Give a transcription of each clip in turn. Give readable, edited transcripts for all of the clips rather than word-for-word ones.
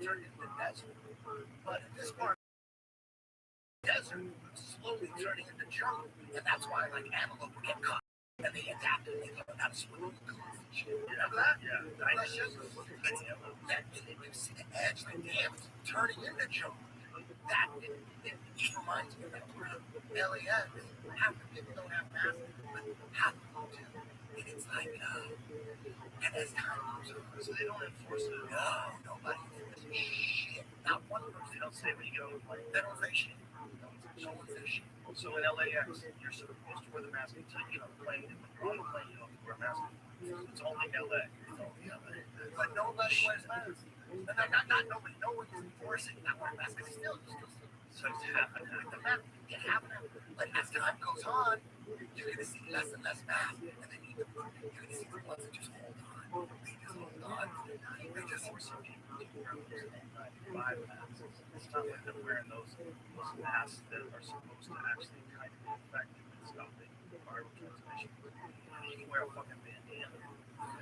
turned into the desert. But in this part, desert slowly turning into jungle, and that's why like antelope would get caught, and they adapted. They learned how to swim in the pools and shit. You remember that? Yeah. That shit. And you see the edge, like damn, it's turning into jungle. That it reminds me of that LAX. Half the people don't have masks, but half of them do. And it's like, and as time goes on, so they don't enforce it. No, nobody enforces shit. Not one person. They don't say when you get on the plane. They don't say shit. No one says shit. So in LAX, you're supposed to wear the mask until you get on the plane. And when you're on the plane, you don't have to wear a mask. It's only LA. It's only LA. But nobody wears masks. Not nobody. No one's enforcing not wearing masks. It's still. So it's happening. The mask can happen. But as time goes on, you're going to see less and less masks. And then you're going to see the ones that just hold on. They just hold on. They just force some people to wear those 95 masks. It's not like they're wearing those masks that are supposed to actually kind of be effective in stopping viral transmission. You can wear a fucking bandana.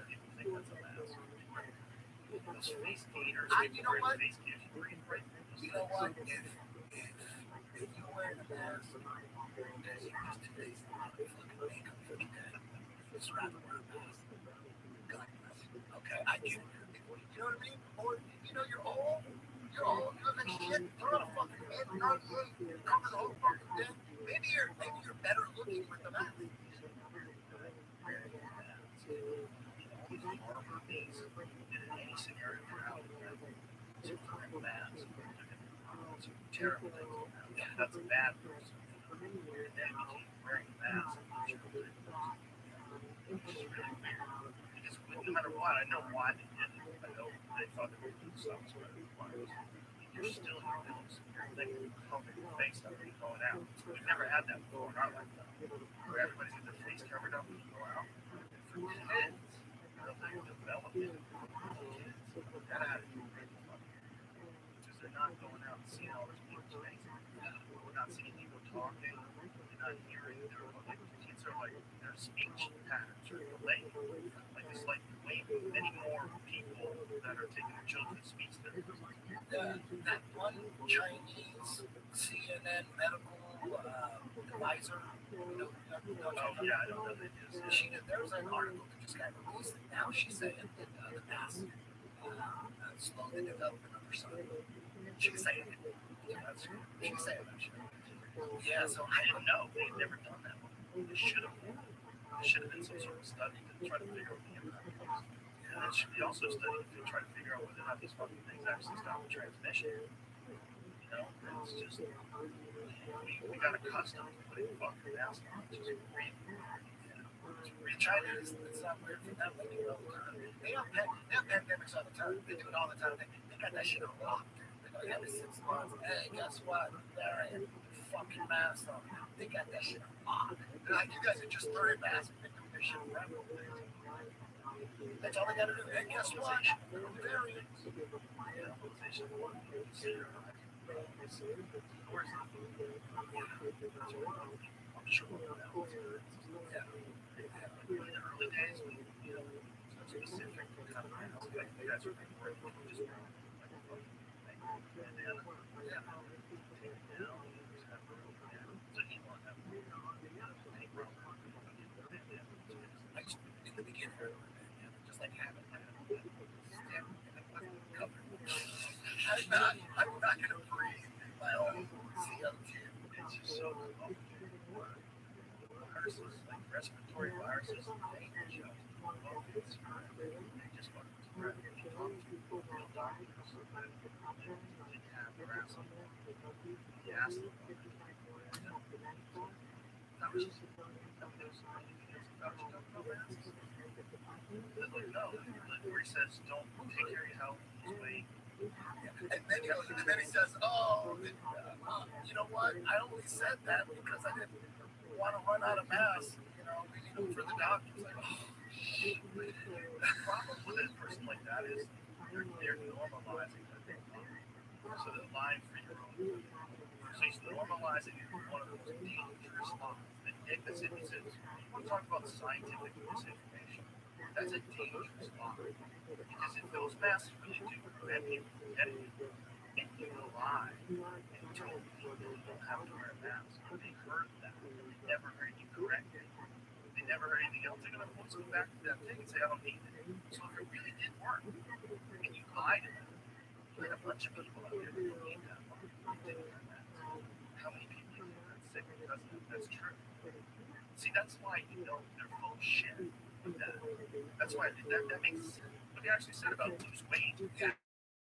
People think that's a mask. Those face gaiters, people wear face gaiters. You know what? If you wear the mask, there's just today's fucking makeup for today. Just rather wear a mask. God bless you. Okay, I get it. You know what I mean? Or, you know, you're old, you look like shit, throw on a fucking head, cover the whole fucking thing. Maybe you're better looking with the mask. These horrible things in any scenario for out there. It's a mask. It's a terrible thing. Yeah, that's a bad person. And then you keep wearing a mask. It's really weird. Because no matter what, I know why they did it. I know they thought they were doing something sort of requires. You're still in your nose. You're covering your face up when you're going out. We've never had that before in our lifetime. Where everybody's got their face covered up when you go out. And for kids, they develop it. Kids, that attitude because they're not going out and seeing all these people's faces. We're not seeing people talking. They're not hearing. Kids are like their speech patterns are delayed. Like it's like way many more people that are taking their children's speech therapies. That one Chinese CNN medical advisor. Oh yeah, I don't know that is. There was an article that just got released, and now she's saying that the mask slowly developing on her son. She's saying it. She's saying that shit. Yeah, so I don't know. They've never done that one. There should have been. There should have been some sort of study to try to figure out the impact of this. And it should be also studied to try to figure out whether or not these fucking things actually stop the transmission. You know, it's just we got accustomed to putting fucking masks on. Just China is not weird for them. They do it all the time. They have pandemics all the time. They do it all the time. They got that shit on lock. They go every 6 months. Hey, guess what? They're in fucking masks on. They got that shit on lock. They're like, you guys are just throwing masks. They're doing this shit forever. That's all they gotta do. Hey, guess what? Variants. I'm sure. Yeah. In the early days, we, specific kind of mask, like you guys are wearing just like a fucking bandana. Yeah. Take it down. Just have it open down. So you want to have it on. Any problem. Like in the beginning, just like having that. Stand cover. I'm not gonna breathe my own CO2. It's just so complicated. Viruses, like respiratory viruses, they just fucking spread. If you talk to real doctors, they have harassment. You ask them, that was just where he says, don't take care of your health, lose weight. And then he says, you know what? I only said that because I didn't want to run out of masks. We need them for the doctors. Like, shit. The problem with a person like that is they're normalizing that thing. So they're lying for your own. So he's normalizing one of the most dangerous lies. And misinformation. We talk about scientific misinformation. That's a dangerous lie because it goes massively into repetitive. If you lie and told people you don't have to wear a mask, they heard that. They never heard you correct it. They never heard anything else. They're going to always go back to that thing and say, I don't need it. So if it really did work and you lied to them, you had a bunch of people out there who need that. Didn't wear masks. How many people you got sick because of that? That's true. See, that's why they're full of shit. That's why that makes what they actually said about lose weight. Yeah.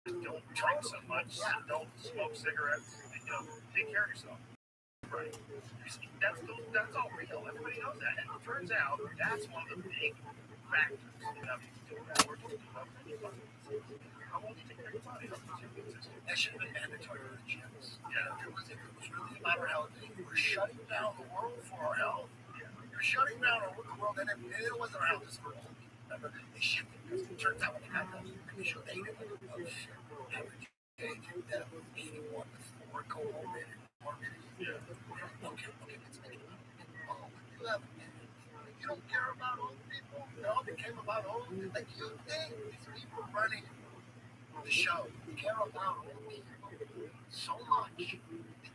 Don't drink so much, don't smoke cigarettes, and take care of yourself. Right. That's all real. Everybody knows that. And it turns out that's one of the big factors in having to do that work. How long do you take care of your body? That should have been mandatory for the gyms. Yeah. If it was really about our health, you were shutting down the world for our health. Yeah. You're shutting down the world, and it wasn't our health, it's for all people. Remember, they shifted. It turns out when they had those initial data, average age that was 81 before go home in and more minutes. Yeah. Okay, let's make it. Oh, you have you don't care about old people? No, they came about old. Like you think these people running the show care about old people so much that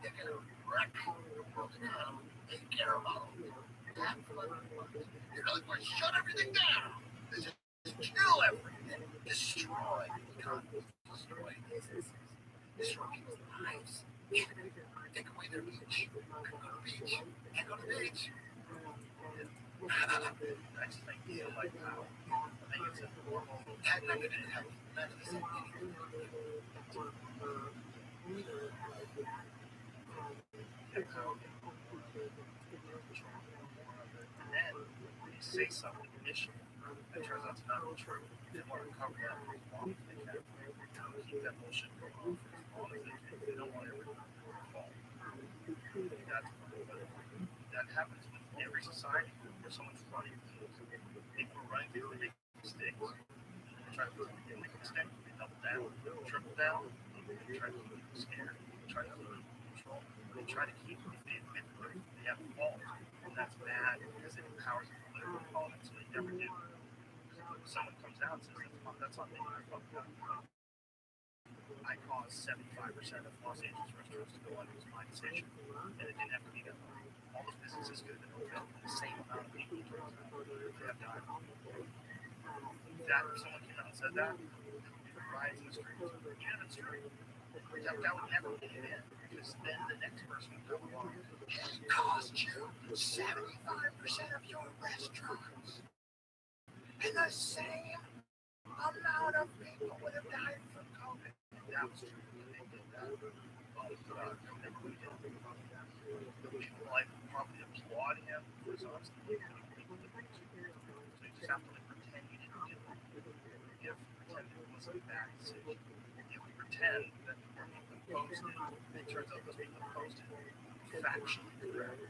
they're gonna wreck the world economy. They care about old people. They're really going to shut everything down. They just kill everything. Destroy the economy. Destroy businesses. Destroy people's lives. Take away their beach. Go to the beach. Can't go to the beach. I just think feel like how I think it's a normal. That not going to have none of this anything. And then when you say something initially, it turns out to not be true. They want to cover that as long as they can. Keep that bullshit going on for as long as they can. They don't want everyone to fall. That happens with every society where someone's running things. People are running things, they make mistakes. They try to make a mistake, they double down, triple down, they try to keep people scared, they try to keep people in control, they try to keep them, if they admit they have fault, and that's bad because it empowers the political opponent, so they never do. If someone comes out and says, that's on me, I fucked up. I caused 75% of Los Angeles restaurants to go under this my decision, and it didn't have to be that way. All those businesses could have been open for the same amount of people they have died. That if someone came out and said that, riots in the streets, legitimate street, that would never get in, because then the next person would come along. It cost you 75% of your restaurants, and the same amount of people would have died from COVID. That was true. They did that. People like probably applaud him for his honesty. So you just have to pretend you didn't do it. You have to pretend it wasn't a bad decision. You can pretend that the people posted, it turns out those people posted factually correct.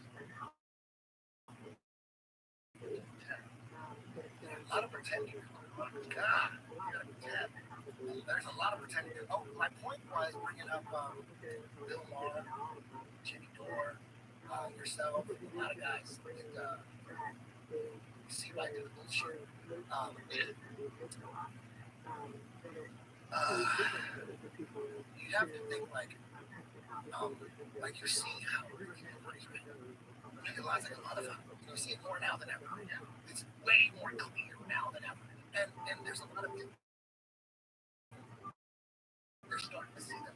A lot of pretending. God, you gotta pretend. There's a lot of pretending. Oh, my point was bringing up Bill Maher, Jimmy Dore, yourself, a lot of guys. And, you see why I do the bullshit. You have to think like you're seeing how you realize like a lot of them. You see it more now than ever. It's way more clear now than ever. And there's a lot of people. They're starting to see that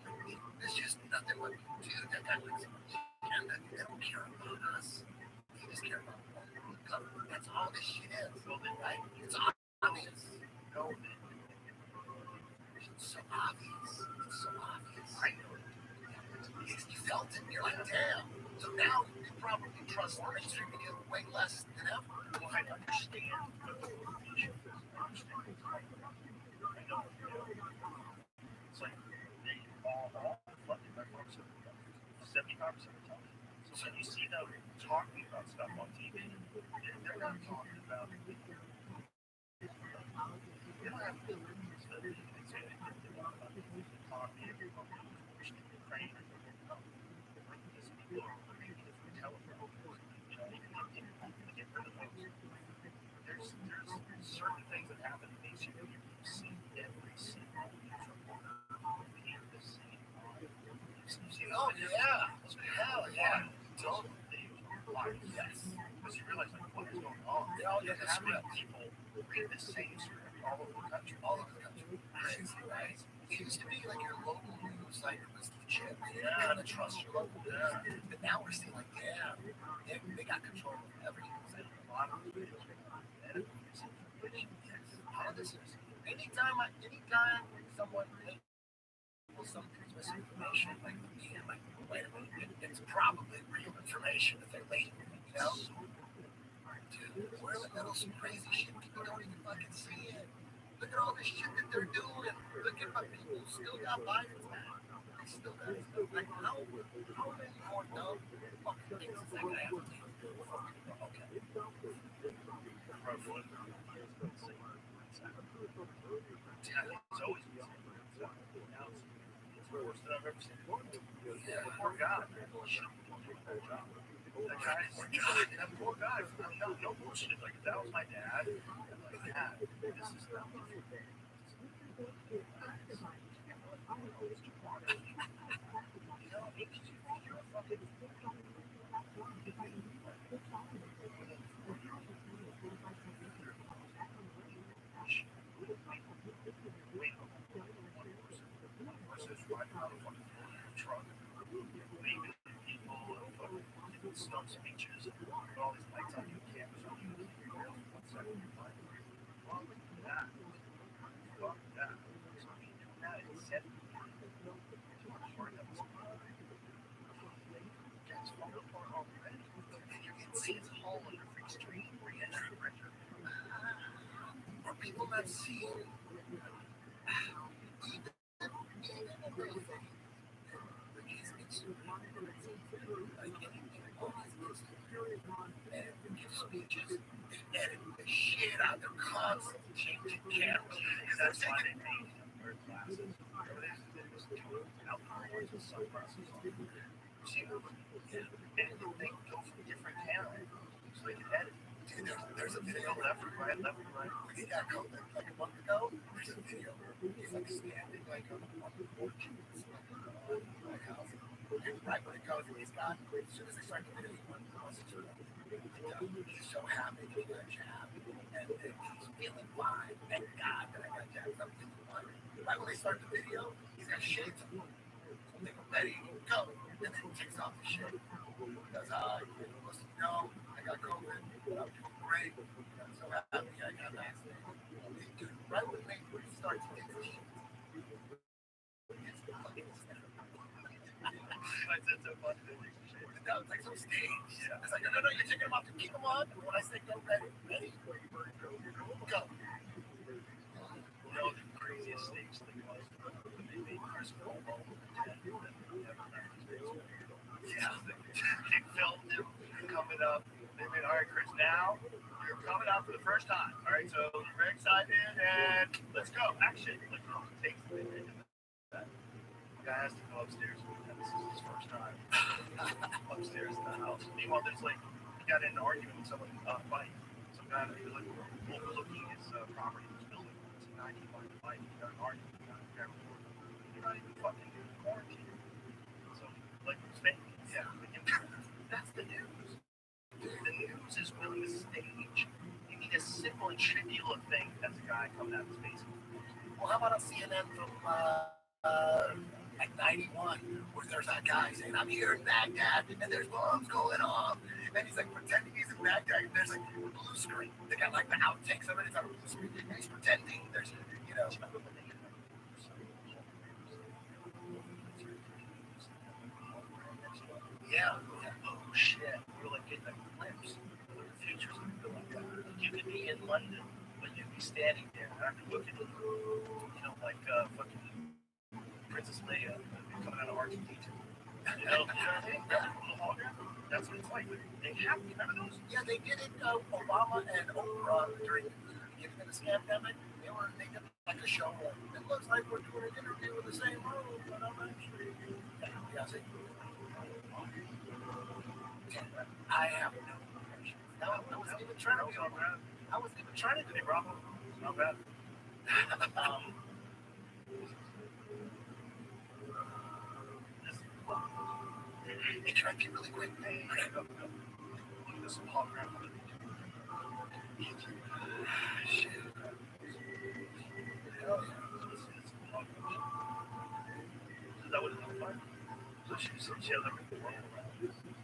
there's just nothing what we do that got like so much agenda. They don't care about us. They just care about the government. That's all this shit is, right? It's obvious. It's so obvious. It's so obvious. I know it. You felt it. You're like, damn. So now you probably trust mainstream media way less than ever. Well, I understand. It's like they all funded by pharmaceutical companies, 75% of the time. So when you see them talking about stuff on TV, they're not talking about it. They don't have the words that they say they want about the economy, Ukraine, this people are looking at different telephone, even if people get rid of those. There's certain things Oh, yeah. Hell yeah. Totally. Yes. Because you realize, like, what is going on? They all get the script. People read the same script all over the country. All over the country. Right? It used to be like your local news, like, was legit. You kind of trust your local news. But now we're seeing, like, yeah, they got control of everything. A lot of misinformation. Anytime someone some misinformation, like me, I'm like, wait a minute, it's probably real information that they're leaking, you know? Dude, we're in the middle of some crazy shit. People don't even fucking see it. Look at all this shit that they're doing. Look at my people still got Biden's back. They still got it. Like, how are they more dumb? Okay, things is like I have to do. Okay. It's always worse than I've ever seen. Yeah, poor guy. That poor guy. No bullshit. Like, that was my dad. Like, yeah, this is not. You're a fucking. Truck, leaving people and fucking stump speeches and all these lights on your campus. Fuck that. Fuck that. That is set. It's all under free street re-entry pressure. Are people not seeing speeches and edit the shit out of their constant changing cameras? That's why they made him wear glasses. Alcohol and sunglasses on. See, and they go from different cameras so they can edit. Dude, there's a video left and right. When he got COVID like a month ago, there's a video where he's like standing like on the porch like house. And right when it goes, he's got, as soon as they start the video, he's so happy that he got jabbed. And he's feeling fine. Thank God that I got jabbed. I'm feeling fine. Right when they start the video, he's got shades on. So they go, ready, go. And then he takes off the shit. He goes, listen, no, I got COVID. I'm doing great. I'm so happy I got vaccinated. Dude, right when they start to take the shit, it's fucking I said so funny. That was like so staged. Yeah. It's like, no, you're taking them off to keep them on. And when I say go, ready, go. You know, the craziest stage thing was they made Chris Cuomo. Yeah, they filmed him coming up. They made, all right, Chris, now you're coming out for the first time. All right, so you're very excited, and let's go. Action. Like, takes the minute. The guy has to go upstairs. This is his first time upstairs in the house. Meanwhile, there's like, he got in an argument with someone on a bike. Some guy that was like overlooking his property, his building. It's a 90-mile bike. He got an argument. He got a camera. You're not even fucking quarantined. So, like, fake. Yeah. That's the news. The news is willing to stage. You need a simple and trivial thing as a guy coming out of his basement. Well, how about on CNN from like 91, where there's that guy saying, I'm here in Baghdad, and there's bombs going off. And he's like pretending he's in Baghdad, and there's like a blue screen. They got like the outtakes of it, it's on a blue screen. And he's pretending there's, you know. Yeah. Oh shit. We're like getting a glimpse of what the future's gonna be like. You could be in London, but you'd be standing there, and I could look at you know, like fucking Princess Leia coming out of Argentina. You know what I mean? That's what it's like. They have, you remember those? Yeah, they did it. Obama and Oprah during the beginning of this pandemic. They did like a show. It looks like we're doing an interview in the same room, but I'm actually. Yeah, see? I have no information. I wasn't even trying to be on that. I wasn't even trying to do it, Bravo. Not bad. Hey, can I be really quick? Okay, go. Look at this hologram. Shit. Hell yeah. Is that what it looks like? So she has everything wrong around.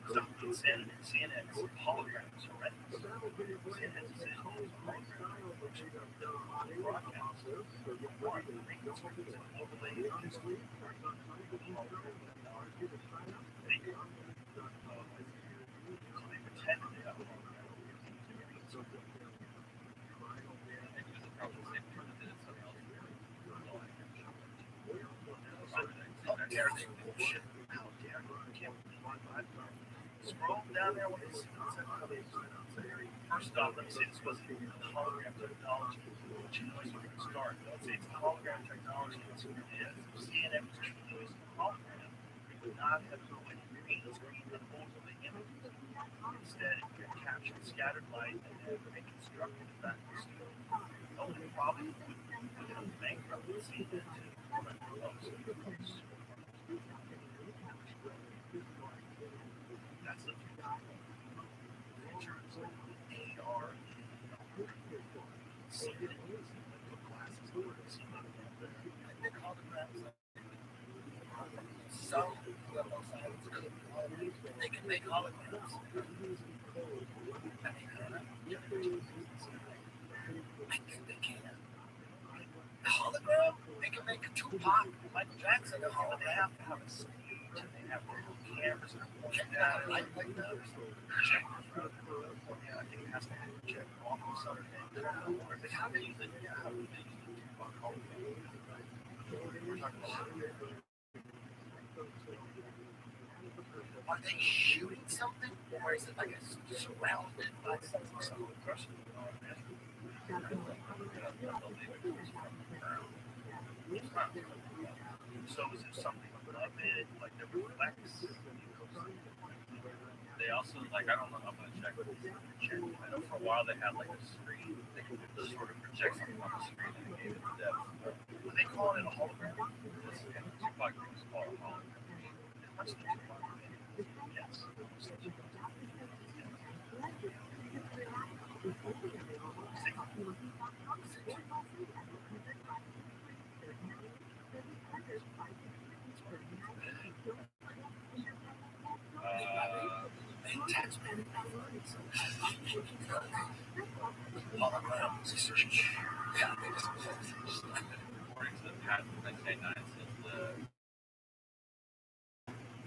So CNN's holograms horrendous. CNN's broadcast. One, overlay history. So they pretend they have a hologram. How dare they bullshit? How dare they? I can't believe scroll down there when it's first off, let me say this wasn't even hologram technology, which is always where we start. Let's say it's hologram technology, that's what it is. If CNN was truly using a hologram, it would not have like green screen and overlay images. Instead, it would capture scattered light and then reconstruct it back to studio. Oh, and it probably would bankrupt the CNN too. That's the future. AR, some they can make holograms. I think they can. A hologram? They can make a Tupac, Michael Jackson a hologram. They have to have a stage and they have to have cameras and check that out. Like those. Check. Yeah, I think it has to have check off of something. Or if they have to use it, yeah, how would they use the Tupac hologram? We're talking about. Are they shooting something? Or is it like surrounded by something? So is it something above it, like that reflects? They also, like, I don't know, I'm going to check. I know for a while they had like a screen. They could just sort of project something on the screen and gave it depth. Were they calling it a hologram? Tupac was called a hologram. What's the Tupac? Yes. According to the patent, 1999 says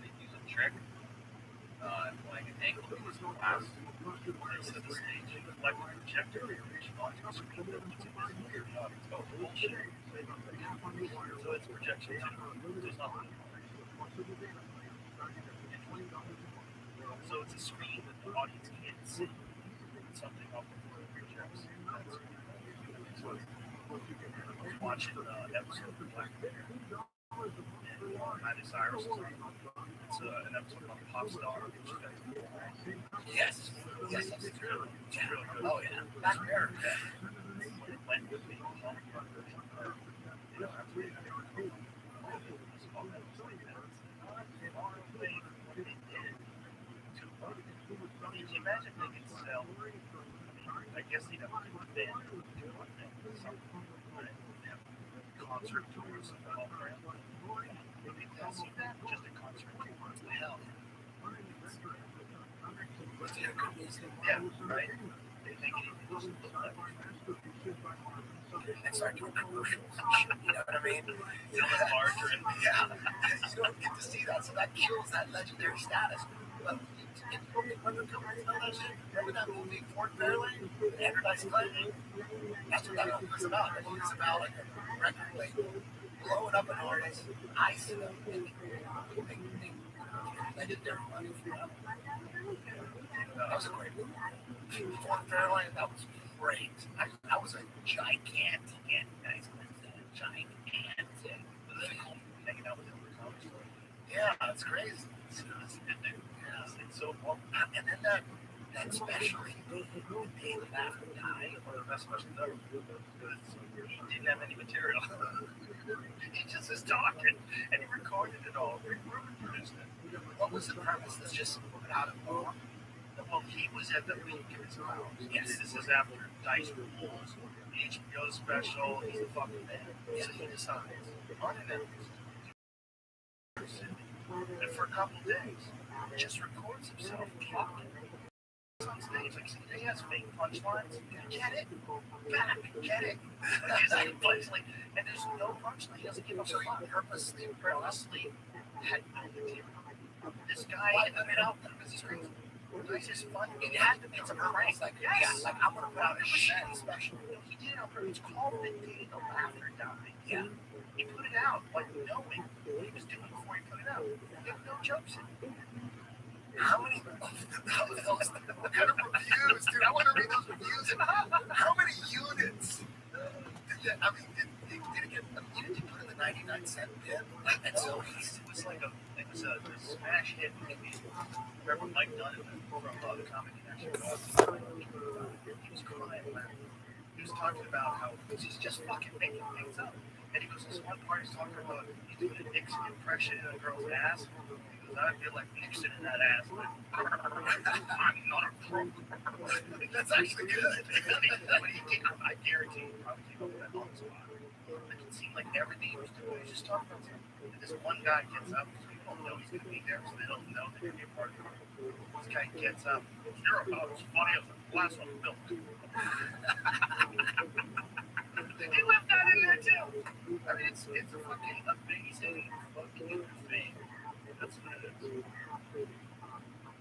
they use a trick, like an angle to use glass. They said the stage like a projector onto a screen that puts it in here. It's called bullshit. So it's projection too. There's nothing. So it's a screen that the audience can't see. It's something off the projects. So I was watching an episode of Black Bear. And Miley Cyrus is on. It's an episode called Pop Star. Yes. Yes, that's true. Yeah. Oh, yeah. Black Bear. It went with me. Can you imagine they could sell? I guess they'd have a good band something, right? Concert tours of the hologram. Maybe they'll see that just a concert tour. Hell yeah, right? They make it even look like and start doing commercials and shit, you know what I mean? Larger and yeah, you don't get to see that, so that kills that legendary status. But remember that movie Fort Fairlane? Andrew Dice Clay? That's what that movie was about. That movie was about like a record label blowing up an artist, icing them, and they did their money for them. That was a great movie. Fort Fairlane, that was great. That was a gigantic, hanging out with him. Yeah, that's crazy. It's good, dude. Yeah, it's so fun. And then And especially the day the laughter died. One of the best questions ever. Because he didn't have any material. He just was talking, and he recorded it all. Ruben produced it. What was the premise? Let's just put out a book. Well, he was at the week in his house. Yes. This is after Dice Rules, HBO special. He's the fucking man. So he decides, unannounced, and for a couple days, just records himself talking on stage. Like, he has fake punchlines. Get it? Back. Get it? He's like, punchline. And there's no punchline. He doesn't give a fuck. Purposely Had no material. This guy had been out there because he's crazy. He's just funny. It had to be some prank. Like, yeah, like I'm gonna put out a shitty special. He did it on purpose. It's called The Day the Laughter Died. Yeah. He put it out, like knowing what he was doing before he put it out. He had no jokes in it. How many? What kind of reviews, dude? I want to read those reviews. How many units? Did it get? Did you put in the 99-cent bin? And so it was like a smash hit movie. Remember Mike Dunn from the Comedy Connection? He was crying laughing. He was talking about how he's just fucking making things up. And he goes, this one part he's talking about he's doing a Nixon impression in a girl's ass. He goes, I feel like Nixon in that ass. I'm not a pro. That's actually good. I guarantee he probably came up with that on the spot. It seemed like everything he was doing, he was just talking about something. And this one guy gets up, so you don't know he's going to be there, so they don't know they're going to be a part of it. This guy gets up, you're about as funny as a glass of milk. He left that in there too. I mean, it's a fucking amazing fucking thing. That's what it is.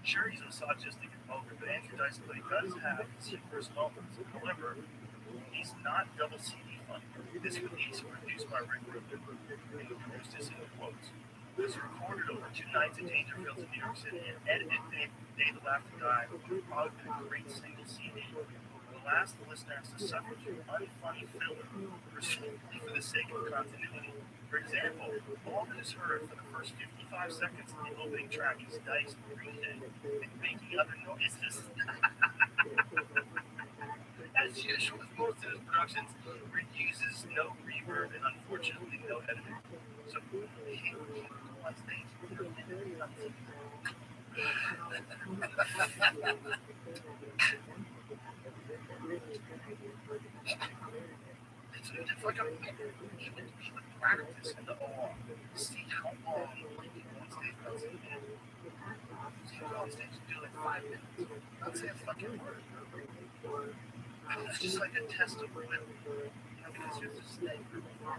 Sure, he's misogynistic and vulgar, but Andrew Dice Clay does have humorous moments. However, he's not double CD funny. This release was produced by Rick Rubin, and he produced this in quotes. It was recorded over 2 nights in Dangerfield in New York City and edited Day the Laughter Died, which would probably been a great single CD. Last, the listener has to suffer through unfunny filler, presumably for the sake of continuity. For example, all that is heard for the first 55 seconds of the opening track is Dice breathing and making other noises. As usual with most of his productions, Rick uses no reverb and unfortunately no editing. So he will go on stage It's like he would practice in the OR. See how long he can go on stage without saying anything. So you go on stage and do like 5 minutes. Not say a fucking word. It's just like a test of will. Because there's this thing where people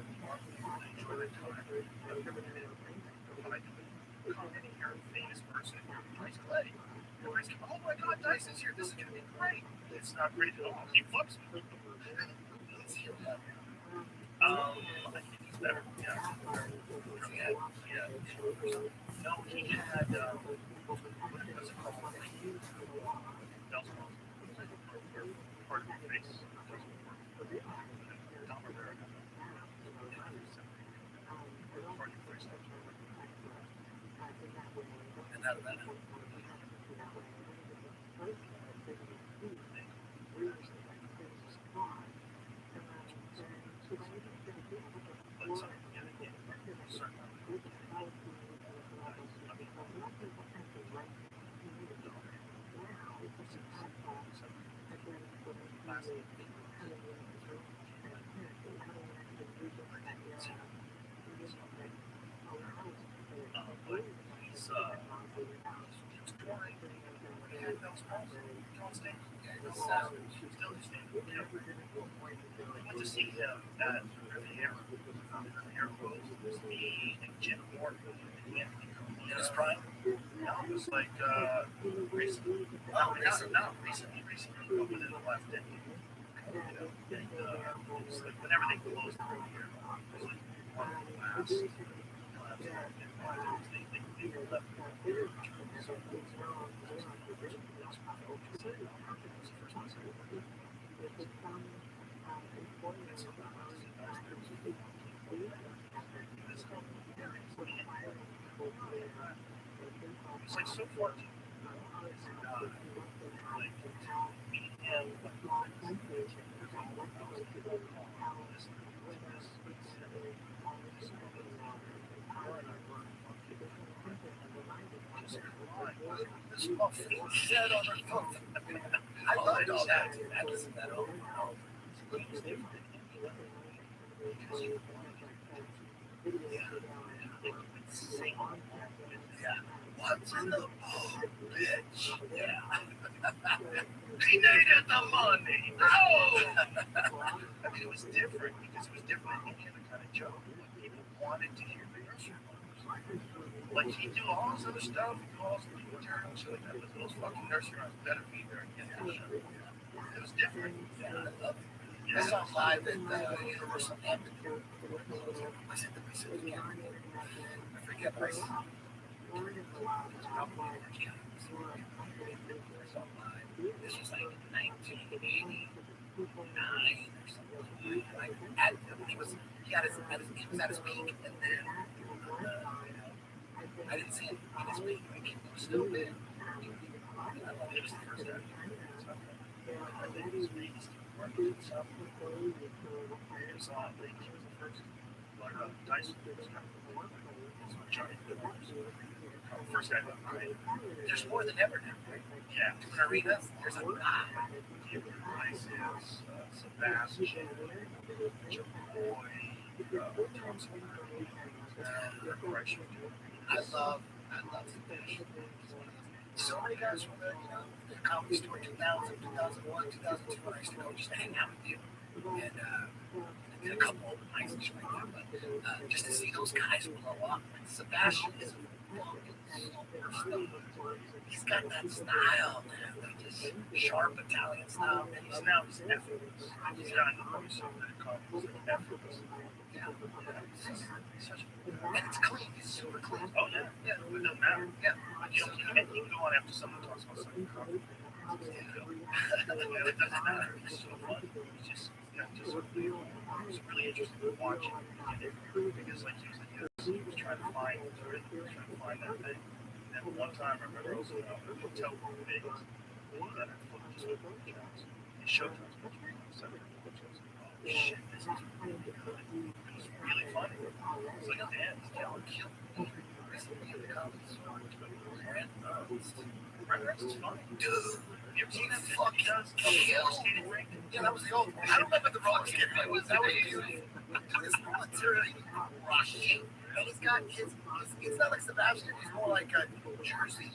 enjoy their time. I've never been able to come in here, a famous person, Dice Clay. Everybody's like, oh my god, Dice is here. This is going to be great. It's not great at all. He fucks me. Let's hear that. I think he's better. Yeah. No, he had, what was it called? Part of the face. And that. Went to see him at Riviera was me and Jim Morton and Anthony in his prime. No, it was like recently. Recently, within the last decade. And it was like whenever they closed the Riviera, it was like one of the last. They left. It's like so far. like meet him. This muffin said on her phone. I loved all that. I listened to that over and over. But it was different. Sing. Yeah. What's in the bowl, bitch? Yeah. He needed the money. Oh! I mean, it was different because it was different than any other kind of joke. People wanted to hear the nursery rhymes. Like, he'd do all this other stuff, he'd do all this material, shit like that, but those fucking nursery rhymes better be there again. It was different. Yeah, I love it. I saw him live at Universal Hampton. I said the Pacific County. I forget the race. This was like 1989 or something. Like at he was at his peak, and then I didn't see him at his peak. Like, he was still big. It was the first time. First guy left, right? There's more than ever now, right? Yeah. Different arenas. There's a lot. Sebastian, Boy, I love Sebastian. So many guys from the comedy store 2000, 2001, 2002 when I used to go just to hang out with you. And did a couple open mics and shit like that. But just to see those guys blow up. Sebastian is fucking superstar. He's got that style, man. Like just sharp Italian style. And he's effortless. He's got a voice that comes effortless. Yeah. And it's clean. It's super clean. Oh, yeah. Yeah. It doesn't matter. Yeah. You can go on after someone talks about something. It doesn't matter. It's so fun. It's just really interesting to watch it. Because, like, he was trying to find that thing. And one time, I remember I was in a hotel room in Vegas. And I just looked at the shows. It showed us. Oh, shit, this is really good. It was really funny. It was like a dance. Killer killed me. Recently in the comedy store. Records is funny. Dude. You ever seen that fuck does? Yeah, that was the old one. I don't remember the ROTHSCHILD. That was beautiful. Dude, this material rushing. And he's got he's not like Sebastian, he's more like a Jersey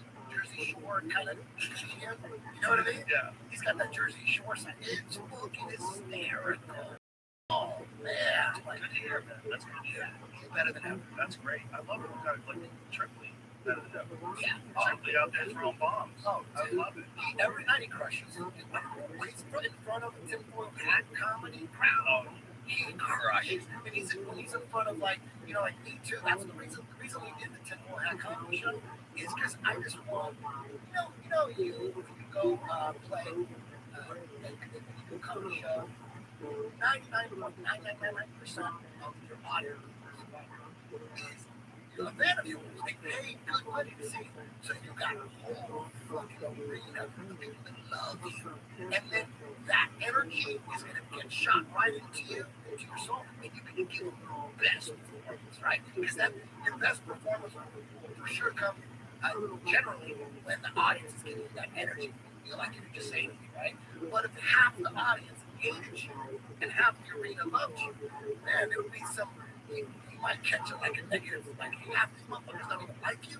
Shore kind of shit. You know what I mean? Yeah. He's got that Jersey Shore side. It's fucking hysterical. Oh man. Like, good to hear, man. That's good to hear. He's better than ever. That's great. I love it. Kind of like Tripoli. Better than ever. Yeah. Tripoli out there throwing bombs. Oh, I love it. Every night he crushes. When he's in front of a tinfoil hat comedy crowd, he crushes. And when he's in front of like me too. That's the reason we did the tinfoil hat comedy show is because I just want you go play a comedy show. 99.999% of your audience is a fan of yours. They pay good money to see you. So you got a whole fucking arena of people that love you. And then that energy is going to get shot right into you, into your soul, and you can give your best performance, right? Because your best performance will for sure come generally when the audience is giving you that energy. You know, like if you just say anything, right? But if half the audience hated you and half the arena loved you, man, there would be some. You might catch it like a negative, like half these motherfuckers don't even like you.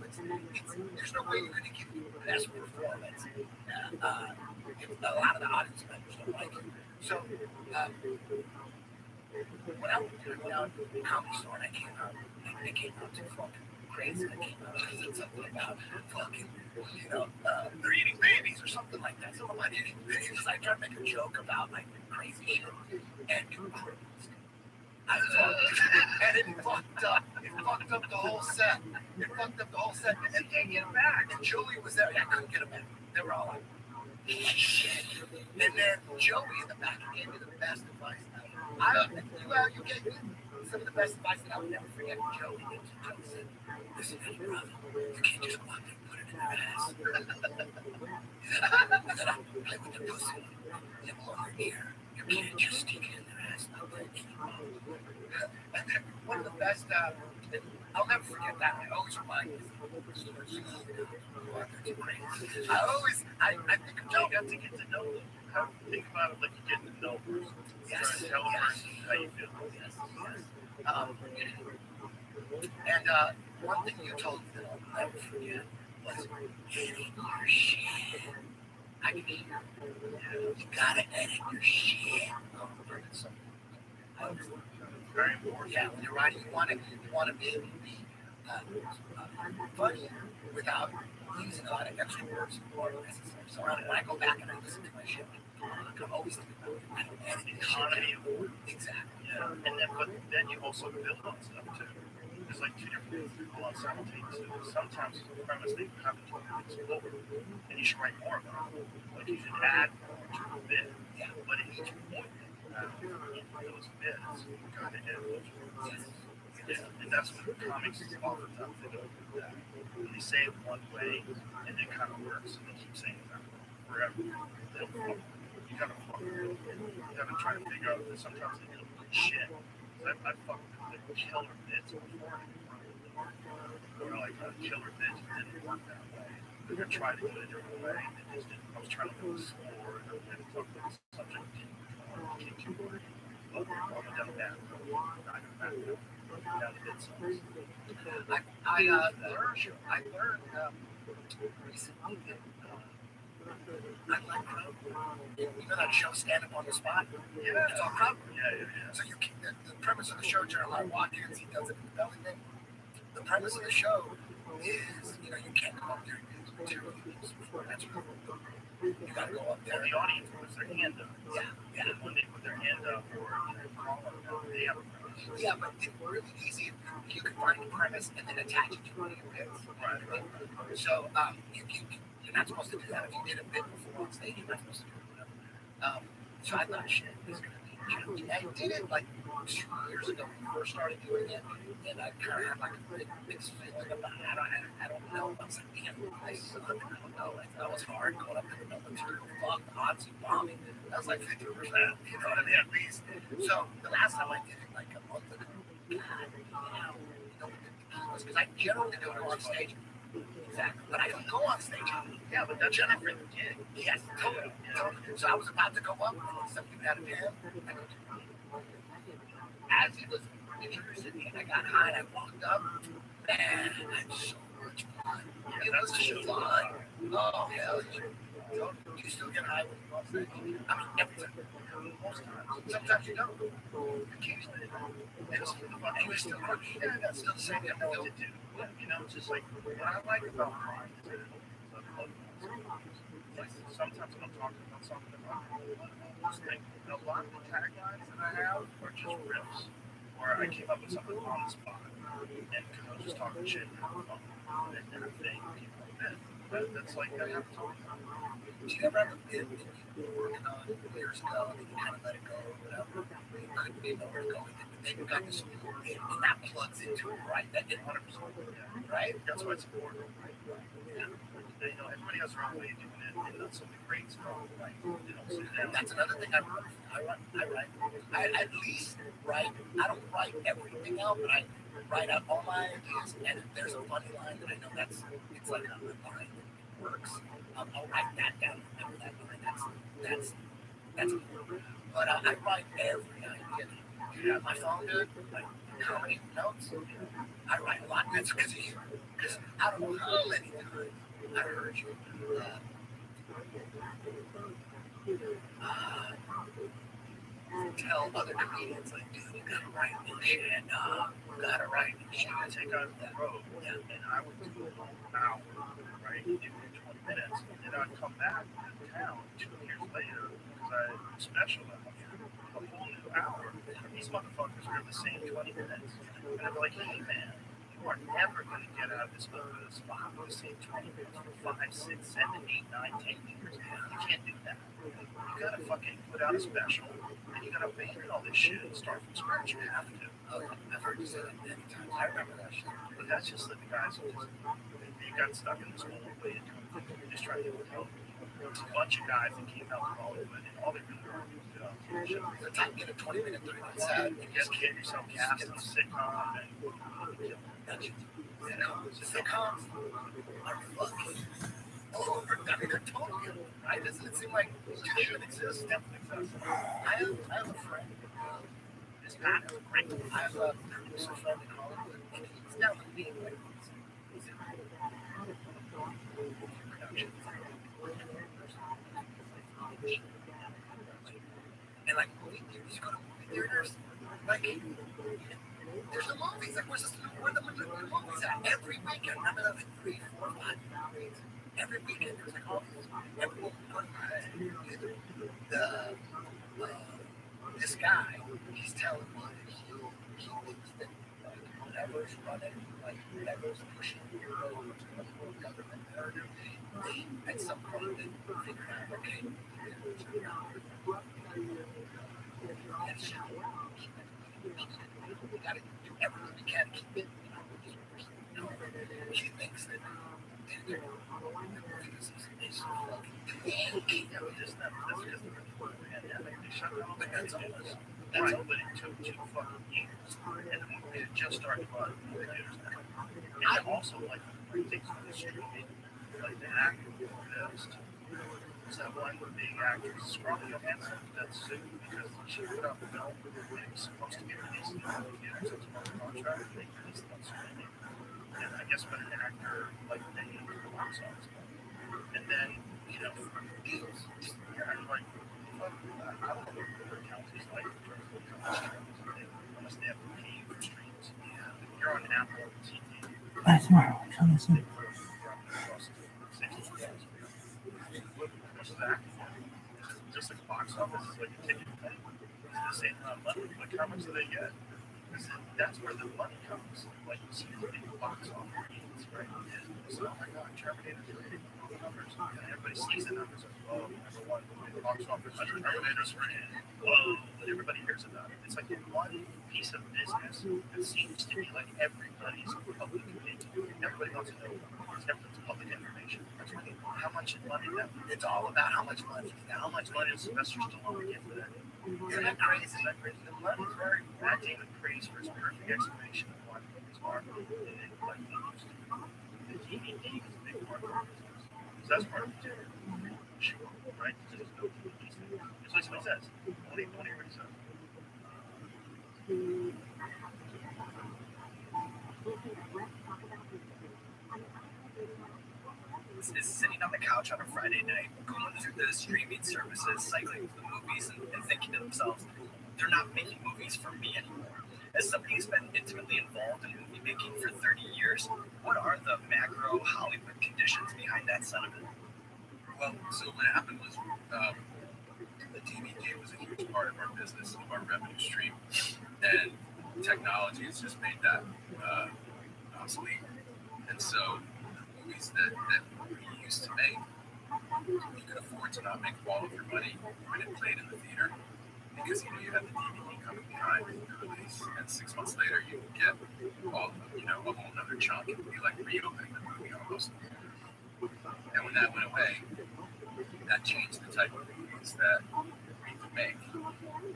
There's no way you're going to give you the best performance. If a lot of the audience members don't like you. So, when I went down to the comedy store and I came out too fucking crazy. I came out and said something about fucking, they're eating babies or something like that. So I'm like, it's like trying to make a joke about like crazy shit and and it fucked up. It fucked up the whole set. And can't get him back. And Joey was there. I couldn't get him back. They were all like, shit. And then Joey in the back gave me the best advice ever. You gave me some of the best advice that I would never forget. Joey said, listen, brother, you can't just go out there and put it in their ass. And then I play with their pussy, nibble on their ear. You can't just stick it in their ass like that anymore. One of the best, I'll never forget that. I always remind me. I think of You got to get to know them. Think about it like you're getting to know them. yes, Tell them how you feel. yes. And one thing you told me that I'll never forget was edit your shit. I mean, you gotta edit your shit. Very important. Yeah, when you're writing, you want to be able to be funny without using a lot of extra words or necessary. So when I go back and I listen to my shit, I'm always thinking about it. I don't edit this Economy shit. of words. Exactly. Yeah. But then you also build on stuff too. There's like two different things that go on simultaneously. Sometimes the premise they haven't told things over, and you should write more about it. Like you should add more to the bit. Yeah. But at each point in those bits, you gotta add those words. Yeah, and that's what comics is oftentimes they do. They say it one way, and it kind of works, and they keep saying that forever. They don't fuck. You gotta fuck. You gotta try to figure out that sometimes they do shit. I fucked with the killer bits before. Or like a killer bit didn't work that way. I tried to do it a different way, and it just didn't. I was trying to go slower and talk about the subject didn't too hard. But I went down that road. I got back down the bit songs. I learned recently that I like crowd work. You know that show Stand Up on the Spot? Yeah. It's all crowd work. Yeah. So the premise of the show, Jeremiah Watkins, he does it in the belly thing. The premise of the show is, you can't come up there and use material before that's really good. You gotta go up there. Well, the audience puts their hand up. Yeah. And when they put their hand up or call them out, they have a premise. Yeah, but it's really easy if you can find the premise and then attach it to one of your bits. Right. So you're not supposed to do that if you did a bit before on stage. You're not supposed to do it, whatever. So I thought, shit, this is gonna be challenging. I did it like 2 years ago when we first started doing it, and I kind of had like a big mixed feeling about it. I don't know. I was like, damn, I don't know. Like, that was hard going up to the military. Fuck, odds of bombing. That was like 50%. You know what I mean? At least. So the last time I did it, like a month ago, God, because I generally don't go on stage. Exactly. But I don't go on stage. Yeah, but that's a different gig. Yes, totally. So I was about to go up, and something had a jam. As he was introducing me, and I got high, and I walked up. Man, I had so much fun. It was just fun. Oh, hell yeah. Do you still get high when you go on stage? I mean, every time. Most times. Sometimes you don't. Occasionally you don't. And you're still crushing. Yeah, that's still the same thing to do. It's just like what I like about mine is like sometimes when I'm talking about something about just like a lot of the taglines that I have are just riffs, or I came up with something on the spot, and I was just talking shit and having fun, and I think people like that's like I have to. Do you ever have a bit that you were working on years ago and you kind of let it go or whatever? You couldn't be nowhere to go with it, but then you got this new bit and that plugs into it, right? That did 100%. Right? That's why it's important. Yeah. Everybody has their own way of doing it, and that's something great. So, right? That's another thing I write. I at least write. I don't write everything out, but I write out all my ideas. And if there's a funny line that I know it's like a line that works, I'll write that down. Remember that line. That's important. But I write every idea. Do you have my phone, dude? Like comedy notes? I write a lot. That's because of you. Because I don't know how many times I heard you. Tell other comedians, like, dude, you gotta write new shit. You gotta write new shit. I take out the road, and I would do an hour, right? Do 20 minutes, and then I'd come back to town 2 years later because I special that much. A whole new hour. These motherfuckers are in the same 20 minutes. And I'd be like, hey man, you are never going to get out of this spot with the same 20 minutes for 5, 6, 7, 8, 9, 10 years. You can't do that. You gotta fucking put out a special, and you gotta abandon all this shit and start from scratch. You have to. Oh, yeah. I've heard you say that many times. I remember that shit. But that's just like the guys who just, they got stuck in this old way of doing things. They just tried to help. It's a bunch of guys that came out from Hollywood, and all they really are is The time get a 20-minute, 30-minute set. you just get yourself cast in a sitcom, and Sitcoms are fucking all over. I mean, they're totally, right? Doesn't it seem like do they even exist? definitely exist. I have a friend. It's not great. I have a producer friend in Hollywood, and he's down with me. Like, he's in production. And like, you go to movie theaters, like, there's the movies. Like, where the movies at? Every weekend, I'm at like 3, 4, 5 movies. Every weekend, there's like all these. Everyone going this guy, he's telling me that he thinks that like whatever's running, like whatever's pushing the government narrative, they at some point they figure out, okay, we gotta do everything we can to keep it. He thinks that it's fucking but that's all. Right, but it took 2 fucking years, and the movie had just started on movie theaters now. And also, like, things on the streaming, like the actor list. So one of the big actors, Scarlett Johansson, that's sued because she put out the film and it was supposed to be released in the movie theaters as part of the contract, and they released it on streaming. And I guess when an actor, like, they hit the box office. And then, you know, deals. Yeah, like, I don't know what their account is like in terms of how much streams. Unless they have to pay for streams. Yeah. You're on Apple TV. Bye tomorrow. Come listen. Just like box office is like a ticket thing. It's the same amount of money. Like, how much do they get? Because that's where the money comes. Like, you see the big box office ratings, right? So, oh my God, Terminator 3 numbers. And everybody sees the numbers like, whoa, number one, the box office, Terminator 3. Whoa, but everybody hears about it. It's like one piece of business that seems to be like everybody's public opinion. Everybody wants to know because everything's public information. That's what how much money that it's all about how much money. How much money is Sylvester Stallone get for that? Isn't that crazy? Isn't that crazy? The money's very Matt Damon praised for his perfect explanation of why movies are like they used to. The DVD is a big part of the business. So that's part of the ticket. Sure, right? There's no DVDs. It's like what it says. What do you already said? Is sitting on the couch on a Friday night, going through the streaming services, cycling through the movies, and thinking to themselves, they're not making movies for me anymore. As somebody who's been intimately involved in movie making for 30 years, what are the macro Hollywood conditions behind that sentiment? Well, so what happened was the DVD was a huge part of our business, of our revenue stream, and technology has just made that obsolete. And so the movies that we used to make, you could afford to not make all of your money when it played in the theater because you had the DVD coming behind the release, and 6 months later you would get all a whole nother chunk. It would be like reopening the movie almost. And when that went away, that changed the type of movies that we could make.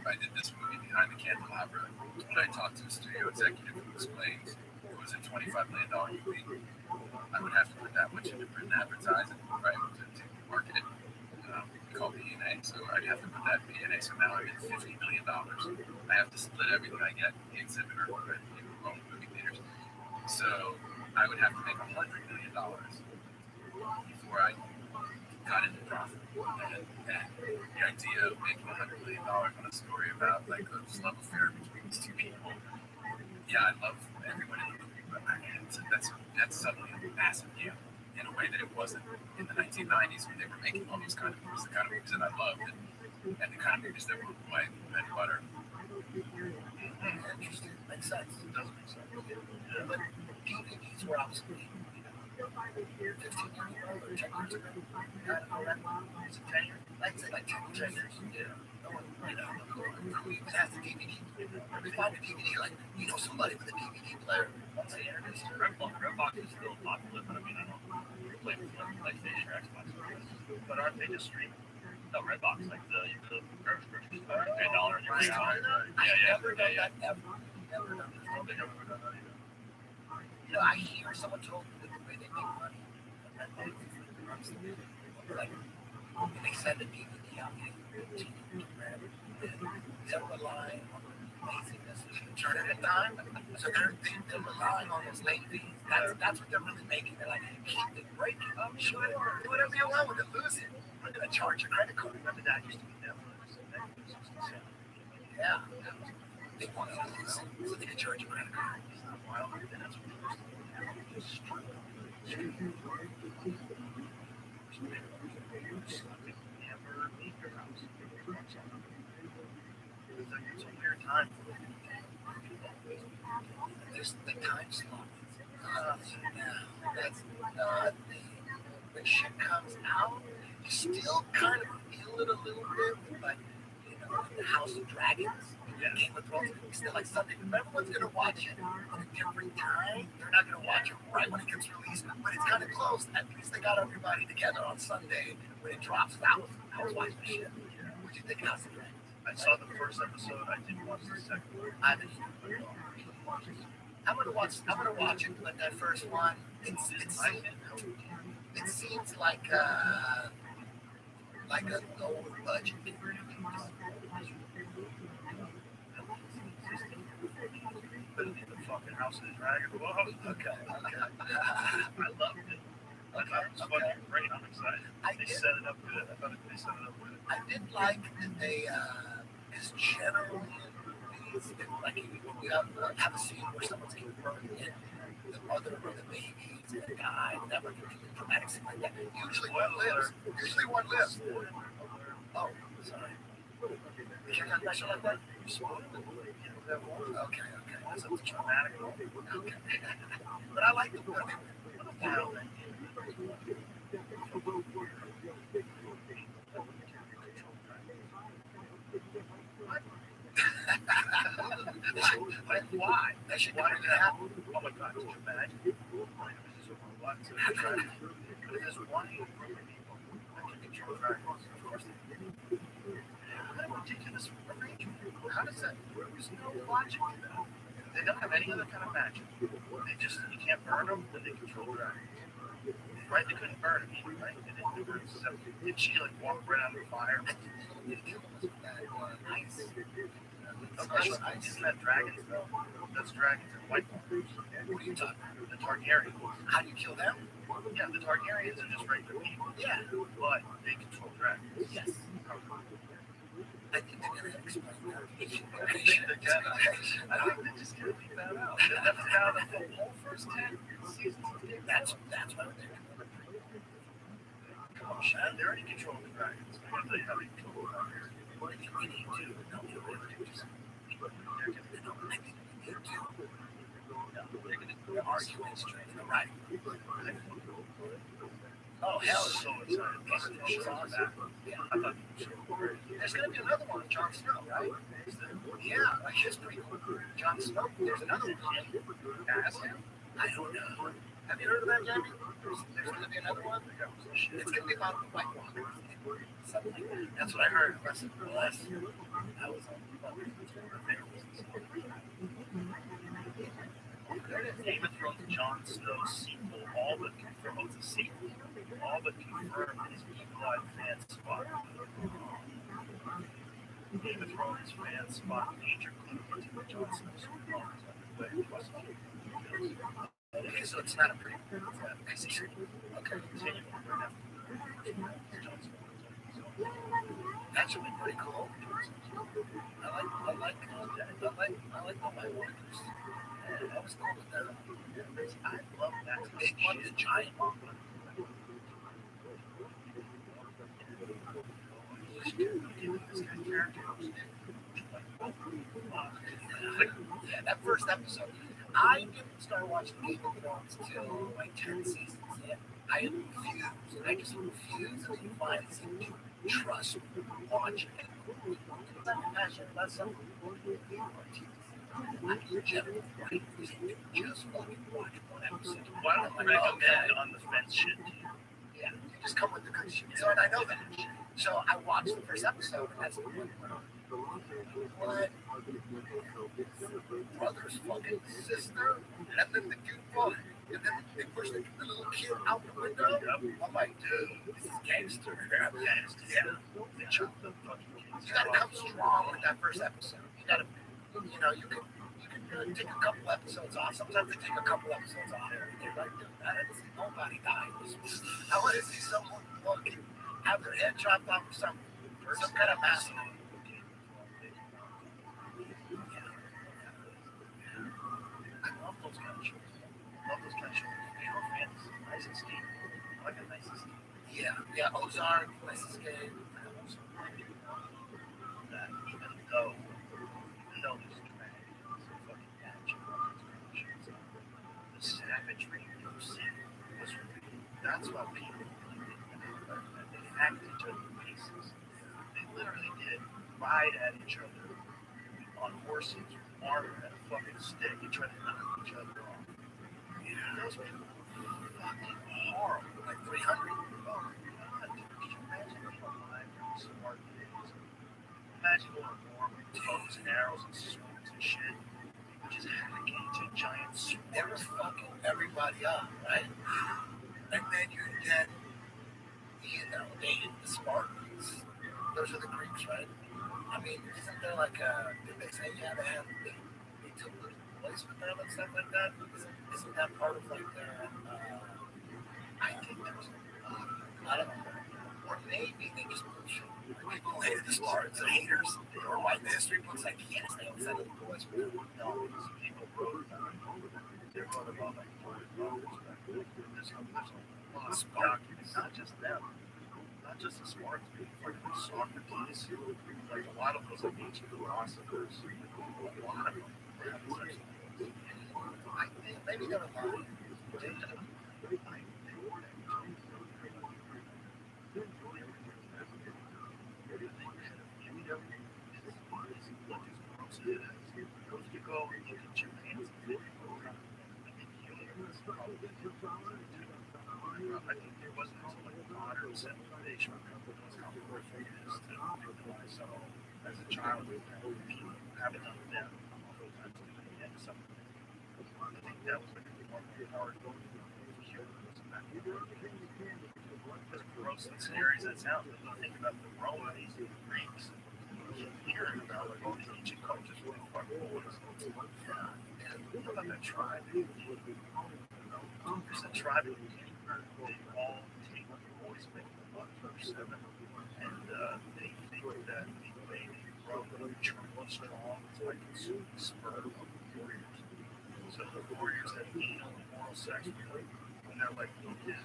I did this movie Behind the Candelabra. When I talked to a studio executive who explained it was a $25 million movie, I would have to put that much into print advertising, right, to market it. Called B&A, so I'd have to put that B&A. So now I'm at $50 million. I have to split everything I get in the exhibitor or in own movie theaters. So I would have to make $100 million before I got into profit. And the idea of making $100 million on a story about like a love affair between these two people, yeah, I love everyone in the movie, but that's suddenly a massive deal in a way that it wasn't in the 1990s when they were making all those kind of movies, the kind of movies that I loved, and the kind of movies that were my bread and butter. Interesting. Makes sense. It does make sense. But DVDs were obsolete. 15 years ago or 10 years ago. I don't know that. It's a 10 year. I'd say like 10 years. Yeah. No one, who even has the DVD. We find a DVD, like, somebody with a DVD player. Once they introduced Redbox is still popular, but I mean, I don't play with PlayStation or Xbox. But aren't they just streaming? No, Redbox, like the grocery store, $1 and you're out. Never done that ever. Never done that. I don't think I've ever done that either. I hear someone told me that the way they make money, and they send a DVD out, they're relying on laziness to turn it in time. So they're relying on those late fees. That's what they're really making. They're like, keep it breaking. Sure, do whatever you want with it, lose it. We're gonna charge your credit card. Remember that used to be Netflix. Yeah. They want to lose it so they can charge your credit card. It's not wild, but then that's what it is. Never leave your house. It's a weird time. There's the time slot. That's nothing. When shit comes out, you still kind of feel it a little bit, but the House of Dragons, Game of Thrones, it's still like something. Everyone's gonna watch it at a different time. They're not gonna watch it right when it gets released, but it's kind of close. At least they got everybody together on Sunday when it drops. I was watching the shit. What do you think of House of Dragons? I saw the first episode. I didn't watch the second one. I'm gonna watch it, but that first one, it seems like a lower budget. But in the fucking House of the Dragon. Whoa. Okay. I loved it. I thought it was fucking great. I'm excited. They set it up good. I thought they set it up good. I did like that they, because generally in movies, like we have a scene where someone's getting burned in, the mother or the baby is gonna die, whatever, dramatic scene like that. Usually one lives. Oh, sorry. Did you not mention like that? Okay. That's a dramatic one. Okay. But I like the one. Wow. Why? That should never happen. Oh my God, can you imagine? There's one people that can control dragons. Of course they do. What a ridiculous arrangement. How does that work? There's no logic to that. They don't have any other kind of magic. You can't burn them, then they control dragons. Right? They couldn't burn him either, right? They didn't do it. So did she walk right out of the fire? Isn't that dragons though? That's dragons and white walkers. What are you talking about? The Targaryens. How do you kill them? Yeah, the Targaryens are just regular people. Yeah. But they control dragons. Yes. I think they're going to explain that. I think they're just going to leave that out. That's how the whole first 10 seasons. That's why they're doing it. Come on, Shad. They already control the dragons. I'm going to tell you how they control the dragons. What do you think we need to? No, we don't really do just. I think we need to. The arguments during the right. Oh, hell, so excited. Yeah. There's going to be another one with Jon Snow, right? Yeah, like his prequel. Jon Snow. There's another one. As him? I don't know. Have you heard of that, Jeremy? There's going to be another one. It's going to be about the White Walkers. Something like that. That's what I heard. I was on Game of Thrones Jon Snow sequel, all but confirmed. It's a sequel. All but confirmed his eagle-eyed fan spot. Game of Thrones fan spot major clue into the Jon Snow's remarks underway. Okay, so it's not a prequel. It's a sequel. Okay. Continue right after. That should be pretty cool. I like the White Walkers. I was cool with that. I love that. Big one, the giant one. Yeah, that first episode. I didn't start watching Game of Thrones till like 10 seasons in. I refused, and I just refused until you finally see me trust watching it. Because I'm passionate about something. I'm legitimate, right? You just fucking watch one episode. Why don't I recommend on the fence shit to you? Yeah, you just come with the good shit. So, and I know that. So I watched the first episode, and that's the one where brother's fucking sister, and then the dude fuck, and then they push the little kid out the window. I'm like, dude, this is gangster. Yeah. They chop the fucking kids. You gotta come strong with that first episode. You gotta, you can take a couple episodes off. Sometimes they take a couple episodes off. They're like, dude, I didn't see nobody die. I want to see someone fucking have their head chopped off or something. Some kind of massacre. I love those kind of shows. Game of Thrones, nice and steamy. I like a nice and steamy. Yeah, Ozark, Nice Escape. That even though there's drag, so fucking magic, the savagery you see was real. That's what people really did. They hacked each other to pieces. They literally did ride at each other on horses with armor and a fucking stick and try to knock each other off. Those people were fucking horrible. Like 300. Oh my god, dude, could you imagine being alive during the smart days? Imagine going to war with bows and arrows and swords and shit. People just hacking into giant swords. They were fucking everybody up, right? And then you get, the Spartans. Those are the Greeks, right? I mean, isn't there like did they say, they took little boys with them and stuff like that? Isn't that part of like their, I think there's, I don't know. Or maybe they just bullshit. People hated the Spartans and haters. Or write the history books like, yes, they all said little boys with them. No, because people wrote about it. They wrote about like there's a lot of documents, not just them. Not just the smart people, like Socrates, like a lot of those like ancient philosophers, a lot of them. I think maybe they're lying. You go and look at chimpanzees. I think there wasn't until like modern civilization how important it is to realize so as a child people haven't done them all those times to do it something. I think that was like a more hard for humans back in the day. As gross and scary as that sounds, when you think about the Romans, the Greeks, you keep hearing about like all these ancient cultures where the fuck boys. What about that tribe? There's a tribe in they all take boys, make them up for 7, and they think that the way they grow mature strong is by consuming sperm of warriors. So the warriors have anal and oral sex with them, and they're like, This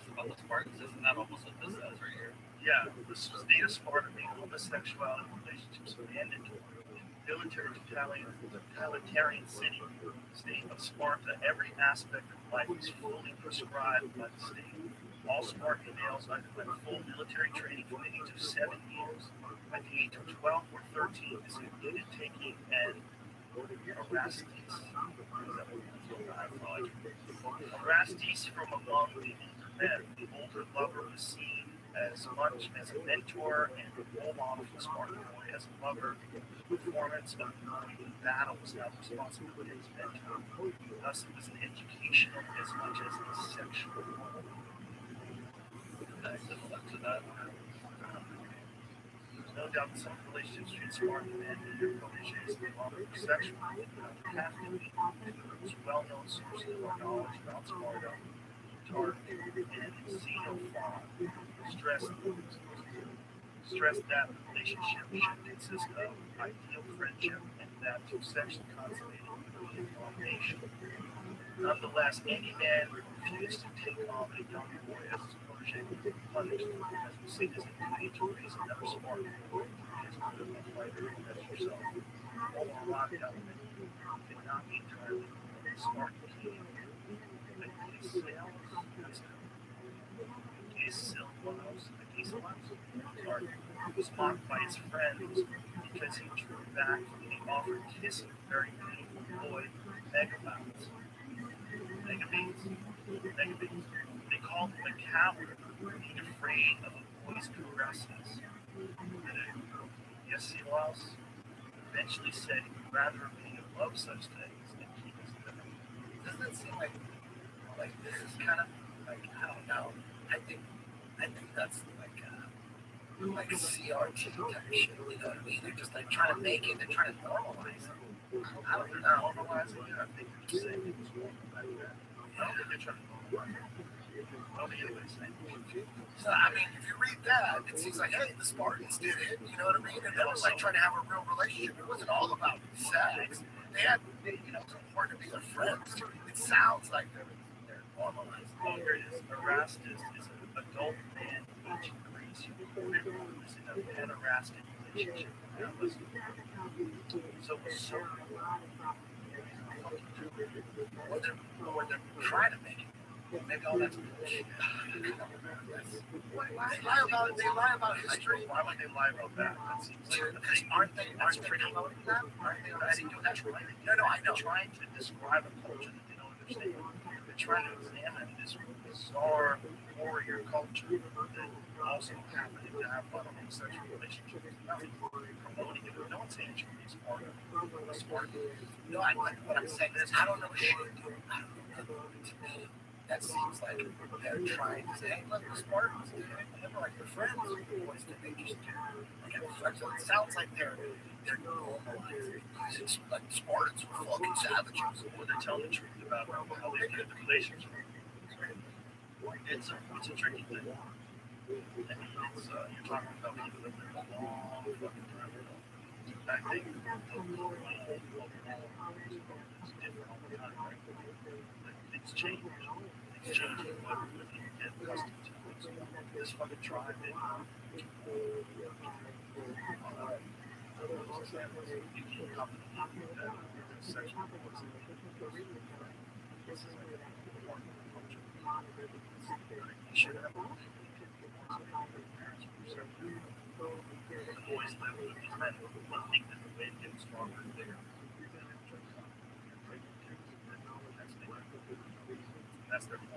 about the Spartans, isn't that almost what this says right here? yeah, the state of Sparta being homosexuality relationships mandatory. Military totalitarian city, state of Sparta, every aspect of life is fully prescribed by the state. All Spartan males underwent full military training from the age of 7 years. At the age of 12 or 13, is included taking an Orestes from among the older men. The older lover was seen as much as a mentor and a role model for Spartan boy. As a lover, the performance of the battle was not the responsibility of his mentor. Thus, it was an educational as much as a sexual one. To that. There's no doubt that some relationships between Spartan men and their proteges no longer sexual. They have to be. There's well-known sources of our knowledge about Sparta, Tartan, and Xenophon stress that the relationship should consist of ideal friendship and that to sexually consummate domination. Nonetheless, any man who refused to take on a young boy as his protege would be punished, as we say this in the age of reason, never Spartan boy is good enough fighter as yourself. All erotic element cannot be entirely smart kid. Like Case was mocked by his friends because he drew back and he offered kissing very beautiful boy megabounds. Megabeans. They called him a coward, being afraid of a boy's caresses. Yes, he was. Eventually said he would rather be above such things than keep his living. Doesn't it seem like this is kind of like, I don't know. I think that's like CRT type shit. You know what I mean? They're just like trying to make it. They're trying to normalize it. I don't know. Normalize it. I think they're just saying it was wrong like that. I don't think they're trying to normalize it. I don't think anybody's saying it. So, I mean, if you read that, it seems like, hey, the Spartans did it. You know what I mean? And they were like trying to have a real relationship. It wasn't all about sex. It was important to be their friends. It sounds like they're normalized. Oh, here it is. Erastus is an adult man in ancient Greece who was in a pederastic relationship. So Or they're trying to make it. Maybe all that's bullshit. They lie about history. Why would they lie about that? That seems like Because aren't they promoting that? Aren't they already doing that? No, I know. They're trying to describe a culture that they don't understand. They're trying to examine this bizarre warrior culture that also happened to have homosexual relationships. Promoting it. No one's saying it's part of it. No, what I'm saying is, I don't know shit. I don't know. To me, that seems like they're trying to say, hey, look, the Spartans did it. They were like their friends. Boys that they just so it sounds like they're normalizing these like Spartans were fucking savages. Or they're telling the truth about how they did the relationship. It's a tricky thing. I mean, you're talking about people that lived a long fucking time ago. I think it's different all the time, right? Things change. Things change in what you get accustomed to. This fucking tribe in you can't come to sexual this is like a part of the culture. You should have the boys live with these men. I think that the way it gets stronger and bigger.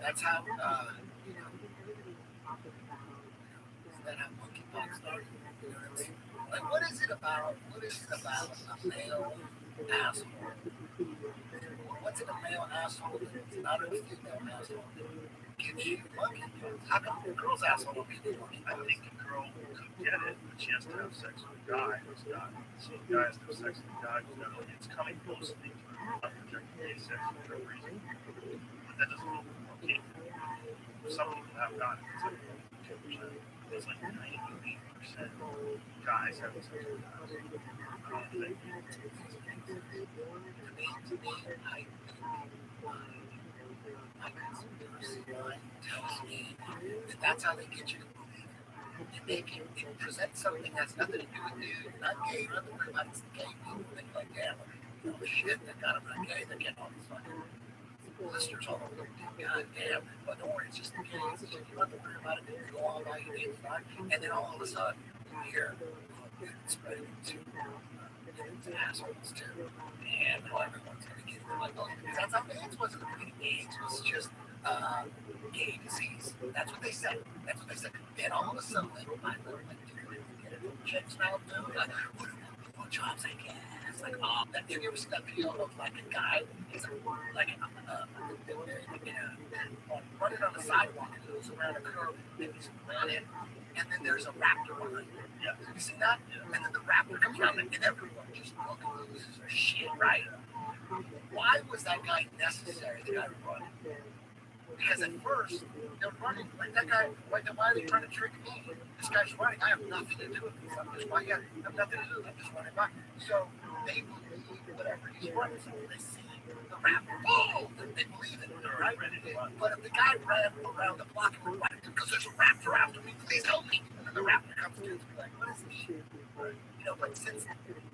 That's how, that how monkeypox started? You know what I mean? Like, what is it about a male asshole? What's in a male asshole that's not a female asshole? Gives you monkeypox. How come a girl's asshole will be the monkeypox? I think a girl could get it, but she has to have sex with a guy who's not. So a guy has to have sex with a guy who's not. It's coming mostly to projecting gay sex for no reason. But that doesn't mean okay. Some people have gotten it. It's like 2%. There's like 98% guys having sex with guys. I don't think. To me, my conspiracy mind tells me that that's how they get you to believe it. They can present something that's nothing to do with you, not gay, nothing to do about it's the gay people. They're like, damn, shit, they got them not gay, they're getting all these fucking listeners all over the god damn. But don't worry, it's just the gays. You don't have to worry about it. You go on by your daily life, and then all of a sudden, you hear it's spreading to assholes too. And everyone's gonna get it. They're like, oh, that's how AIDS was. AIDS was just gay disease. That's what they said. Then all of a sudden, like, chicks now do like, what jobs I guess? Like, oh, have you ever seen that video of like a guy? He's like running on the sidewalk and goes around a curve and he's running, and then there's a raptor behind him. Yeah, you see that? Yeah. And then the raptor comes around and everyone just fucking loses their shit, right? Why was that guy necessary? The guy running? Because at first they're running like that guy. Why are they trying to trick me? This guy's running. I have nothing to do with this. I'm just running. I have nothing to do with it. I'm just running by. So they believe whatever he's running. So they see the raptor. Oh, they believe it. Right? But if the guy ran around the block and went because there's a raptor after me, please help me. And then the raptor comes to be like, what is this shit? You know, but since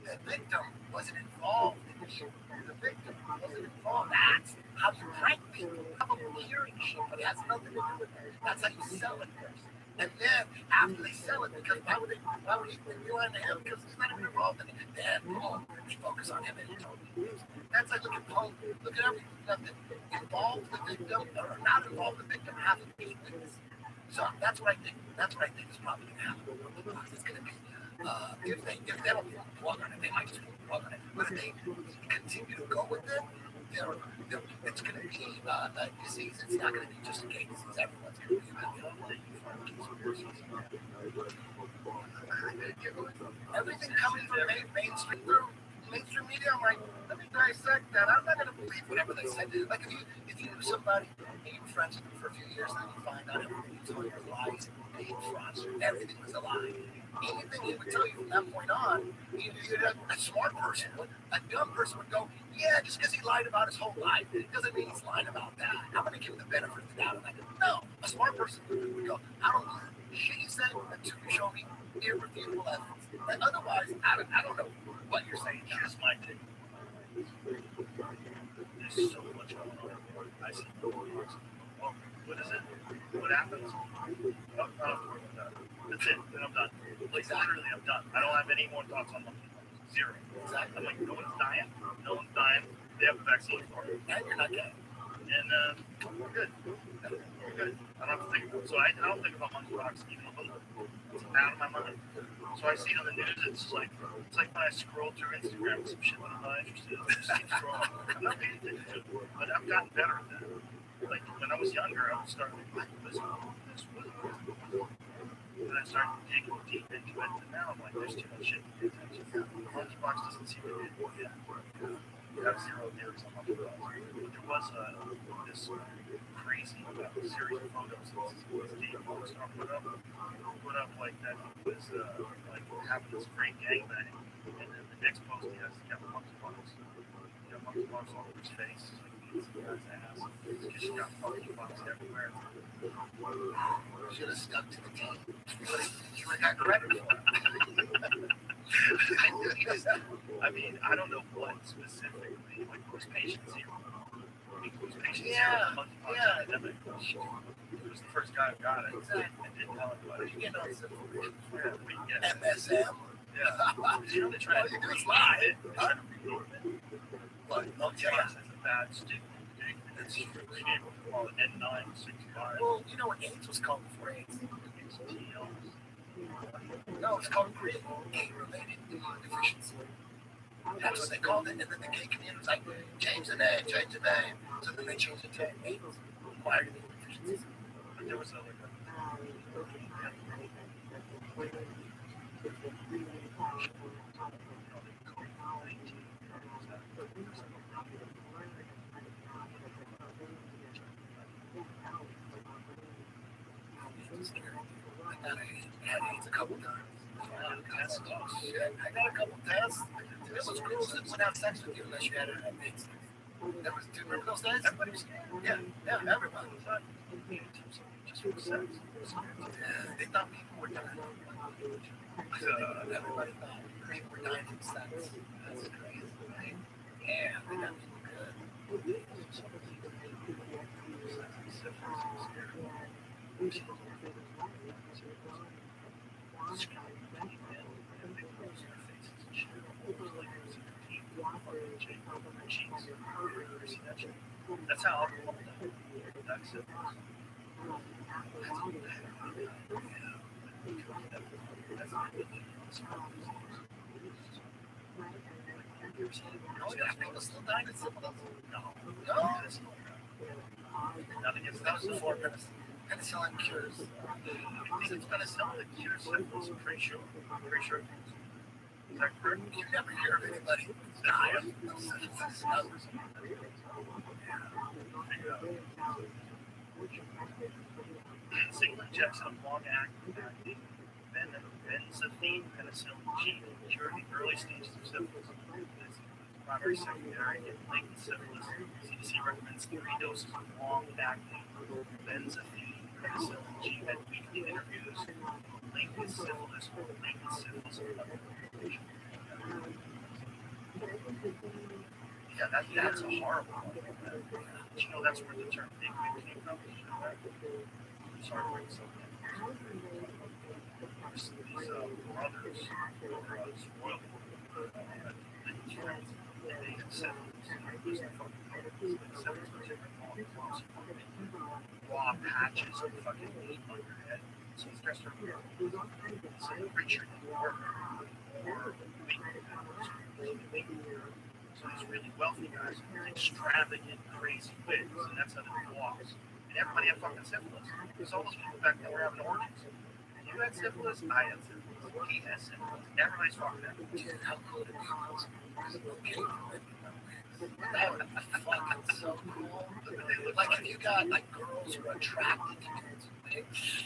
the victim wasn't involved in The victim wasn't involved. That's how you prank people. Have them hearing shit, but it has nothing to do with it. That's how you sell it first. And then after they sell it, because why would you rely on him? Because he's not even involved in it. Then boom, they focus on him and that's like look at Poe. Look at everything that involved the victim or not involved the victim have to be things. So that's what I think. That's what I think is probably gonna happen. It's gonna be if they don't pull the plug on it, they might just pull the plug on it. But if they continue to go with it, it's going to be a disease. It's not going to be just a gay disease. Everyone's going to be everything coming from mainstream media. I'm like, let me dissect that. I'm not going to believe whatever they said. Like if you knew somebody and you were friends with them for a few years, then you find out everything you told you was lies, being fraudster, everything was a lie. Anything he would tell you from that point on, a smart person would, a dumb person would go, yeah, just because he lied about his whole life, it doesn't mean he's lying about that. I'm going to give him the benefit of the doubt on that. No, a smart person would go, I don't believe shit he said until you show me irrefutable evidence. And otherwise, I don't know what you're saying. Here's my take. There's so much going on. I see. Oh, what is it? What happens? Oh, that's it. Then I'm done. Like, literally, I'm done. I don't have any more thoughts on monkeypox. Zero. Exactly. I'm like, no one's dying. No one's dying. They have a vaccine for it. And you're not gay. And we're good. We're good. I don't have to think about it. So I don't think about monkeypox even a little bit. It's out of my mind. So I see it on the news. It's like when I scroll through Instagram with some shit that I'm not interested in. I just keep scrolling. I'm not paying attention to it. But I've gotten better at that. Like when I was younger, I would start thinking, like, this and I started digging deep into it, and now I'm like, there's too much shit to pay attention to. Monkeypox doesn't seem to be yet. You have zero theories on monkeypox. But there was this crazy series of photos that Dave Star put up like that he was like having this great gangbang, and then the next post he has monkeypox. You know, monkeypox all over his face. His ass. Because you got monkeypox everywhere. You should have stuck to the team. You would have got credit for it. I mean, I don't know what specifically, like, was patient zero. I mean, was patient Yeah, zero monkeypox yeah. epidemic? He was the first guy who got it and didn't tell anybody. You get on civil Yeah, we get MSM. Yeah. You know, they try to do is lie. But monkeypox is a bad stigma. It's being able to call it N965. Well, you know what AIDS was called before AIDS? No, it's called gay-related deficiency. That's what they called it. And then the gay community was like, change the name. So then they changed it to AIDS. Acquired deficiency. But there was I had AIDS a couple times. I got a couple tests. It was cool that wouldn't have sex with you unless you had AIDS. Do you remember those days? everybody was scared. Yeah, everybody. Just for sex. They thought people were dying. Everybody thought people were dying from sex. That's crazy, right? Yeah, they got people good. That's how alcohol died. That's it. Oh, yeah, people still dying in syphilis? No. Nothing gets that was before penicillin cures. I think it's penicillin that cures syphilis. Pretty sure. Is that correct? You never hear of anybody die of syphilis. Single injection of long-acting benzathine penicillin G to cure the early stages of syphilis. Primary, secondary, and latent syphilis. CDC recommends 3 doses of long-acting benzathine penicillin G at weekly interviews. Latent syphilis or latent syphilis. Yeah, that's a horrible one. You know, that's where the term big wig came from. Sorry to bring this up. These brothers were spoiled. They had settlers. Raw patches of fucking meat on your head. So he's dressed up richer than you were. So these really wealthy guys with extravagant, crazy wigs, and that's how they walks. And everybody had fucking syphilis. Because all those people back then were having orgies. You had syphilis, I had syphilis, he has syphilis. Everybody's fucking that. Dude, how cool it was. That would be fucking so cool. Like if you got like girls who are attracted to kids,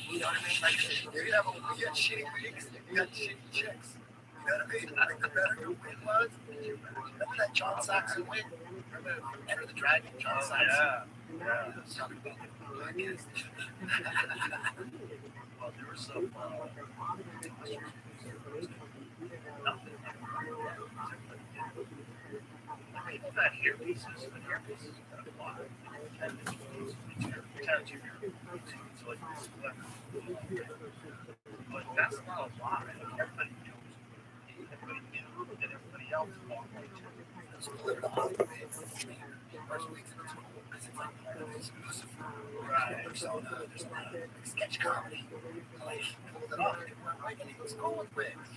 you know what I mean? Like you got shitty wigs, you got shitty chicks. You know what I mean? Like the better your wig was. Remember that John Saxon wig? Remember Enter the Dragon, John Saxon? Yeah. Talking about the Well, there was some people that earpieces, the earpieces are kind of fly. And it's tattoo so like this clever. But that's not a lot. Everybody knows. Everybody knew that everybody else walked right to it. It's clear to all the wigs. First weeks in the school, because it's like right. Persona, there's a lot of like, sketch comedy. Like, he pulled it off, and it went right, and he was cool with wigs.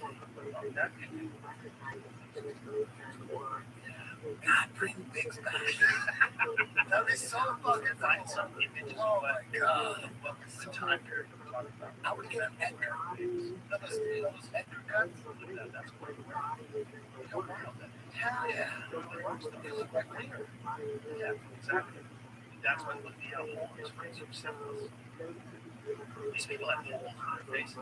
God, bring wigs back. That'd be so fucking Find fun. some image. Oh my god. What was the time period we're talking about? I would get an Edgar. Those Edgar cuts. That's what we're wearing. Hell yeah. They look like later. Yeah, exactly. That's why look at how old his friends are syphilis. These people have holes in their faces.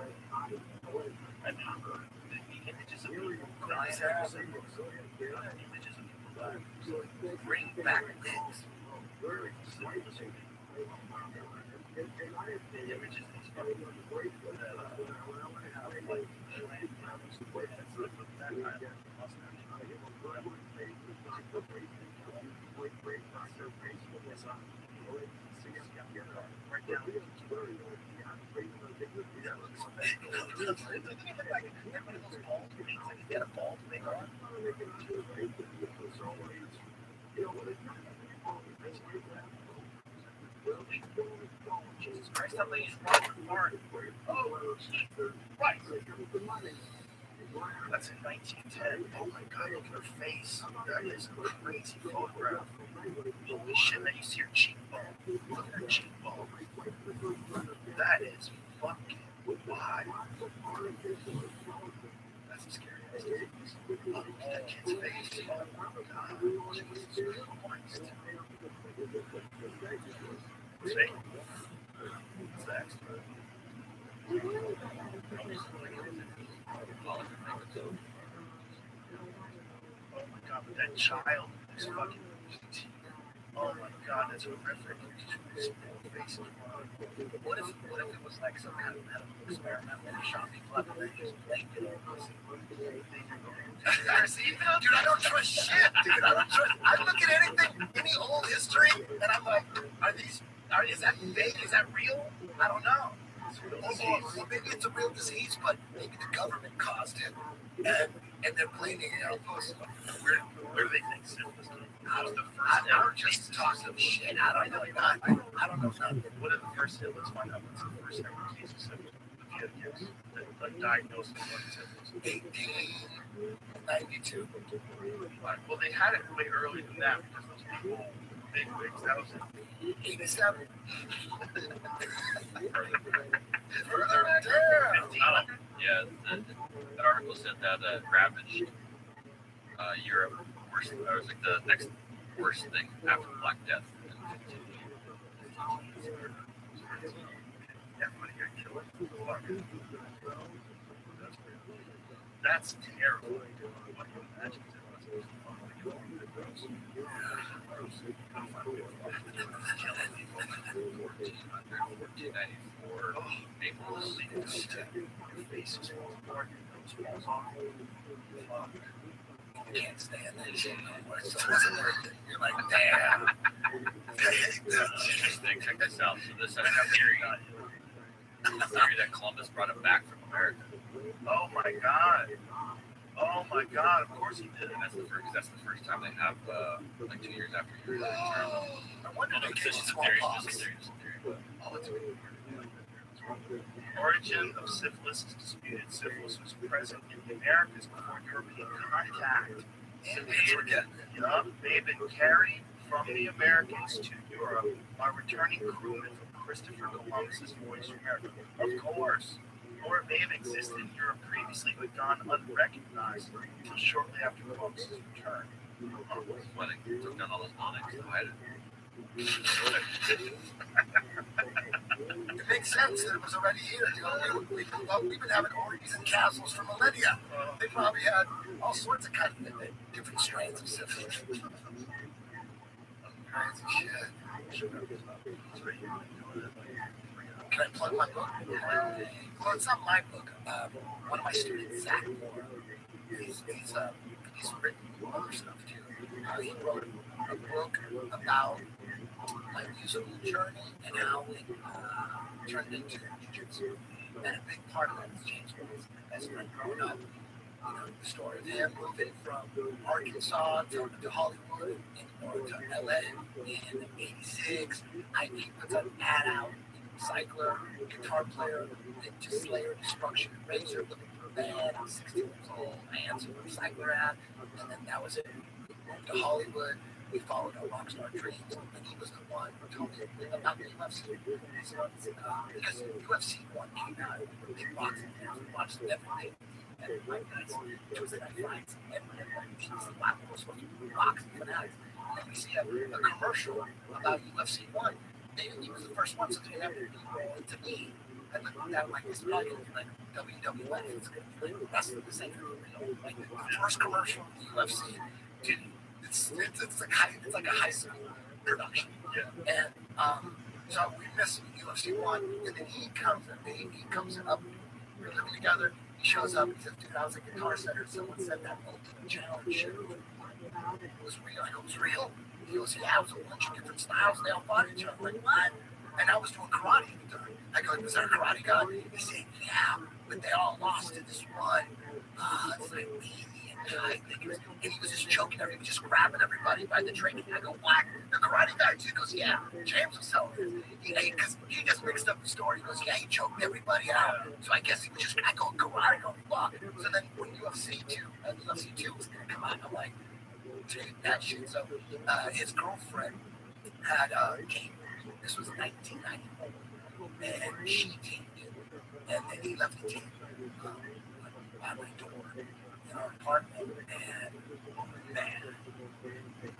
And the images of people dying of syphilis. Images of people dying. Bring back wigs. The images of these fucking people that have like that kind of mustache. Right down. Jesus Christ, that lady's hard. Oh, right. That's in 1910. Oh my god, look at her face. That is a crazy photograph. Holy shit, that you see her cheekbone. Look at her cheekbone. That is fucking wild. That's scary. Look at that kid's face. Oh my god. Jesus Christ. See? What's next? Oh my god, but that child is fucking. Oh my god, that's horrific. What if it was like some kind of medical experiment where they shot people up and they just blanked it on pussy? Dude, I don't trust shit, dude. I look at anything, any old history, and I'm like, is that fake? Is that real? I don't know. Well, maybe it's a real disease, but maybe the government caused it, and they're blaming it on us. Where do they think syphilis came from? I don't just talk some shit. I don't know nothing. What are the first hit? Let's find out what's the first ever case of syphilis. If you had a guess, the diagnosis of syphilis. 1892. Well, they had it way earlier than that because those people, big wigs, that was in 87. Further down. Yeah, that article said that ravaged Europe. Worst, or was like the next worst thing after Black Death. Everybody got killed. That's terrible. What do you imagine? Naples. Your face is falling apart. Your nose falls off. can't stand that shit no more. So it wasn't worth it. You're like, damn. Interesting. Check this out. So this has a theory that Columbus brought it back from America. Oh my God. Oh my God. Of course he did. And that's the first time they have like 2 years after your term. I wonder if This it's is a theory. smallpox. This is a theory. Oh, it's weird. Origin of syphilis is disputed. Syphilis was present in the Americas before European contact. Yup, may have been carried from the Americans to Europe by returning crewmen from Christopher Columbus's voyage to America. Of course. Or it may have existed in Europe previously but gone unrecognized until shortly after Columbus's return. When they took down all those onyx to hide it. It makes sense that it was already here. You know, we've been having orgies and castles for millennia. They probably had all sorts of kind of different strains of syphilis. Crazy shit. Can I plug my book? Well, it's not my book. One of my students, Zach Moore, he's written other stuff too. He wrote a book about my musical journey and how it turned into jiu-jitsu. And a big part of that is James Wilson. As I grew up, you know, the story of him moving from Arkansas to Hollywood and to LA in '86. He puts an ad out, cycler, guitar player, into Slayer, Destruction, Razor, looking for a band. I was 16 years old. I answered the cycler ad, and then that was it. We moved to Hollywood. We followed our rock star dreams, and he was the one who told me about the UFC. Because UFC 1 came out, big boxing fans, we watched everything. And my guys, Tuesday night fights, and he's the black was supposed to be boxing fanatics. And then we see a commercial about UFC 1. He was the first one, so they never to me. I looked at that like this is probably going to be like WWF. It's going to be like the rest of the same thing. Like the first commercial of the UFC, dude. It's like a high school production. Yeah. And so we missed UFC 1, and then he comes up, we're living together, he shows up, he says, dude, I was at Guitar Center, someone said that Ultimate Challenge shit. It was real. I go, it was real? He goes, yeah, it was a bunch of different styles, they all fought each other. I'm like, what? And I was doing karate at the time. I go, was there a karate guy? He said, yeah, but they all lost in this one. It's like me. And he was just choking everybody, just grabbing everybody by the drink. And I go, what? The karate guy? He goes, yeah. James was telling me. He just mixed up the story. He goes, yeah, he choked everybody out. So I guess he was just, I go, karate, go, fuck. So then when UFC 2 was going to come out, I'm like, dude, that shit. So his girlfriend had came. This was 1994. And she came in. And then he left the tape by my door. In our apartment, and man,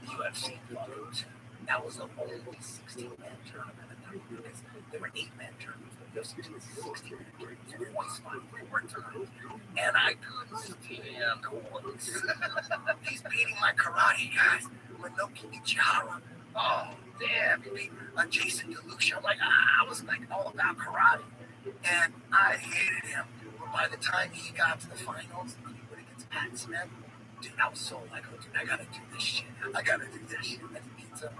UFC blows. That was the only 16-man tournament at that point, because there were 8-man tournaments, but UFC was 16-man tournaments. There were always 5 tournaments, and I couldn't stand the voice. He's beating my karate guys with no Kinichihara. Oh, damn, he beat Jason DeLucia. I'm like, I was like all about karate, and I hated him. But by the time he got to the finals, Pat Smith, dude, I was so like, oh, dude, I gotta do this shit. I gotta do this shit. That's pizza.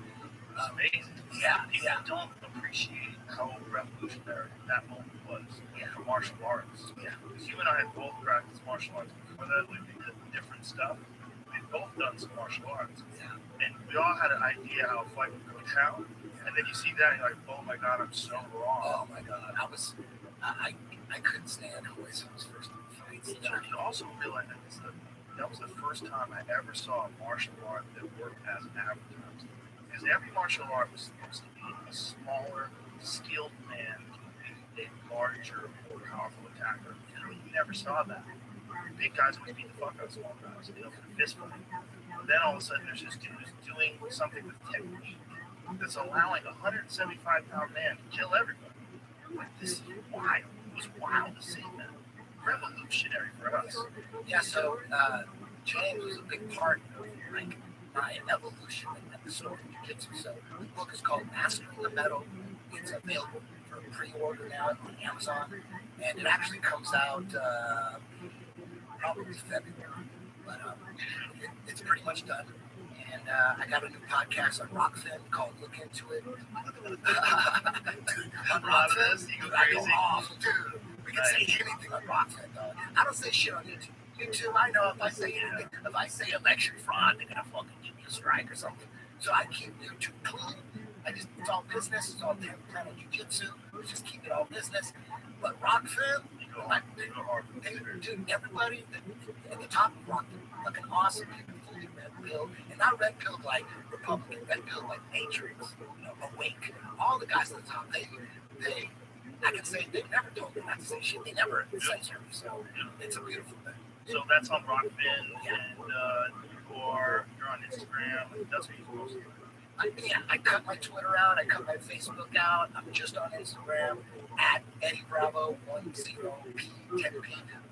Amazing. Yeah. I don't appreciate how revolutionary that moment was for martial arts. Yeah. Because you and I had both practiced martial arts before that. We did different stuff. We've both done some martial arts. Yeah. And we all had an idea how a fight would go down. And then you see that, and you're like, oh my God, I'm so wrong. Oh my God. I couldn't stand how I saw his first fights. You also realize that was the first time I ever saw a martial art that worked as advertised. Because every martial art was supposed to be a smaller, skilled man, a larger, more powerful attacker. You never saw that. Big guys would beat the fuck out of small guys. They don't get a fist fight. But then all of a sudden there's this dude who's doing something with technique that's allowing a 175-pound man to kill everybody. Like, this is wild. It was wild to see that. Revolutionary for us. Yeah, so James was a big part of like my evolution in the sport of jiu-jitsu. So the book is called Mastering the Metal. It's available for pre-order now on Amazon, and it actually comes out probably February. But it's pretty much done. And I got a new podcast on Rockfin called Look Into It. On Rockfin, You go I go crazy. off, dude. We can say anything on Rockfin, though. I don't say shit on YouTube. YouTube, I know if I say anything, if I say election fraud, they're gonna fucking give me a strike or something. So I keep YouTube clean. It's all business. It's all kind of jujitsu. We just keep it all business. But Rockfin, dude, everybody at the top of Rockfin, fucking awesome people, fully red pill, and not red pill like Republican, red pill like Matrix, Awake. All the guys at the top, they, I can say they never told me not to say shit. They never censor me. So it's a beautiful thing. So that's on Rockfin, and you're on Instagram. That's what you're supposed to do. I cut my Twitter out. I cut my Facebook out. I'm just on Instagram at Eddie Bravo 10P.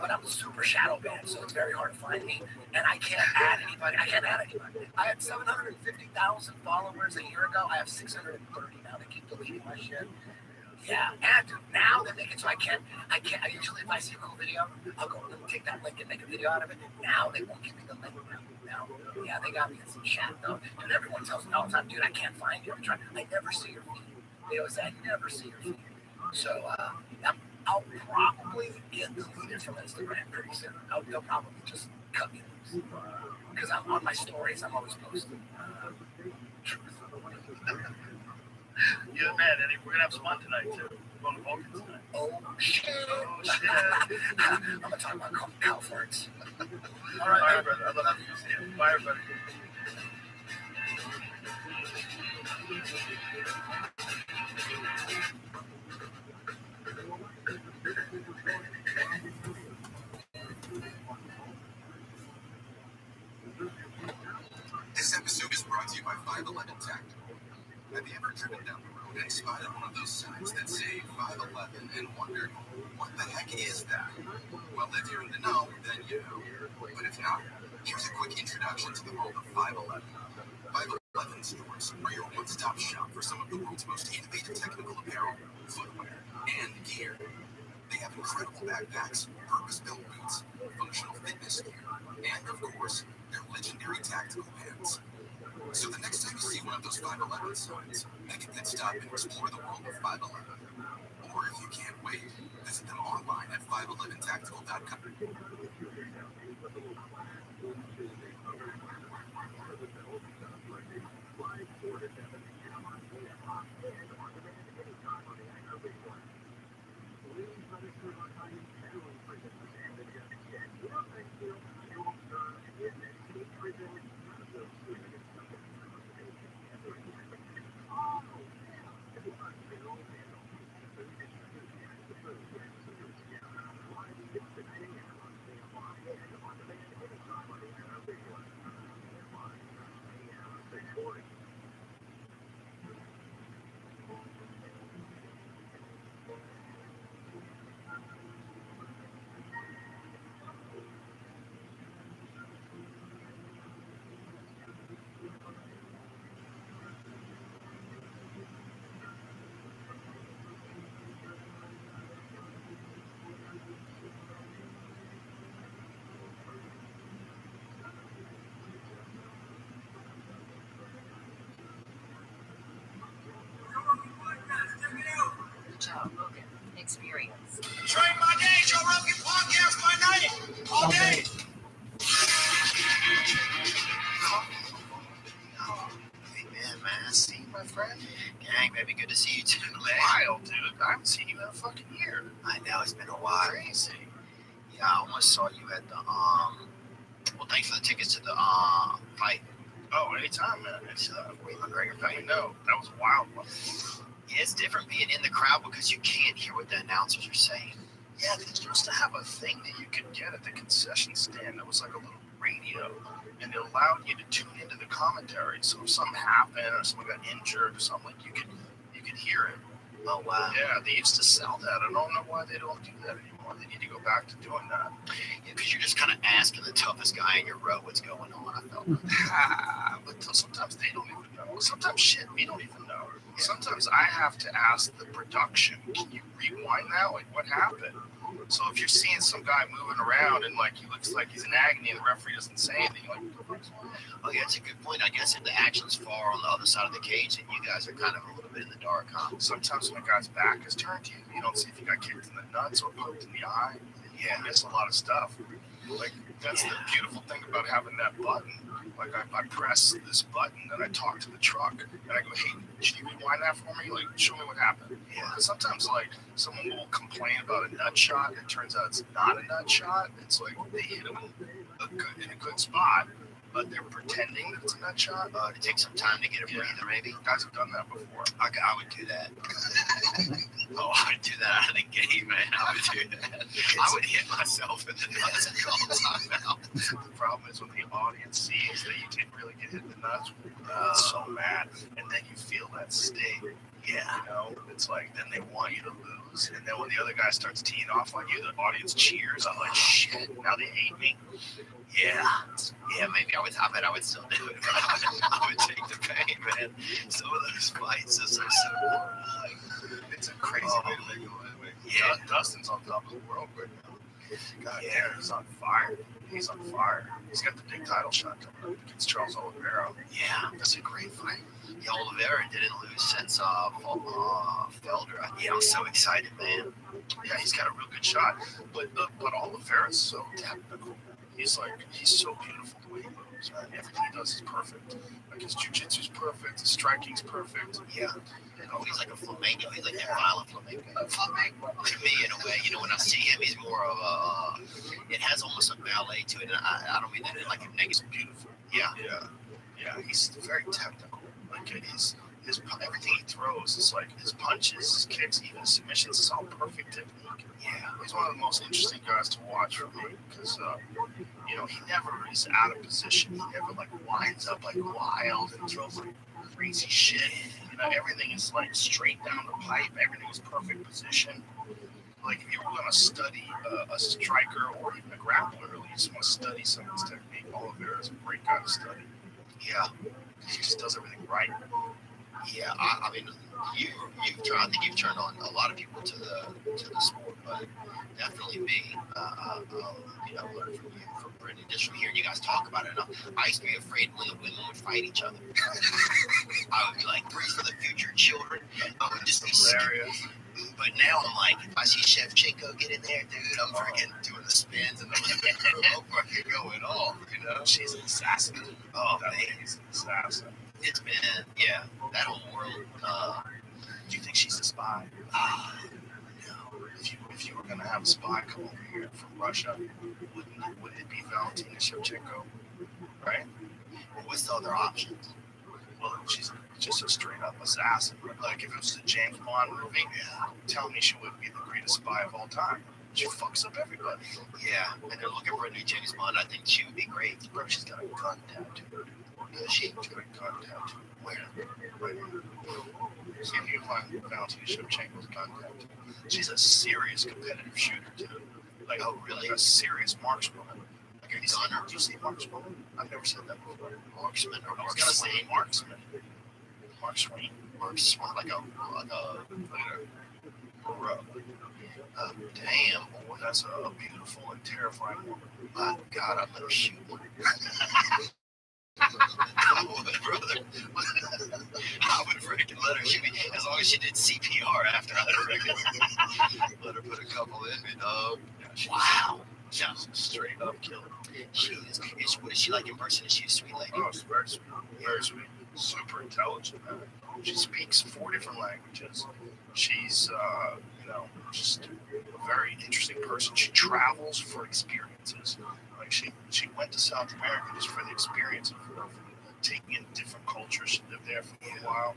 But I'm super shadow banned, so it's very hard to find me. And I can't add anybody. I had 750,000 followers a year ago. I have 630 now. They keep deleting my shit. Yeah, and now they make it so I usually if I see a cool video, I'll go take that link and make a video out of it. Now they won't give me the link now. Yeah, they got me in some chat though. And everyone tells me all the time, dude, I can't find you. I never see your feed. They always say, I never see your feed. So I'll probably get deleted from Instagram pretty soon. They'll probably just cut me loose. Because I'm on my stories, I'm always posting truth. You're the man, Eddie. We're gonna have some fun tonight too. We're going to Vulcan tonight. Oh shit! I'm gonna talk about cow farts. All right, brother. I love you. See you. Bye, everybody. This episode is brought to you by 511 Tactical. Have you ever driven down the road and spotted one of those signs that say 511 and wondered, what the heck is that? Well, if you're in the know, then you know. But if not, here's a quick introduction to the world of 511. 511 stores are your one-stop shop for some of the world's most innovative technical apparel, footwear, and gear. They have incredible backpacks, purpose-built boots, functional fitness gear, and, of course, their legendary tactical pants. So the next time you see one of those 511 signs, make a good stop and explore the world of 511. Or if you can't wait, visit them online at 511tactical.com. Experience. Train my day, Joe Rogan podcast my night. All day. Hey man, see you, my friend. Gang, baby, good to see you too, man. Wild, dude. I haven't seen you in a fucking year. I know, it's been a while. Crazy. Yeah, I almost saw you at the, well, thanks for the tickets to the, fight. Oh, anytime, man. It's Wade McGregor fight. I know. That was a wild one. Yeah, it's different being in the crowd because you can't hear what the announcers are saying. Yeah, they used to have a thing that you could get at the concession stand that was like a little radio, and it allowed you to tune into the commentary. So if something happened or someone got injured or something, you could hear it. Oh, wow. Yeah, they used to sell that. I don't know why they don't do that anymore. They need to go back to doing that. Yeah, because you're just kind of asking the toughest guy in your row what's going on, I felt. But sometimes they don't even know. Sometimes shit, we don't even know. Sometimes I have to ask the production, can you rewind that? Like, what happened? So if you're seeing some guy moving around and like he looks like he's in agony and the referee doesn't say anything, you're like, Oh yeah, that's a good point. I guess if the action's far on the other side of the cage, then you guys are kind of a little bit in the dark, huh? sometimes when a guy's back is turned to you, you don't see if he got kicked in the nuts or poked in the eye. Yeah, miss a lot of stuff. Like that's the beautiful thing about having that button. Like I press this button and I talk to the truck and I go, hey, should you rewind that for me? Like, show me what happened. Yeah. Because sometimes like someone will complain about a nut shot and it turns out it's not a nut shot. It's like they hit him in a good spot, but they're pretending that it's a nut shot. To take some time to get a breather, maybe. Guys have done that before. I would do that. I would do that out of the gate, man. I would do that. I would hit myself in the nuts and call time out. The problem is when the audience sees that you didn't really get hit in the nuts, it's so mad, and then you feel that sting. Yeah, you know, it's like then they want you to lose, and then when the other guy starts teeing off on you, the audience cheers. I'm like, shit, now they hate me. Yeah, maybe I bet I would still do it. I would take the pain, man. Some of those fights are so horrible. Like, it's a crazy way to make a living. Yeah, Dustin's on top of the world right now. God damn, he's on fire. He's on fire. He's got the big title shot coming up against Charles Oliveira. Yeah, that's a great fight. Yeah, Oliveira didn't lose since Felder. Yeah, I'm so excited, man. Yeah, he's got a real good shot. But Oliveira's so technical. He's so beautiful the way he moves, man. Everything he does is perfect. Like his jiu-jitsu's perfect, his striking's perfect. Yeah. Oh, he's like a flamenco. He's like that violent flamenco. To me, in a way, you know, when I see him, he's more of a. It has almost a ballet to it, and I don't mean that in like a negative. Beautiful. Yeah. He's very technical. Like his everything he throws is like his punches, his kicks, even his submissions. It's all perfect technique. Yeah, he's one of the most interesting guys to watch for me because you know he never is out of position. He never like winds up like wild and throws like crazy shit. You know, everything is like straight down the pipe. Everything is perfect position. Like if you were going to study a striker or even a grappler, or you just want to study someone's technique, Oliveira is a great guy to study. Yeah, he just does everything right. Yeah, I mean, I think you've turned on a lot of people to the sport, but definitely me. You know, learn from you, from Brittany, just from hearing you guys talk about it. I used to be afraid when the women would fight each other. I would be like, pray for the future children. I would just be hilarious. But now I'm like, if I see Shevchenko get in there, dude, I'm freaking doing the spins and I'm freaking going off, you know? She's an assassin. Oh, man. She's an assassin. It's been, yeah, that whole world. Do you think she's a spy? No. If you were going to have a spy come over here from Russia, wouldn't it be Valentina Shevchenko? Right? Well, what's the other options? Well, she's just a straight up assassin. Like if it was a James Bond movie, tell me she wouldn't be the greatest spy of all time. She fucks up everybody. Yeah, and they're looking for a new James Bond. I think she would be great. Bro, she's got a gun tattoo. She's got a gun tattoo. Where? Right here. See if you can find Valentina Shevchenko's gun tattoo. She's a serious competitive shooter, too. Like, oh, really? Like a serious markswoman. Like, have you seen her? Do you see markswoman? I've never said that before. Marksman or I was going to say marksman. Marksman. Marksman. Like a damn, boy, that's a beautiful and terrifying woman. My God, I'd let her shoot me. I would, brother. I would freaking let her shoot me as long as she did CPR after. I'd let her put a couple in me, dog. Yeah, wow. She's a straight up killer. What is she like in person? Is she a sweet lady? Oh, she's very sweet. Very sweet. Super intelligent, man. She speaks 4 different languages. She's, you know, just a very interesting person. She travels for experiences. Like she went to South America just for the experience of taking in different cultures. She lived there for a while.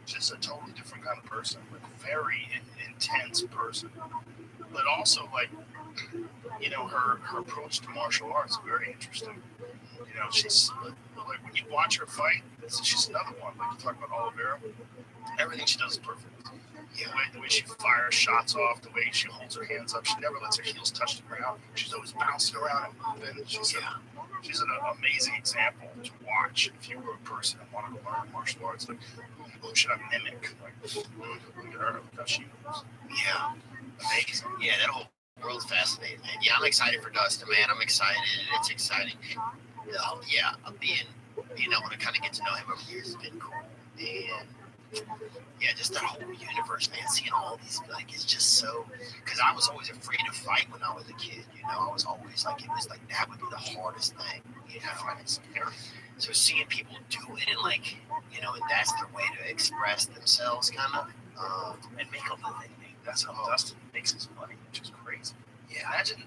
She's a totally different kind of person, like very intense person. But also, like, you know, her approach to martial arts is very interesting. You know, she's like when you watch her fight, she's another one. Like you talk about Oliveira, everything she does is perfect. Yeah, the way she fires shots off, the way she holds her hands up, she never lets her heels touch the ground. She's always bouncing around and moving. She's an amazing example to watch if you were a person and wanted to learn martial arts. Like, who should I mimic? Like, look at her, look how she moves. Yeah, amazing. Yeah, that whole World's fascinating, man. Yeah, I'm excited for Dustin, man. I'm excited. It's exciting. Yeah, being able to kind of get to know him over the years has been cool. And yeah, just that whole universe, man. Seeing all these, like, it's just so. Because I was always afraid to fight when I was a kid. You know, I was always like, it was like that would be the hardest thing. You know, and it's scary. So seeing people do it and like, you know, and that's their way to express themselves, kind of, and make a living. That's how Dustin makes his money, which is crazy. Yeah. Imagine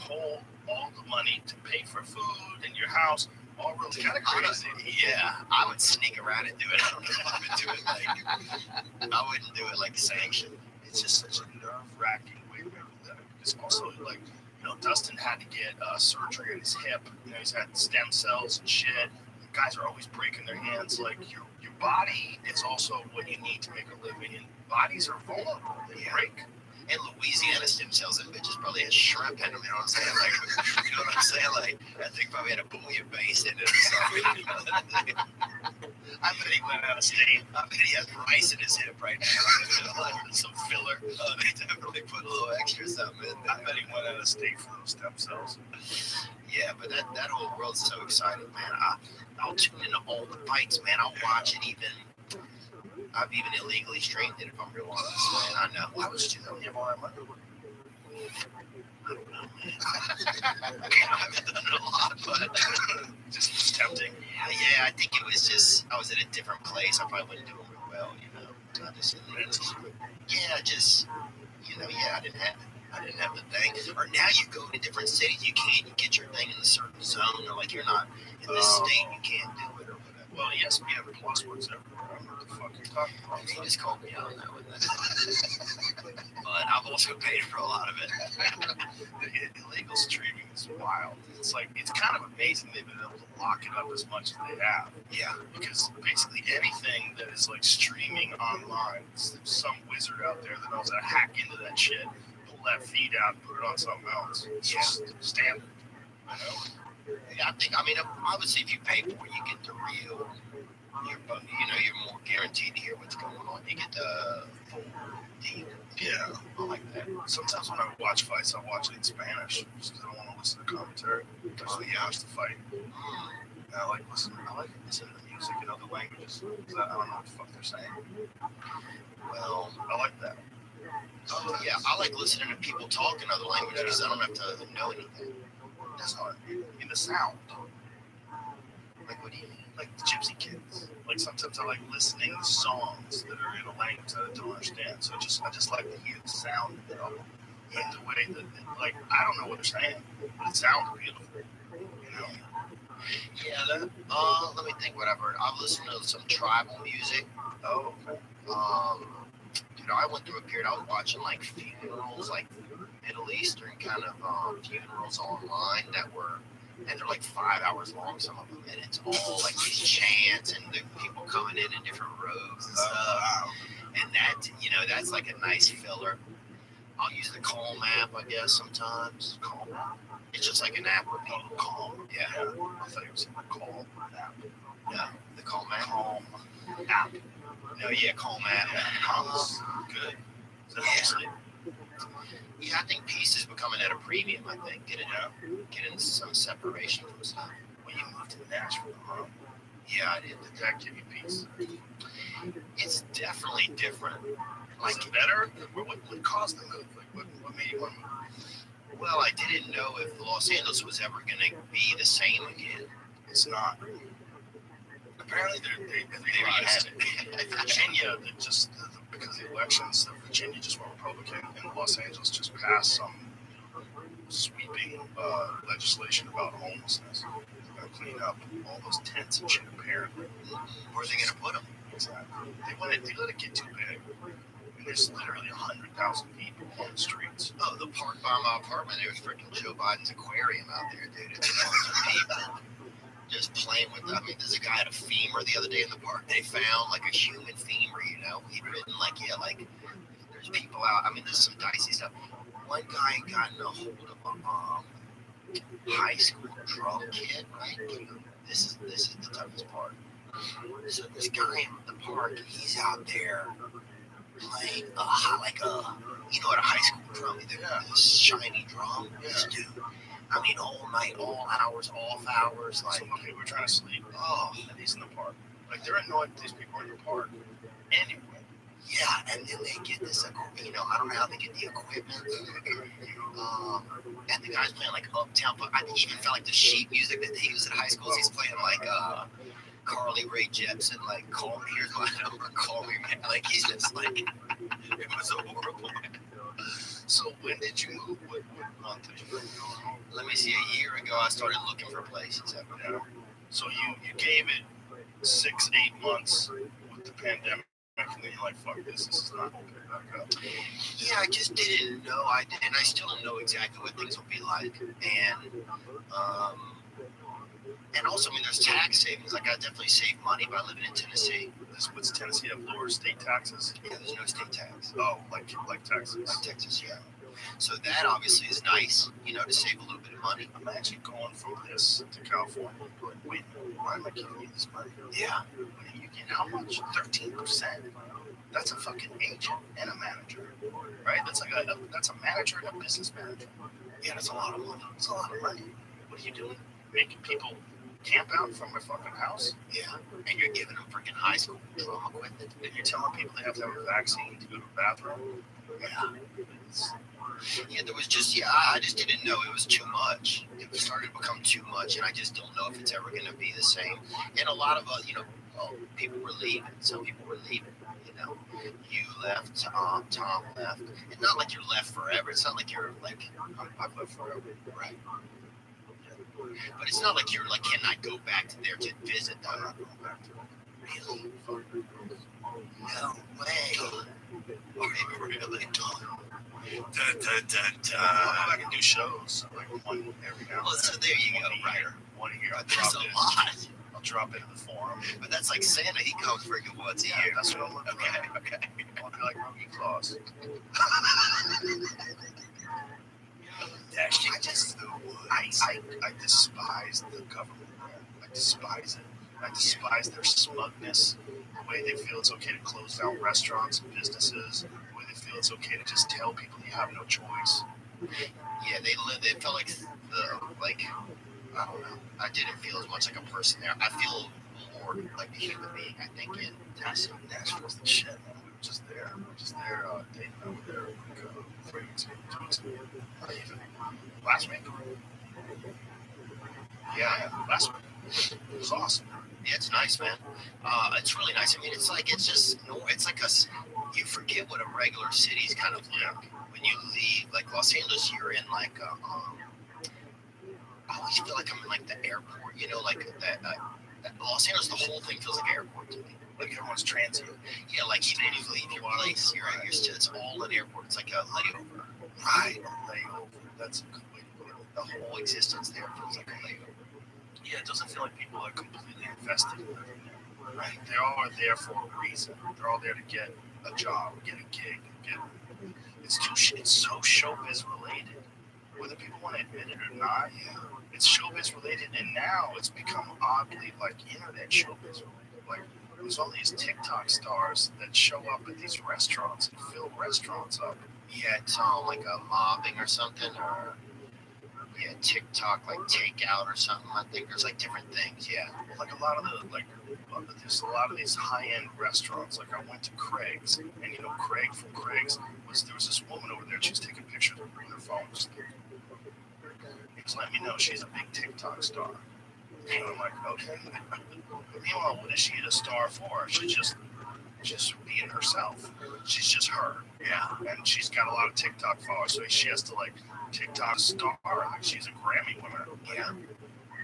all the money to pay for food and your house, all really kind of crazy. Yeah, I would sneak around and do it. I don't know if I would do it like, I wouldn't do it like sanctioned. It's just such a nerve-wracking way to make a living. Because also, like, you know, Dustin had to get surgery on his hip. You know, he's had stem cells and shit. Guys are always breaking their hands. Like, your body is also what you need to make a living, and bodies are vulnerable. They break. And Louisiana stem cells, and bitches probably had shrimp in them, you know what I'm saying? Like, you know what I'm saying? Like, that thing probably had a bouillabaisse in it or something. I bet he went out of state. I bet he has rice in his hip right now. Some filler. Oh, they definitely put a little extra something in there. I bet he went out of state for those stem cells. Yeah, but that whole world's so exciting, man. I'll tune into all the fights, man. I'll watch it even. I've even illegally streamed it, if I'm real honest, man. I know. Why would you do that? You have all that money? I don't know, man. I haven't done it a lot, but just tempting. Yeah, I think it was just, I was at a different place. I probably wouldn't do it real well, you know. I just illegally. Yeah, just, you know, yeah, I didn't have the thing. Or now you go to different cities, you can't get your thing in a certain zone, or like you're not in this state, you can't do it, or whatever. Well, ESPN Plus works everywhere. I don't know what the fuck you're talking about. He just called me out on that one. But I've also paid for a lot of it. The illegal streaming is wild. It's like, it's kind of amazing they've been able to lock it up as much as they have. Yeah. Because basically anything that is like streaming online, there's some wizard out there that knows how to hack into that shit, pull that feed out, and put it on something else. It's just standard. You know? Yeah, I mean, obviously, if you pay for it, you get the real. You're more guaranteed to hear what's going on. You get the full deal. Yeah, I like that. Sometimes when I watch fights, I watch it in Spanish just because I don't want to listen to commentary. I watch the fight. And I like listening to the music in other languages because I don't know what the fuck they're saying. Well, I like that. Yeah, I like listening to people talk in other languages because I don't have to know anything. That's hard. In the sound. Like, what do you mean? Like the Gypsy Kids. Like sometimes I like listening to songs that are in a language that I don't understand. So I just like to hear the sound of them. And the way that, like, I don't know what they're saying, but it sounds beautiful. You know? Yeah, let me think what I've heard. I've listened to some tribal music. Oh, okay. You know, I went through a period, I was watching like funerals, like Middle Eastern kind of funerals online that were, and they're like 5 hours long, some of them, and it's all like these chants and the people coming in different robes and stuff. Wow. And that, you know, that's like a nice filler. I'll use the Calm app, I guess, sometimes. Calm. It's just like an app where people calm. Yeah. I thought you were saying the Calm app. No, the Calm app. Calm app. No, yeah, Calm app. Calm's good. Is that Yeah. Yeah, I think peace is becoming at a premium, I think. Getting some separation from stuff. When you moved to Nashville, huh? Yeah, I did. Did that give you peace? It's definitely different. Like, better? What caused the move? Like, what made you want to move? Well, I didn't know if Los Angeles was ever going to be the same again. It's not. Apparently, they realized Virginia, because of the elections, Virginia just went Republican, and Los Angeles just passed some sweeping legislation about homelessness. They're going to clean up all those tents and shit, apparently. Where's they going to put them? Exactly. They let it get too big. And there's literally 100,000 people on the streets. Oh, the park by my apartment, there's freaking Joe Biden's aquarium out there, dude. It's a bunch of people just playing with. I mean, there's a guy at a femur the other day in the park. They found like a human femur, you know. He'd written like, there's people out. I mean, there's some dicey stuff. One guy got in a hold of a high school drum kit, right? This is the toughest part. So this guy in the park, he's out there playing you know what a high school drum. The shiny drum. Yes, dude. I mean, all night, all hours, off hours. Like, Some people are trying to sleep. oh, And he's in the park. Like, they're annoyed that these people are in the park. Anyway. yeah. And then they get this, you know, I don't know how they get the equipment. And the guy's playing like Uptown, but I even felt like the sheet music that they use at high schools. He's playing like Carly Rae Jepsen, like call me, here's my number, call me, man. Like he's just like, it was horrible. So when did you move? What month did you move? Let me see, a year ago I started looking for places. Yeah. So you gave it 6-8 months with the pandemic, and then you're like, fuck this is not opening back up. Yeah, I just didn't know. And I still don't know exactly what things will be like. And also, I mean, there's tax savings. Like, I definitely save money by living in Tennessee. What's Tennessee have lower state taxes? Yeah, there's no state tax. Oh, like Texas. Like Texas, yeah. So that obviously is nice, you know, to save a little bit of money. Imagine going from this to California. Like, wait, why am I giving you this money? Yeah. You get how much? 13%. That's a fucking agent and a manager, right? That's a manager and a business manager. Yeah, that's a lot of money. It's a lot of money. What are you doing? Making people camp out from a fucking house? Yeah. And you're giving them freaking high school drum equipment. And you're telling people they have to have a vaccine to go to the bathroom? Yeah. Yeah, there was just, I just didn't know it was too much. It started to become too much, and I just don't know if it's ever going to be the same. And a lot of, you know, people were leaving. Some people were leaving, you know. You left, Tom left. It's not like you're left forever. It's not like you're like, I've left forever, right? But it's not like you're like, can I go back to there to visit them? I'm not going back to it. Really? No way. Really? I'll go back and do shows, like one every now and then. Well, so there you go, right? One a year. That's a lot. I'll drop into the forum. But that's like Santa. He comes freaking once a year. That's what I'm looking for. Okay. I'll be like Ruby Claus. I despise the government. I despise it. I despise their smugness. The way they feel it's okay to close down restaurants and businesses. The way they feel it's okay to just tell people you have no choice. Yeah, they felt like I don't know. I didn't feel as much like a person there. I feel more like a human being, I think, in Tennessee. Nashville's the shit, man. We were just there. Dating over there like 3 weeks ago, 2 weeks ago. Not even. Last week. Yeah, last week. It was awesome. Yeah, it's nice, man. It's really nice. I mean, it's like you forget what a regular city's kind of like when you leave. Like Los Angeles, you're in like I always feel like I'm in like the airport. You know, like that. Los Angeles, the whole thing feels like an airport to me. Like everyone's transient. Yeah, like even when you leave your place, you're still, it's all an airport. It's like a layover. Right, a layover. That's a good way to put it. The whole existence there feels like a layover. Yeah, it doesn't feel like people are completely invested in it. Right? They're all there for a reason. They're all there to get a job, get a gig, it's so showbiz related. Whether people want to admit it or not, it's showbiz related, and now it's become oddly like internet showbiz related. Like there's all these TikTok stars that show up at these restaurants and fill restaurants up. Yeah, it's like a mobbing or something, or TikTok like takeout or something. I think there's like different things. Yeah, like a lot of there's a lot of these high-end restaurants. Like I went to Craig's, and you know Craig from Craig's there was this woman over there. She was taking pictures with her phone. He was letting me know she's a big TikTok star. And I'm like, okay. Meanwhile, what is she a star for? She's just being herself. She's just her. Yeah, and she's got a lot of TikTok followers, so she has to like TikTok star. Like she's a Grammy winner. Yeah,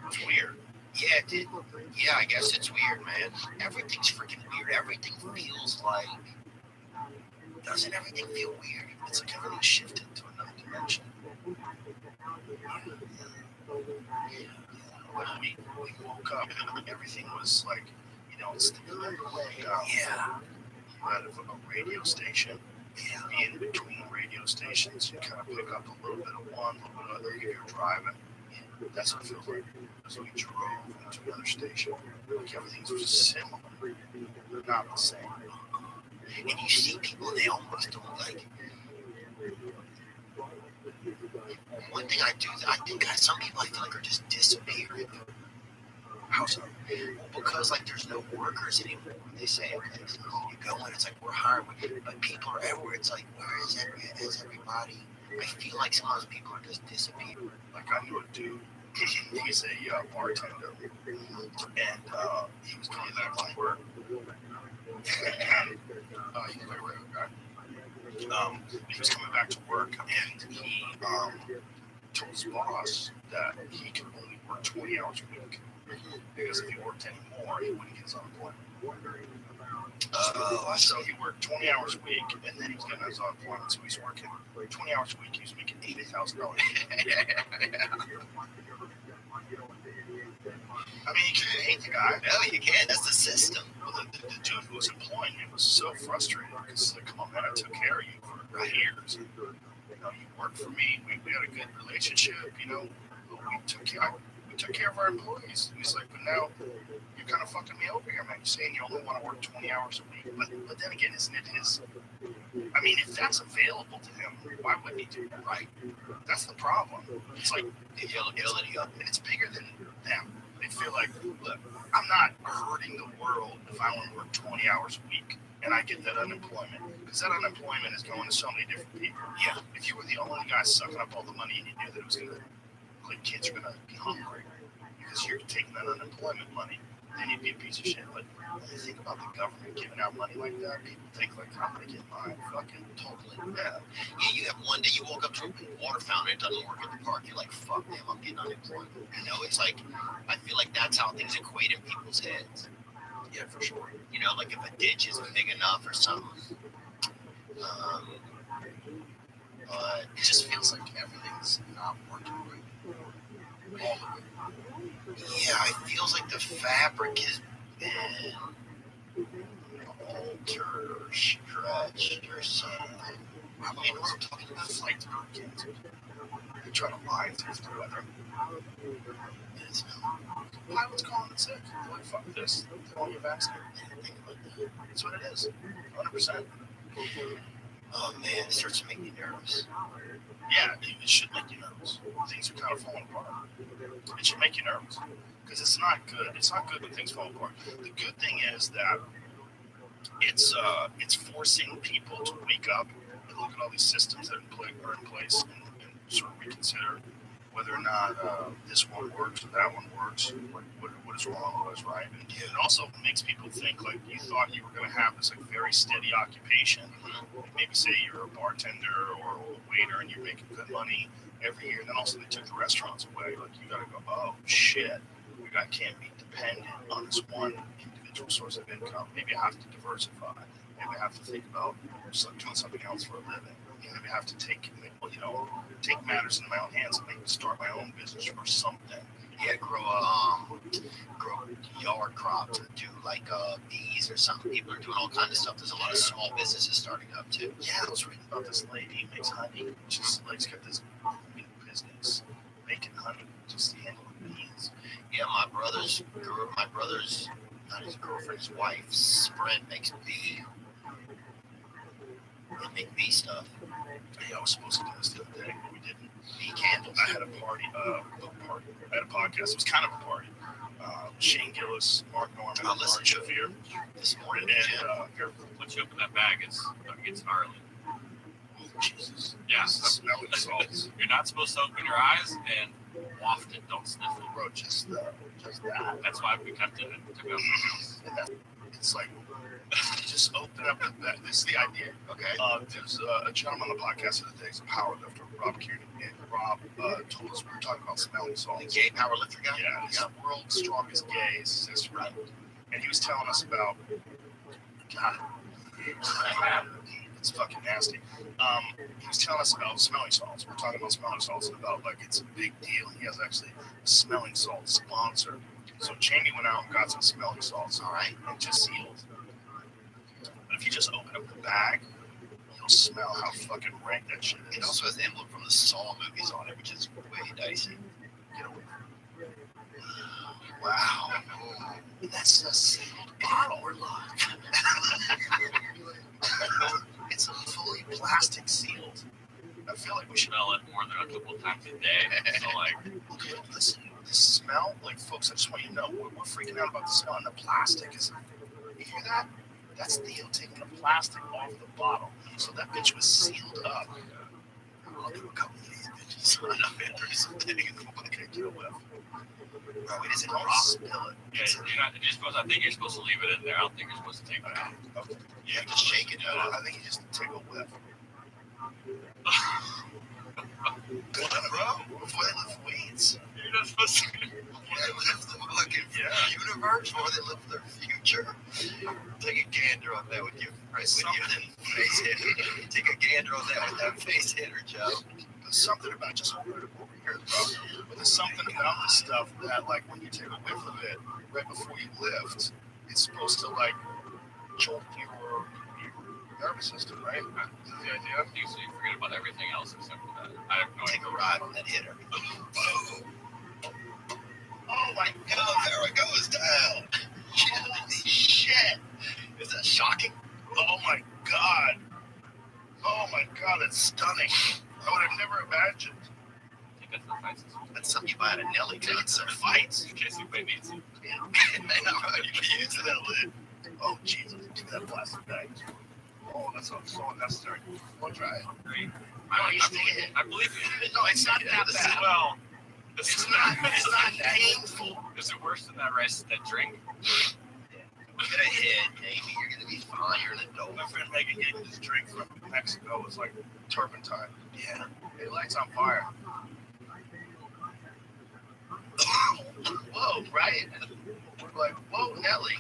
it's weird. Yeah, it did. Yeah, I guess it's weird, man. Everything's freaking weird. Everything feels like. Doesn't everything feel weird? It's like everything shifted to another dimension. When we woke up, everything was like, you know, it's the way. You had a radio station. In between radio stations, you kind of pick up a little bit of one, a little bit of other. You're driving. That's what it feels like. So we drove into another station. Like everything's just similar. They're not the same. And you see people, they almost don't like. one thing I think some people I feel like are just disappearing. How so? Well, because like there's no workers anymore. They say, okay, so you go in, it's like we're hiring, but people are everywhere. It's like where is everybody? I feel like sometimes people are just disappearing. Like I knew a dude. He's a bartender, and he was coming back from work. He's a very regular guy. He was coming back to work, and he told his boss that he could only work 20 hours a week because if he worked any more, he wouldn't get his unemployment. So he worked 20 hours a week, and then he was getting his unemployment. So he's working 20 hours a week. He was making $80,000. I mean, you can't hate the guy. No, you can't. That's the system. Well, the dude who was employing him was so frustrated because he's like, come on, man, I took care of you for years. You worked for me. We had a good relationship. We took care of our employees. And he's like, but now you're kind of fucking me over here, man. You're saying you only want to work 20 hours a week. But then again, isn't it his? I mean, if that's available to him, why wouldn't he do that, right? That's the problem. It's like the availability of it. And it's bigger than them. They feel like, look, I'm not hurting the world if I want to work 20 hours a week and I get that unemployment. Because that unemployment is going to so many different people. Yeah, if you were the only guy sucking up all the money and you knew that it was going to, like, kids are going to be hungry because you're taking that unemployment money, then you'd be a piece of shit. But when you think about the government giving out money like that, people think, like, I'm going to get mine fucking totally. Yeah, you have one day you woke up to a water fountain, it doesn't work at the park. You're like, fuck, man, I'm getting unemployment. It's like, I feel like that's how things equate in people's heads. Yeah, for sure. Like if a ditch isn't big enough or something. But It just feels like everything's not working right. All of it. Yeah, it feels like the fabric has been altered or stretched or something. I mean, we're talking about flights being canceled. They try to lie through the weather. Pilots calling it sick. They're like, fuck this. They want you vaccinated. That's what it is. 100%. Oh man, it starts to make me nervous. Yeah, it should make you nervous. Things are kind of falling apart. It should make you nervous. Because it's not good. It's not good when things fall apart. The good thing is that it's forcing people to wake up and look at all these systems that are in place and sort of reconsider whether or not this one works or that one works, what is wrong, what is right. And it also makes people think like you thought you were going to have this like very steady occupation. Maybe say you're a bartender or a waiter and you're making good money every year. And then also they took the restaurants away. Like you got to go, oh shit, can't be dependent on this one individual source of income. Maybe I have to diversify. Maybe I have to think about doing something else for a living. Maybe I have to take matters into my own hands and maybe start my own business or something. Yeah, grow yard crops or do like bees or something. People are doing all kinds of stuff. There's a lot of small businesses starting up too. Yeah, I was reading about this lady who makes honey. She's got this big business making honey, just handling bees. Yeah, my brother's, not his girlfriend, his wife's friend makes bee. They make bee stuff. Yeah, I was supposed to do this the other day, but we didn't. Bee candles. I had a party, I had a podcast. It was kind of a party. Shane Gillis, Mark Norman, I listened to Shafir this morning. And once you open that bag, it's gnarly. oh, Jesus. Yeah. Smelling salts. You're not supposed to open your eyes and waft it. Don't sniff it. Bro, just that. That's why we kept it and took it out of the house. It's like, just open up the bag. This is the idea, okay? There's a gentleman on the podcast the other day, he's a powerlifter, Rob Kieran, and Rob told us we were talking about smelling salts. The gay powerlifter guy? Yeah, he's the world's strongest gay sister, right? And he was telling us about, God, it's fucking nasty. He was telling us about smelling salts. We're talking about smelling salts and about, like, it's a big deal. He has actually a smelling salt sponsor. So Jamie went out and got some smelling salts, all right, and just sealed. But if you just open up the bag, you'll smell how fucking rank that shit is. It also has the emblem from the Saw movies on it, which is way dicey. Get away from it. Wow. That's a sealed bottle. We're live. It's fully plastic sealed. I feel like we should Smell it more than a couple times a day. So like, okay, listen, the smell, like folks, I just want you to know, we're freaking out about the smell and the plastic. You hear that? That's Theo taking the plastic off the bottle. So that bitch was sealed up. I'll do a couple of these bitches. I'm in for something. Okay, get a whiff. Bro, it isn't raw. Spill it. yeah, I think you're supposed to leave it in there. I don't think you're supposed to take it out. Okay. Yeah, just shake it out. I think you just take a whiff. Good, bro. Before they lift weights. You're not supposed to. Before they lift the fucking universe, before they lift their future. Take a gander on that with your face hitter. Take a gander on that with that face hitter, Joe. There's something about just over here, bro. But there's something about this stuff that, like, when you take a whiff of it right before you lift, it's supposed to, like, jolt your nervous system, right? Is the idea? So you forget about everything else except for that. I have no Take idea. a ride on that hitter. Oh my God, There it goes down. Holy shit. Is that shocking? oh my God. Oh my God, that's stunning. I would have never imagined. I think that's the fights. That's something you buy at a Nelly to get some fights. In case anybody needs it. You can use Into that. that lid. Oh, Jesus. Give me that plastic bag. Oh, that's so unnecessary. I'll try it. I believe you. No, it's not that bad. Well, It's not painful. Is it worse than that drink? Get a hit, maybe. You're going to be fine. You're an adult. My friend Megan gave me this drink from Mexico. It's like turpentine. Yeah. It lights on fire. Whoa, right? Like, whoa, Nelly.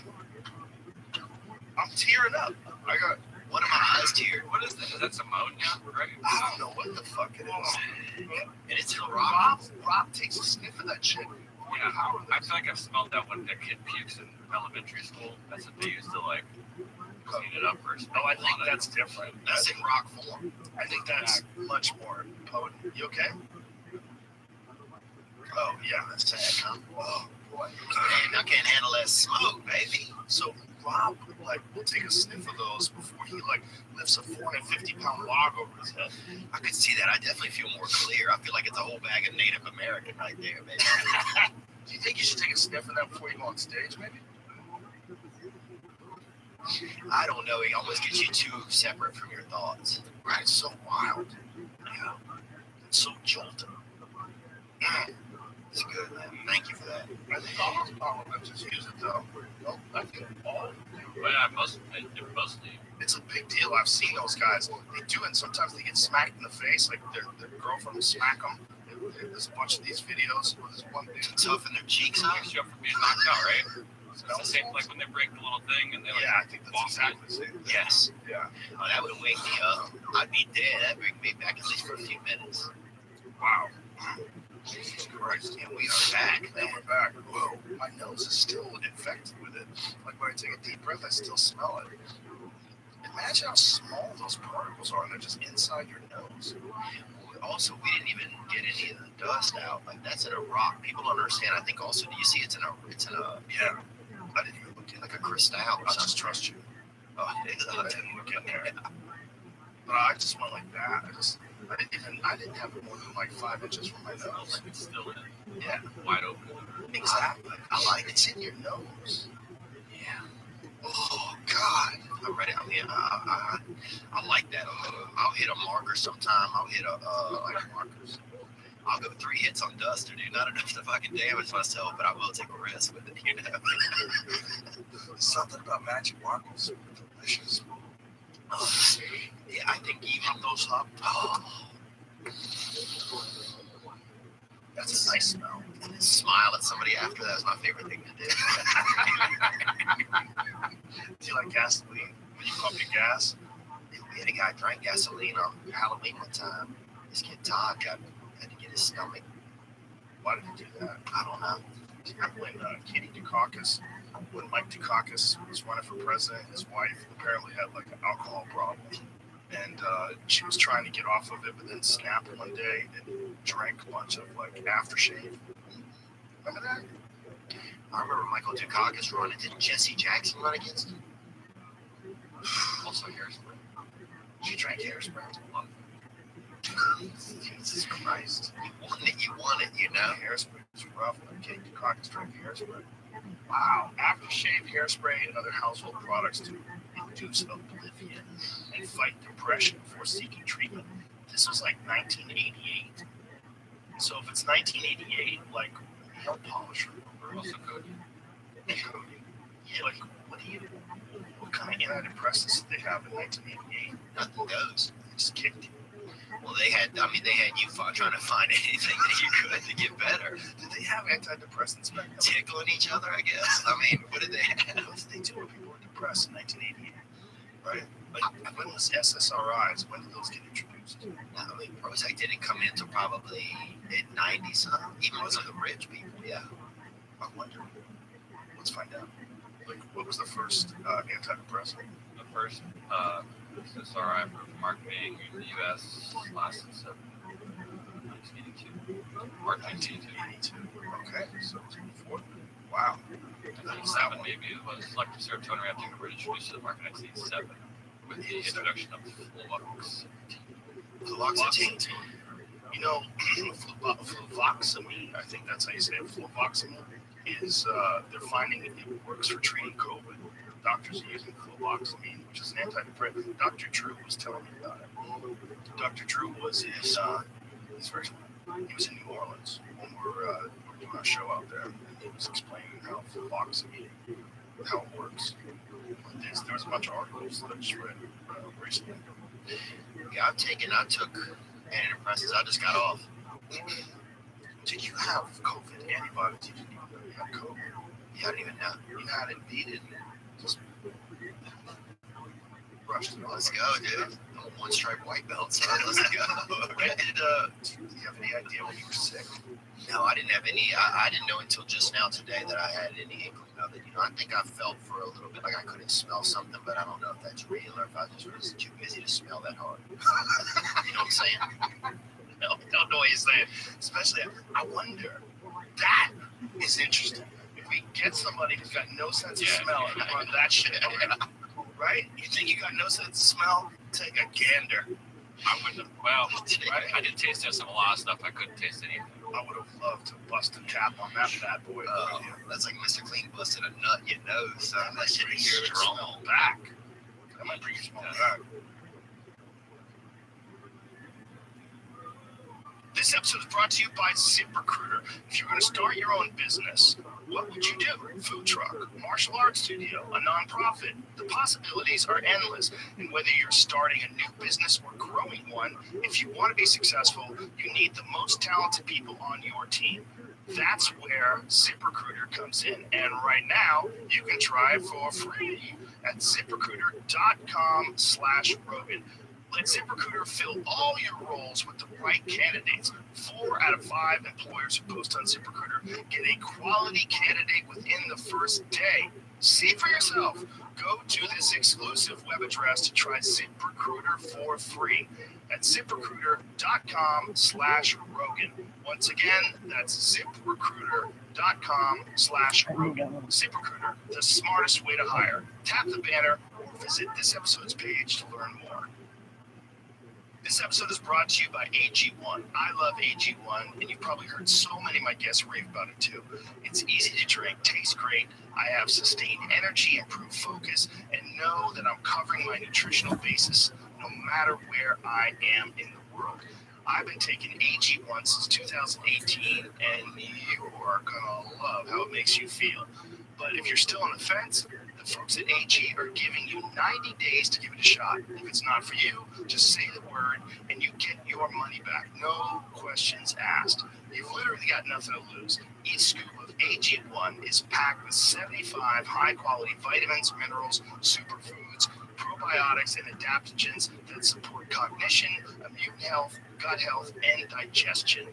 I'm tearing up. I got, One of my eyes teared. What is that? Is that ammonia? Right? I don't know what the fuck it is. And it's in a rock. Rob takes a sniff of that shit. Yeah. I feel like I've smelled that when a kid pukes in elementary school. That's what they used to like clean it up first. No, I think that's different. That's in rock form. I think that's much more potent. You okay? Oh, yeah, that's sad, huh? Oh, boy. Man, I can't handle that smoke, baby. So Rob, like, will take a sniff of those before he, like, lifts a 450-pound log over his head. I could see that. I definitely feel more clear. I feel like it's a whole bag of Native American right there, baby. Do you think you should take a sniff of that before you go on stage, maybe? I don't know. It almost gets you too separate from your thoughts. Right, it's so wild. Yeah. It's so jolting. It's good, man. Thank you for that. I think all those power just use it, though. No, I think all of them do. But yeah, mostly. It's a big deal. I've seen those guys. They do it, and sometimes they get smacked in the face. Like, their girlfriend will smack them. There's a bunch of these videos where this one dude Toughen their cheeks up. Makes you up for being knocked out, right? It's the same like when they break the little thing and they like. Yeah, I think that's exactly the same. Yes. Yeah. Oh, that would wake me up. I'd be dead. That'd bring me back at least for a few minutes. Wow. Jesus Christ. And we are back, And man. we're back. Whoa. My nose is still infected with it. Like when I take a deep breath, I still smell it. Imagine how small those particles are, and they're just inside your nose. Also, we didn't even get any of the dust out. Like, that's in a rock. People don't understand. I think also, do you see it's in a Yeah. I didn't even look in. like a crystal or I'll something? just trust you. Oh, I didn't look in there. But I just went like that. I didn't have more than like 5 inches from my Smells nose. like it's still in. yeah. Wide open. Exactly. I like it's in your nose. Yeah. Oh, God. I'm ready. I mean, I like that. I'll hit a marker sometime. I'll hit markers. I'll go 3 hits on Duster, dude. Not enough to fucking damage myself, but I will take a risk with it, you know? Something about magic markers. Delicious. Yeah, I think even Those up. oh, That's a nice smell. and then smile at somebody after that is my favorite thing to do. Do you like gasoline? When you pump your gas? We had a guy drank gasoline on Halloween one time. This kid Todd had to get his stomach. Why did you do that? I don't know. When Katie Dukakis, when Mike Dukakis was running for president, his wife apparently had like an alcohol problem. And she was trying to get off of it, but then snapped one day and drank a bunch of like aftershave. Remember that? I remember Michael Dukakis running. Didn't Jesse Jackson run against him? Also, Harrisburg. She drank hairspray. Jesus Christ. You want it, you know? Hairspray's rough. Okay, decoct strength hairspray. Wow. Aftershave hairspray and other household products to induce oblivion and fight depression before seeking treatment. This was like 1988. So if it's 1988, like nail polish remover, Also good. yeah, like what kind of antidepressants did they have in 1988? Nothing goes. They just kicked you. Well, they had you trying to find anything that you could to get better. Did they have antidepressants back then? Tickling each other, I guess. I mean, what did they have? What did they do when people were depressed in 1988? Right? Like, when was SSRIs? When did those get introduced? I mean, Prozac didn't come in until probably mid-90s, something. Even with the rich people, yeah. I wonder. Let's find out. Like, what was the first antidepressant? The first SSRI for marketing in the U.S. lasted 1982. March 1982. Okay, so it was before. Wow. 1987 maybe. It was selective serotonin reuptake were introduced to the market in 1987 with the introduction of Fluoxetine. You know, fluvoxamine, I think that's how you say it. Fluvoxamine is, they're finding it works for treating COVID. Doctors are using fluvoxamine, which is an antidepressant. Dr. Drew was telling me about it. Dr. Drew was he was in New Orleans when we were doing our show out there, and he was explaining how fluvoxamine, how it works. There was a bunch of articles that I just read recently. Yeah, I took antidepressants. I just got off. Did you have COVID antibodies? You didn't even know you had COVID. Yeah, I didn't even know. You had it beat it. Just rushed it. Let's go, dude. I'm a one-stripe white belt, so let's go. When did you have any idea when you were sick? No, I didn't have any. I didn't know until just now today that I had any inkling of it. You know, I think I felt for a little bit like I couldn't smell something, but I don't know if that's real or if I just was too busy to smell that hard. You know what I'm saying? No, I don't know what you're saying. Especially, I wonder. That is interesting. If we get somebody who's got no sense of smell and run that shit over, right? You think you got no sense of smell? Take a gander. I wouldn't have, well, I did taste test of a lot of stuff. I couldn't taste anything. I would have loved to bust a cap on that bad boy. That's like Mr. Clean busting a nut in your nose, son. That shit is strong. Back. That might bring your smell back. This episode is brought to you by ZipRecruiter. If you're going to start your own business, what would you do? Food truck, martial arts studio, a nonprofit. The possibilities are endless. And whether you're starting a new business or growing one, if you want to be successful, you need the most talented people on your team. That's where ZipRecruiter comes in. And right now, you can try for free at ZipRecruiter.com/Rogan. Let ZipRecruiter fill all your roles with the right candidates. 4 out of 5 employers who post on ZipRecruiter get a quality candidate within the first day. See for yourself. Go to this exclusive web address to try ZipRecruiter for free at ZipRecruiter.com/Rogan. Once again, that's ZipRecruiter.com/Rogan. ZipRecruiter, the smartest way to hire. Tap the banner or visit this episode's page to learn more. This episode is brought to you by AG1. I love AG1, and you've probably heard so many of my guests rave about it too. It's easy to drink, tastes great. I have sustained energy, improved focus, and know that I'm covering my nutritional basis no matter where I am in the world. I've been taking AG1 since 2018, and you are going to love how it makes you feel. But if you're still on the fence, the folks at AG are giving you 90 days to give it a shot. If it's not for you, just say the word and you get your money back. No questions asked. You've literally got nothing to lose. Each scoop of AG1 is packed with 75 high-quality vitamins, minerals, superfoods, probiotics, and adaptogens that support cognition, immune health, gut health, and digestion.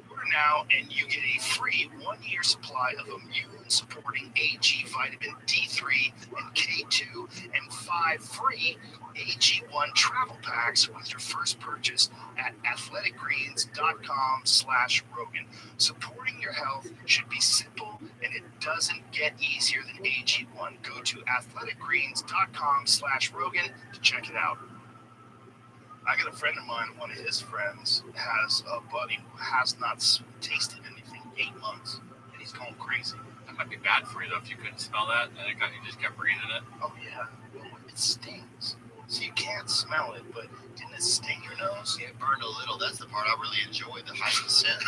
Order now and you get a free 1-year supply of immune-supporting AG vitamin D3 and K2 and 5 free AG1 travel packs with your first purchase at athleticgreens.com/Rogan. Supporting your health should be simple, and it doesn't get easier than AG1. Go to athleticgreens.com/Rogan to check it out. I got a friend of mine, one of his friends has a buddy who has not tasted anything 8 months, and he's going crazy. That might be bad for you though if you couldn't smell that and you just kept breathing it. Oh yeah, it stings. So you can't smell it, but didn't it sting your nose? Yeah, it burned a little. That's the part I really enjoy, the heightened sense.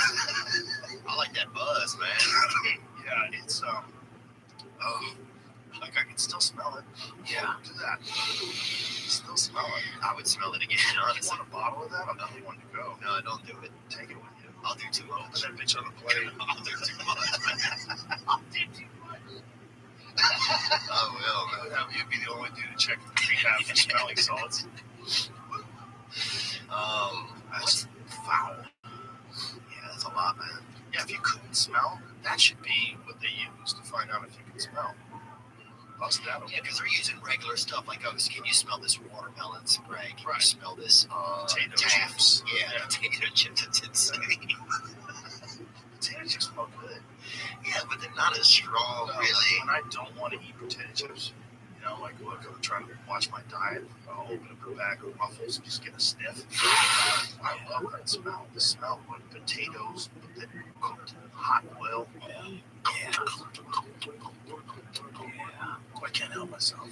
I like that buzz, man. Yeah, it's like I can still smell it. Yeah. Do that. Still smell it. I would smell it again, You honestly. want a bottle of that? I'm the only one to go. No, don't do it. Take it with you. I'll do too Put much. that bitch on the plate. I'll do too much. I'll do too much. I will, man. You'd be the only dude to check the rehab for smelling salts. That's foul. Yeah, that's a lot, man. Yeah, if you couldn't smell, that should be what they use to find out if you can smell. Bust that open. Yeah, because they're using regular stuff like, oh, can you smell this watermelon spray? Can you Right. smell this Potato Taft's? chips. Yeah, Yeah. potato chips. It's insane. Potato chips smell good. Yeah, but they're not as strong, really. When I don't want to eat potato chips, you know, like, look, I'm trying to watch my diet. I'll open up a bag of Ruffles and just get a sniff. I love that smell. The smell of like potatoes that cooked in hot oil. Yeah. I can't help myself.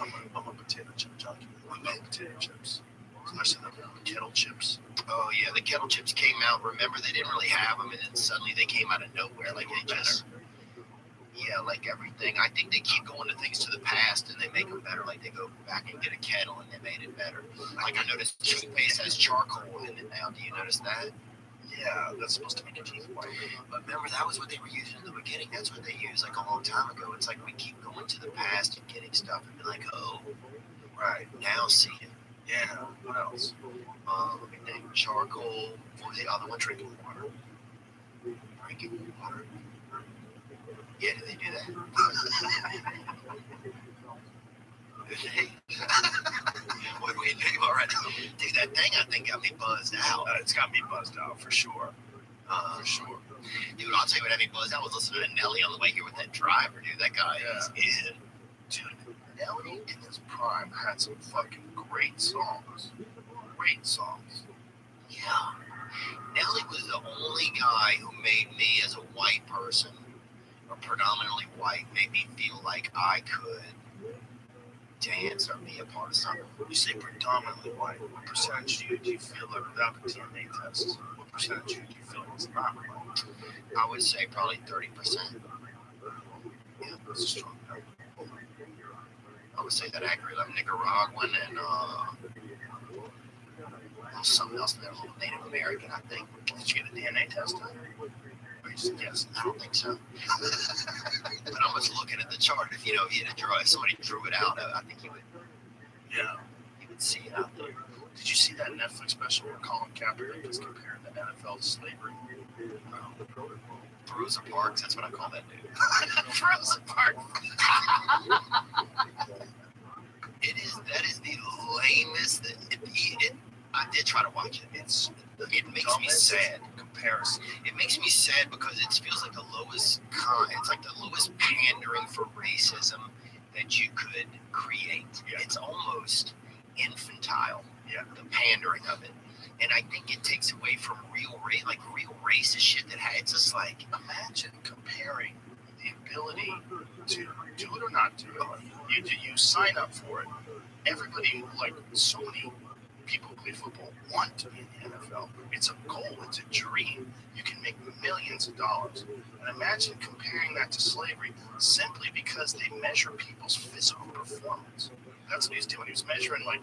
I'm a potato chip junkie. I love potato chips. Especially the kettle chips. Oh, yeah, the kettle chips came out. Remember, they didn't really have them, and then suddenly they came out of nowhere. Like, they just... Yeah, like everything. I think they keep going to things to the past and they make them better. Like they go back and get a kettle and they made it better. Like I noticed toothpaste has charcoal in it now. Do you notice that? Yeah, that's supposed to make your teeth white. But remember, that was what they were using in the beginning. That's what they used like a long time ago. It's like we keep going to the past and getting stuff and be like, oh, Right. now see it. Yeah. What else? Let me think. Charcoal. What was the other one? Drinking water. Drinking water. Yeah, do they do that? Hey, what do we do already? Dude, that thing I think got me buzzed out. It's got me buzzed out for sure. For sure. Dude, I'll tell you what had me buzzed out was listening to Nelly on the way here with that driver, dude. That guy is in. Dude, Nelly in his prime had some fucking great songs. Great songs. Yeah. Nelly was the only guy who made me, as a white person, or predominantly white, made me feel like I could dance or be a part of something. You say predominantly white. What percentage do you feel like without the DNA test? What percentage do you feel like it's not white? I would say probably 30%. Yeah, that's a strong number. I would say that accurate. I'm Nicaraguan and something else there, a little Native American, I think. Did you get a DNA test? Or you just guessed? I don't think so. But I was looking at the chart. If if somebody drew it out, I think you would see it out there. Did you see that Netflix special where Colin Kaepernick is comparing the NFL to slavery? Rosa Parks, that's what I call that dude. Rosa Parks. That is the lamest. I did try to watch it. It makes me sad. Comparison. It makes me sad because it feels like the lowest it's like the lowest pandering for racism that you could create. Yeah. It's almost infantile. Yeah. The pandering of it. And I think it takes away from real racist shit that it's just like, Imagine comparing the ability to do it or not do it. You sign up for it. Everybody, like so many people who play football, want to be in the NFL. It's a goal. It's a dream. You can make millions of dollars. And imagine comparing that to slavery simply because they measure people's physical performance. That's what he's doing. He was measuring like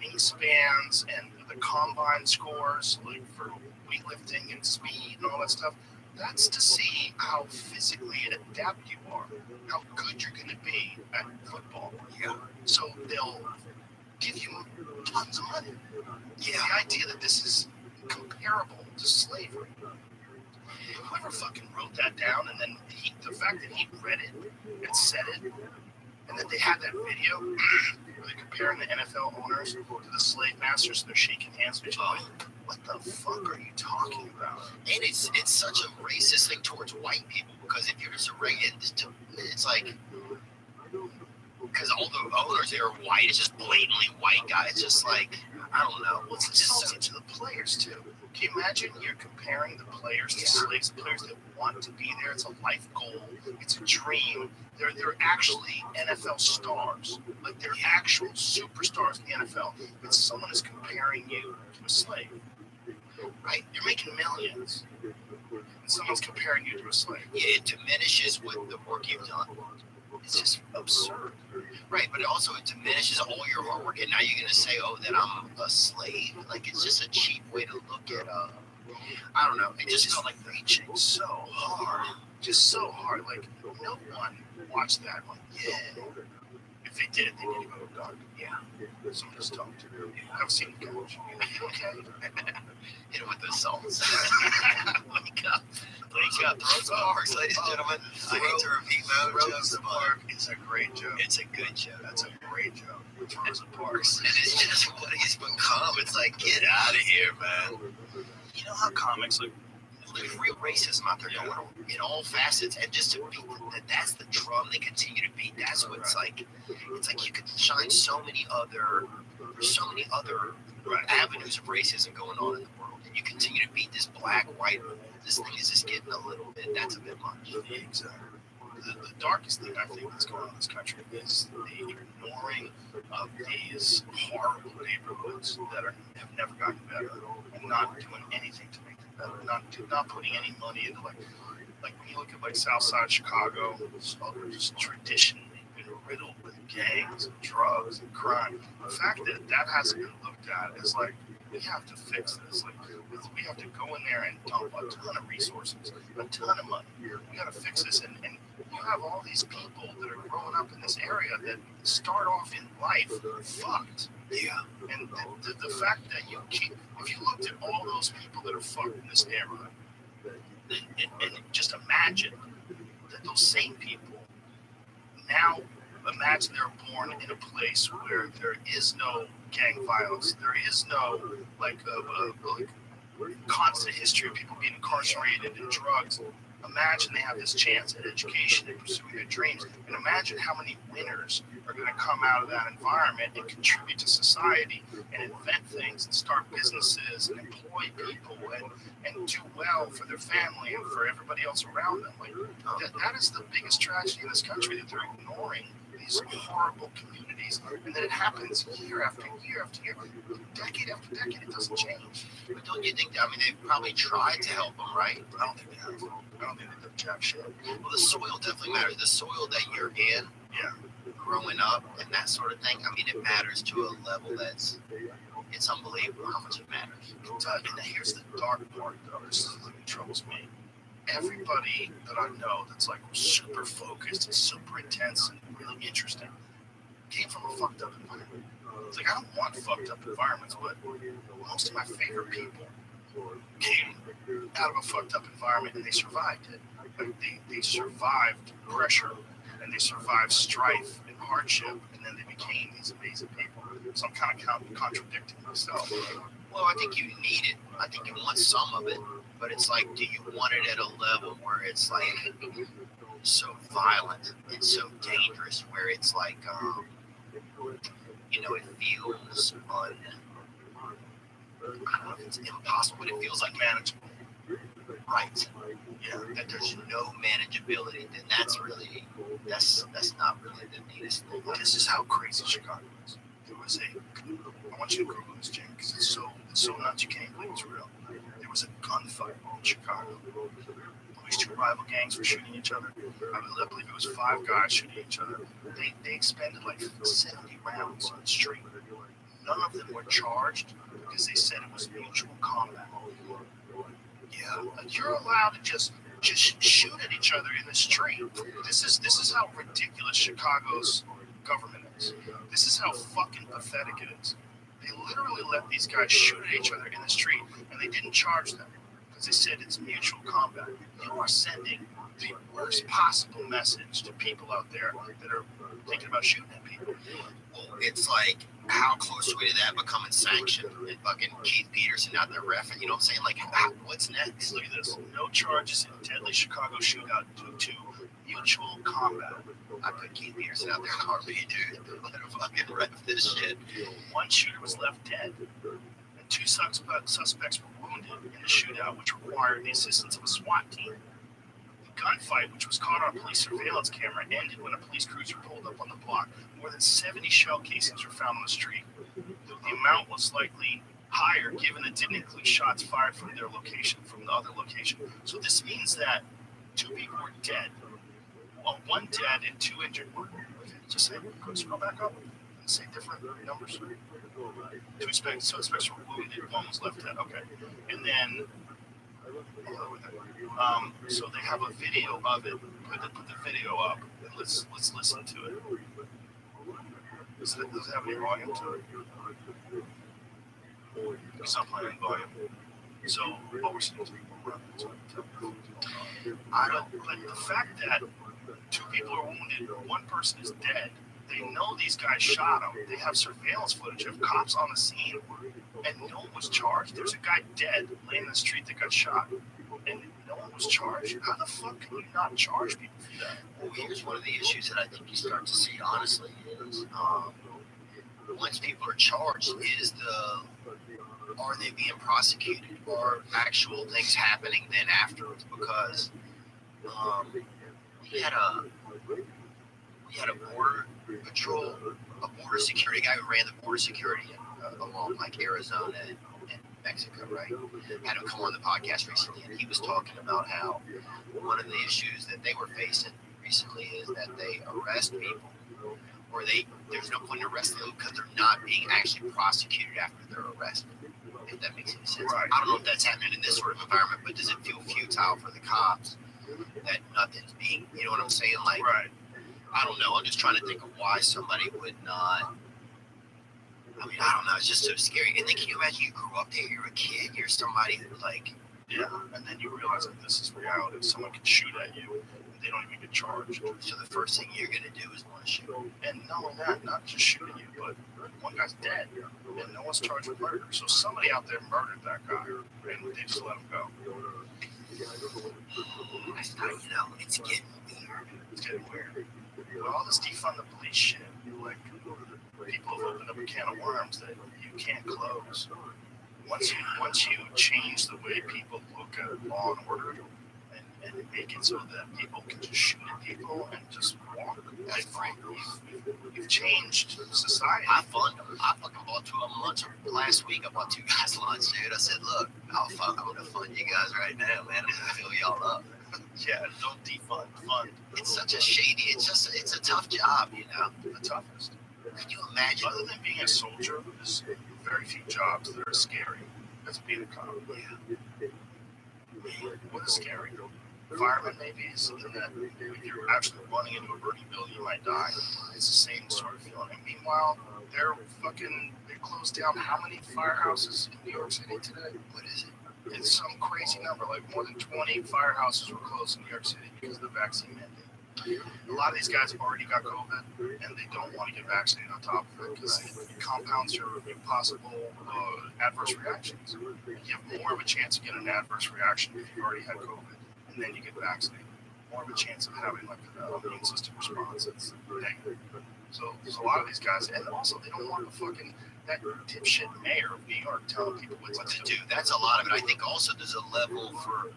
wingspans and the combine scores, like for weightlifting and speed and all that stuff. That's to see how physically adept you are, how good you're going to be at football. yeah, So they'll give you tons of money. yeah. The idea that this is comparable to slavery. Whoever fucking wrote that down, and then the fact that he read it and said it, and that they had that video where they're comparing the NFL owners to the slave masters, and they're shaking hands with each other. What the fuck are you talking about? And it's such a racist thing towards white people because if you're just it's like, because all the owners there are white. It's just blatantly white guys. Just like, I don't know. Well, it's insulting to the players too. Can you imagine you're comparing the players to slaves, the players that want to be there? It's a life goal. It's a dream. They're actually NFL stars. Like they're actual superstars in the NFL. And someone is comparing you to a slave. Right? You're making millions. And someone's comparing you to a slave. Yeah, it diminishes what the work you've done. It's just absurd. Right, but also it diminishes all your hard work. And now you're going to say, oh, that I'm a slave? Like, it's just a cheap way to look at, I don't know. It just felt like reaching so hard. Just so hard. Like, no one watched that. Like, yeah. If they did, they need to go to a doctor. Yeah. Someone just talked to them. I've seen the coach. Okay. Hit it with the salts. Wake up. Wake up. Rosa Parks, ladies and gentlemen. I hate to repeat my own jokes, but It's a great joke. it's a good joke. That's a great joke. With Rosa Parks. And it's just what he's become. It's like, get out of here, man. You know how comics like There's real racism out there going on in all facets, and just to beat that's the drum they continue to beat. That's what it's like you could shine there's so many other avenues of racism going on in the world, and you continue to beat this black, white. This thing is just getting a little bit. That's a bit much. exactly. The darkest thing I think that's going on in this country is the ignoring of these horrible neighborhoods that have never gotten better, and not doing anything to make them better. Not putting any money into like when you look at like South Side Chicago, it's just traditionally been riddled with gangs and drugs and crime. The fact that that hasn't been looked at is like, we have to fix this. Like, we have to go in there and dump a ton of resources, a ton of money. We got to fix this. And you have all these people that are growing up in this area that start off in life fucked. Yeah. And the fact that if you looked at all those people that are fucked in this neighborhood, and just imagine that those same people now, imagine they're born in a place where there is no gang violence, there is no like constant history of people being incarcerated and drugs. Imagine they have this chance at education and pursuing their dreams, and imagine how many winners are going to come out of that environment and contribute to society and invent things and start businesses and employ people and do well for their family and for everybody else around them. Like that is the biggest tragedy in this country, that they're ignoring these horrible communities, and then it happens year after year after year, decade after decade. It doesn't change. But don't you think? I mean, they probably tried to help them, right? I don't think they have. I don't think they do jack shit. Well, the soil definitely matters. The soil that you're in, growing up, and that sort of thing. I mean, it matters to a level it's unbelievable how much it matters. And here's the dark part, though. This is the thing that troubles me. Everybody that I know that's like super focused and super intense and really interesting came from a fucked up environment. It's like, I don't want fucked up environments, but most of my favorite people came out of a fucked up environment and they survived it. Like they survived pressure and they survived strife and hardship, and then they became these amazing people. So I'm kind of contradicting myself. Well, I think you need it. I think you want some of it, but it's like, do you want it at a level where it's like so violent and so dangerous, where it's like, it feels I don't know if it's impossible, but it feels like manageable. Right. Yeah. That there's no manageability, then that's not really the neatest thing. This is how crazy Chicago is. There was I want you to Google this, Jim, because it's so nuts you can't even believe it's real. There was a gunfight in Chicago. These two rival gangs were shooting each other. I believe it was 5 guys shooting each other. They expended like 70 rounds on the street. None of them were charged because they said it was mutual combat. Yeah, you're allowed to just shoot at each other in the street. This is how ridiculous Chicago's government is. This is how fucking pathetic it is. They literally let these guys shoot at each other in the street, and they didn't charge them because they said it's mutual combat. You are sending the worst possible message to people out there that are thinking about shooting at people. Well, it's like, how close are we to that becoming sanctioned? And fucking Keith Peterson out there reffing, you know what I'm saying? Like, what's next? Look at this. No charges in deadly Chicago shootout due to Mutual Combat. I put Keith Peterson out there in RP, dude. Let him fucking rep this shit. One shooter was left dead, and two suspects were wounded in the shootout, which required the assistance of a SWAT team. The gunfight, which was caught on police surveillance camera, ended when a police cruiser pulled up on the block. More than 70 shell casings were found on the street. The amount was likely higher, given it didn't include shots fired from their location, from the other location. So this means that 2 people were dead. Well, 1 dead and 2 injured. Okay, just say, go scroll back up. Say different numbers. 2 suspects were wounded. 1 was left dead. Okay, and then so they have a video of it. Put the video up. And let's listen to it. Does it have any volume to it? It's not playing volume. So what we're saying is I don't. But the fact that 2 people are wounded, 1 person is dead. They know these guys shot him. They have surveillance footage of cops on the scene, and no one was charged. There's a guy dead laying in the street that got shot, and no one was charged. How the fuck can you not charge people for that? Well, here's one of the issues that I think you start to see, honestly, is once people are charged, are they being prosecuted? Are actual things happening then afterwards? Because we had a border patrol, a border security guy who ran the border security along like Arizona and Mexico, right? Had him come on the podcast recently, and he was talking about how one of the issues that they were facing recently is that they arrest people, or there's no point in arresting them because they're not being actually prosecuted after they're arrested. If that makes any sense. Right. I don't know if that's happening in this sort of environment, but does it feel futile for the cops that nothing's being, you know what I'm saying? Like, Right. I don't know. I'm just trying to think of why somebody would not. I mean, I don't know. It's just so scary. And then can you imagine you grew up there, you're a kid, you're somebody who like. Yeah, and then you realize that this is reality. Someone can shoot at you, and they don't even get charged. So the first thing you're going to do is want to shoot. And not only that, not just shooting you, but 1 guy's dead, and no one's charged with murder. So somebody out there murdered that guy, and they just let him go. It's getting weird. It's getting weird. With all this defund the police shit, like, people have opened up a can of worms that you can't close. Once you change the way people look at law and order and make it so that people can just shoot at people and just walk, like, you've changed society. I fucking bought 2 of them lunch last week. I bought 2 guys lunch, dude. I said, look, I'm gonna fund you guys right now, man. I'm gonna fill y'all up. Yeah, don't defund, fund. It's such a shady. It's a tough job, you know. The toughest. Can you imagine? Other than being a soldier, there's very few jobs that are scary as being a cop. Yeah. What is scary? Fireman maybe is something that if you're actually running into a burning building, you might die. It's the same sort of feeling. And meanwhile, they closed down how many firehouses in New York City today? What is it? It's some crazy number, like more than 20 firehouses were closed in New York City because of the vaccine mandate. A lot of these guys have already got COVID, and they don't want to get vaccinated on top of it because it compounds your possible adverse reactions. You have more of a chance of getting an adverse reaction if you already had COVID, and then you get vaccinated. More of a chance of having like an immune system response that's negative. So there's a lot of these guys, and also they don't want that dipshit mayor of New York telling people what to do. That's a lot of it. I think also there's a level for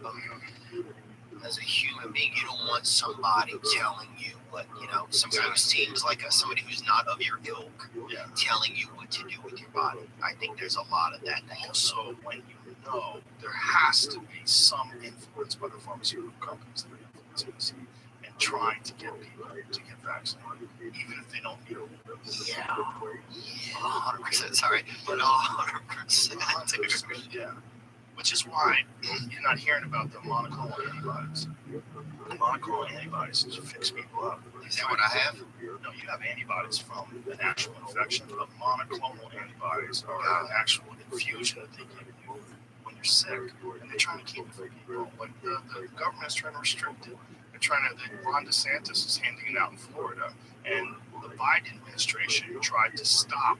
as a human being, you don't want somebody telling you what, somebody who seems like somebody who's not of your ilk, telling you what to do with your body. I think there's a lot of that. Also, when you know there has to be some influence by the pharmaceutical companies that are influencing this and trying to get people to get vaccinated, even if they don't need it. Yeah, 100%. Sorry, but 100%. Yeah. Which is why you're not hearing about the monoclonal antibodies. The monoclonal antibodies to fix people up. Is that what I have? No, you have antibodies from an actual infection, but monoclonal antibodies are an actual infusion that they give you when you're sick, and they're trying to keep it from people. Like the government is trying to restrict it. Ron DeSantis is handing it out in Florida, and the Biden administration tried to stop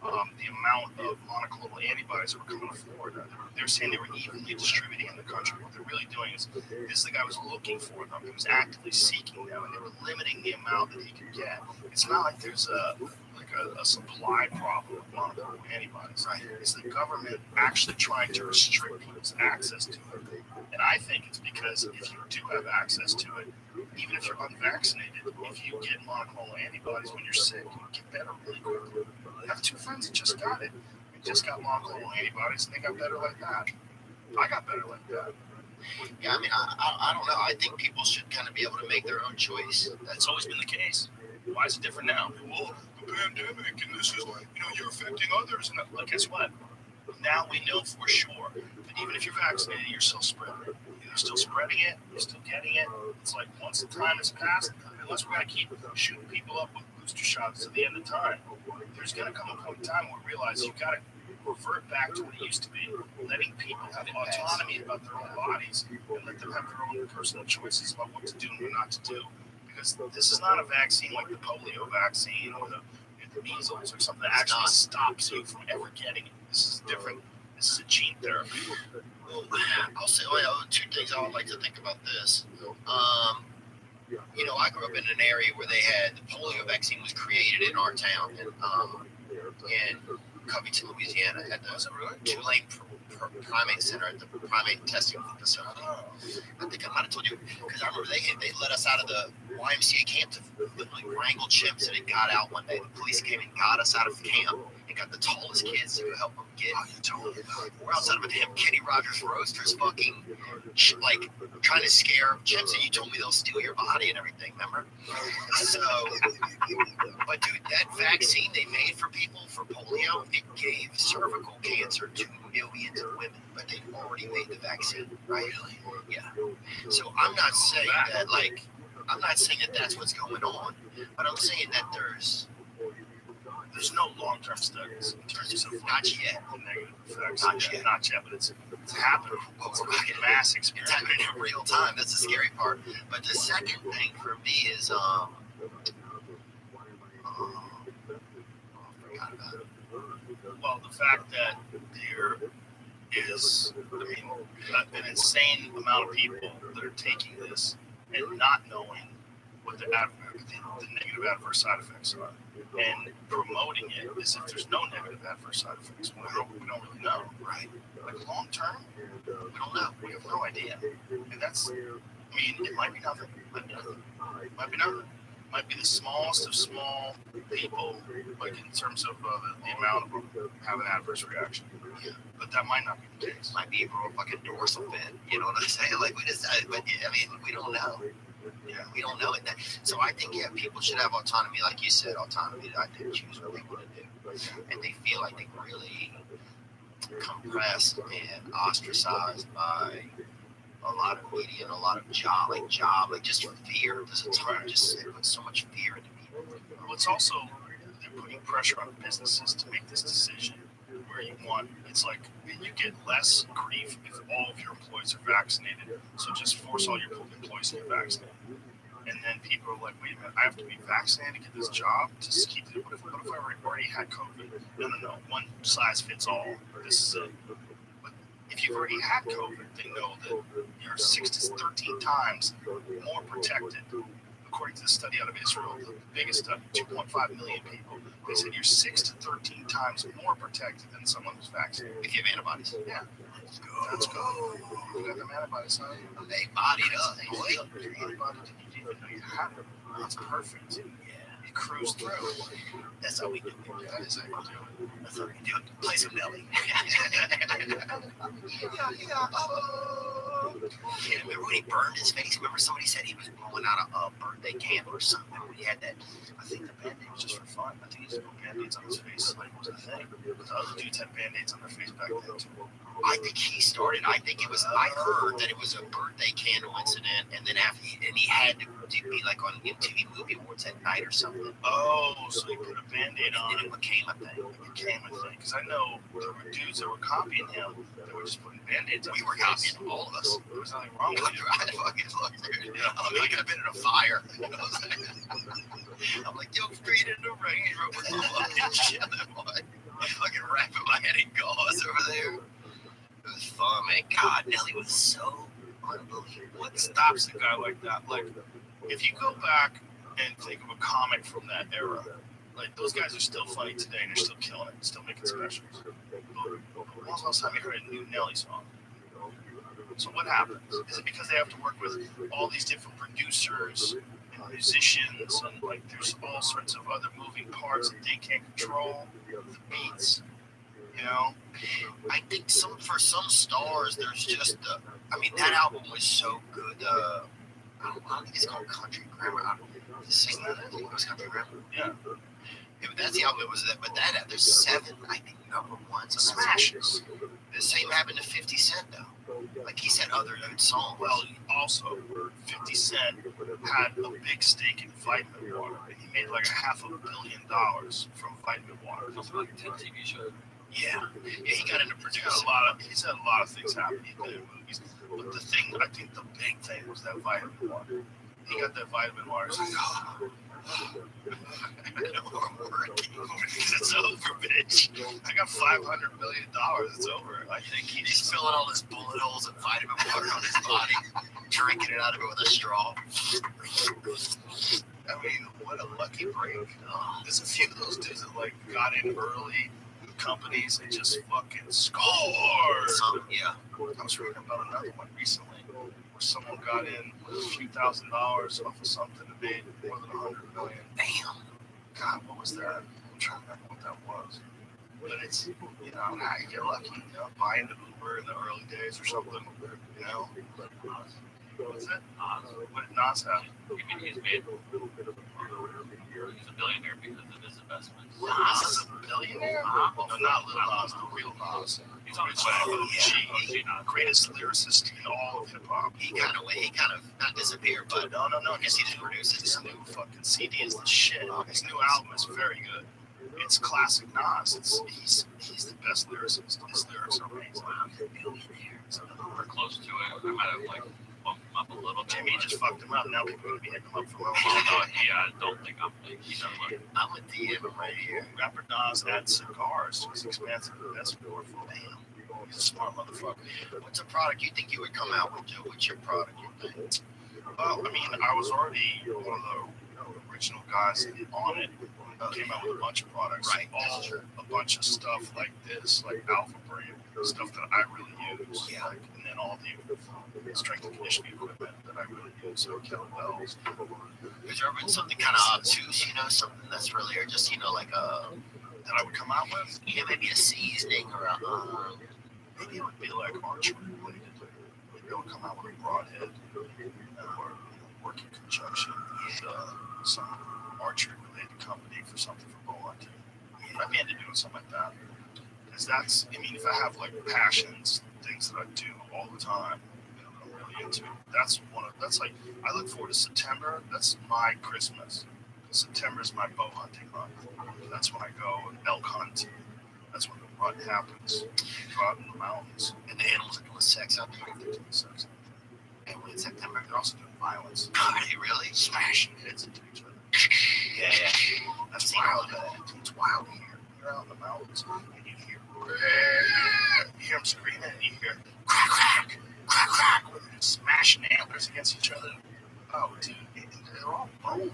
the amount of monoclonal antibodies that were coming to Florida. They're saying they were evenly distributing in the country. What they're really doing is the guy was looking for them. He was actively seeking them, and they were limiting the amount that he could get. It's not like there's a supply problem with monoclonal antibodies. Right? It's the government actually trying to restrict people's access to it. And I think it's because if you do have access to it, even if you're unvaccinated, if you get monoclonal antibodies when you're sick, you get better really quickly. I have 2 friends that just got it. They just got monoclonal antibodies, and they got better like that. I got better like that. Yeah, I mean, I don't know. I think people should kind of be able to make their own choice. That's always been the case. Why is it different now? Well, the pandemic, and this is, you're affecting others. And like, guess what? Now we know for sure that even if you're vaccinated, you're still spreading it. You're still spreading it. You're still getting it. It's like once the time has passed, unless we're going to keep shooting people up with booster shots to the end of time, there's going to come a point in time where we realize you've got to revert back to what it used to be, letting people have autonomy about their own bodies and let them have their own personal choices about what to do and what not to do. Because this is not a vaccine like the polio vaccine or the measles or something that actually stops you from ever getting it. This is different. This is a gene therapy. I'll say 2 things I would like to think about this. I grew up in an area where they had the polio vaccine was created in our town in Covington, Louisiana, at the Tulane Primate Center at the primate testing facility. I think I might have told you because I remember they let us out of the YMCA camp to literally wrangle chimps, and it got out one day. The police came and got us out of the camp and got the tallest kids to help them get. We're outside of a damn Kenny Rogers Roasters fucking trying to scare chimps, and you told me they'll steal your body and everything, remember? So, but dude, that vaccine they made for people for polio, it gave cervical cancer to millions of women, but they've already made the vaccine, right? Yeah. So I'm not saying that that's what's going on, but I'm saying that there's no long-term studies in terms of not yet. the negative effects. Not yet, but it's happening. It's mass It's happening in real time. That's the scary part. But the second thing for me is I forgot about it. Well, the fact that there is, an insane amount of people that are taking this and not knowing what the negative adverse side effects are, and promoting it as if there's no negative adverse side effects. We don't really know, right? Like long term, we don't know. We have no idea. And that's, it might be nothing. Might be nothing. Might be the smallest of small people, like in terms of the amount of them have an adverse reaction. Yeah. But that might not be the case. Might be a fucking dorsal fin. You know what I'm saying? Like we don't know. Yeah, we don't know it. So I think people should have autonomy, like you said, autonomy to choose what they want to do, and they feel like they're really compressed and ostracized by a lot of media and a lot of job, just fear. There's a ton, just it puts so much fear into people. Well, it's also they're putting pressure on businesses to make this decision where you want. It's like you get less grief if all of your employees are vaccinated. So just force all your employees to get vaccinated. And then people are like, wait a minute, I have to be vaccinated to get this job to keep it. What if I already had COVID? No. One size fits all. This is it. But if you've already had COVID, they know that you're 6 to 13 times more protected. According to the study out of Israel, the biggest study, 2.5 million people, they said you're 6 to 13 times more protected than someone who's vaccinated. If you have antibodies. Yeah. Let's go. You got them antibodies, huh? They bodied up. Your antibody didn't even know you had them. That's perfect. Yeah. You cruise through. That's how we do it. That is how you do it. That's how we do it. Play some Nelly. Remember when he burned his face? Remember somebody said he was blowing out a birthday candle or something when he had that? I think the Band-Aid was just for fun. I think he just put Band-Aids on his face like it was a thing. But the other dudes had Band-Aids on their face back then too. I think he started. I heard that it was a birthday candle incident, and then he had to be like on MTV Movie Awards at night or something. Oh, so he put a Band-Aid on. And then it became a thing. Because I know there were dudes that were copying him that were just putting Band-Aids on. We were copying him, all of us. There was nothing wrong with it. I fucking looked, dude. I'm like, I've been in a fire. I'm like, yo, straight in the rain, with the fucking shit. fucking wrapping my head in gauze over there. It was fun, man. God, Nelly was so unbelievable. What stops a guy like that? Like, if you go back and think of a comic from that era, like those guys are still funny today and they're still killing it, still making specials. When was the last time you heard a new Nelly song? So what happens? Is it because they have to work with all these different producers and musicians and like there's all sorts of other moving parts that they can't control? The beats, you know? I think for some stars, there's just I mean, that album was so good. I don't think it's called Country Grammar. I think it was Country Grammar. Yeah. Yeah, but that's the album. It was that. But there's 7, I think, number ones, smashes. The same happened to 50 Cent, though. Like he said, other songs. Well, also, 50 Cent had a big stake in Vitamin Water. He made like $500 million from Vitamin Water. Something like 10 TV shows. Yeah, he got into producing. He's had a lot of things happen. He's been in movies. But I think the big thing was that Vitamin Water. He got that Vitamin Water. He's like, oh. It's over, bitch. I got $500 million. It's over. I think he's filling all his bullet holes and vitamin water on his body, drinking it out of it with a straw. I mean, what a lucky break. There's a few of those dudes that like got in early companies and just fucking scored. Yeah. I was reading about another one recently where someone got in with a few $1,000s off of something that made more than $100 million. Damn. God, what was that? I'm trying to remember what that was. But it's, you know, you're lucky, you know, buying the Uber in the early days or something, you know. What's it? What did Nas have? I mean, he's a billionaire because of his investments. Nas is a billionaire? No, not Lil Nas, the real Nas. He's on his way. Greatest lyricist in all of hip hop. He kind of not disappeared, but no. Yes, he did produce it. His new fucking CD is the shit. His new album is very good. It's classic Nas. He's the best lyricist. His lyrics are amazing. We're close to it. I might have like bumped him up a little bit. Jimmy just fucked him up. Now people are gonna be hitting him up for more. Yeah, I don't think I'm he's not looking. I'm with DM right here. Rapper Nas adds cigars to his expansive investment portfolio. He's a smart motherfucker. What's a product you think you would come out with, Joe? What's your product, you think? Well, I mean, I was already one of the original guys on it. Came out with a bunch of products. Right, all a bunch of stuff like this, like Alpha Brain, stuff that I really use. Yeah. Like, and then all the strength and conditioning equipment that I really use, so kettlebells. Has there been something kind of obtuse, you know, something that's really, or just, you know, like that I would come out with? Yeah, maybe a seasoning or maybe it would be like archery related. Maybe I would come out with a broadhead or work in conjunction with some archery related company for something for bow hunting. I'd be into doing something like that. Because that's, I mean, if I have like passions, things that I do all the time, you know, I'm really into, that's like, I look forward to September. That's my Christmas. September is my bow hunting month. That's when I go elk hunt. That's when the rut happens. You go out in the mountains. And the animals are doing sex out there. They're doing sex. And when it's September, They're also doing violence. are they really? Smashing heads into each other. Yeah. That's wild. It's wild here. You're out in the mountains and you hear them screaming and you hear crack, crack, crack, crack. When they're smashing antlers against each other. Oh, dude, they're all bone.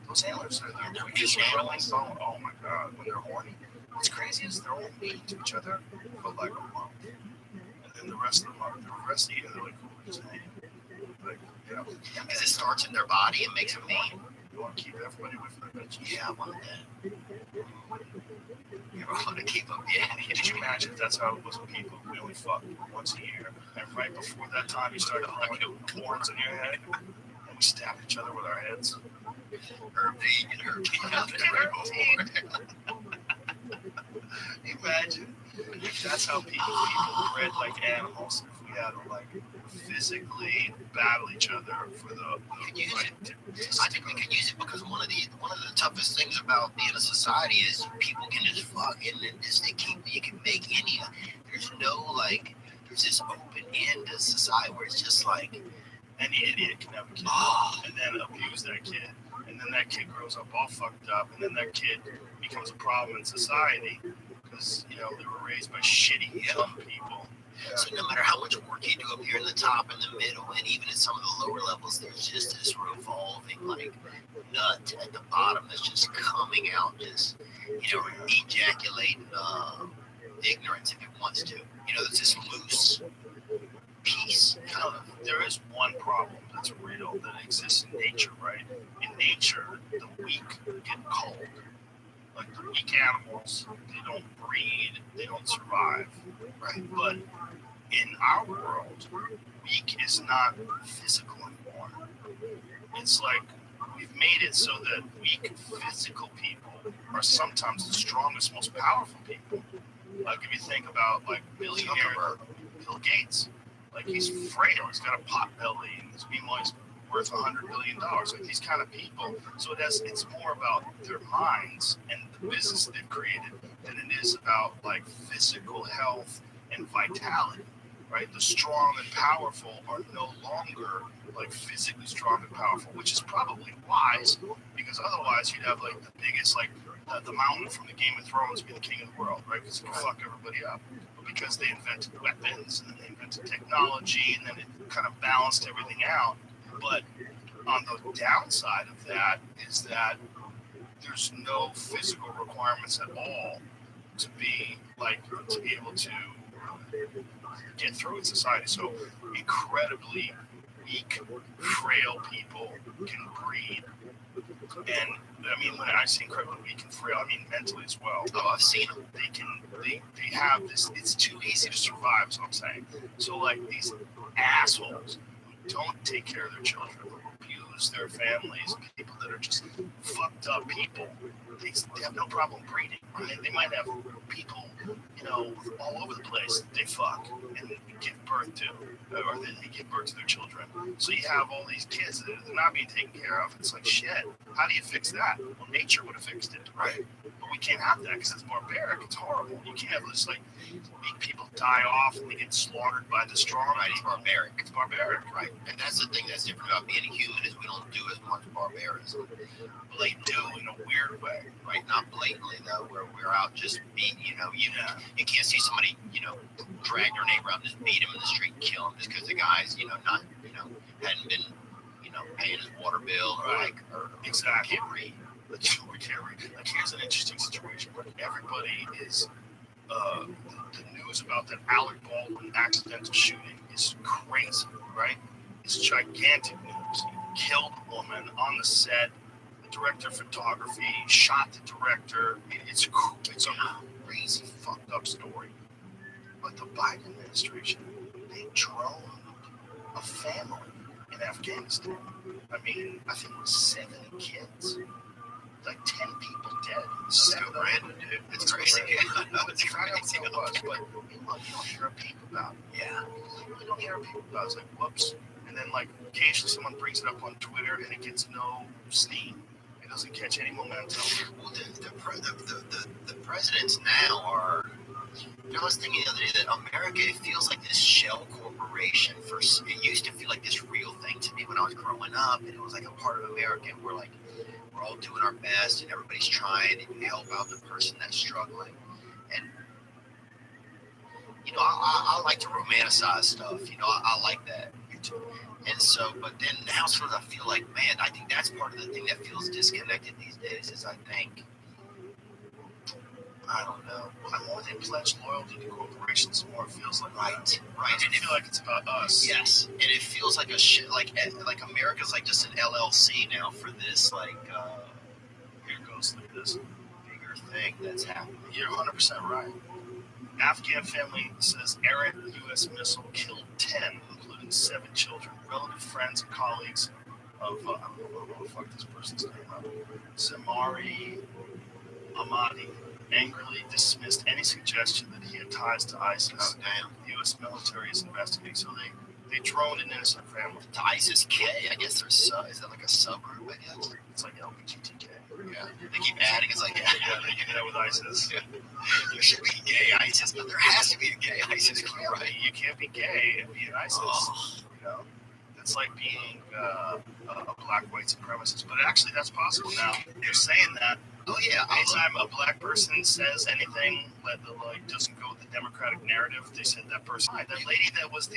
Those antlers are they're eating animals. Oh my god, when they're horny. What's crazy is they're all mean to each other for like a month. And then the rest of the year, they're like, cool, just hang. Like, you know, Because it starts in their body and makes them mean. you want to keep everybody away from the bitches. Yeah, I want that. You ever want to keep them? Yeah. Could you imagine if that's how it was when people really fucked once a year? And right before that time, you started having horns in your head, and we stabbed each other with our heads. Herb D and Herb D. Imagine if that's how people bred like animals. If we had to like physically battle each other for the right to I think we can use it because one of the toughest things about being a society is people can just fuck and then just you can make any. There's no like there's this open end to society where it's just like any idiot can have a kid and then abuse that kid. And then that kid grows up all fucked up, and then that kid becomes a problem in society because they were raised by shitty young people. So no matter how much work you do up here in the top and the middle, and even at some of the lower levels, there's just this revolving like nut at the bottom that's just coming out, just ejaculating ignorance if it wants to. There's this loose piece kind of. There is one problem that's real that exists in nature, right? In nature, the weak get cold. Like the weak animals, they don't breed, they don't survive, right? But in our world, weak is not physical anymore. It's like we've made it so that weak physical people are sometimes the strongest, most powerful people. Like if you think about like billionaire Bill Gates, like he's frail, he's got a pot belly, and his meanwhile he's worth $100 billion. Like these kind of people. So it's more about their minds and the business they've created than it is about like physical health and vitality. Right? The strong and powerful are no longer like physically strong and powerful, which is probably wise, because otherwise you'd have like the biggest, like the mountain from the Game of Thrones be the king of the world, right? Because it can fuck everybody up. But because they invented weapons and then they invented technology and then it kind of balanced everything out. But on the downside of that is that there's no physical requirements at all to be able to get through in society. So incredibly weak, frail people can breed. And I mean, when I say incredibly weak and frail, I mean mentally as well. Oh, I've seen them. They have this. It's too easy to survive, is what I'm saying. So like these assholes who don't take care of their children, who abuse their families, people that are just fucked up people, they have no problem breeding. Right? They might have people, all over the place they fuck and give birth to, or they give birth to their children. So you have all these kids that are not being taken care of. It's like, shit, how do you fix that? Well, nature would have fixed it, right? But we can't have that because it's barbaric. It's horrible. You can't have this, make people die off and they get slaughtered by the strong. Right, it's barbaric. It's barbaric, right? And that's the thing that's different about being a human is we don't do as much barbarism. But they do in a weird way. Right, not blatantly though, where we're out just beating, you can't see somebody, drag their neighbor out and just beat him in the street and kill him just because the guy's, hadn't been, paying his water bill or exactly. Can't read. We can't read. Like here's an interesting situation. Everybody is, the news about that Alec Baldwin accidental shooting is crazy, right? It's gigantic news. He killed a woman on the set. Director of photography shot the director. It's a crazy fucked up story. But the Biden administration, they droned a family in Afghanistan. I mean, I think it was 7 kids, like 10 people dead. That's random, dude. It's crazy. It's crazy. But you don't hear a peep about it. Yeah, you really don't hear a peep about it. It's like, whoops. And then occasionally someone brings it up on Twitter and it gets no steam. Doesn't catch any momentum. Well, the presidents now are. I was thinking the other day that America, it feels like this shell corporation. It used to feel like this real thing to me when I was growing up, and it was like a part of America. And we're all doing our best, and everybody's trying to help out the person that's struggling. And I like to romanticize stuff. I like that. And so, but then now sort of I feel like, man, I think that's part of the thing that feels disconnected these days is I don't know. The more they pledge loyalty to corporations, the more it feels like right. And it feels like it's about us. Yes, and it feels like a shit. Like America's like just an LLC now for this Here goes like this bigger thing that's happening. You're 100% right. Afghan family says errant U.S. missile killed 10. 7 children, relative friends and colleagues of, I don't know fuck this person's name up, Zamari Ahmadi, angrily dismissed any suggestion that he had ties to ISIS. Oh, damn. The U.S. military is investigating, so they droned an innocent family. To ISIS-K, I guess there's is that like a subgroup, I guess? It's like LGBTK. Yeah. They keep adding, it's like, yeah, they do that with ISIS. Yeah. There should be gay ISIS, but there has to be a gay ISIS, right? You can't be gay and be an ISIS. It's like being a black white supremacist. But actually, that's possible now. They're saying that Oh yeah, Anytime a black person says anything that like doesn't go with the Democratic narrative, they said that person. That lady that was the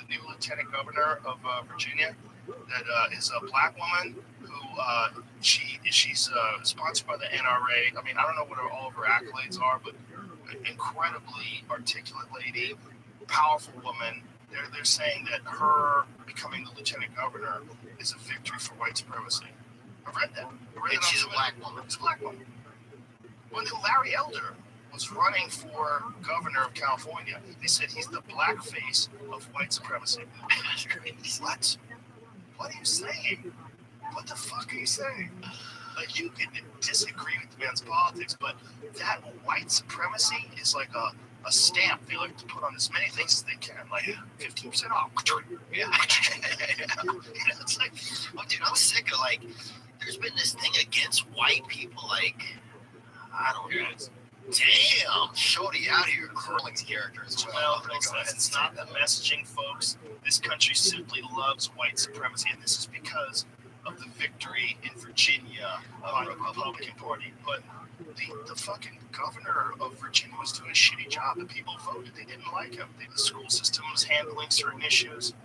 new lieutenant governor of Virginia, that is a black woman who she's sponsored by the NRA. I mean, I don't know what all of her accolades are, but an incredibly articulate lady, powerful woman. They're saying that her becoming the lieutenant governor is a victory for white supremacy. I read that. and she's a black woman. It's a black woman. When Larry Elder was running for governor of California, they said he's the black face of white supremacy. What? What are you saying? What the fuck are you saying? Like, you can disagree with the man's politics, but that white supremacy is like a stamp they like to put on as many things as they can, like 15% off. Yeah. It's like, oh, dude, I'm sick of like. There's been this thing against white people, like, I don't know. Damn, Shorty out here curling characters. Well, it's not the messaging, folks. This country simply loves white supremacy, and this is because of the victory in Virginia by the Republican Party. But the fucking governor of Virginia was doing a shitty job. The people voted. They didn't like him. The school system was handling certain issues.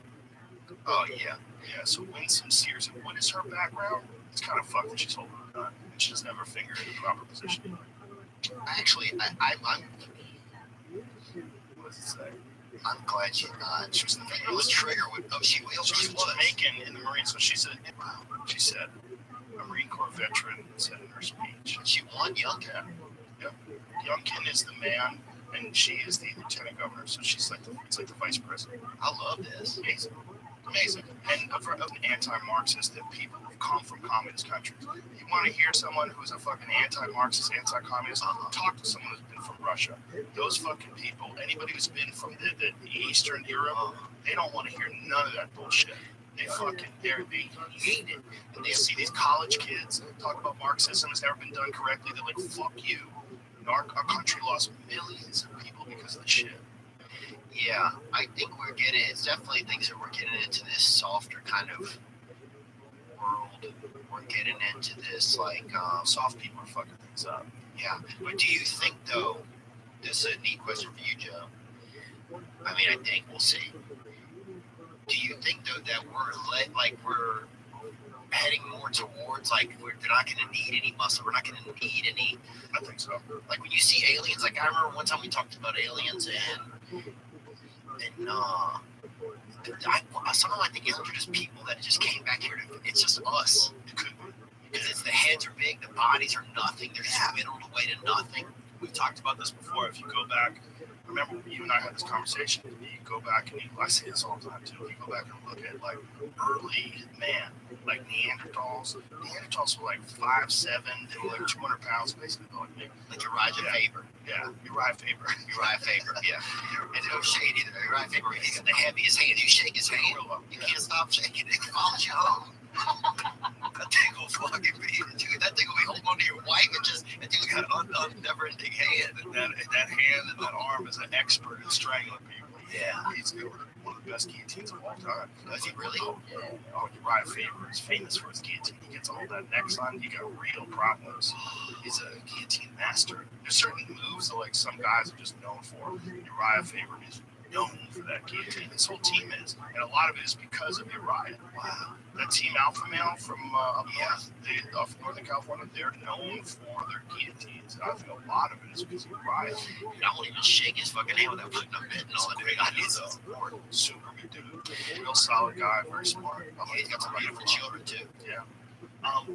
Oh, yeah. Yeah, so Winsome Sears, and what is her background? It's kind of fucked that she's holding a gun and she doesn't have her finger in the proper position. Actually, I'm. What does it say? I'm glad she was. It was trigger with. Oh, she was. Jamaican in the Marines, so she said. She said, a Marine Corps veteran said in her speech. She won Youngkin. Yeah. Youngkin is the man, and she is the lieutenant governor, so she's like it's like the vice president. I love this. Amazing. And of an anti-Marxist that people who come from communist countries. You want to hear someone who's a fucking anti-Marxist, anti-communist, talk to someone who's been from Russia. Those fucking people, anybody who's been from the Eastern Europe, they don't want to hear none of that bullshit. They hate it. And they see these college kids talk about Marxism has never been done correctly. They're like, fuck you. Our country lost millions of people because of this shit. Yeah, I think it's definitely things that we're getting into this softer kind of world. We're getting into this, like, Soft people are fucking things up. Yeah, but do you think, though, this is a neat question for you, Joe. I mean, I think we'll see. Do you think, though, that we're heading more towards, like, they're not going to need any muscle, we're not going to need any... I think so. Like, when you see aliens, like, I remember one time we talked about aliens, and somehow I think aliens are just people that just came back here. It's just us. It could be. Because the heads are big, the bodies are nothing. They're just whittled away to nothing. We've talked about this before. If you go back, remember you and I had this conversation. You go back and I say this all the time too. You go back and look at like early man, like Neanderthals. Neanderthals were like 5'7". They were like 200 pounds, basically like me. Like Uriah Faber. Yeah, Uriah Faber. Yeah. And no shade either. Uriah Faber, he's got the heaviest hand. You shake his hand, you can't stop shaking it. It follows you home. That thing will fucking be, dude. That thing will be holding on to your wife and just, and dude got a never-ending hand. And that hand and that arm is an expert in strangling people. Yeah. He's one of the best guillotines of all time. Is he really? Oh, Uriah Faber is famous for his guillotine. He gets all that next on, he got real problems. He's a guillotine master. There's certain moves that like some guys are just known for. Uriah Faber is known for that guillotine. His whole team is. And a lot of it is because of Uriah. Wow. That Team Alpha Male from up Northern California, they're known for their guillotines. And I think a lot of it is because of Uriah. I won't even shake his fucking hand without putting a bit and all that. I need though. Super good dude. Real solid guy, very smart. He's got some beautiful children too. Yeah.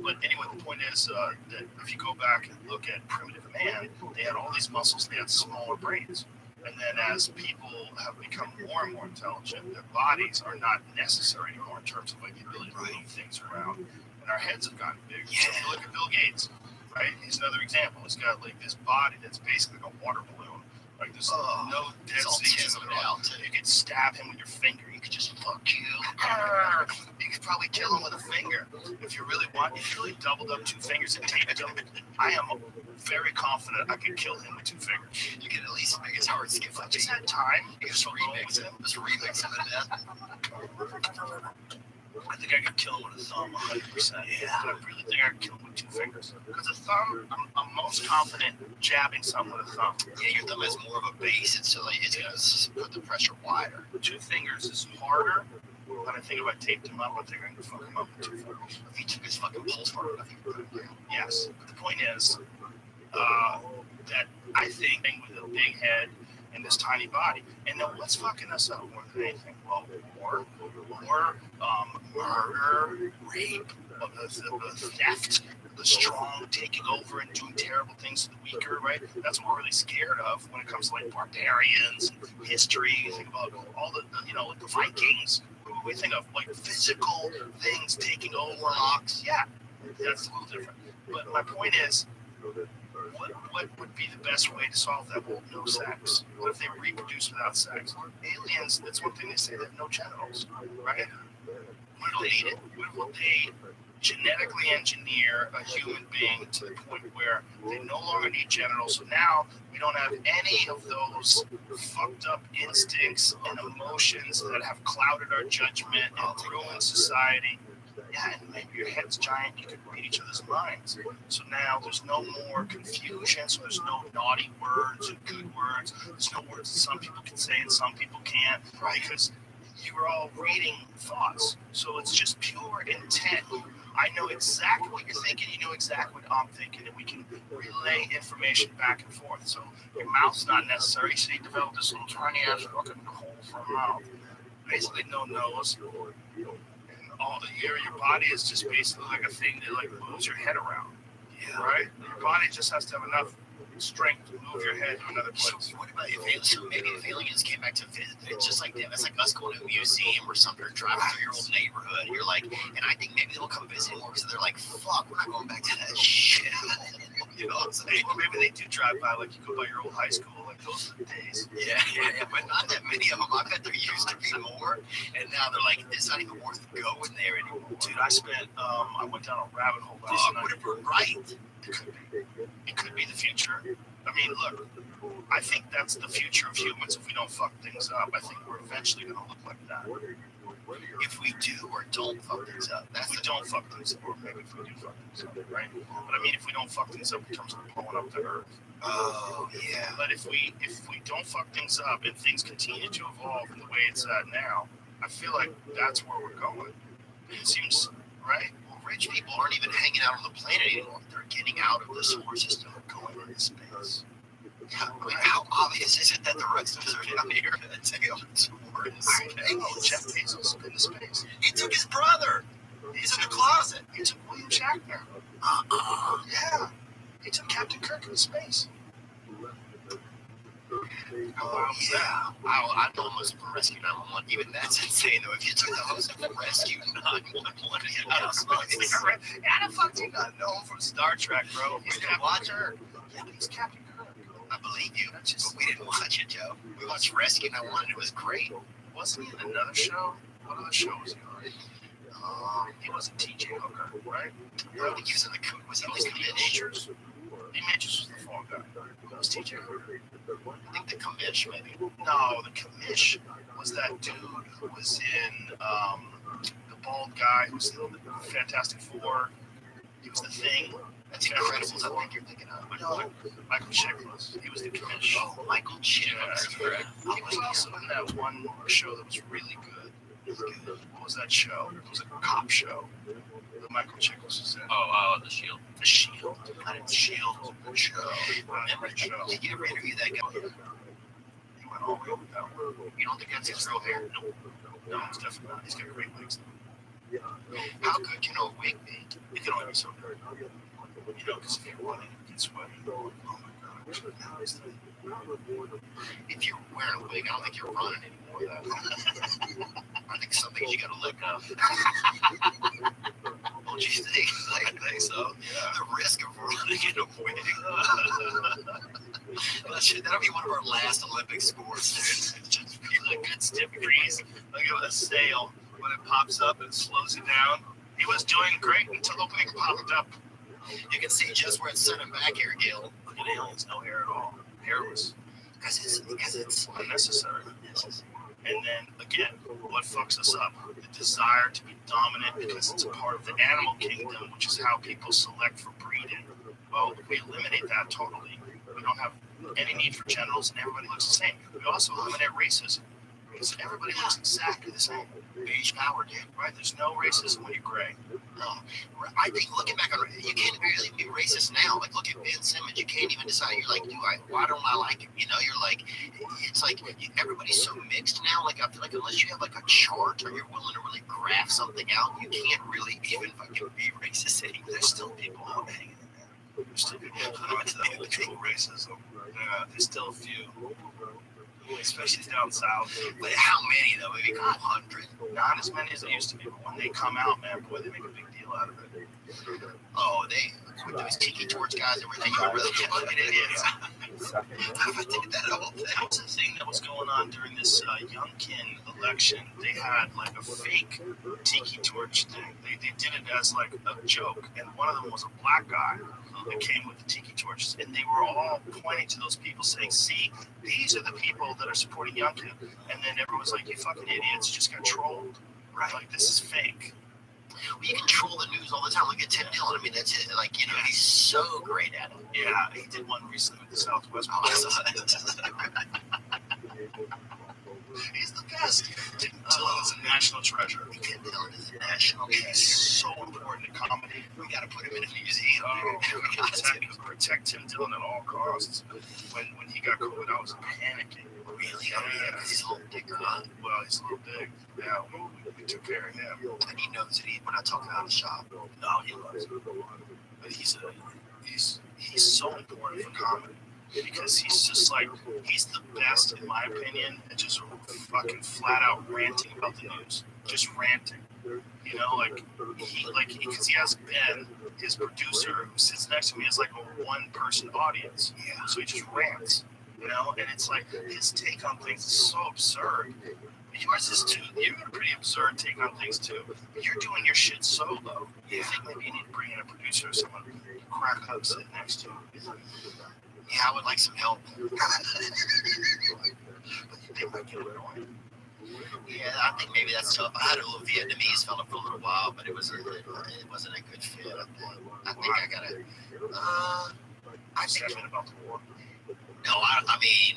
But anyway, the point is that if you go back and look at primitive man, they had all these muscles, they had smaller brains. And then as people have become more and more intelligent, their bodies are not necessary anymore in terms of like the ability to move things around. And our heads have gotten big. Yeah. So if you look at Bill Gates, right? He's another example. He's got like this body that's basically like a water balloon. Like there's no density to it. You could stab him with your finger. You could just fuck you. You could probably kill him with a finger. If you really want, if you really doubled up 2 fingers and taped him, I am very confident I could kill him with 2 fingers. You can at least make his heart skip. If I just had time, you can just remix him. Just remix him to death. I think I could kill him with a thumb 100%. Yeah. I really think I could kill him with 2 fingers. Because a thumb, I'm most confident jabbing something with a thumb. Yeah, your thumb has more of a base, and so like, it's going to put the pressure wider. 2 fingers is harder. But I think if I taped him up, I think I could fuck him up with 2 fingers. If he took his fucking pulse hard enough, he could put him down. Yes. But the point is that I think with a big head and this tiny body, and then what's fucking us up more than anything? Well, war, murder, rape, the theft, the strong taking over and doing terrible things to the weaker, right? That's what we're really scared of when it comes to like barbarians and history. You think about all the like the Vikings. We think of like physical things taking over rocks. Yeah, that's a little different. But my point is, what would be the best way to solve that? Well, no sex. What if they reproduce without sex? Aliens, that's one thing they say, they have no genitals, right? What if they genetically engineer a human being to the point where they no longer need genitals? So now we don't have any of those fucked up instincts and emotions that have clouded our judgment and ruined society. Yeah, and maybe your head's giant, you can read each other's minds. So now there's no more confusion, so there's no naughty words and good words. There's no words that some people can say and some people can't, right? Because you were all reading thoughts. So it's just pure intent. I know exactly what you're thinking, you know exactly what I'm thinking, and we can relay information back and forth. So your mouth's not necessary, so you develop this little tiny ass fucking hole for a mouth. Basically no nose. All your body is just basically like a thing that like moves your head around. Yeah. Right? Your body just has to have enough strength to move your head to another place. So what about maybe if aliens came back to visit, it's just like them. It's like us going to a museum or something, or driving through your old neighborhood. And you're like, and I think maybe they'll come visit more because they're like, fuck, we're not going back to that shit. You know what I'm saying? Or maybe they do drive by, like you go by your old high school, like those are the days. Yeah, but not that many of them. I bet there used to be more, and now they're like, it's not even worth going there anymore. Dude, I went down a rabbit hole last night. Right. It could be the future. I mean, look, I think that's the future of humans. If we don't fuck things up, I think we're eventually going to look like that. If we do or don't fuck things up, If we don't fuck things up, or maybe if we do fuck things up, right? But I mean, if we don't fuck things up in terms of blowing up the earth. Oh, yeah. But if we don't fuck things up and things continue to evolve in the way it's at now, I feel like that's where we're going. It seems, right? Rich people aren't even hanging out on the planet anymore. They're getting out of the solar system and going into space. Yeah, I mean, how obvious is it that the rest of us are down here and take up towards space? I know, Jeff Bezos into space. He took his brother. He's in the closet. He took William Shatner. Yeah. He took Captain Kirk into space. Yeah. I know him was from Rescue 911. Even that's insane, though. If you took the host of Rescue 911 to get out of space. How the fuck do you not know him from Star Trek, bro? He's Captain Watcher. Yeah, but he's Captain Kirk. I believe you. But we didn't watch it, Joe. We watched Rescue 911, and it was great. Wasn't he in another show? What other show was he on? He wasn't T.J. Hooker, right? I think he was in the Commish. The Mitch was the fall guy. It was T.J. Hooker. I think the Commish, maybe. No, the Commish was that dude who was in the bald guy who was in the Fantastic Four. He was the Thing. That's Incredibles, I think you're thinking of. No, Michael Chiklis. He was the Commish. Oh, Michael Chiklis. Correct. He was also in that one show that was really good. What was that show? It was a cop show that Michael Chiklis was in. The Shield. The Shield. Not in Shield. Was a good show. Remember, did you ever interview that guy? He went all the way over that one. You don't think that's his real hair? No, it's definitely not. He's got great wigs. How good can a wig be? It can only be so good. You know, because if you're running, you get sweaty. Oh my God. If you're wearing a wig, I don't think you're running anymore. I think some things you gotta let go. Don't you think? I think so. Yeah. The risk of running in a wig. That'll be one of our last Olympic sports, dude. Just feel a good stiff breeze. Like a sail, when it pops up and slows you down. He was doing great until the wig popped up. You can see just where it's sending back here, Gil. Look at aliens, no hair at all. Hairless. Because it's unnecessary. And then again, what fucks us up? The desire to be dominant because it's a part of the animal kingdom, which is how people select for breeding. Well, if we eliminate that totally, we don't have any need for genitals and everybody looks the same. We also eliminate racism because everybody looks exactly the same. Beige power, dude. Right? There's no racism when you're gray. No, I think looking back on it, you can't really be racist now. Like, look at Ben Simmons. You can't even decide. You're like, why don't I like him? You know, you're like, it's like everybody's so mixed now. Like, I feel like unless you have like a chart or you're willing to really graph something out, you can't really even fucking be racist anymore. There's still people out hanging in there. There's still people who into the habitual racism. Yeah, there's still a few. Especially down south. But how many though? Maybe a couple hundred. Not as many as it used to be, but when they come out, man, boy, they make a big deal out of it. Oh, with those tiki torch guys and everything. You were really fucking idiots. I did that all day. That was the thing that was going on during this Youngkin election. They had like a fake tiki torch thing. They did it as like a joke, and one of them was a black guy that came with the tiki torches, and they were all pointing to those people saying, see, these are the people that are supporting Youngkin. And then everyone was like, you fucking idiots, you just got trolled. Right? Like, this is fake. Well, you control the news all the time. Look at Tim Dillon. I mean, that's it. Like, you know, he's so great at it. Yeah, he did one recently with the Southwest. Oh, I saw that. He's the best. Tim Dillon is a national treasure. Tim Dillon is a national treasure. He's so important in comedy. We got to put him in a museum. Protect Tim Dillon at all costs. When he got COVID, I was panicking. Really? Oh, yeah, because he's a little bigger, huh? Well, he's a little big. Yeah, we took care of him. And he knows that we're not talking about the shop. No, he loves it. But he's so important for comedy. Because he's just like, he's the best, in my opinion, at just fucking flat out ranting about the news. Just ranting. You know, because he has Ben, his producer, who sits next to me, is like a one-person audience. Yeah. So he just rants. You know, and it's like his take on things is so absurd. Yours is too. You got a pretty absurd take on things too. But you're doing your shit solo. You think maybe you need to bring in a producer or someone crack up sitting next to you. Yeah, I would like some help. But they might get annoying. Yeah, I think maybe that's tough. I had a little Vietnamese fella for a little while, but it wasn't a good fit. I think I gotta. I think about the war. No, I mean,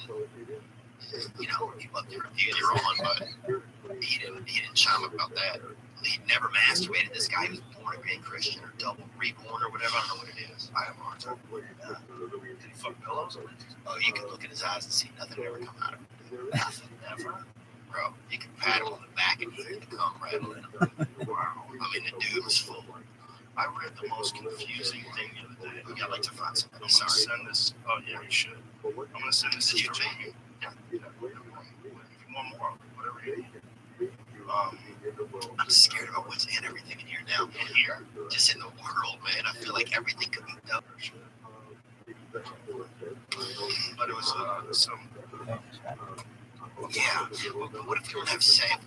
you know, he loved the review you're on, but he didn't chime up about that. He never masturbated. This guy was born again Christian or double reborn or whatever. I don't know what it is. I have a hard time believing that. Did he fuck pillows? Oh, you can look in his eyes and see nothing ever come out of him. Nothing, never. Bro, you can pat him on the back and hear the cum rattling. Wow. I mean, the dude was full. I read the most confusing thing the other day. I'd like to find something. I'm going to send this. Oh, yeah, you should. I'm going to send this to you, Jamie. Yeah. If you want more, whatever you need. I'm scared about what's in everything in here now. In here? Just in the world, man. I feel like everything could be done. But it was some... Yeah, but what if you don't have sex?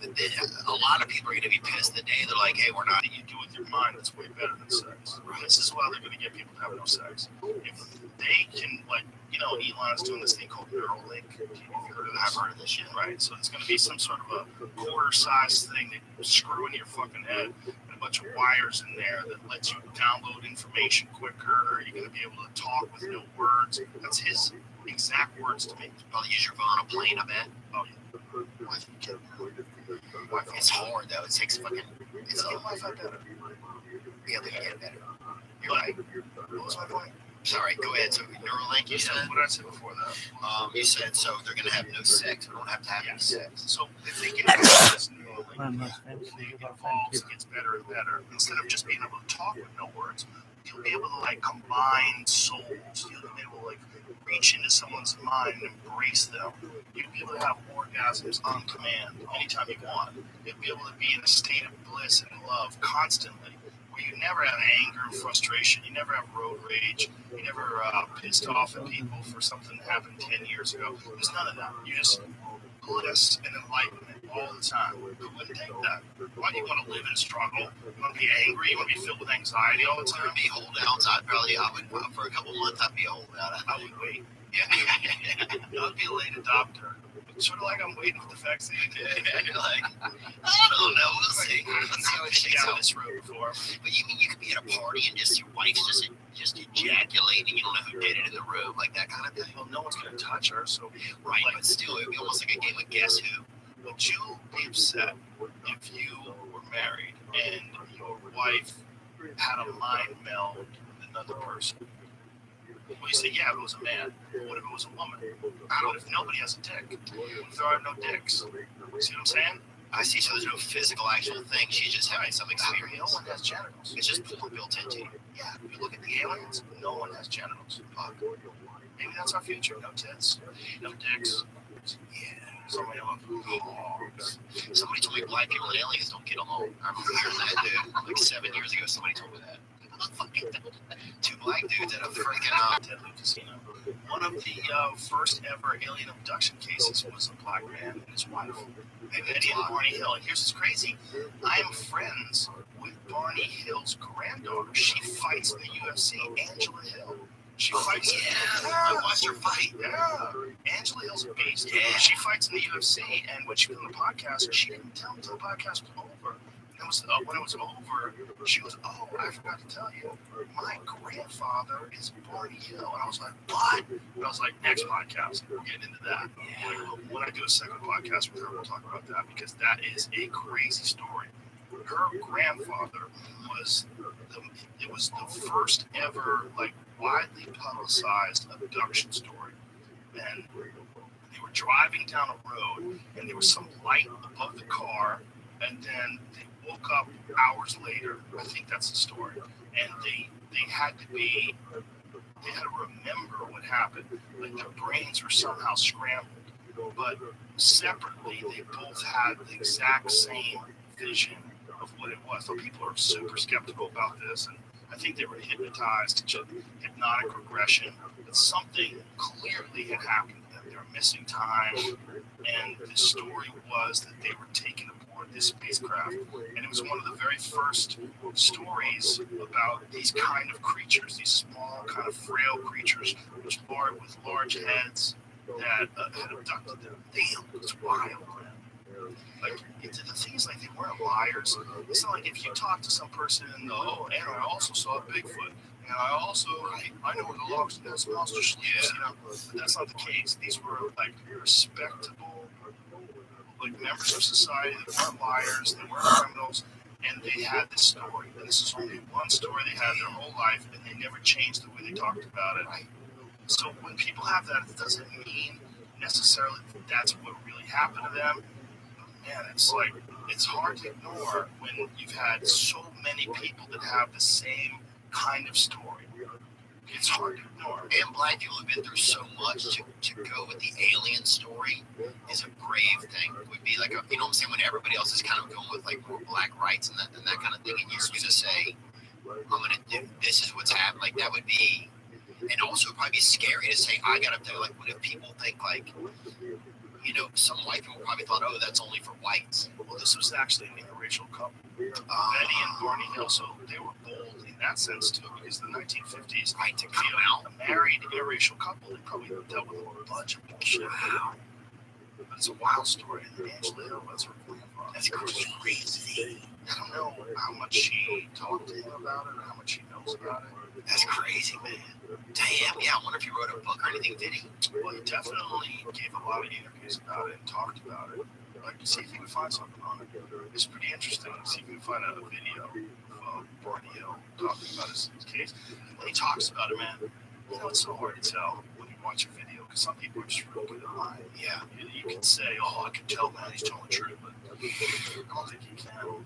A lot of people are going to be pissed the day they're like, hey, we're not. You do with your mind, that's way better than sex. Right? This is why they're going to get people to have no sex. If they can, like, you know, Elon's doing this thing called ViralRabbi. Have you heard of that? I've heard of this shit. Right, so it's going to be some sort of a quarter-sized thing that you screw in your fucking head and a bunch of wires in there that lets you download information quicker. You're going to be able to talk with no words. That's his exact words to me. Probably use your phone on a plane, I bet. Oh, yeah. It's hard, though. It takes fucking... It's a Wi-Fi better. Yeah, they can get better. You're right. What was my point? Sorry, go ahead. So, Neuralink, you said? What did I say before that? You said, so they're going to have no sex. We don't have to have any sex. So, if they get this Neuralink, it evolves, it gets better and better. Instead of just being able to talk with no words, you'll be able to, like, combine souls. You'll be able to, like, reach into someone's mind and embrace them. You'll be able to have orgasms on command anytime you want. You'll be able to be in a state of bliss and love constantly, where you never have anger and frustration. You never have road rage. You never pissed off at people for something that happened 10 years ago. There's none of that. You just bliss and enlightenment all the time. Who wouldn't take that? Why do you want to live in struggle? You want to be angry? You want to be filled with anxiety all the time? Be holdouts. I would, for a couple months, I'd be a holdout. I would wait. Yeah. I'd be a late adopter. Sort of like I'm waiting for the vaccine. And you're like, I don't know. We'll see. Let's see how it shakes Down out. this road before. But you mean you could be at a party and just your wife's just ejaculating, you don't know who did it in the room, like that kind of thing? Well, no one's gonna touch her, so Right, but still, it would be almost like a game of Guess Who. would you be upset if you were married and your wife had a mind meld with another person? Well, you say, yeah, if it was a man. What if it was a woman? What if nobody has a dick? What if there are no dicks? See what I'm saying? I see, so there's no physical actual thing. She's just having some No experience. one has genitals. It's just built into you. Yeah, if you look at the aliens, no one has genitals. Fuck. Maybe that's our future. No tits, no dicks. Yeah. Somebody else. Somebody told me black people and aliens don't get along. I remember hearing that, dude. Like 7 years ago, somebody told me that. Two black dudes at a freaking Deadly Casino. One of the first ever alien abduction cases was a black man and his wife. Eddie and Barney Hill. And here's what's crazy. I am friends with Barney Hill's granddaughter. She fights in the UFC. Angela Hill. She fights. Yeah, I watched her fight. Yeah. Angela Hill's a beast. Yeah. She fights in the UFC, and when she was on the podcast, she didn't tell me until the podcast was over. And it was, when it was over, she goes, "Oh, I forgot to tell you, my grandfather is Barney Hill." And I was like, "What?" And I was like, "Next podcast, we're getting into that." Yeah. When I do a second podcast with her, we'll talk about that because that is a crazy story. Her grandfather was the first ever widely publicized abduction story, and they were driving down a road, and there was some light above the car, and then they woke up hours later. I think that's the story, and they had to remember what happened. Like their brains were somehow scrambled, but separately they both had the exact same vision of what it was. So people are super skeptical about this, and I think they were hypnotized to hypnotic regression, that something clearly had happened to them. They were missing time, and the story was that they were taken aboard this spacecraft, and it was one of the very first stories about these kind of creatures, these small, kind of frail creatures with large heads that had abducted them. Damn, it's wild, man. Like, the thing is, like, they weren't liars. It's not like if you talk to some person and and I also saw Bigfoot, and I know where the Loch Ness monster sleeps, but that's not the case. These were, like, respectable, like, members of society. They weren't liars, they weren't criminals, and they had this story. And this is only one story they had their whole life, and they never changed the way they talked about it. So when people have that, it doesn't mean necessarily that that's what really happened to them. Man, it's hard to ignore when you've had so many people that have the same kind of story. It's hard to ignore. And black people have been through so much to go with the alien story is a grave thing. It would be like you know what I'm saying, when everybody else is kind of going with like more black rights and that kind of thing, and you're going to say, I'm going to do, this is what's happening. Like that would be, and also it'd probably be scary to say, I got to do, like, what if people think like, you know, some white people probably thought, oh, that's only for whites. Well, this was actually an interracial couple, Betty and Barney Hill, so they were bold in that sense too, because in the 1950s, Right, to come out. a married interracial couple, they probably dealt with a bunch of bullshit. But it's a wild story. And Angela Hill was her grandfather. That's crazy. I don't know how much she talked to him about it or how much she knows about it. That's crazy, man. Damn, yeah, I wonder if he wrote a book or anything, did he? Well, he definitely gave a lot of interviews about it and talked about it. Like, see if you can find something on it. It's pretty interesting. See if you can find a video of Barney Hill talking about his case. When he talks about it, man, you know, it's so hard to tell when you watch a video because some people are just real good at lying. Yeah, you can say, oh, I can tell, man, he's telling the truth, but I don't think you can.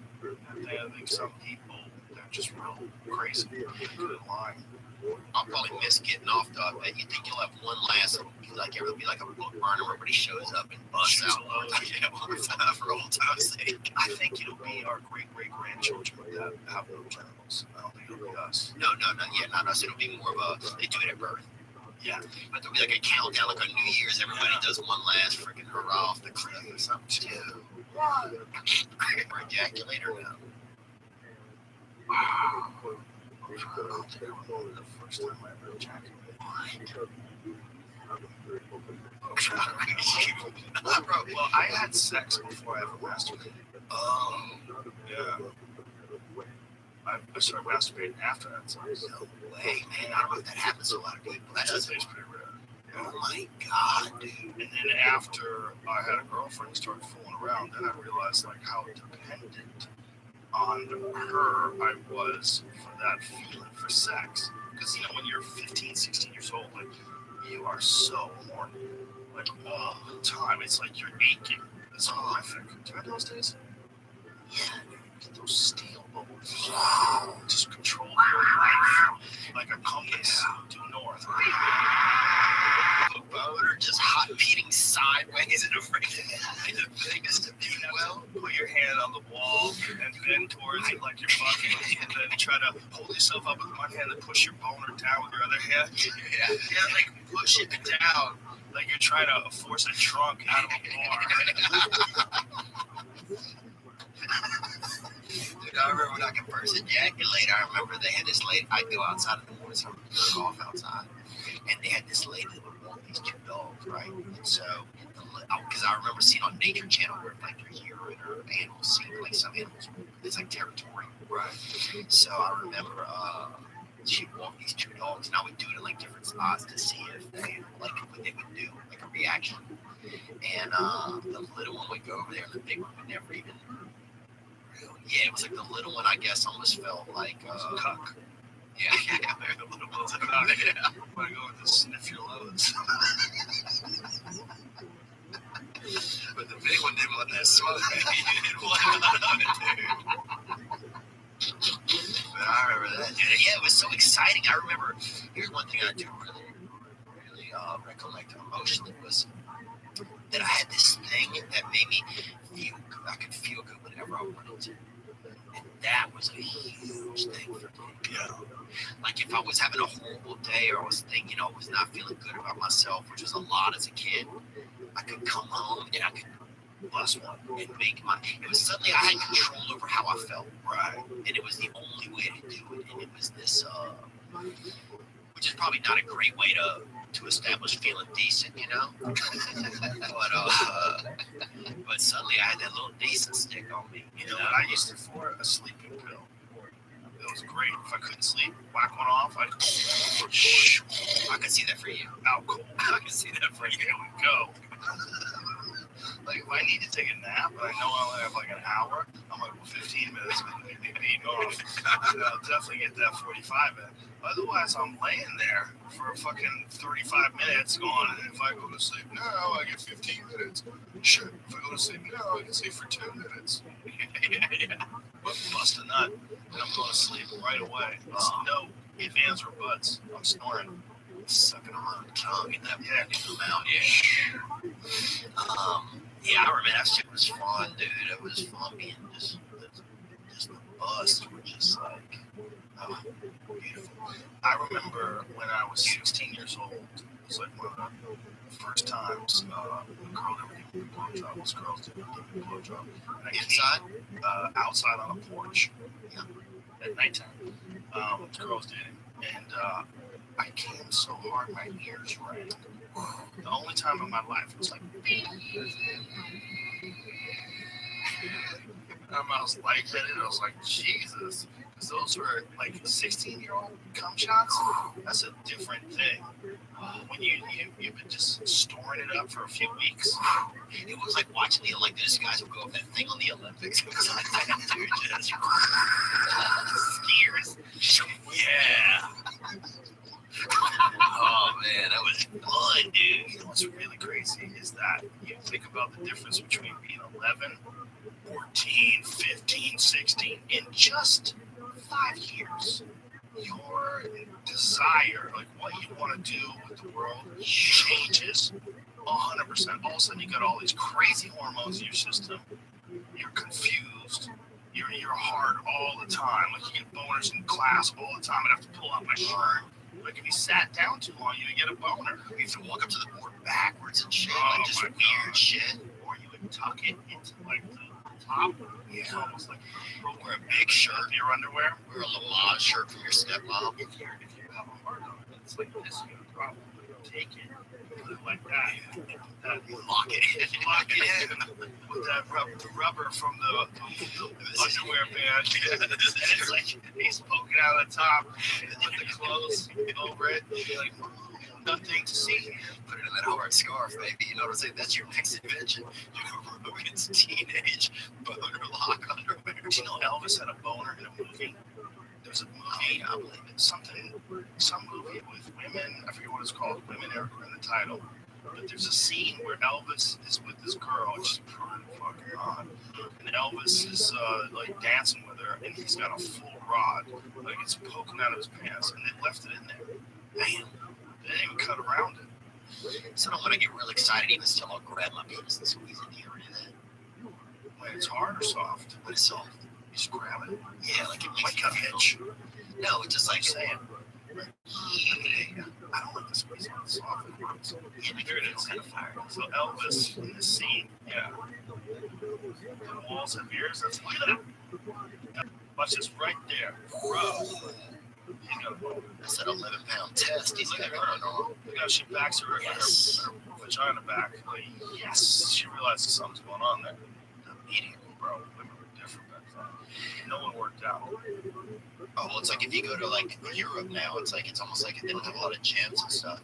I think some people, they're just real crazy. They're good at lying. I'll probably miss getting off the bet. You think you'll have one last, it'll be like a book burner where everybody shows up and busts out. Yeah, for old time's sake. I think it'll be our great-great-grandchildren that have no genitals. I don't think it'll be us. No, not us. It'll be more of a, they do it at birth. Yeah. But there'll be like a countdown, like on New Year's, everybody does one last freaking hurrah off the cliff or something. 2, 1. Or ejaculator now. Wow. I don't think I remember the first time I ever ejaculated. Well, I had sex before I ever masturbated. Oh, Yeah. I started masturbating after that sex. no way, man. I don't know if that happens to a lot of people. That doesn't. It's pretty rare. Oh my God, dude. And then after I had a girlfriend and started fooling around, then I realized like how dependent on her I was for that feeling for sex. Because you know when you're 15, 16 years old, like you are so horny, like all the time. It's like you're aching. It's horrific. Do you remember those days? Yeah, Get those steel bubbles. Just control your life like a compass due north. a boner just hot beating sideways in a freaking the biggest of you well. Put your hand on the wall and bend towards it like you're fucking, and then try to hold yourself up with one hand and push your boner down with your other hand. Yeah, like push it down. Like you're trying to force a trunk out of a bar. Dude, I remember when I could first ejaculate. I remember they had this lady. I'd go outside in the morning, so I would golf outside, and they had this lady that would walk these two dogs, right? And so, because I remember seeing on Nature Channel where like there's urine or animals seem like some animals, it's like territory, right? So I remember she'd walk these two dogs, and I would do it in like different spots to see if they like what they would do, like a reaction. And the little one would go over there, and the big one would never even. Yeah, it was like the little one, I guess, almost felt like Cuck. Yeah, the little one's like, oh, yeah. I'm gonna go with the sniff your loads. But the big one didn't want that smoke. He didn't want it, dude. But I remember that, dude. Yeah, it was so exciting. I remember, here's one thing I do really recollect emotionally was that I had this thing that made me feel good. I could feel good whenever I wanted to. And that was a huge thing for me. Yeah. Like if I was having a horrible day or I was thinking, I was not feeling good about myself, which was a lot as a kid, I could come home and I could bust one and make my, it was suddenly I had control over how I felt. Right. And it was the only way to do it. And it was this, which is probably not a great way to establish feeling decent, you know? But suddenly I had that little decent stick on me. You know what I used it for? A sleeping pill. It was great. If I couldn't sleep, whack one off. I could see that for you. Out cold. I can see that for you. Here we go. Like if I need to take a nap, and I know I only have like an hour, I'm like, well, 15 minutes, maybe off. I'll definitely get that 45 in. Otherwise, I'm laying there for fucking 35 minutes going, and if I go to sleep now, I get 15 minutes. Shit, if I go to sleep now, I can sleep for 10 minutes. Yeah. Bust a nut, and I'm going to sleep right away. No ifs, ands, or buts. I'm snoring. Sucking on the tongue and that amount, yeah. I remember that shit was fun, dude. It was fun being just the bus were just like, beautiful. I remember when I was 16 years old, it was like one of the first times a girl ever gave me a blowjob. Most girls didn't give me a blowjob. Inside? Outside on a porch at nighttime. Girls did it. And I came so hard my ears rang. The only time in my life it was like, I was lightheaded. I was like, Jesus. Because those were like 16-year-old cum shots. That's a different thing. When you've been just storing it up for a few weeks. It was like watching the Olympics. Guys would go up that thing on the Olympics. It was like, dude, just skiers. Yeah. Oh man, that was fun, dude. You know what's really crazy is that you think about the difference between being 11, 14, 15, 16 in just 5 years. Your desire, like what you want to do with the world, changes 100%. All of a sudden, you got all these crazy hormones in your system. You're confused. You're hard all the time. Like you get boners in class all the time. I have to pull out my shirt. Like if you sat down too long, you would get a boner. You have to walk up to the board backwards and shit, Oh, like just my weird God. shit. Or you would tuck it into like the top. Yeah. It's almost like Wear a big shirt. your underwear. Wear a Lamaze shirt from your stepmom. If you have a hard on, it's like this. You got a problem. take it, put it like that, Lock it in. with that rubber from the underwear band. And it's like he's poking out the top, and put the clothes over it, like nothing to see. Put it in that hard scarf, baby. You know what I'm saying? That's your next invention. Rogan's teenage boner lock underwear. Do you know Elvis had a boner in a movie? There's a movie, I believe it's some movie with women. I forget what it's called. Women are in the title. But there's a scene where Elvis is with this girl, and she's pretty fucking hot. And Elvis is like dancing with her, and he's got a full rod, like it's poking out of his pants, and they left it in there. Damn, they didn't even cut around it. So when I get real excited, even still, I'll grab my penis and squeeze it here and that. When it's hard or soft? When it's soft. You just grab it? Yeah, like it Like a bitch. No, it's just like saying. Yeah. I don't like the squeeze when it's soft. Yeah, here it is. Kind of fire. So Elvis in this scene, yeah. The walls have ears. Look at that. Watch this right there. Bro. He's got a boner. That's an 11-pound test. He's got Look how she backs her, her vagina back. Like, yes. She realizes something's going on there. Immediately, bro. Women were different back then. No one worked out. Oh, well, it's like if you go to like Europe now, it's almost like they don't have a lot of gyms and stuff.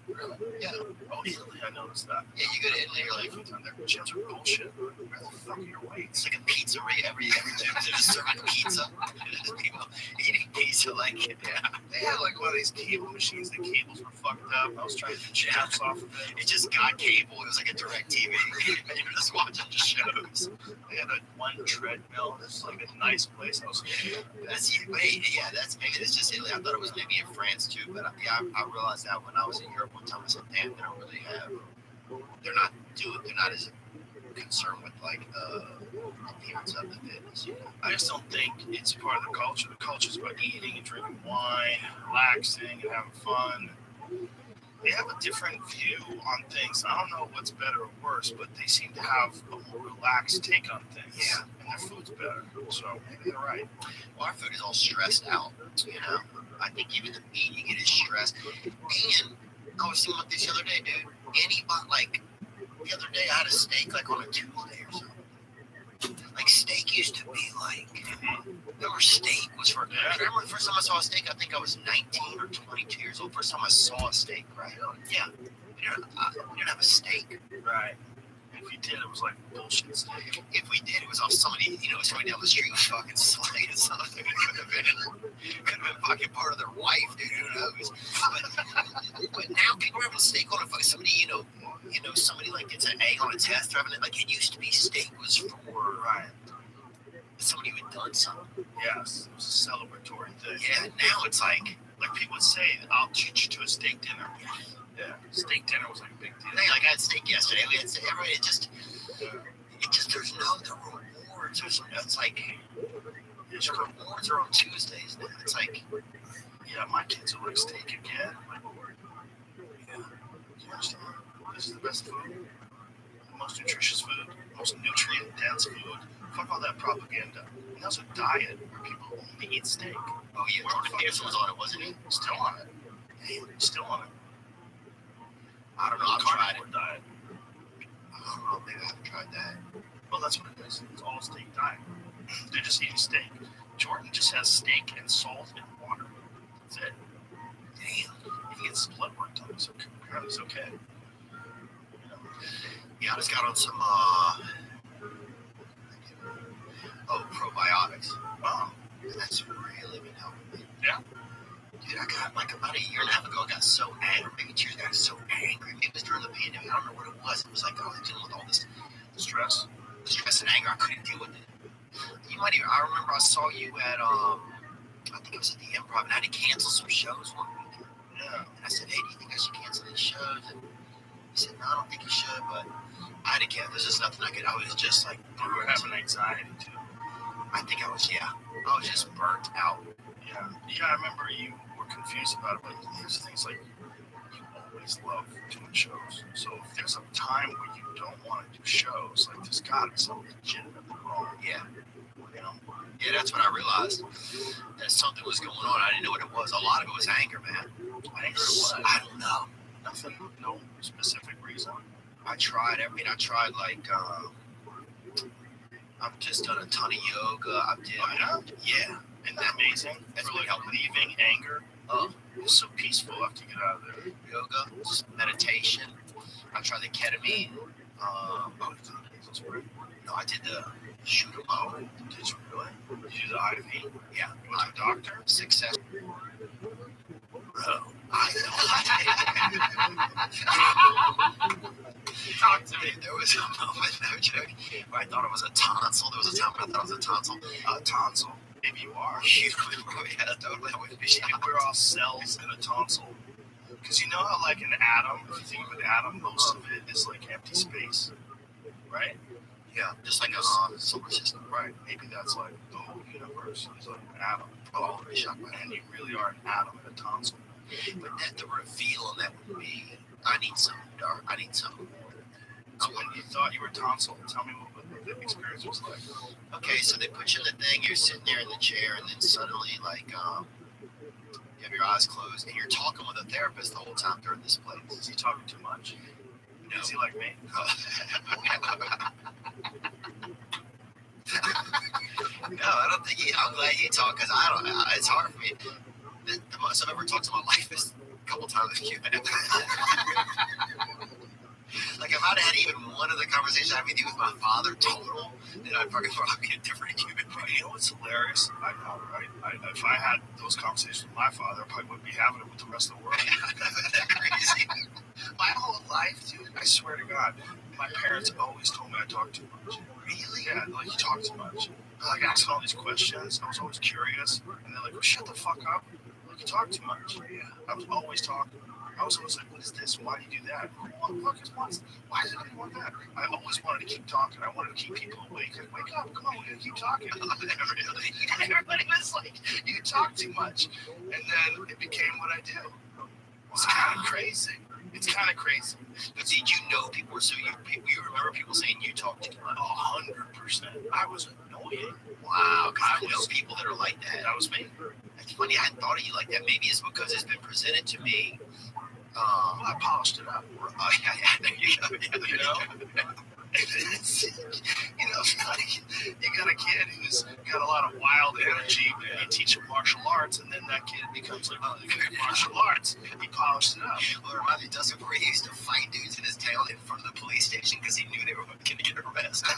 Really? Yeah. Oh, Italy, I noticed that. Yeah, you go to Italy, you're like, their gyms are bullshit. Where the fuck are your weights? it's like a pizzeria. Every gym they're just serving pizza. There's people eating pizza like, yeah. They had like one of these cable machines. The cables were fucked up. I was trying to get chaps off of it. It just got cable. It was like a direct TV. And you're just watching the shows. They had one treadmill. It's like a nice place. I was That's maybe it's just Italy. I thought it was maybe in France too, but I realized that when I was in Europe one time. I said, damn, they don't really have. They're not as concerned with like the appearance of the fitness. You know? I just don't think it's part of the culture. The culture's about eating and drinking wine, relaxing and having fun. They have a different view on things. I don't know what's better or worse, but they seem to have a more relaxed take on things. Yeah. And their food's better. So maybe they're right. Well, our food is all stressed out. You know, I think even the meat you get is stressed. And I was thinking about this the other day, dude. The other day I had a steak like on a Tuesday or something. Like steak used to be like, remember steak was for, I remember the first time I saw a steak, I think I was 19 or 22 years old. First time I saw a steak, right? Yeah. We didn't have a steak. Right. If we did, it was like bullshit steak. If we did, it was off somebody down the street was fucking slaying something. It could have been fucking part of their wife, dude. Who knows? But now people are having steak on a fucking somebody, somebody like gets an A on a test. They're having it like it used to be steak was for somebody who had done something. Yes, it was a celebratory thing. Yeah, now it's like people would say, I'll treat you to a steak dinner. Yeah, steak dinner was like a big deal. Hey, like I had steak yesterday. We had steak. It just there's no the rewards. It's like the rewards are on Tuesdays now. It's like, yeah, my kids will like steak again. Yeah, this is the best food, the most nutritious food, the most nutrient dense food. Fuck all that propaganda. And that's a diet where people only eat steak. Oh yeah, Jordan Peterson was on it, wasn't he? Still on it. Still on it. I don't know. I've tried it. Diet. I don't know. Maybe I haven't tried that. Well, that's what it is. It's all steak diet. They're just eating steak. Jordan just has steak and salt and water. That's it. Damn. If he gets blood work done, it's okay. Apparently it's okay. Yeah, I just got on some probiotics. Oh. And that's really been helping me. Yeah. Dude, I got like about a year and a half ago, I got so angry. Maybe 2 years ago, I got so angry. Maybe it was during the pandemic. I don't know what it was. It was like I was dealing with all this stress and anger. I couldn't deal with it. I remember I saw you at I think it was at the Improv, and I had to cancel some shows one weekend. Yeah. And I said, hey, do you think I should cancel these shows? And he said, no, I don't think you should, but I had to cancel. There's just nothing I could. I was just like, you were having anxiety too. I think I was just burnt out. Yeah. I remember you were confused about it, but there's things like you always love doing shows. So if there's a time where you don't want to do shows, like there's got to be something legitimately wrong. Yeah. Yeah, that's when I realized that something was going on. I didn't know what it was. A lot of it was anger, man. Anger was? I don't know. No, nothing, no specific reason. I tried like I've just done a ton of yoga. Yeah, Isn't that amazing? That's For been like helpful. relieving anger. Oh, It's so peaceful after you get out of there. yoga, just meditation. I tried the ketamine. No, I did the shoot 'em up. Did you really? Did you do the IV? Yeah, You went to a doctor? success. Bro. Talk to me. There was a moment, no joke, where I thought it was a tonsil. There was a time when I thought it was a tonsil. Tonsil. Maybe you are. Yeah, totally. We're all cells in a tonsil. Because you know how, like, an atom, if you think of an atom, most of it is like empty space, right? Yeah, just like a solar system. Right. Maybe that's like the whole universe is like an atom. Oh, I'm shocked by that. And you really are an atom in a tonsil. But that the reveal on that would be, I need some dark. I need some. So when you thought you were tonsil, tell me what the experience was like. Okay, so they put you in the thing. You're sitting there in the chair, and then suddenly, like, you have your eyes closed, and you're talking with a therapist the whole time during this place. Is he talking too much? No. Is he like me? No, I don't think he. I'm glad he talked because I don't know. It's hard for me. The most I've ever talked to my life is a couple times with you. Like if I'd had even one of the conversations I had with you with my father total, then I'd probably be a different human being. You know what's hilarious? I know, right? If I had those conversations with my father, I probably wouldn't be having it with the rest of the world. Crazy. My whole life, dude, I swear to God, my parents always told me I talk too much. Really? Yeah, like you talk too much. Like asking all these questions, I was always curious, and they're like, well, "Shut the fuck up! Like you talk too much." I was always talking. I was always like, "What is this? Why do you do that? What the fuck is one? Why does anyone want that?" I always wanted to keep talking. I wanted to keep people awake. Like, wake up! Come on, we gotta keep talking. Everybody was like, "You talk too much," and then it became what I do. It's kind of crazy. It's kind of crazy. But did you know people were so you remember people saying you talk too much? 100%. I was annoying. Wow, because I know people that are like that. That was me. It's funny, I hadn't thought of you like that. Maybe it's because it's been presented to me. I polished it up. Yeah, there you go. Yeah, You know? You know, like, you got a kid who's got a lot of wild energy, and you teach him martial arts, and then that kid becomes like, oh, good at martial arts. He polished it up. Well, it reminds me of Dustin where he used to fight dudes in his town in front of the police station because he knew they were going to get arrested.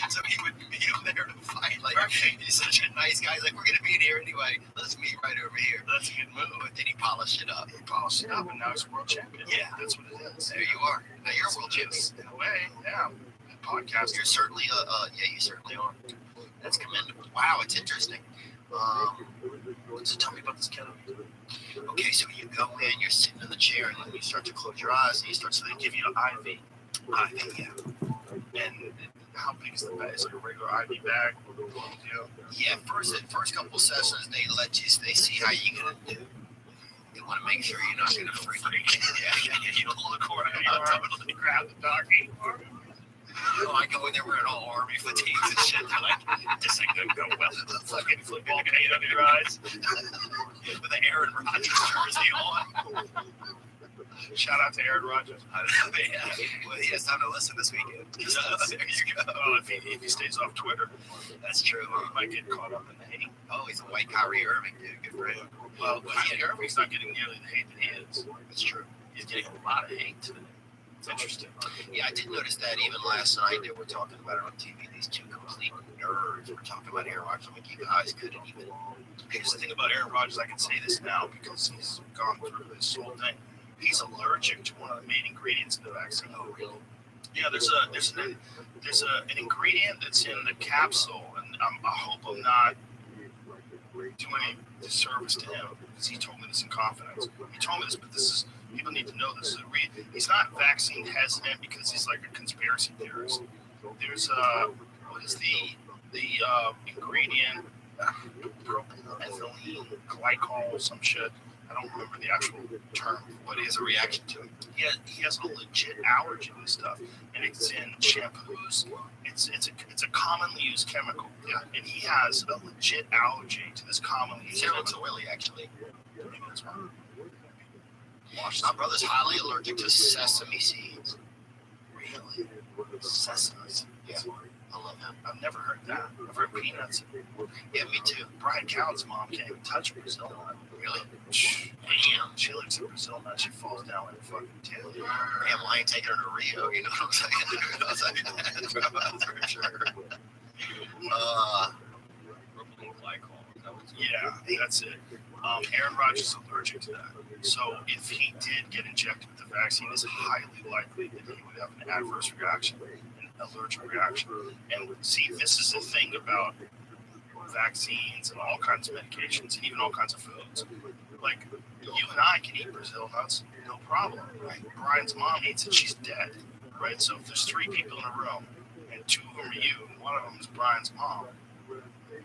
So he would meet them there to fight. Like, he's such a nice guy. He's like, we're going to meet here anyway. Let's meet right over here. That's a good move. But then he polished it up. He polished it up, and now he's world champion. Yeah. That's what it is. There you are. Now you're a world champion. In a way, yeah. Podcast. You're certainly, you certainly are. That's commendable. Wow, it's interesting. So tell me about this ketamine. Okay, so you go in, you're sitting in the chair, and then you start to close your eyes, and you start So to they give you an IV. yeah. And how big is the bag? It's like a regular IV bag. Yeah, first couple sessions, they see how you're gonna do. They want to make sure you're not gonna freak. Yeah, you don't hold the cord. I'll totally grab the doggy. I go in there wearing all army fatigues and shit. They're like, this ain't gonna go well. Fucking football paint under your eyes. With the Aaron Rodgers jersey on. Shout out to Aaron Rodgers. I don't know, yeah. Well, he has time to listen this weekend. There you go. Oh, if he stays off Twitter, That's true. he might get caught up in the hate. Oh, he's a white Kyrie Irving, dude. Good for him. Well, Kyrie Irving's not getting nearly the hate that he is. That's true. He's getting a lot of hate today. It's interesting. Yeah, I did notice that even last night they were talking about it on TV. These two complete nerds were talking about Aaron Rodgers. I'm like, you guys couldn't even. Here's the thing about Aaron Rodgers. I can say this now because he's gone through this whole thing. He's allergic to one of the main ingredients in the vaccine. Oh, really? Yeah, there's an ingredient that's in the capsule, and I hope I'm not doing any disservice to him because he told me this in confidence. He told me this, but this is people need to know this. He's not vaccine hesitant because he's like a conspiracy theorist. There's what is the ingredient? Propylethylene glycol, some shit. I don't remember the actual term. What is a reaction to it? He has a legit allergy to this stuff, and it's in shampoos. It's a commonly used chemical. Yeah, and he has a legit allergy to this commonly used Zero chemical. to Willie, actually. Maybe that's why. My brother's highly allergic to sesame seeds. Really? Sesame seeds? Yeah. I love him. I've never heard that. I've heard peanuts. Yeah, me too. Brian Cowden's mom can't even touch Brazil nut. Really? Damn. She looks at Brazil nut, she falls down like a fucking tail. Damn, well, I ain't taking her to Rio, you know what I'm saying? That's for sure. Propylene glycol. Is that what's Yeah, that's it. Aaron Rodgers is allergic to that. So if he did get injected with the vaccine, it's highly likely that he would have an adverse reaction, an allergic reaction. And see, this is the thing about vaccines and all kinds of medications and even all kinds of foods. Like, you and I can eat Brazil nuts, no problem, right? Brian's mom eats it, she's dead, right? So if there's 3 people in a room and 2 of them are you and one of them is Brian's mom,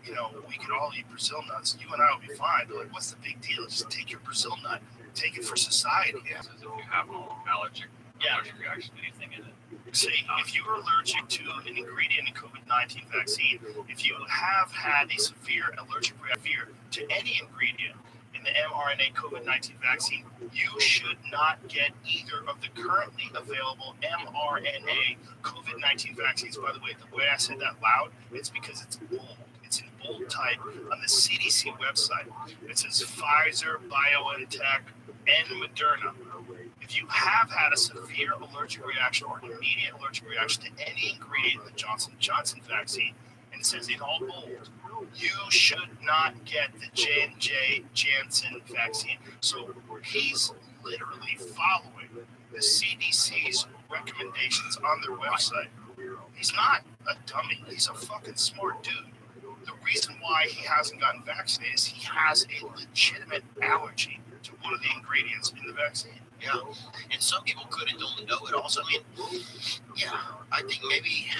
you know, we could all eat Brazil nuts. You and I would be fine. They're like, what's the big deal? Just take your Brazil nut. Take it for society. Yeah. If you have an allergic reaction to anything in it. See, if you are allergic to an ingredient in COVID-19 vaccine, if you have had a severe allergic reaction to any ingredient in the mRNA COVID-19 vaccine, you should not get either of the currently available mRNA COVID-19 vaccines. By the way I said that loud, it's because it's bold. It's in bold type on the CDC website. It says Pfizer, BioNTech, and Moderna. If you have had a severe allergic reaction or an immediate allergic reaction to any ingredient in the Johnson & Johnson vaccine, and it says in all bold, you should not get the J&J Janssen vaccine. So he's literally following the CDC's recommendations on their website. He's not a dummy. He's a fucking smart dude. The reason why he hasn't gotten vaccinated is he has a legitimate allergy to one of the ingredients in the vaccine. Yeah, and some people couldn't know it also. I mean, yeah, I think maybe,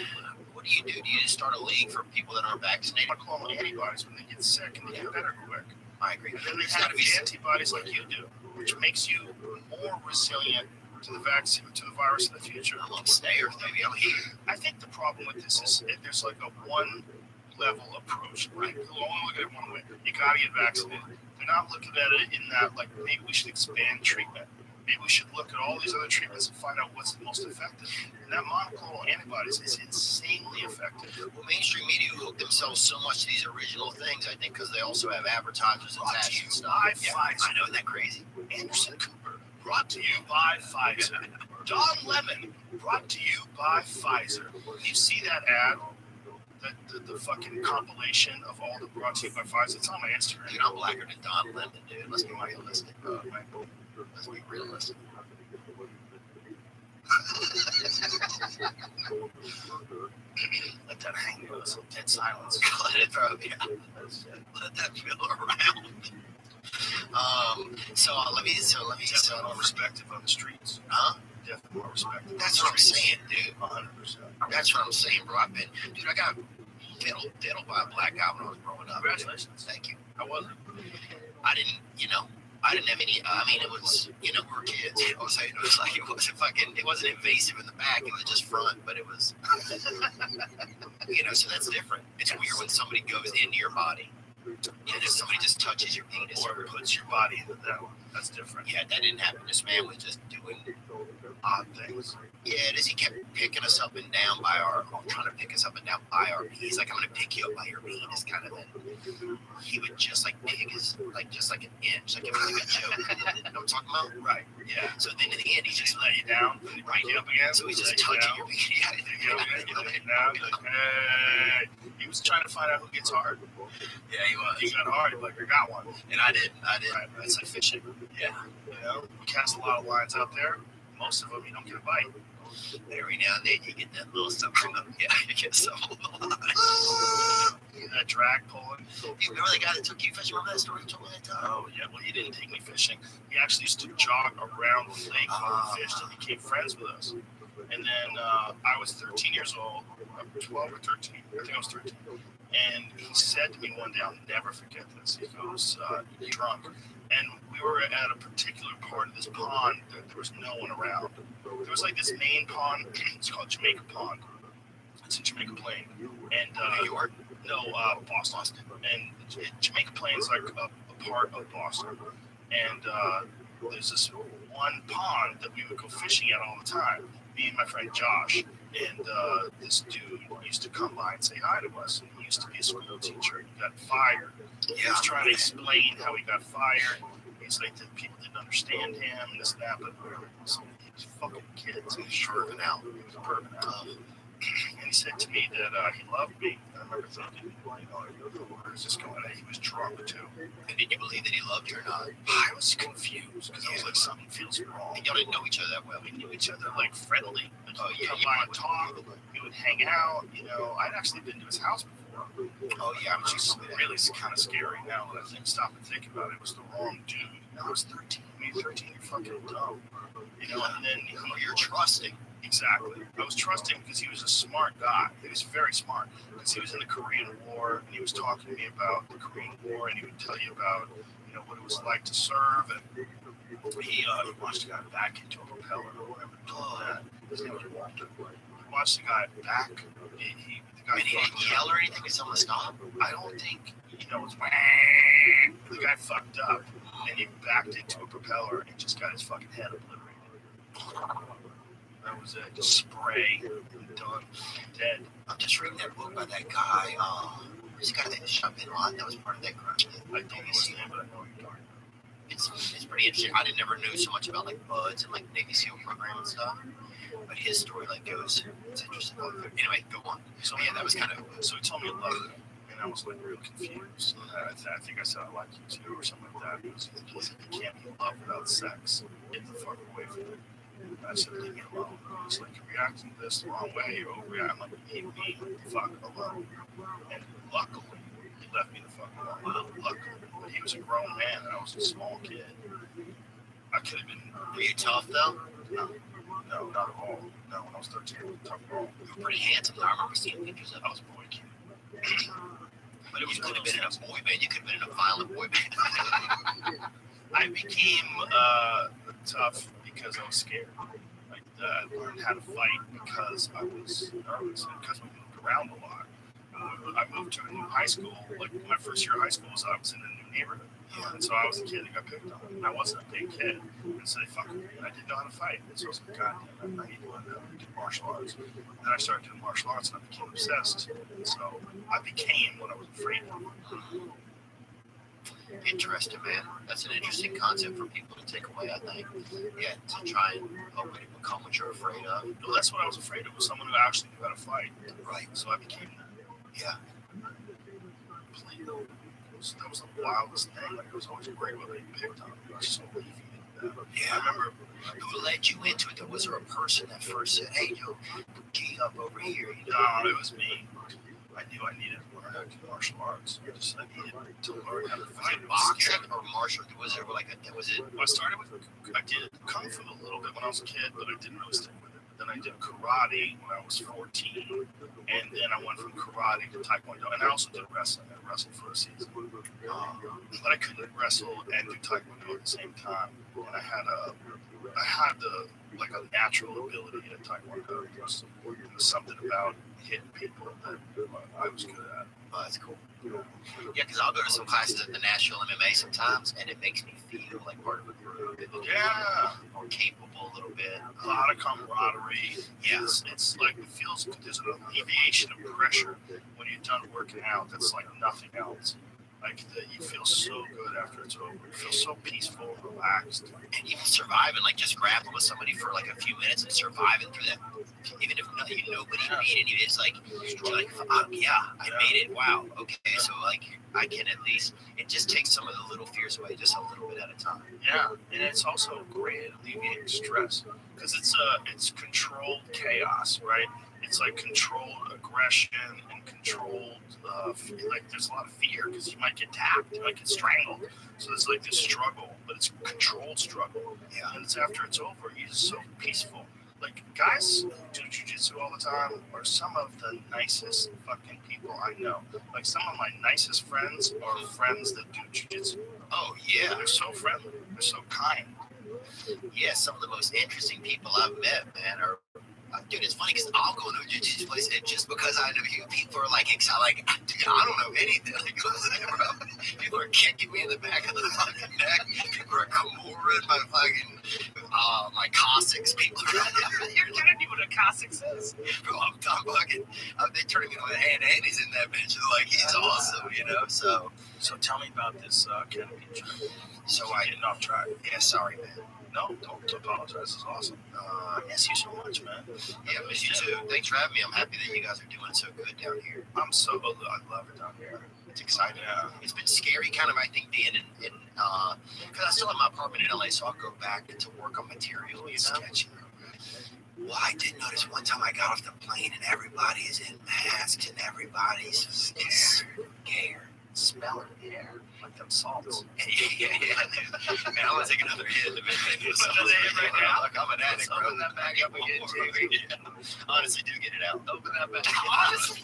what do? Do you just start a league for people that aren't vaccinated? Monoclonal antibodies when they get sick and they get better quick. I agree. And then they have these antibodies like you do, which makes you more resilient to the vaccine, to the virus in the future. I'm on stayers, baby. I'm here. I think the problem with this is there's like a one-level approach, right? They'll only look at it one way. You gotta get vaccinated. They're not looking at it in that, like, maybe we should expand treatment. Maybe we should look at all these other treatments and find out what's the most effective. And that monoclonal antibodies is insanely effective. Well, mainstream media hook themselves so much to these original things, I think, because they also have advertisers attached and stuff. Yeah, I know, isn't that crazy? Anderson Cooper, brought to you by Pfizer. Don Lemon, brought to you by Pfizer. You see that ad? The fucking compilation of all the brought to you by Pfizer. It's on my Instagram. Dude, I'm blacker than Don Lemon, dude. Let's be realistic, bro. Let's be realistic. Let that hang with us. Dead silence. Let it throw, yeah. Let that feel around. Let me. Definitely more respective on the streets. Huh? Definitely more respective. That's what I'm saying, dude. 100%. That's what I'm saying, bro. I got diddled by a black guy when I was growing up. Congratulations. Thank you. How was it? I didn't have any, it was, we were kids. You know what I'm saying? It was like, it wasn't invasive in the back. It was just front, but it was, so that's different. It's weird when somebody goes into your body. Somebody just touches your penis. Or puts your body into that one. That's different. Yeah, that didn't happen. This man was just doing Odd things. Yeah, he kept picking us up and down trying to pick us up and down by our knees. Like, I'm going to pick you up by your penis, kind of thing. He would just pick his, just like an inch, like it was like a joke. You know what I'm talking about? Right. Yeah. So then in the end, he just let you down, right you up again. So he's just touching your penis. He was trying to find out who gets hard. Yeah, he was. He got hard, like, I got one. And I did. Right. That's like fishing. Yeah. We cast a lot of lines out there. Most of them, you don't get a bite. Every now and then, you get that little something. Yeah, you get some little line. That drag pulling. You remember the guy that took you fishing? Remember that story you told me that time? Oh, yeah. Well, he didn't take me fishing. He actually used to jog around the lake and fish and became friends with us. And then I was 13 years old, 12 or 13. I think I was 13. And he said to me one day, I'll never forget this. He goes, drunk. And we were at a particular part of this pond. There was no one around. There was like this main pond. It's called Jamaica Pond. It's in Jamaica Plain. And New York? No, Boston. And Jamaica Plain is like a part of Boston. And there's this one pond that we would go fishing at all the time. Me and my friend Josh, and this dude used to come by and say hi to us. And he used to be a school teacher. He got fired. He was trying to explain how he got fired. He's like, that people didn't understand him and this and that, but he was fucking kids. He was perving out. And he said to me that he loved me. And I remember thinking, where is this going? And he was drunk too. And did you believe that he loved you or not? I was confused because I was like, something feels wrong. And y'all didn't know each other that well. We knew each other like friendly. Like, Oh, yeah, come you by might and talk. We would hang out. I'd actually been to his house before. Oh, yeah, Which is really kind of scary now that I stop and think about it. It was the wrong dude. I was 13. Maybe 13, you're fucking dumb. And then you're trusting. Exactly. I was trusting because he was a smart guy. He was very smart because he was in the Korean War and he was talking to me about the Korean War and he would tell you about what it was like to serve, and he watched the guy back into a propeller or whatever. His name was Walter. He watched the guy back. The guy He didn't yell or anything? Did someone stop? I don't think it was. The guy fucked up and he backed into a propeller and just got his fucking head obliterated. That was it. Just spray and done. Dead. I'm just reading that book by that guy. Who's the guy that shot Bin Laden? That was part of that crime. I don't know his name, but I know what you're talking about. It's pretty interesting. I never knew so much about like buds and like Navy SEAL program and stuff. But his story like goes. It's interesting. Anyway, go on. So yeah, that was kind of. So he told me he loved me, and I was like real confused. I think I said I like you too, or something like that. He was like, you can't be in love without sex. Get the fuck away from it. I said, leave me alone. He's like, you're reacting to this the wrong way. You're overreacting. I'm like, leave me the fuck alone. And luckily, he left me the fuck alone. Well, luckily. But he was a grown man, and I was a small kid. I could have been. Were you tough though? No, not at all. No, when I was 13, I was tough at all. You were pretty handsome. I remember seeing pictures of. I was a boy kid. But it could have been in a boy band. You could have been in a violent boy band. I became tough because I was scared. I learned how to fight because I was nervous and because we moved around a lot. I moved to a new high school. Like my first year of high school was I was in a new neighborhood. And so I was the kid that got picked on. And I wasn't a big kid. And so they fucking me. And I didn't know how to fight. And so I was like, God damn, I need to learn how to do martial arts. And then I started doing martial arts and I became obsessed. And so I became what I was afraid of. Interesting, man. That's an interesting concept for people to take away, I think. Yeah, to try and hopefully become what you're afraid of. Well, that's what I was afraid of, was someone who actually knew how to fight. Right. So I became that. Yeah. That was the wildest thing. Like, I was always worried about being picked on. I was so leafy. Yeah. I remember who led you into it. Was there a person that first said, hey, yo, key up over here? No, it was me. I knew I needed to learn how to do martial arts. I needed to learn how to fight. Boxing or martial? Was there like a, was it? I started with, I did Kung Fu a little bit when I was a kid, but I didn't really stick with it. But then I did karate when I was 14, and then I went from karate to taekwondo, and I also did wrestling. I wrestled for a season. But I couldn't wrestle and do taekwondo at the same time. And I had like a natural ability at taekwondo. There was something about hitting people that I was good at. Oh, that's cool. Yeah, because I'll go to some classes at the National MMA sometimes, and it makes me feel like part of a group. Yeah. More capable a little bit. A lot of camaraderie. Yes, it's like it feels good. There's an alleviation of pressure when you're done working out. That's like nothing else. Like you feel so good after it's over. You feel so peaceful and relaxed. And even surviving, like just grappling with somebody for like a few minutes and surviving through that, even if nobody beat you, it's like, you're like, yeah, I made it. Wow. Okay, so like I can at least. It just takes some of the little fears away, just a little bit at a time. Yeah, and it's also great at alleviating stress because it's controlled chaos, right? It's like controlled aggression and controlled, like there's a lot of fear because you might get tapped, you might get strangled. So there's like this struggle, but it's controlled struggle. Yeah. And it's after it's over, you're just so peaceful. Like guys who do jujitsu all the time are some of the nicest fucking people I know. Like some of my nicest friends are friends that do jujitsu. Oh yeah, They're so friendly. They're so kind. Yeah, some of the most interesting people I've met, man, are Dude, it's funny because I'll go to a jiu-jitsu place and just because I know you, people are like excited, like, dude, I don't know anything. Like, bro, people are kicking me in the back of the fucking neck. People are Kimuring my Cossacks. People are, you're trying to do what a Cossack says. Bro, I'm fucking, they turning me into an Andy's in that bitch. They're like, he's awesome, you know? So tell me about this canopy trip. So I Getting off track. Yeah, sorry, man. No, don't apologize. It's awesome. Miss you so much, man. Yeah, miss you too. Thanks for having me. I'm happy that you guys are doing so good down here. I love it down here. It's exciting. Yeah. It's been scary, kind of, I think, being in because I still have my apartment in LA, so I'll go back to work on material and sketching. Well, I did notice one time I got off the plane and everybody is in masks and everybody's scared. Smelling the air. Like them salts. Yeah. Man, I'm gonna take another hit. Look, I'm an addict, bro. Open that bag up again, too. Yeah. Honestly, do get it out. Open that bag. Honestly,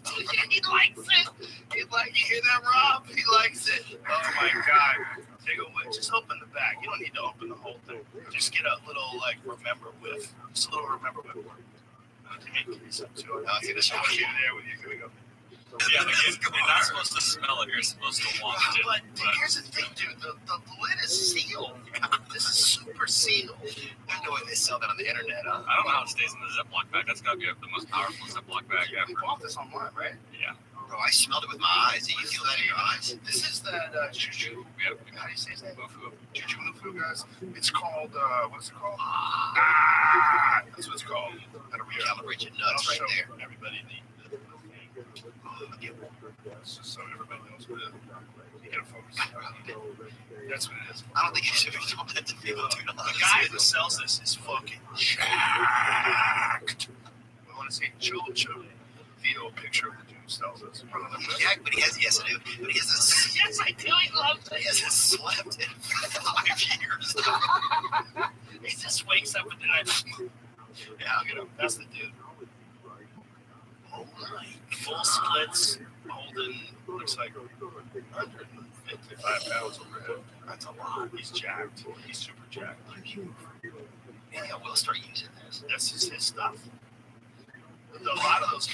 he likes it. You hear that, Rob? He likes it. Oh my God. Take a whiff. Just open the bag. You don't need to open the whole thing. Just get a little, remember whiff. Just a little remember whiff. Give me some too. I'll take the shot. I'll get it there with you. Here we go. Yeah, but you're not supposed to smell it. You're supposed to want it. But here's the thing, dude. The lid is sealed. This is super sealed. I know why they sell that on the internet, huh? I don't know how it stays in the Ziploc bag. That's got to be the most powerful Ziploc bag We ever. bought this online, right? Yeah. Bro, I smelled it with my eyes. Did you feel that in your eyes? This is that Juju. Yeah. How do you say his name? Mufu. Juju Mufu, guys. It's called, what's it called? That's what it's called. Gotta Recalibrate your nuts right there. Everybody the just so everybody knows what it is. You gotta focus. That's what it is. I don't think you should be told that to people, dude. The guy that sells this is fucking jacked. I want to say Joe Vito, a picture of the dude who sells this. Yeah, but he has, yes, I do. But he has yes, I do. He loves it. He hasn't slept in 5 years. He just wakes up and then yeah, I'll get him. That's the dude. Oh my. Full splits, holding, looks like 155 pounds overhead. That's a lot. He's jacked. He's super jacked. Yeah, we'll start using this. This is his stuff. A lot of those.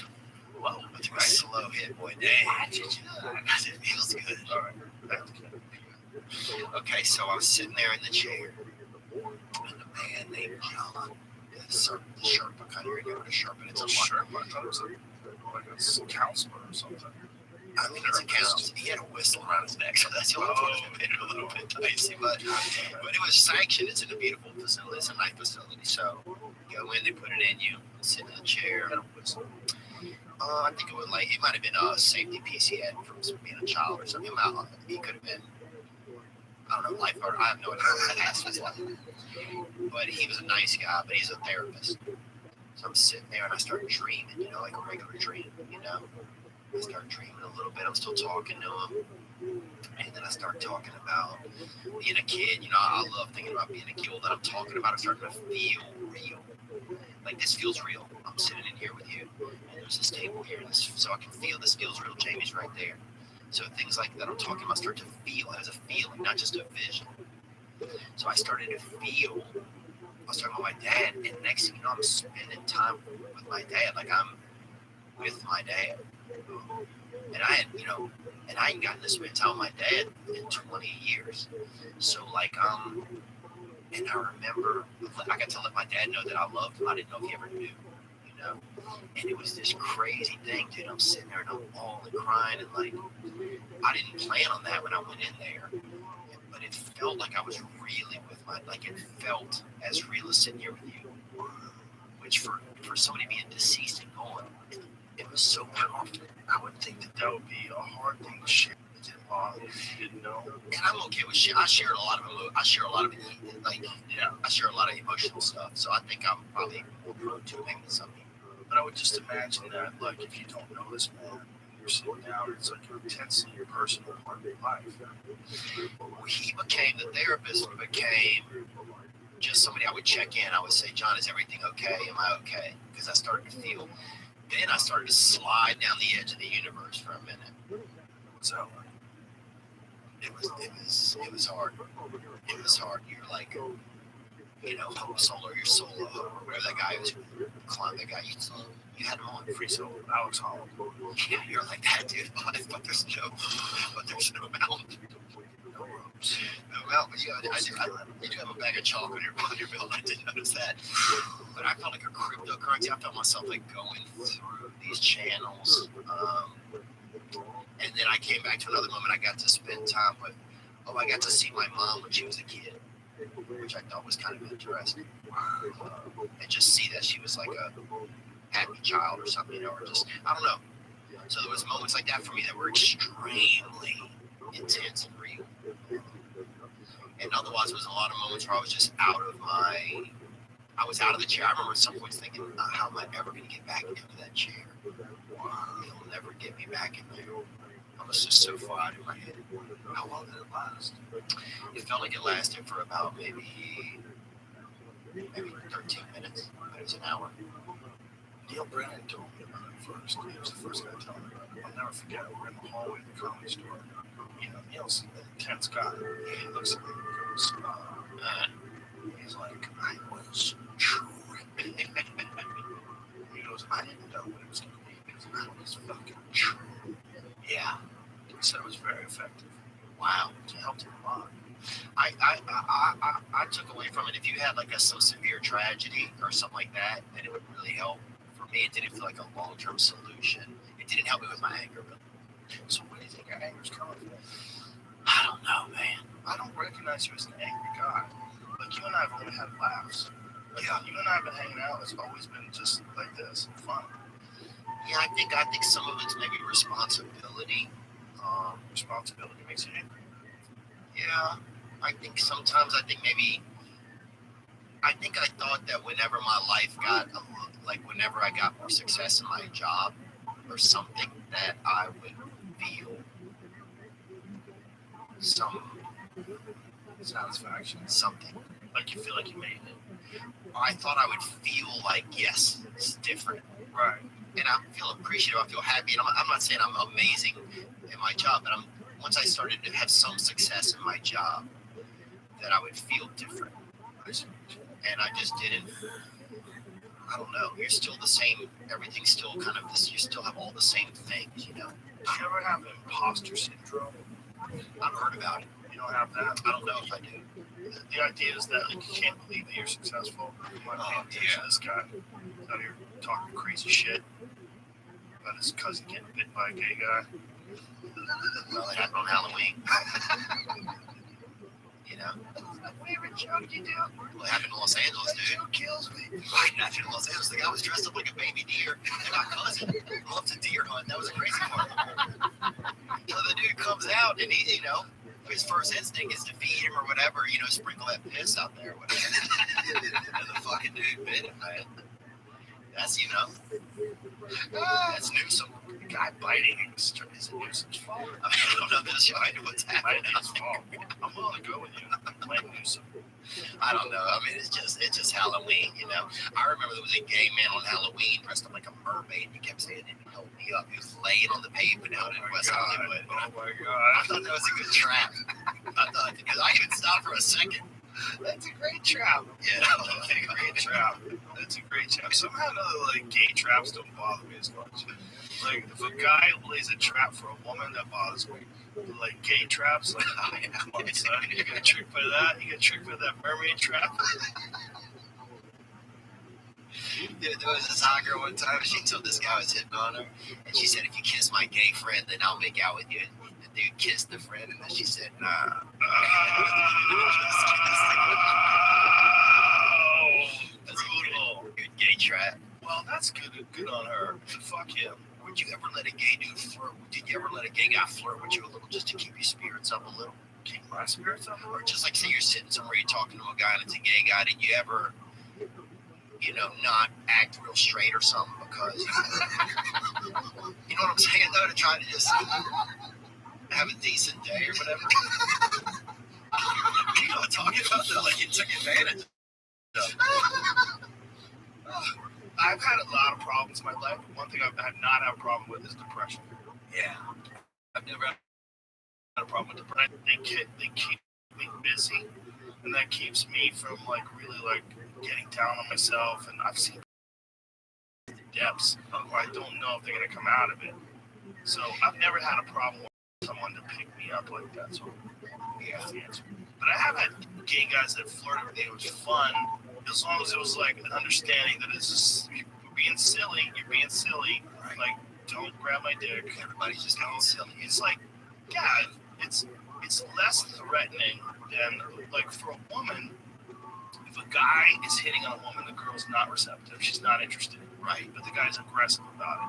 Whoa, It's a slow hit, boy. Damn. It feels good. All right. Okay, so I was sitting there in the chair, and a man named John, the Sherpa kind of remember the Sherpa. It's a Sherpa. I thought it was like a counselor or something. I think it's a counselor. He had a whistle around his neck, so that's the only part that made it a little bit dicey. But it was sanctioned. It's in a beautiful facility. It's a nice facility. So you go in, they put it in you, sit in the chair. I think it was it might have been a safety piece he had from being a child or something. He could have been, I don't know, lifeguard. I have no idea what that ass was like. But he was a nice guy, but he's a therapist. So I'm sitting there and I start dreaming, like a regular dream, I start dreaming a little bit. I'm still talking to him. And then I start talking about being a kid. I love thinking about being a kid. All that I'm talking about is starting to feel real. Like, this feels real. I'm sitting in here with you. And there's this table here. So I can feel this feels real. Jamie's right there. So things like that I'm talking about start to feel as a feeling, not just a vision. So I started to feel. I was talking about my dad. And next thing you know, I'm spending time with my dad. Like, I'm with my dad. And I had, and I ain't gotten to spend time with my dad in 20 years. So, and I remember I got to let my dad know that I loved him. I didn't know if he ever knew, And it was this crazy thing, dude. I'm sitting there and I'm bawling, crying, and I didn't plan on that when I went in there. But it felt like I was really with it felt as real as sitting here with you. Which for somebody being deceased and gone, it was so powerful. I would think that would be a hard thing to share with your mom if you didn't know. And I'm okay with shit. I share a lot of I share a lot of emotional stuff. So I think I'm probably more prone to it than some people. But I would just imagine that, if you don't know this man, you're sitting down, it's like intensely your personal part of your life. He became the therapist. Became just somebody I would check in. I would say, John, is everything okay? Am I okay? Because I started to feel. Then I started to slide down the edge of the universe for a minute. What's that like? It was hard. It was hard. You're like, you know, solo, your solo, whatever that guy was, climbed that guy. You had him on Free solo, Alex Holland. Yeah, you're like that, dude. But there's no mount. No ropes. No mount. But you do have a bag of chalk on your belt. I did notice that. But I felt like a cryptocurrency. I felt myself like going through these channels. And then I came back to another moment. I got to spend time with. I got to see my mom when she was a kid, which I thought was kind of interesting. And just see that she was like a happy child or something, you know, or just, I don't know. So there was moments like that for me that were extremely intense and real. And otherwise, there was a lot of moments where I was just out of the chair. I remember at some points thinking, how am I ever going to get back into that chair? It'll never get me back in there. I was just so far out of my head. How long did it last? It felt like it lasted for about maybe 13 minutes. It was an hour. Neil Brennan told me about it first. He was the first guy to tell me about it. I'll never forget it. We're in the hallway of the comedy store. You know, Neil's an intense guy. He looks at me and goes, he's like, I was tripping. He goes, I didn't know what it was going to be. He goes, I was fucking tripping. Yeah. He said it was very effective. Wow. It helped him a lot. I took away from it, if you had like some severe tragedy or something like that, then it would really help. For me, it didn't feel like a long-term solution. It didn't help me with my anger, really. So where do you think your anger's coming from? I don't know, man. I don't recognize you as an angry guy. Like, you and I have only had laughs. Like, Yeah. You and I have been hanging out. It's always been just like this, fun. Yeah, I think some of it's maybe responsibility. Responsibility makes you angry. Yeah, I think sometimes I thought that whenever my life got whenever I got more success in my job or something, that I would feel some Satisfaction. something. Like you feel like you made it. I thought I would feel like, yes, it's different. Right. And I feel appreciative, I feel happy. And I'm not saying I'm amazing in my job, but once I started to have some success in my job, that I would feel different. And I just didn't, I don't know, you're still the same, everything's still kind of this, you still have all the same things, you know. Do you ever have imposter syndrome? I've heard about it. You don't have that? I don't know if I do. The idea is that like, you can't believe that you're successful. You might pay attention to this guy out here talking crazy shit about his cousin getting bit by a gay guy. Well, it happened on Halloween. You know? Favorite joke you do? Well, it happened in Los Angeles, dude. Joke kills me. Right, it happened in Los Angeles. The guy was dressed up like a baby deer, and my cousin loved to deer hunt. That was a crazy part. So the dude comes out, and he, you know, his first instinct is to feed him or whatever, you know, sprinkle that piss out there or whatever. And the fucking dude bit him, man. That's, you know, that's Newsom. The guy biting is it Newsom's fault? I mean, I don't know this right, what's Might happening. be his fault. I'm willing to go with you. Blame Newsom. I don't know. I mean, it's just Halloween, you know. I remember there was a gay man on Halloween dressed up like a mermaid. He kept saying, "Help me up." He was laying on the pavement out in West Hollywood. Oh my I God. thought that was a good trap. I thought, because I even stopped for a second. That's a great trap. Yeah, That's a great trap. That's a great trap. Somehow or another, like, gay traps don't bother me as much. Like, if a guy lays a trap for a woman, that bothers me. But, like, gay traps, like, come on, son. You get tricked by that? You get tricked by that mermaid trap? There was this hot girl one time, she told this guy was hitting on her, and she said, "If you kiss my gay friend, then I'll make out with you." And the dude kissed the friend, and then she said, "Nah." That's Brutal. a good gay trap. Well, that's good on her. Fuck him. Would you ever let a gay dude flirt? Did you ever let a gay guy flirt with you a little just to keep your spirits up a little? Keep my spirits up. Or just like say you're sitting somewhere, you're talking to a guy and it's a gay guy, did you ever, you know, not act real straight or something because, you know what I'm saying though, to try to just have a decent day or whatever? You know what I'm talking about though, like you took advantage of. I've had a lot of problems in my life, but one thing I've not had a problem with is depression. Yeah. I've never had A problem with depression. They keep me busy, and that keeps me from like really like getting down on myself. And I've seen depths where I don't know if they're gonna come out of it. So I've never had a problem with someone to pick me up like that. So yeah, that's the answer. But I have had gay guys that flirt with me. It was fun as long as it was like an understanding that it's just you're being silly. You're being silly. Right. Like, don't grab my dick. Everybody's just being silly. It's like, yeah, it's less threatening than like for a woman. If a guy is hitting on a woman, the girl's not receptive. She's not interested. Right. But the guy's aggressive about it.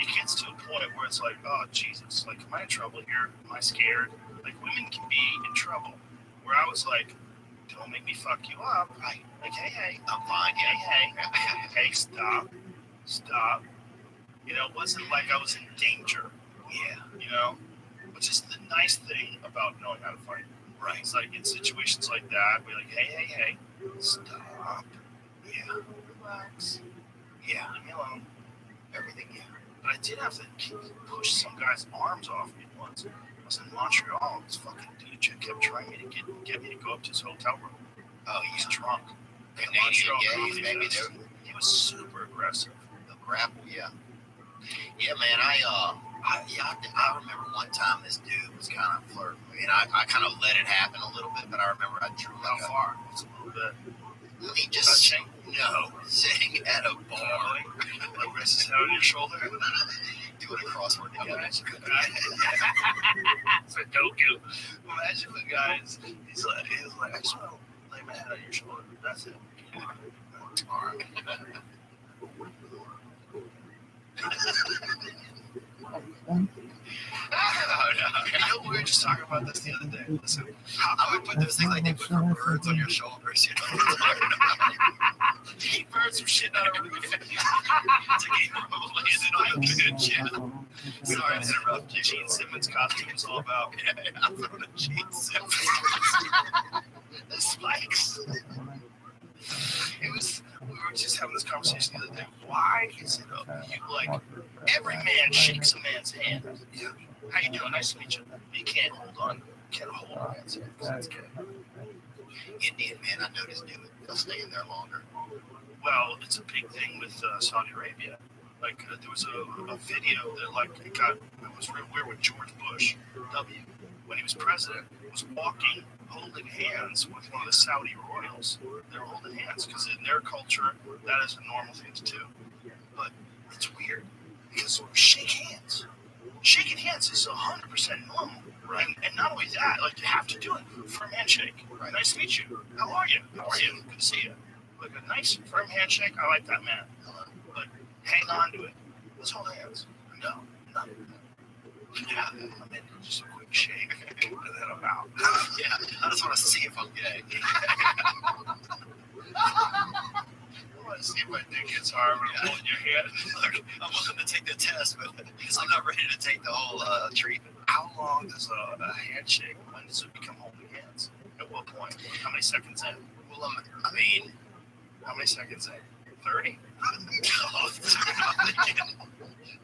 It gets to a point where it's like, oh Jesus, like am I in trouble here? Am I scared? Like women can be in trouble. Where I was like, don't make me fuck you up. Right. Like, hey, I'm fine. Hey, stop. You know, it wasn't like I was in danger. Yeah. You know, which is the nice thing about knowing how to fight. Right. It's like in situations like that, we're like, hey, stop. Yeah. Relax. Yeah. Leave me alone. Everything, yeah. But I did have to push some guy's arms off me once. I was in Montreal. This fucking dude kept trying to get me to go up to his hotel room. Oh, he's drunk. Canadian gays, maybe he was super aggressive. The grapple, yeah. Yeah, man, I remember one time this dude was kind of flirting. I mean, I kind of let it happen a little bit, but I remember I drew How far? It's a little bit. He just touching? No, sitting at a bar. Like this is head on your shoulder. Doing a crossword together. Sudoku. Imagine the guys. He's like, I just want to lay my head on your shoulder. That's it. All right. No, we were just talking about this the other day. Listen, I would put those things like they put for birds on your shoulders, you know. Keep birds from shitting on a roof. To keep them from landing on a good yeah. Sorry to interrupt you. Gene Simmons' costume is all about. Yeah, I'm throwing a Gene Simmons. The spikes. It was. We were just having this conversation the other day. Why is it like every man shakes a man's hand? Yeah. How you doing? Nice to meet you. You can't hold on. Can't hold on man's hand because that's gay. Indian men, I noticed, do it. They'll stay in there longer. Well, it's a big thing with Saudi Arabia. Like there was a video that it was real weird when George Bush W, when he was president, was walking, holding hands with one of the Saudi royals. They were holding hands because in their culture that is a normal thing to do. But it's weird because shake hands. Shaking hands is 100% normal. Right. And not only that, like you have to do it. Firm handshake. Right. Nice to meet you. How are you? Good to see you. Like a nice firm handshake. I like that, man. But hang on to it. Let's hold hands. No. Yeah, I mean, just a quick shake, and then I'm out. Yeah, I just want to see if I'm gay. I want to see if my dick gets hard when I'm holding your hand. Look, I'm willing to take the test, but I'm not ready to take the whole treatment. How long does a handshake, when does it become holding hands? At what point? How many seconds in? Well, I mean, how many seconds in? 30?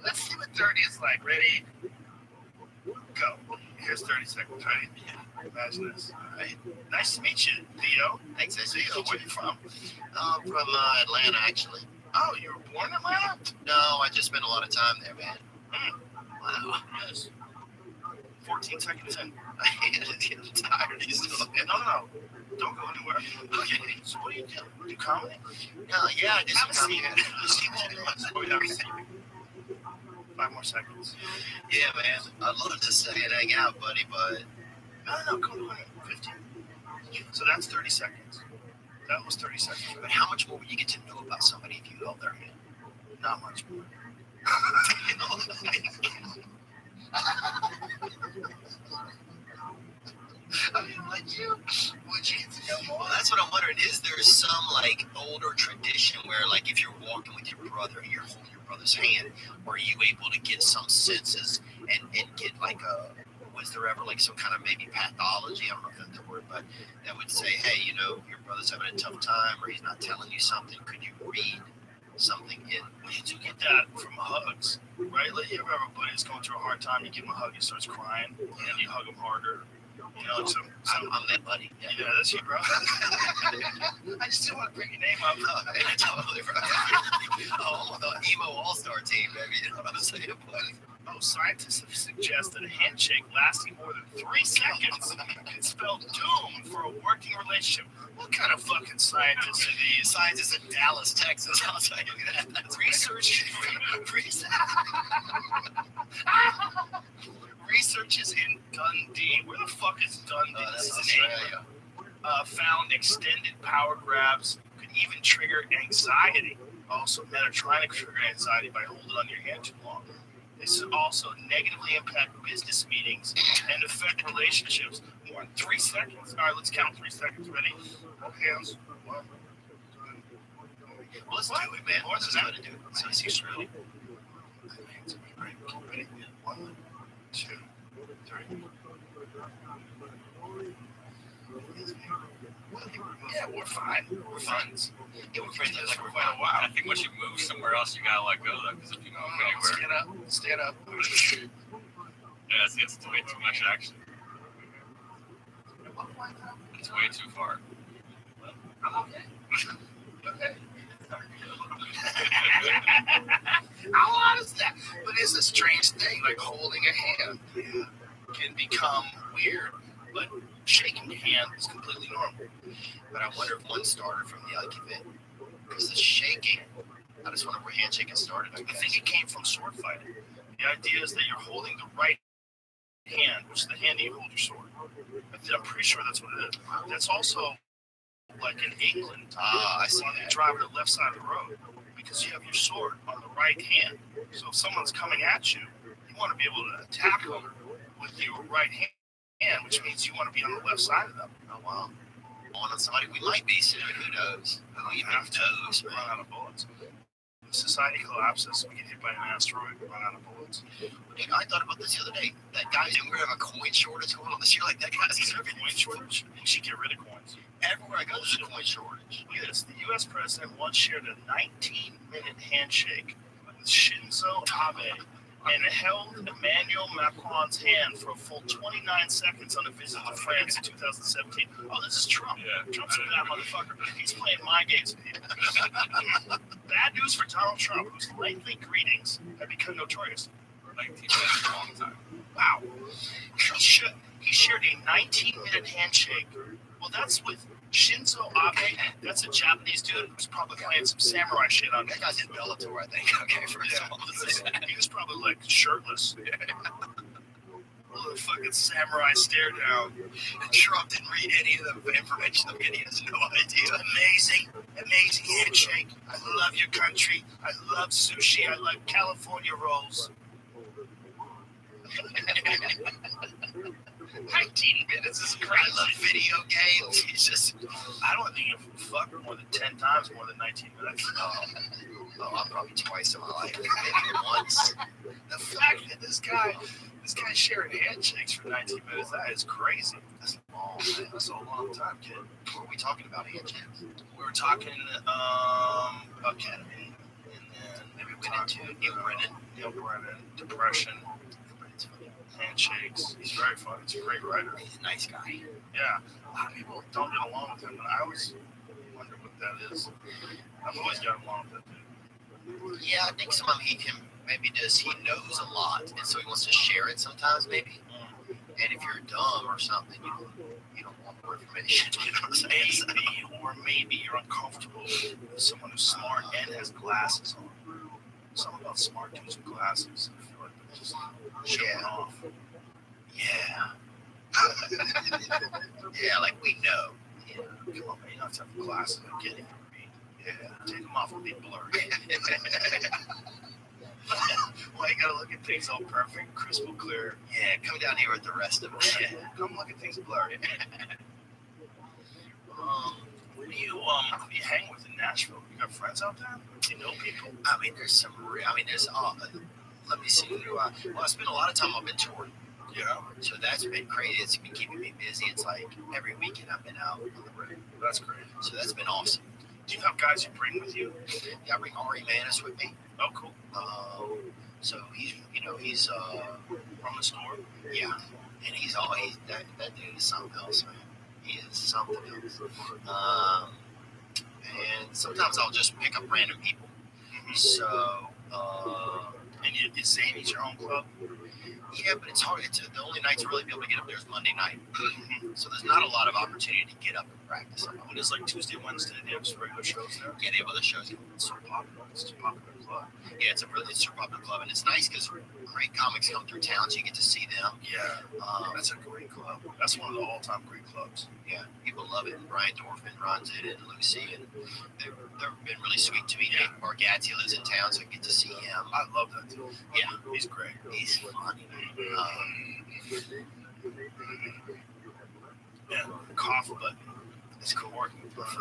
Let's see what 30 is like. Ready? Go. Here's 30 seconds, right? Yeah. Imagine this. All right. Nice to meet you, Theo. Thanks, Theo. Where you from? From Atlanta, actually. Oh, you were born in Atlanta? No, I just spent a lot of time there, man. Wow. Yes. 14 seconds in. I'm tired. No. Don't go anywhere. Okay. So what do you do? Do comedy? Yeah, I just have a seat. Just 5 more seconds. Yeah, man. I'd love to stay and hang out, buddy, but... No, go to 15. So that's 30 seconds. That was 30 seconds. But how much more would you get to know about somebody if you held their hand? Not much more. I mean, would you get to know more? Well, that's what I'm wondering. Is there some, like, older tradition where, like, if you're walking with your brother and you're holding your brother's hand, are you able to get some senses and get, like, was there ever, like, some kind of maybe pathology, I don't know if that's the word, but that would say, hey, you know, your brother's having a tough time or he's not telling you something. Could you read something in? Well, you do get that from hugs, right? Like, you ever have a buddy that's going through a hard time, you give him a hug, he starts crying, and then you hug him harder. You know, I'm that buddy. yeah, that's you, bro. I just didn't want to bring your name up. Totally, bro. Oh, the emo all-star team, baby. You know what I'm saying? Oh, scientists have suggested a handshake lasting more than 3 seconds can spell doom for a working relationship. What kind of fucking scientists are these? Scientists in Dallas, Texas. I'll tell you that. That's Researchers in Dundee. Where the fuck is Dundee? That's This is Australia. found extended power grabs could even trigger anxiety. Also, men are trying to trigger anxiety by holding on your hand too long. This also negatively impact business meetings and affect relationships. More than 3 seconds. All right, let's count 3 seconds. Ready? Hold hands. 1, 2, Well, let's do it, man. Let's just try to do it. So it's ready. Ready? 1, 2, 3. Yeah, we're fine. We're friends. Yeah, we're friends Like like for we're quite a while. I think once you move somewhere else, you gotta let go though, because if you move anywhere, Stand up. yeah, it's way too much action. It's way too far. I'm okay. Okay. How odd is that? But it's a strange thing, like holding a hand can become weird, but shaking a hand is completely normal. But I wonder if one started from the argument. Because the shaking, I just wonder where handshaking started. I think it came from sword fighting. The idea is that you're holding the right hand, which is the hand that you hold your sword. I'm pretty sure that's what it is. That's also like in England. I see when you that. drive to the left side of the road because you have your sword on the right hand. So if someone's coming at you, you want to be able to attack them with your right hand, which means you want to be on the left side of them. Oh, wow. On somebody we might be soon. Who knows? I don't even have toes. Run out of bullets. If society collapses, we get hit by an asteroid, we run out of bullets. Dude, I thought about this the other day. That guy didn't have a coin shortage going on this year. Like, that guy's Is there a coin shortage? We should get rid of coins. everywhere I go, there's a coin shortage. Look at this. The U.S. president once shared a 19-minute handshake with Shinzo Abe and held Emmanuel Macron's hand for a full 29 seconds on a visit to France in 2017. Oh, this is Trump. Yeah. Trump's a bad motherfucker. He's playing mind games with you. Bad news for Donald Trump, whose lengthy greetings have become notorious. 19 minutes is a long time. Wow. He shared a 19-minute handshake. Well, that's with Shinzo Abe. That's a Japanese dude who's probably playing some samurai shit on That guy's in Bellator, I think. Okay, first of all, let's say that. He was probably like shirtless. A little fucking samurai stare down. And Trump didn't read any of the information I'm getting. He has no idea. Amazing handshake. I love your country. I love sushi. I love California rolls. 19 minutes is crazy. I love video games. He's just, I don't think you've fucked more than 10 times more than 19 minutes. I'm probably twice in my life. Maybe once. The fact that this guy sharing handshakes for 19 minutes, that is crazy. That's long, man. That's a long time, kid. What are we talking about, handshakes? We were talking about ketamine, and then Maybe we went into Neil Brennan, depression, handshakes. He's very fun. He's a great writer. He's a nice guy. Yeah, a lot of people don't get along with him, and I always wonder what that is. I've always gotten along with that dude. Yeah, I think some of him maybe does. He knows a lot, and so he wants to share it sometimes, maybe. And if you're dumb or something, you don't want more information. You know what I'm saying? Maybe you're uncomfortable with someone who's smart and has glasses on. Something about smart dudes with glasses. I feel like they're just showing off. Yeah. Yeah, like we know. Yeah, come on, man. You don't have to have glasses. I'm kidding. Yeah, take them off and be blurry. Why you gotta look at things all perfect, crystal clear? Yeah, come down here with the rest of us. Yeah, come look at things blurry. Who do you hang with in Nashville? You got friends out there? Do you know people? I mean, there's let me see. Well, I spend a lot of time up in touring. Yeah. So that's been crazy. It's been keeping me busy. It's like every weekend I've been out on the road. That's great. So that's been awesome. Do you have guys you bring with you? Yeah, I bring Ari Manis with me. Oh, cool. So he's From the store? yeah. And he's always that dude is something else, man. He is something else. And sometimes I'll just pick up random people. So, And is Zany's your own club? yeah, but it's hard. The only night to really be able to get up there is Monday night. So there's not a lot of opportunity to get up and practice. When it's like Tuesday, Wednesday, they have some regular shows there. Yeah, they have other shows. It's so popular. It's a popular club. Yeah, it's a super popular club, and it's nice because great comics come through town, so you get to see them. Yeah, that's a great club. That's one of the all-time great clubs. Yeah, people love it. And Brian Dorfman runs it, and Lucy, and they've been really sweet to me. Yeah. Nick Bargatze lives in town, so I get to see him. I love that dude. Yeah, He's great. he's funny. Yeah, the cough button. It's cool.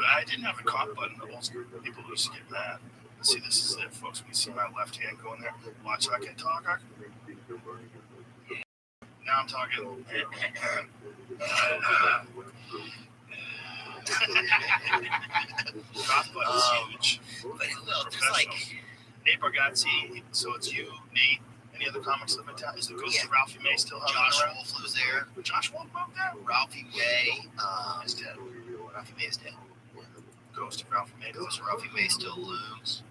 I didn't have a cough button. The old school people used to get mad. See, this is it, folks. We see my left hand going there. Watch, I can talk. Now I'm talking. Cough button's huge. But look, there's like, Nate Bargatze, so it's you, Nate, any other comics live in town? Is the ghost of Ralphie May still Josh hovering around? Wolf lives there. Josh Wolf moved there? Ralphie May Is dead. Ralphie May is dead. Ghost of Ralphie May. Ghost of Ralphie May still looms.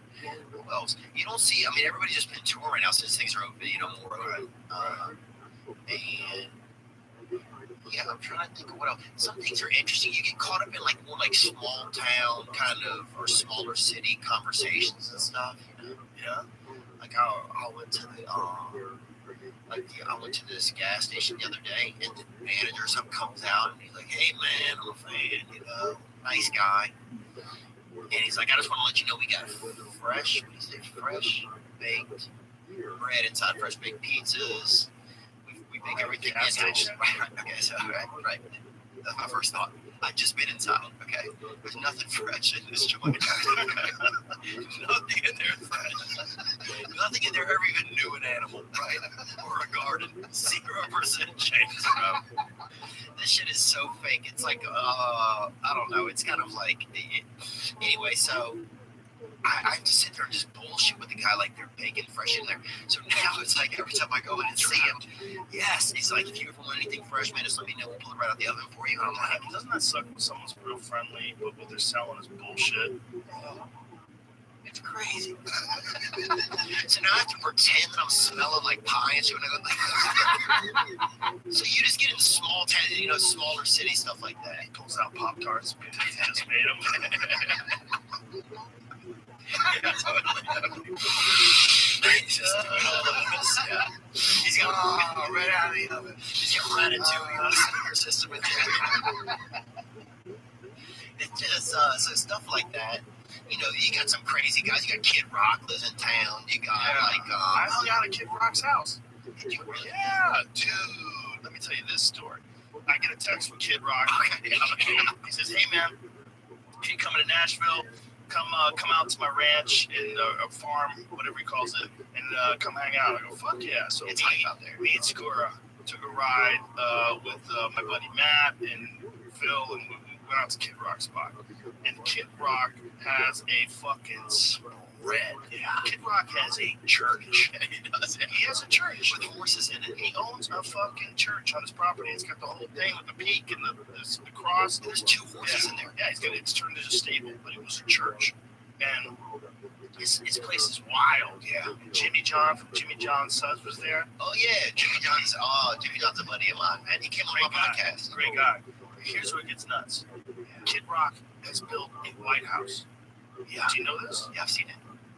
Who else? You don't see. I mean, everybody's just been touring right now since things are open. More open. And yeah, I'm trying to think of what else. Some things are interesting. You get caught up in like more like small town kind of or smaller city conversations and stuff. Yeah. Like I went to the I went to this gas station the other day, and the manager or something comes out, and he's like, "Hey man, I'm a fan, nice guy." And he's like, "I just want to let you know we got fresh baked bread inside fresh baked pizzas. We make everything Gas in-house." station. Right. Okay, so right. That's my first thought. I've just been inside. Okay, there's nothing fresh in this joint. Nothing in there is fresh. Nothing in there ever even knew an animal, right? Or a garden. 0% change. This shit is so fake. It's like, I don't know. It's kind of like, anyway. So I have to sit there and just bullshit with the guy like they're baking fresh in there. So now it's like every time I go in and see him, yes, he's like, if you ever want anything fresh, man, just let me know. We'll pull it right out the oven for you. And I'm like, Doesn't that suck when someone's real friendly, but what they're selling is bullshit? it's crazy. So now I have to pretend that I'm smelling like pie and shit when I go. So you just get into small town, smaller city stuff like that. He pulls out Pop-Tarts because he just made them. Yeah, totally. He's just doing all of this. Yeah. He's got right out of the oven. He's got ratatouille on his speaker system. It's just so stuff like that. You got some crazy guys. You got Kid Rock lives in town. You got I hung out at Kid Rock's house. Did you really? Yeah, dude. Let me tell you this story. I get a text from Kid Rock. He says, "Hey man, can you come to Nashville? Come out to my ranch in a farm, whatever he calls it, and come hang out." I go, "Fuck yeah!" So It's hype out there. me and Skura took a ride with my buddy Matt and Phil, and we went out to Kid Rock's spot. And Kid Rock has a fucking spread. Yeah. Kid Rock has a church. He does. He has a church With horses in it. he owns a fucking church on his property. It's got the whole thing with the peak and the cross. There's 2 horses in there. Yeah, it's turned into a stable, but it was a church. And his place is wild. Yeah. Jimmy John from Jimmy John's Sons was there. Oh yeah, Jimmy John's a buddy of mine, man. He came on my podcast. Great guy. Here's where it gets nuts. Kid Rock has built a White House. Yeah. Do you know this? Yeah, I've seen it.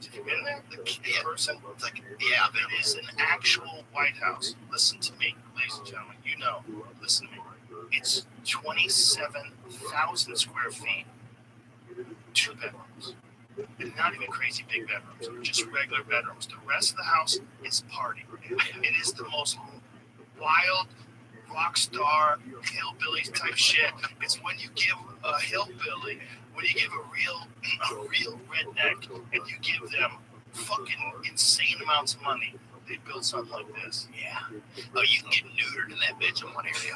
Have you been there? The Yeah. person? It's like, yeah, but It is an actual White House. Listen to me, ladies and gentlemen. Listen to me. It's 27,000 square feet, 2 bedrooms. And not even crazy big bedrooms, just regular bedrooms. The rest of the house is party. It is the most wild rock star hillbilly type shit. It's when you give a hillbilly, when you give a real redneck, and you give them fucking insane amounts of money, they build something like this. yeah. Oh, you can get neutered in that bitch in one area.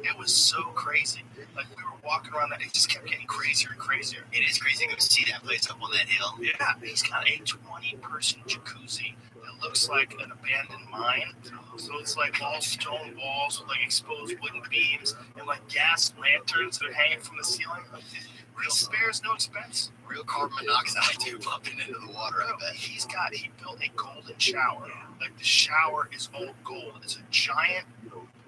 It was so crazy. Like we were walking around that, it just kept getting crazier and crazier. It is crazy to go see that place up on that hill. Yeah, he's got a 20-person jacuzzi It looks like an abandoned mine. So it's like all stone walls with like exposed wooden beams and like gas lanterns that are hanging from the ceiling. Real spares no expense. Real carbon monoxide too pumping into the water. I bet. He built a golden shower. Like the shower is all gold. It's a giant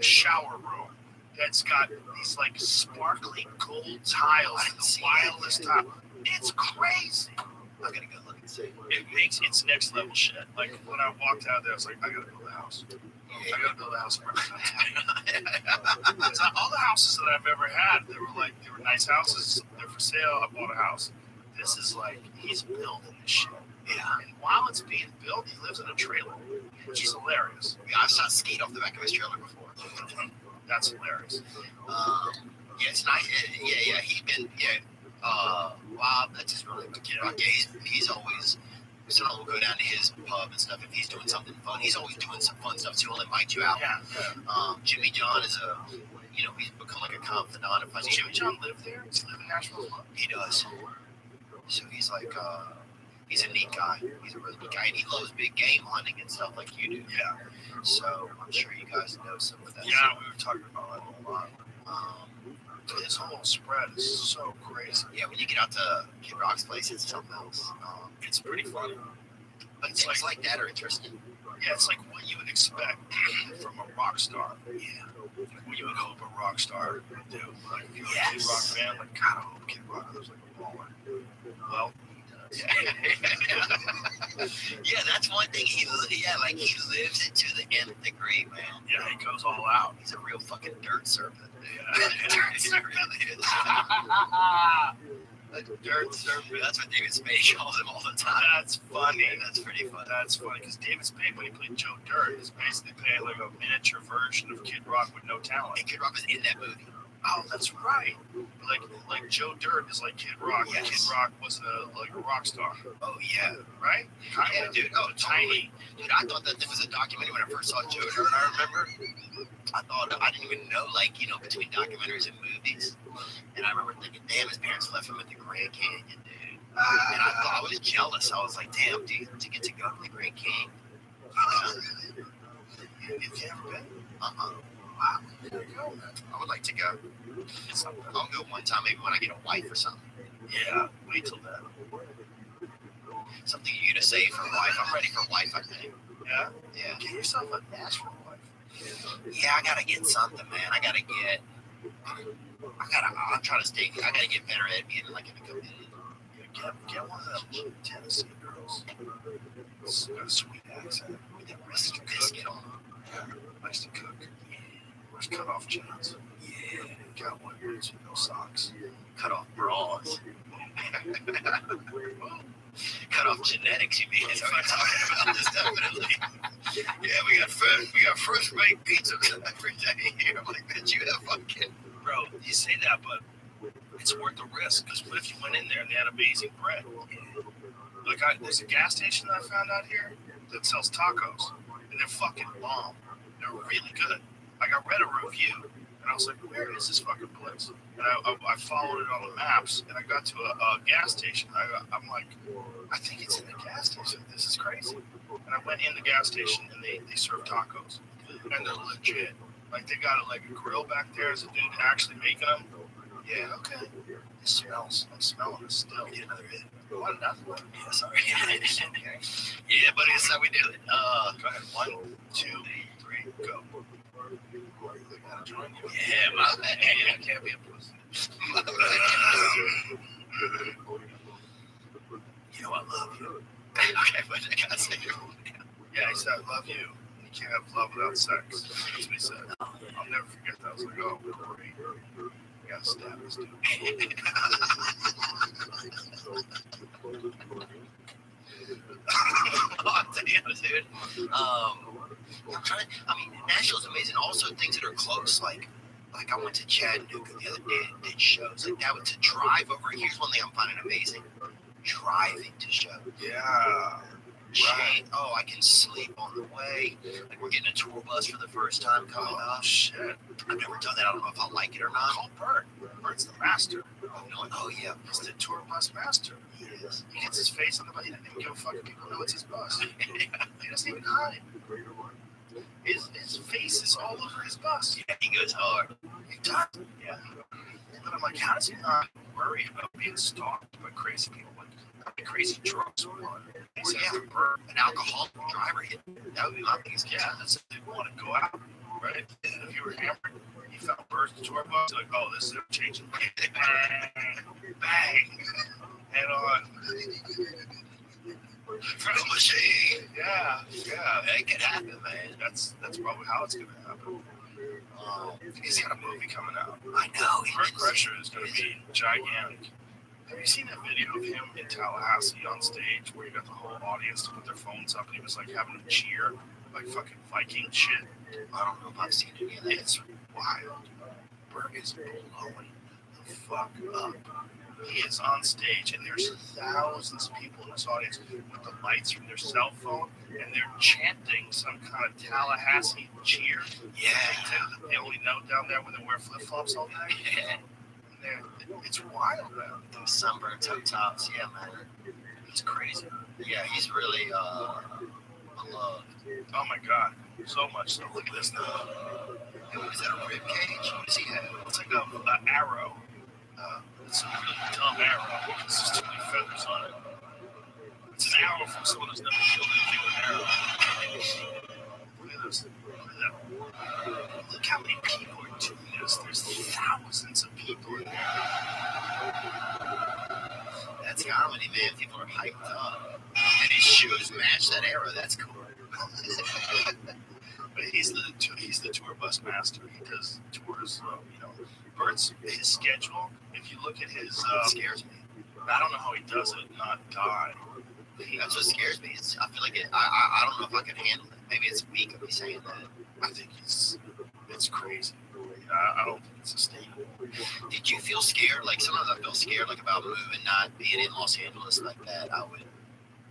shower room that's got these like sparkly gold tiles and the wildest tile. It's crazy. I'm gonna go look and see. It's next level shit. Like when I walked out there, I was like, I gotta build a house. I gotta build a house for my so all the houses that I've ever had, they were nice houses. They're for sale. I bought a house. This is like he's building this shit. Yeah. And while it's being built, he lives in a trailer, which is hilarious. Yeah, I've shot skeet off the back of his trailer before. That's hilarious. Yeah, it's nice. Yeah. Bob, that's just really good. Yeah, he's always. So we'll go down to his pub and stuff. If he's doing something fun, he's always doing some fun stuff too. He'll invite you out. Yeah. Jimmy John is he's become like a confidant of Does Jimmy John live there? Does he live in Nashville? He does. So he's like, he's a neat guy. He's a really neat guy, and he loves big game hunting and stuff like you do. Yeah. So I'm sure you guys know some of that. Yeah, we were talking about that a lot. His whole spread is so crazy. Yeah, when you get out to Kid Rock's place, it's something else. It's pretty funny. But things like that are interesting. Yeah, it's like what you would expect from a rock star. Yeah. What you would hope a rock star would do. Like if you're a Kid Rock fan, like God, I hope Kid Rock lives like a baller. Well, yeah, that's one thing. He lives it to the nth degree, man. Yeah, he goes all out. He's a real fucking dirt serpent. Yeah, He really is. A dirt serpent. That's what David Spade calls him all the time. That's funny. That's pretty funny. That's funny because David Spade, when he played Joe Dirt, is basically playing like a miniature version of Kid Rock with no talent. And Kid Rock was in that movie. Oh, that's right. Like Joe Dirt is like Kid Rock. Yes. And Kid Rock was a rock star. Oh yeah, Right? yeah, dude. Oh, tiny. Dude, I thought that there was a documentary when I first saw Joe Dirt. I remember. I didn't even know, between documentaries and movies. And I remember thinking, damn, his parents left him at the Grand Canyon, dude. And I was jealous. I was like, damn, dude, to get to go to the Grand Canyon. Have you ever been? Wow. I would like to go. I'll go one time, maybe when I get a wife or something. Yeah, wait till then. Something you to say for wife. I'm ready for wife, I think. Yeah? Yeah. Get yourself a Nashville wife. Yeah, I gotta get something, man. I'm trying to stay. I gotta get better at being like in the community. Get one of them Tennessee girls. It's got a sweet accent. With that wrist biscuit on. Likes to cook. Wears cut off jeans. Yeah. Cowboy boots with no socks. Cut off bras. Cut off genetics, you mean? That's what I'm talking about. This definitely. Yeah, we got fresh baked pizza every day here. I'm like, bitch, you have fucking. Bro, you say that, but it's worth the risk. Because what if you went in there and they had amazing bread? Like, there's a gas station that I found out here that sells tacos, and they're fucking bomb. They're really good. Like, I read a review, and I was like, where is this fucking place? And I followed it on the maps, and I got to a gas station. I'm like, I think it's in the gas station. This is crazy. And I went in the gas station, and they serve tacos, and they're legit. Like, they got a grill back there. There's a dude actually making them. Yeah, okay. It smells. I'm smelling it still. We need another hit. What, another one? Yeah, sorry. Yeah, buddy, that's how we do it. Go ahead. 1, 2, 3, go. Yeah, my bad. I can't be a pussy. You know I love you. Okay, but I gotta say it. Yeah, he said, I love you. You can't have love without sex. That's what he said. I'll never forget that. I was like, oh, great. I gotta stab this dude. Oh, damn, dude. Nashville's amazing. Also, things that are close, like I went to Chattanooga the other day and did shows. Like that, to drive over. Here's one thing I'm finding amazing: driving to shows. Yeah. Right. Oh, I can sleep on the way. Like we're getting a tour bus for the first time coming up. Shit. I've never done that. I don't know if I'll like it or not. Call Bert. Bert's the master. Oh yeah, He's the tour bus master. he is. He gets his face on the bus. He doesn't even give a fuck if people know it's his bus. He doesn't even hide. His face is all over his bus. Yeah, he goes hard. He does. Yeah. But I'm like, how does he not worry about being stalked by crazy people? Like crazy drugs or what? He says Yeah. the bird. An alcoholic driver hit. That would be my biggest Yeah, concern. that's if they want to go out, right? And if you were hammered, you found birds in the tour bus, like, oh, this is a changing. Bang, bang, head on. Thrill machine. Yeah, It can happen, man. that's probably how it's gonna happen. He's got a movie coming out. I know. Bird Crusher is gonna be gigantic. Have you seen that video of him in Tallahassee on stage where you got the whole audience to put their phones up and he was like having them cheer like fucking Viking shit? I don't know if I've seen any of that. It's wild. Berg is blowing the fuck up. He is on stage and there's thousands of people in this audience with the lights from their cell phone and they're chanting some kind of Tallahassee cheer. Yeah. They only know down there when they wear flip flops all day. It's wild, man. Those sunburned top tops. Yeah, man. It's crazy. Yeah, he's really beloved. Oh my god, so much so. Look at this now. Is that a rib cage? What does he have? It's like an arrow. It's a really dumb arrow. There's just too many feathers on it. It's an arrow from someone who's never killed anything with an arrow. Look at this. Look at that. Look how many people are doing this. There's thousands of people in there. That's comedy, man. People are hyped up. And his shoes match that arrow. That's cool. But he's the tour bus master. He does tours. Bert's his schedule. If you look at his, It scares me. I don't know how he does it, not die. That's what scares me. I feel like I don't know if I can handle it. Maybe it's weak of me saying that. I think it's crazy. I don't think it's sustainable. Did you feel scared? Like sometimes I feel scared, like about moving, not being in Los Angeles like that. I would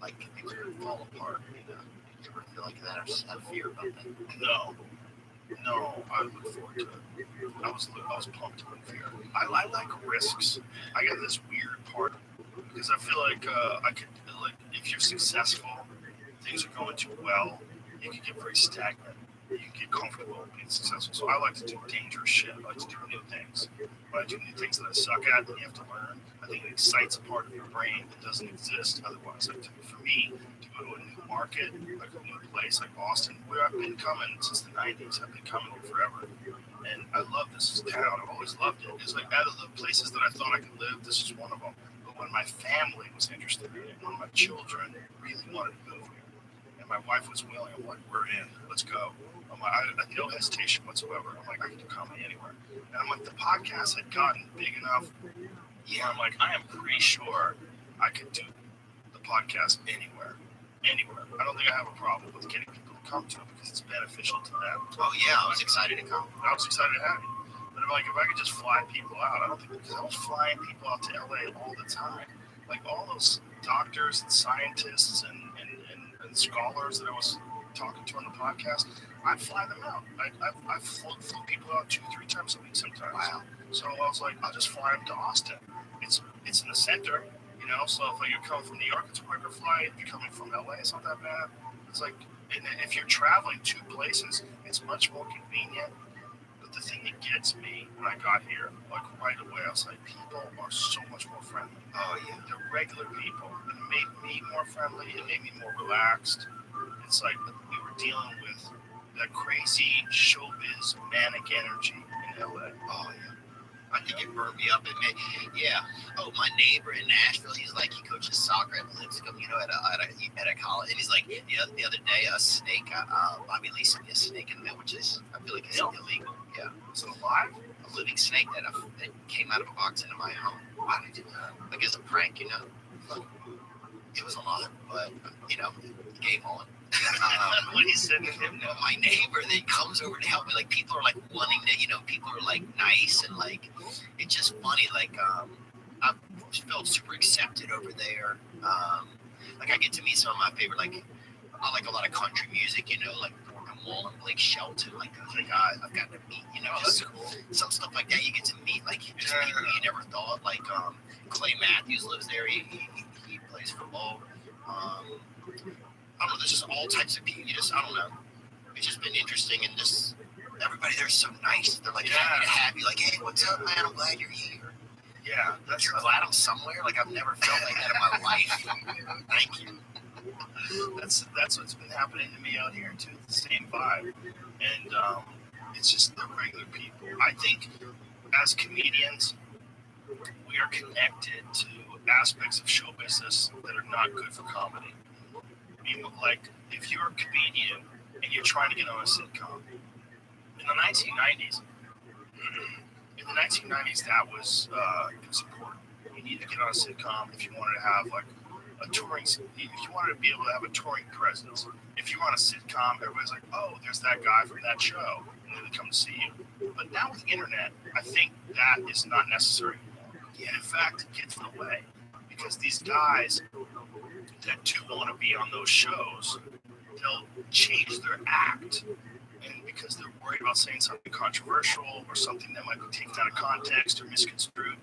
like things would fall apart. You know, you ever feel like that or have fear about that? No, I look forward to it. I was pumped up in fear. I like risks. I got this weird part because I feel like I could like if you're successful, things are going too well, you can get very stagnant. You can get comfortable being successful. So I like to do dangerous shit. I like to do new things. When I do new things that I suck at, then you have to learn. I think it excites a part of your brain that doesn't exist otherwise. Like for me, to go to a new market, like a new place like Austin, where I've been coming since the 90s. I've been coming here forever. And I love this town. I've always loved it. It's like out of the places that I thought I could live, this is one of them. But when my family was interested in it, when my children really wanted to move here, and my wife was willing, I'm like, we're in. Let's go. I had no hesitation whatsoever. I'm like, I can do comedy anywhere. And I'm like, the podcast had gotten big enough. Yeah, I'm like, I am pretty sure I could do the podcast anywhere. I don't think I have a problem with getting people to come to it because it's beneficial to them. Oh yeah, I was excited to come. I was excited to have you. But I'm like, if I could just fly people out, I don't think, because I was flying people out to LA all the time. Like all those doctors and scientists and scholars that I was talking to on the podcast, I'd fly them out. I flew people out 2-3 times a week sometimes. Wow. So I was like, I'll just fly them to Austin. It's in the center, you know. So if you're coming from New York, it's a quicker flight. If you're coming from LA, it's not that bad. It's like, and if you're traveling 2 places, it's much more convenient. But the thing that gets me when I got here, like right away, I was like, people are so much more friendly. Oh yeah, they're regular people. And it made me more friendly. It made me more relaxed. It's like we were dealing with that crazy showbiz manic energy in LA. Oh yeah. I think it burned me up. Yeah. Oh, my neighbor in Nashville, he's like, he coaches soccer at Lipscomb, you know, at a college. And he's like, the other day, a snake, Bobby Lee sent me a snake in the mail, which is, I feel like it's illegal. Yeah. Is it alive? A living snake that came out of a box into my home. Why did he do that? Like, it's a prank, you know? It was a lot, but, you know, game on. When he said to him, my neighbor that comes over to help me, like people are like wanting to, you know, people are like nice and like it's just funny. Like I felt super accepted over there. Like I get to meet some of my favorite, like I like a lot of country music, you know, like Morgan Wall and Blake Shelton. Like I've got to meet, just some stuff like that. You get to meet like just people you never thought. Like Clay Matthews lives there. He plays football. I don't know. There's just all types of people. I don't know. It's just been interesting, and just everybody there's so nice. They're like happy to have you. Like, hey, what's up, man? I'm glad you're here. Yeah, You're glad I'm somewhere. Like I've never felt like that in my life. Thank you. That's what's been happening to me out here too. The same vibe, and it's just the regular people. I think as comedians, we are connected to aspects of show business that are not good for comedy. I mean, like if you're a comedian and you're trying to get on a sitcom in the 1990s. In the 1990s, that was it was important. You needed to get on a sitcom if you wanted to have like a touring. If you wanted to be able to have a touring presence. If you were on a sitcom, everybody's like, "Oh, there's that guy from that show," and they would come to see you. But now with the internet, I think that is not necessary anymore. And in fact, it gets in the way because these guys that do want to be on those shows, they'll change their act. And because they're worried about saying something controversial or something that might be taken out of context or misconstrued,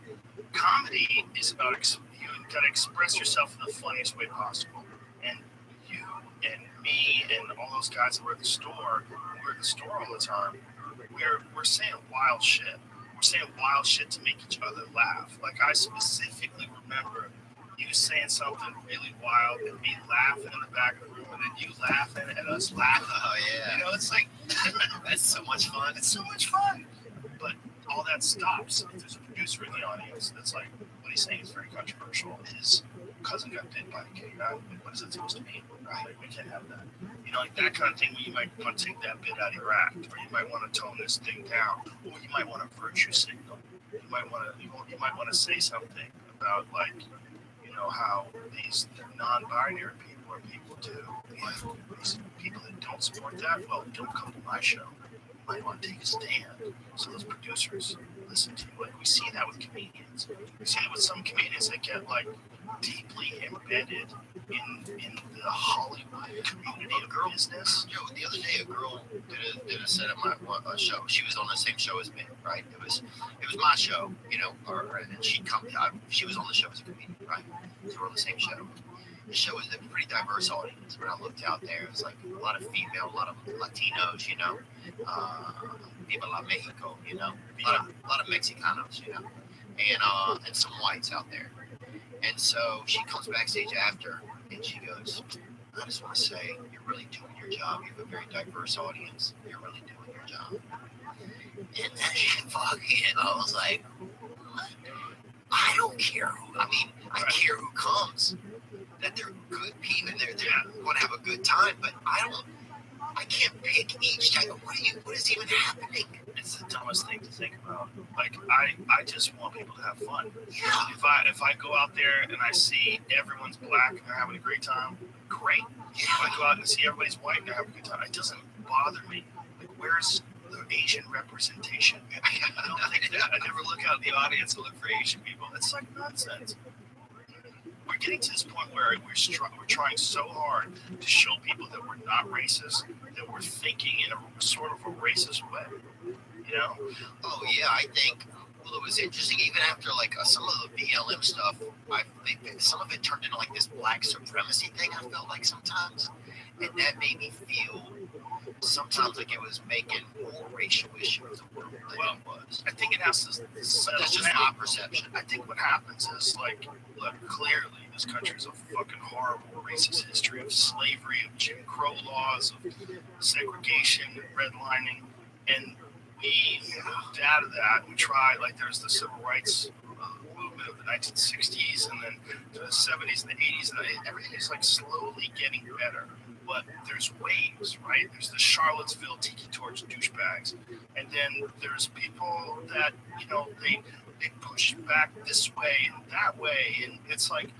comedy is about you got to express yourself in the funniest way possible. And you and me and all those guys that were at the store, we're at the store all the time. We're saying wild shit. We're saying wild shit to make each other laugh. Like I specifically remember you saying something really wild and me laughing in the back of the room, and then you laughing and us laughing. Oh yeah. It's like That's so much fun. it's so much fun. But all that stops if there's a producer in the audience that's like, what he's saying is very controversial. His cousin got bit by a canine. What is it supposed to mean? Right? Like, we can't have that. Like that kind of thing where you might want to take that bit out of your act, or you might want to tone this thing down, or you might want to virtue signal. You might want to say something about like, how these non-binary people are people too. And these people that don't support that, well, don't come to my show. You might want to take a stand. So those producers listen to you. Like we see that with comedians. We see it with some comedians that get like deeply embedded in the Hollywood community of business. The other day, a girl did a set at my show. She was on the same show as me, right? It was my show, and she was on the show as a comedian, right? So we're on the same show. The show is a pretty diverse audience. When I looked out there, it was like a lot of female, a lot of Latinos, Viva la Mexico, a lot of Mexicanos, and some whites out there. And so she comes backstage after, and she goes, I just want to say, you're really doing your job. You have a very diverse audience. You're really doing your job. And then she I was like, what? I don't care I care who comes. That they're good people, and they're going to have a good time, but I can't pick each type of, what is even happening? It's the dumbest thing to think about. Like, I just want people to have fun. Yeah. If I go out there and I see everyone's black and they're having a great time, great. Yeah. If I go out and see everybody's white and they're having a good time, it doesn't bother me. Like, where's the Asian representation? I don't think that. I never look out in the audience and look for Asian people. It's like nonsense. We're getting to this point where we're trying so hard to show people that we're not racist, that we're thinking in a sort of a racist way. Oh yeah, I think. Well, it was interesting. Even after like some of the BLM stuff, I think some of it turned into like this black supremacy thing. I felt like sometimes, and that made me feel sometimes like it was making more racial issues than it was. I think it has to settle. That's just my perception. I think what happens is, like, look, clearly this country is a fucking horrible racist history of slavery, of Jim Crow laws, of segregation, redlining, and we looked out of that. We tried, like, there's the civil rights movement of the 1960s, and then the 70s and the 80s, and everything is like slowly getting better. But there's waves, right? There's the Charlottesville tiki torch douchebags, and then there's people that they push back this way and that way, and it's like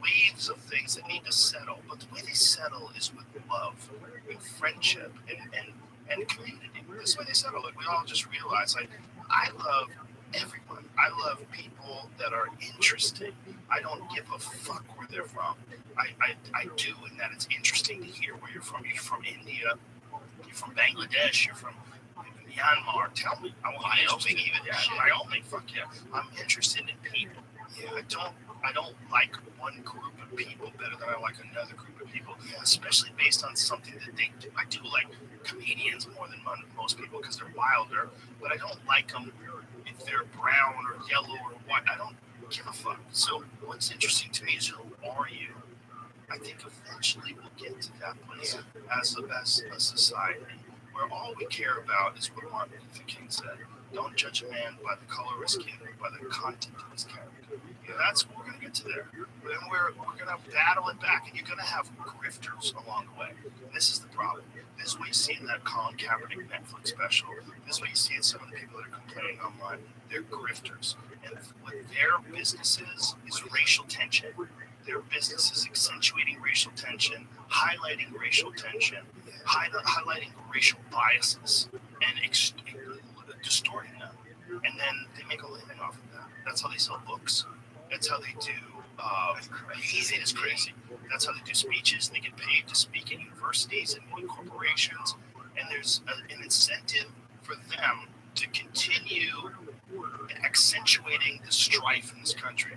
waves of things that need to settle. But the way they settle is with love, with friendship, and community. This is the way they settle. Like, we all just realize, like, I love everyone. I love people that are interesting. I don't give a fuck where they're from. I do, in that it's interesting to hear where you're from. You're from India, you're You're from Bangladesh. You're from Myanmar. Tell me. Wyoming even. Yeah, Wyoming. Fuck yeah. I'm interested in people. Yeah, I don't like one group of people better than I like another group of people, especially based on something that they do. I do like comedians more than most people because they're wilder, but I don't like them if they're brown or yellow or white. I don't give a fuck. So what's interesting to me is who are you? I think eventually we'll get to that place as a society where all we care about is what Martin Luther King said. Don't judge a man by the color of his skin, but by the content of his character. That's what we're going to get to there. But then we're going to battle it back, and you're going to have grifters along the way. And this is the problem. This is what you see in that Colin Kaepernick Netflix special. This is what you see in some of the people that are complaining online. They're grifters. And what their business is racial tension. Their business is accentuating racial tension, highlighting racial tension, highlighting racial biases, and distorting them. And then they make a living off of that. That's how they sell books. That's how they do. It is crazy. That's how they do speeches. They get paid to speak in universities and in corporations. And there's an incentive for them to continue accentuating the strife in this country.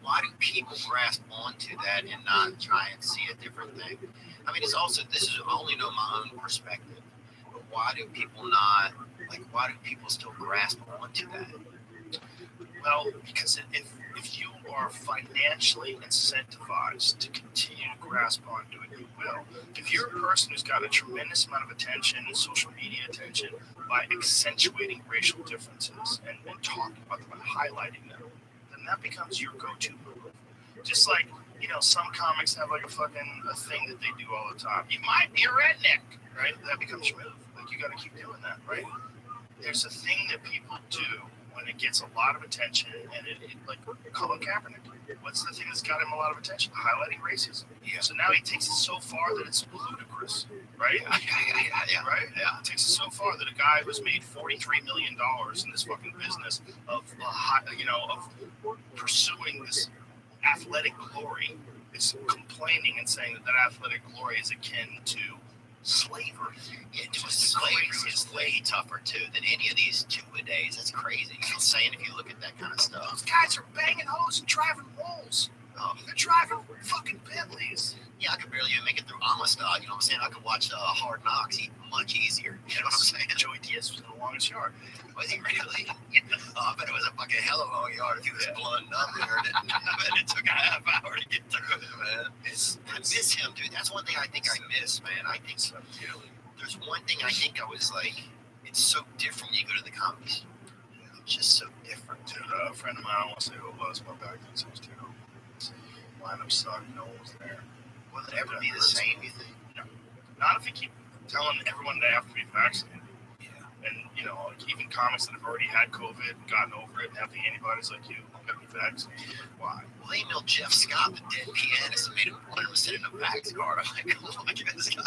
Why do people grasp onto that and not try and see a different thing? I mean, this is only know my own perspective, but why do people still grasp onto that? Well, because if you are financially incentivized to continue to grasp onto it, you will. If you're a person who's got a tremendous amount of attention and social media attention by accentuating racial differences and talking about them and highlighting them, then that becomes your go-to move. Just like, some comics have like a thing that they do all the time. You might be a redneck, right? That becomes your move. Like, you got to keep doing that, right? There's a thing that people do when it gets a lot of attention, and it like Colin Kaepernick. What's the thing that's got him a lot of attention? Highlighting racism. Yeah. So now he takes it so far that it's ludicrous, right? Yeah. Right? Yeah. It takes it so far that a guy who's made $43 million in this fucking business of pursuing this athletic glory is complaining and saying that athletic glory is akin to slavery. Yeah, slavery was way tougher too than any of these two-a-days. That's crazy. It's insane if you look at that kind of stuff. Those guys are banging hoes and driving rolls. They're driving fucking Bentleys. Yeah, I could barely even make it through Amistad. You know what I'm saying? I could watch Hard Knocks much easier. You know what I'm saying? Joey Diaz was in the longest yard. Was he really? I bet it was a fucking hell of a long yard if he was blooding up there. And it took a half hour to get through it, man. I miss him, dude. That's one thing I think I miss, man. I think so, too. There's one thing I think I was like, it's so different when you go to the comedies. It's just so different. Dude, a friend of mine, I won't say who it was, but back then, so too. Lineup sucked, no one was there. Will it ever be the same, you think? No. Not if you keep telling everyone they have to be vaccinated. Yeah. And, like even comics that have already had COVID and gotten over it and have the antibodies like you, gotta be vaccinated. Why? Well, they emailed Jeff Scott, the dead pianist, and made him want him to send in a vax card. I'm like, oh my God, this guy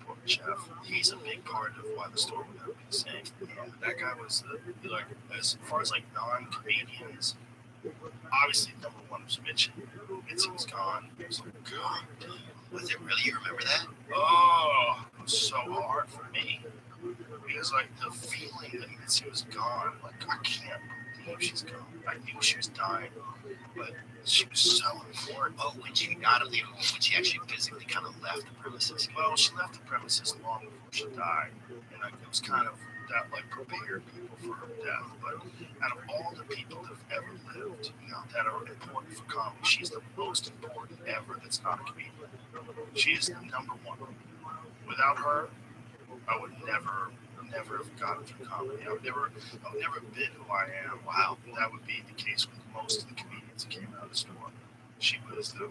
Poor Jeff. He's a big part of why the story would have been the same. That guy was, as far as like non-comedians, obviously number one was Mitch. He was gone. It was like, God damn. Was it really? You remember that? Oh, it was so hard for me. Because, like, the feeling that Mitzi was gone, like, I can't believe she's gone. I knew she was dying, but she was so important. Oh, when she got him, when she actually physically kind of left the premises. Well, she left the premises long before she died. And, like, it was kind of that, like, prepared people for her death. But out of all the people that have ever lived, that are important for comedy, she's the most important ever that's not a comedian. She is number one. Without her, I would never have gotten through comedy. I would never have been who I am. Wow, that would be the case with most of the comedians that came out of the store. She was the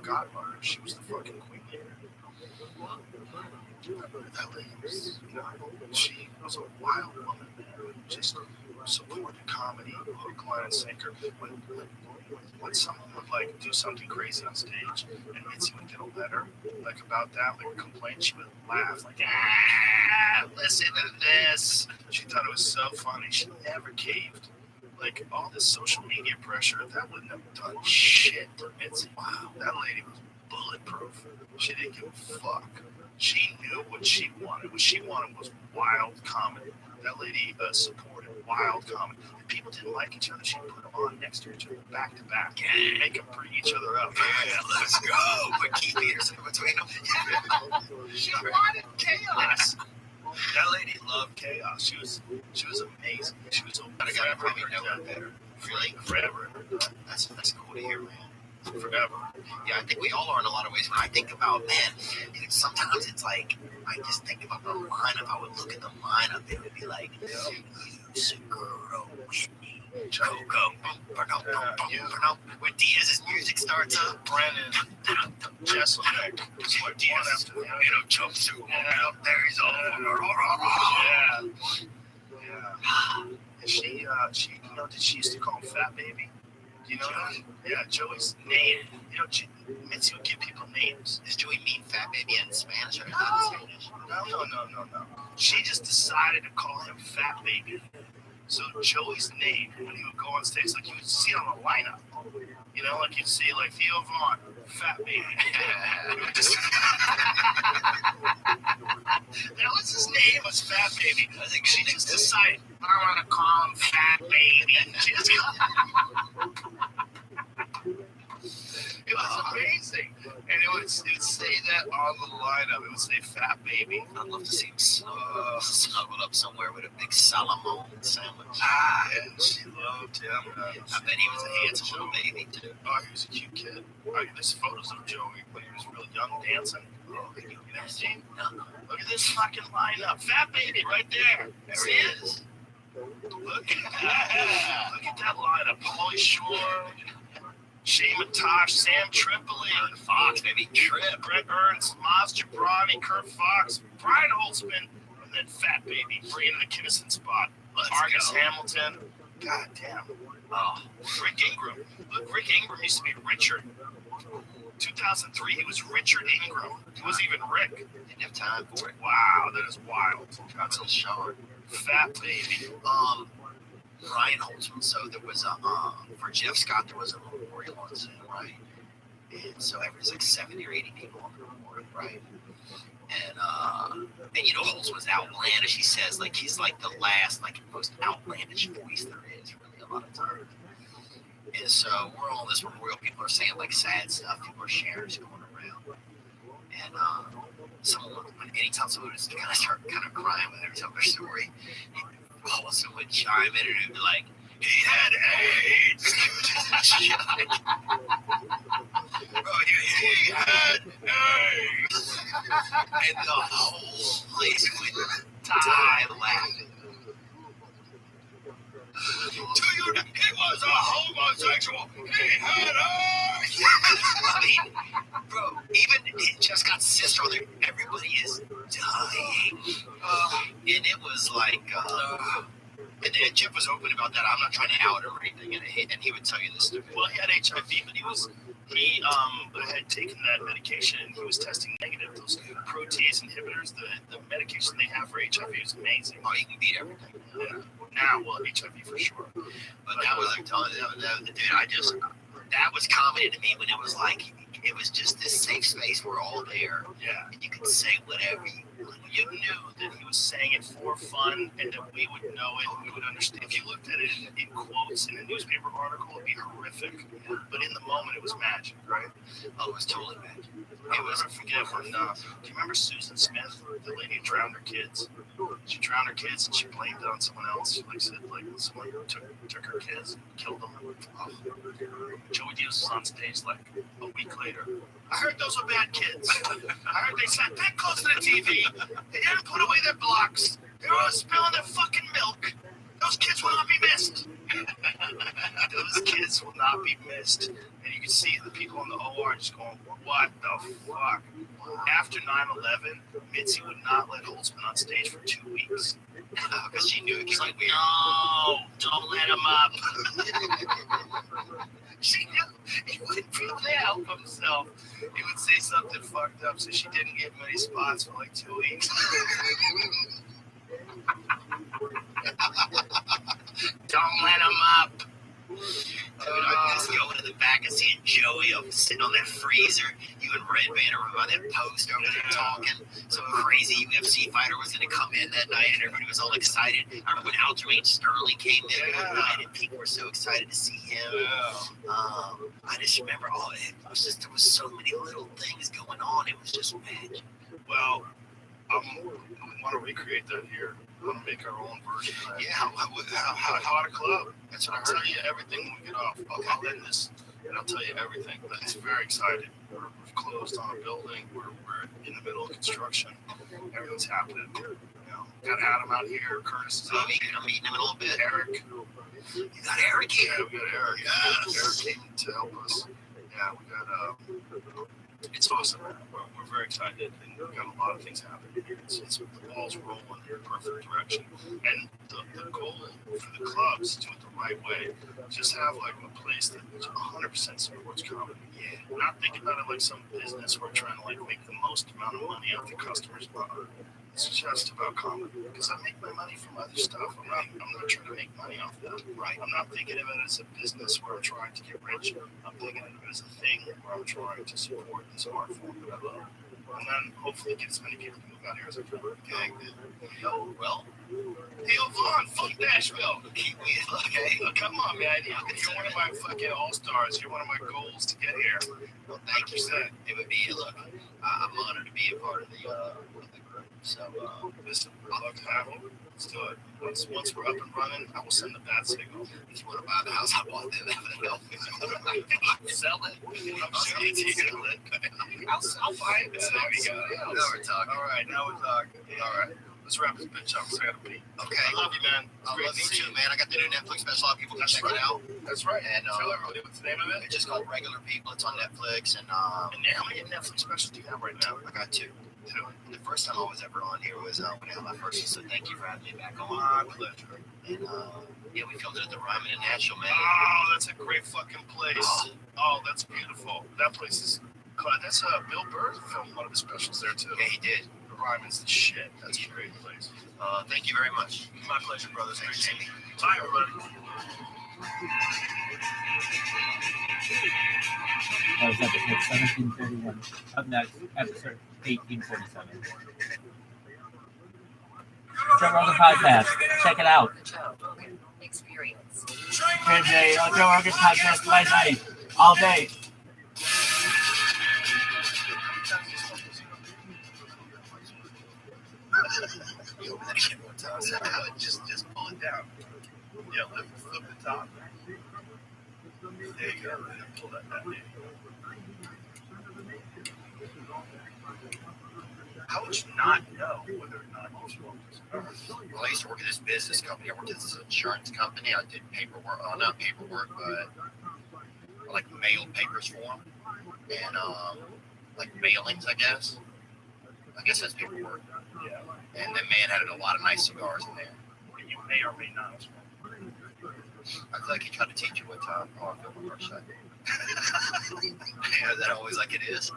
godmother. She was the fucking queen. That lady was, she was a wild woman, man. Just supported comedy, hook, line, and sinker. When someone would like do something crazy on stage and Mitzi would get a letter like about that, like a complaint, she would laugh like, listen to this. She thought it was so funny. She never caved. Like all this social media pressure, that wouldn't have done shit to Mitzi. Wow, that lady was bulletproof. She didn't give a fuck. She knew what she wanted. What she wanted was wild comedy. That lady supported wild comedy. If people didn't like each other, she'd put them on next to each other, back to back, make them bring each other up. Yeah, let's go. Put key meters in between them. She wanted chaos. That lady loved chaos. She was amazing. She was I probably know her better. Really? Forever. That's cool to hear, man. Forever. Yeah, I think we all are in a lot of ways. When I think about, man, dude, sometimes it's like, I just think about the lineup. I would look at the lineup, it would be like, Seguro, Whitney, Coco, when Diaz's music starts up, Brennan, Jesselneck, what Diaz, jumpsuit, there he's all. Yeah. And she, did she used to call him Fat Baby? Do you know that? Yeah, Joey's name. Mitzi would give people names. Does Joey mean Fat Baby in Spanish or No. not in Spanish? No. She just decided to call him Fat Baby. So Joey's name, when he would go on stage, like you would see on the lineup, like you'd see like Theo Vaughn, Fat Baby. That was his name, was Fat Baby. I think she just decided, I want to call him Fat Baby. She just It was amazing. And it would say that on the lineup. It would say Fat Baby. I'd love to see him snuggled up somewhere with a big Salomon sandwich. And she loved him. I bet he was a handsome little baby, too. Oh, he was a cute kid. There's photos of Joey when he was real young dancing. Oh, you never seen? No. Look at this fucking lineup. Fat Baby right there. There he is. Look at that. Look at that lineup. Pauly Shore, Shea Matosh, Sam Tripoli, Fox, maybe Trip, Brett Ernst, Maz Jobrani, Kurt Fox, Brian Holtzman, and then Fat Baby, bringing the Kinnison spot. Argus Hamilton. God damn. Oh, Rick Ingram. Look, Rick Ingram used to be Richard. 2003, he was Richard Ingram. He wasn't even Rick. Didn't have time for it. Wow, that is wild. That's a short. Fat Baby. Ryan Holtzman. So there was for Jeff Scott, there was a memorial on Zoom, right? And so there was like 70 or 80 people on the memorial, right? And Holtzman's outlandish. He says like he's like the last, like most outlandish voice there is, really, a lot of times. And so we're all this memorial. People are saying like sad stuff. People are sharing, it's going around. And anytime someone was kind of crying when they were telling their story, Holtzman would chime in and it would be like, he had AIDS. He had AIDS. And the whole place would die laughing. He was a homosexual. He had AIDS. I mean, bro, even Jeff Scott's sister on there, everybody is dying. And it was like, and Jeff was open about that. I'm not trying to out him or anything, and he would tell you this story. Well, he had HIV, but he had taken that medication and he was testing negative. Those protease inhibitors, the medication they have for HIV is amazing. Oh, you can beat everything. Yeah. Now, well, HIV for sure. But that was like telling dude, that was comedy to me when it was like, it was just this safe space. We're all there. Yeah. And you could say whatever you want. You knew that he was saying it for fun and that we would know it and we would understand. If you looked at it in quotes in a newspaper article, it'd be horrific. But in the moment, it was magic, right? Oh, it was totally magic. I'll never forget when, do you remember Susan Smith, the lady who drowned her kids? She drowned her kids and she blamed it on someone else. She said someone took her kids and killed them. Oh. Joey Diaz was on stage like a week later. I heard those were bad kids. I heard they sat that close to the TV. They didn't put away their blocks. They were all spilling their fucking milk. Those kids will not be missed. Those kids will not be missed. And you can see the people in the OR just going, what the fuck? After 9/11, Mitzi would not let Holtzman on stage for 2 weeks. Because she knew it. He's like, no, don't let him up. She knew he wouldn't be able to help himself. He would say something fucked up, so she didn't get many spots for like 2 weeks. Don't let him up. Dude, I miss going to the back and seeing Joey sitting on that freezer. You and Red Band over by that post over there talking. Some crazy UFC fighter was going to come in that night, and everybody was all excited. I remember when Aljamain Sterling came in that night, and people were so excited to see him. I just remember, there was so many little things going on. It was just magic. Well, we want to recreate that here. We want to make our own version of that. Yeah, how at a club. That's what I'll tell you everything when we get off. I'll end this, and I'll tell you everything. But it's very exciting. We've closed on a building. We're in the middle of construction. Everything's happening. Got Adam out here. Curtis is out here. I'm meeting him in a little bit. Eric. You got Eric here. Yeah, we got Eric. Yes. Eric came to help us. Yeah, we got it's awesome. We're very excited, and we've got a lot of things happening. It's the ball's rolling in the perfect direction. And the goal for the clubs is to do it the right way. Just have like a place that 100% supports comedy. Yeah. We're not thinking about it like some business. We're trying to like make the most amount of money off the customers' money. It's just about comedy, because I make my money from other stuff. I'm not trying to make money off that. Right. I'm not thinking of it as a business where I'm trying to get rich. I'm thinking of it as a thing where I'm trying to support this art form that I love. And then hopefully get as many people to move out here as I can. Okay. Well, Hey, Vaughn, fuck Nashville. Okay, come on, man. You're one of my fucking all-stars. You're one of my goals to get here. Well, thank you, sir. It would be, look, I'm honored to be a part of the group. So, listen, I'd love to have you. Let's do it. Once we're up and running, I will send the bat signal. If you want to buy the house, I bought them. Sell it. I'm sure you sell it. I'll buy it. There we go. Now we're talking. All right, now we're talking. All right. Let's wrap this bitch up. I gotta pee. Okay. I love you, man. I love you too, man. I got the new Netflix special. A lot of people can check it out. That's right. And tell everybody what's the name of it. It's just called Regular People. It's on Netflix. And how many Netflix specials do you have right now? I got two. And the first time I was ever on here was when I had my first. So thank you for having me back on. My pleasure. And yeah, we filmed it at the Ryman in Nashville, man. Oh, that's a great fucking place. Oh, that's beautiful. That place is. That's Bill Burr filmed one of the specials there too. Yeah, he did. The Ryman's the shit. That's a great place. Thank you very much. My pleasure, brothers. Thanks, Jamie. Bye, everybody. That was episode 1731. Up next, episode 1847. Joe Rogan Podcast. Check it out. Experience. Thursday on Joe Rogan Podcast late night, all day. Just pull it down. Yeah, flip the top. There you go. Pull that down. How would you not know whether or not you should want this? Well, I used to work at this business company. I worked at this insurance company. I did paperwork. Not paperwork, but like mailed papers for them. And like mailings, I guess. I guess that's paperwork. Yeah. And the man had a lot of nice cigars in there. You may or may not. I feel like he tried to teach you what time. Oh, I feel the first shot. Yeah, is that always like it is?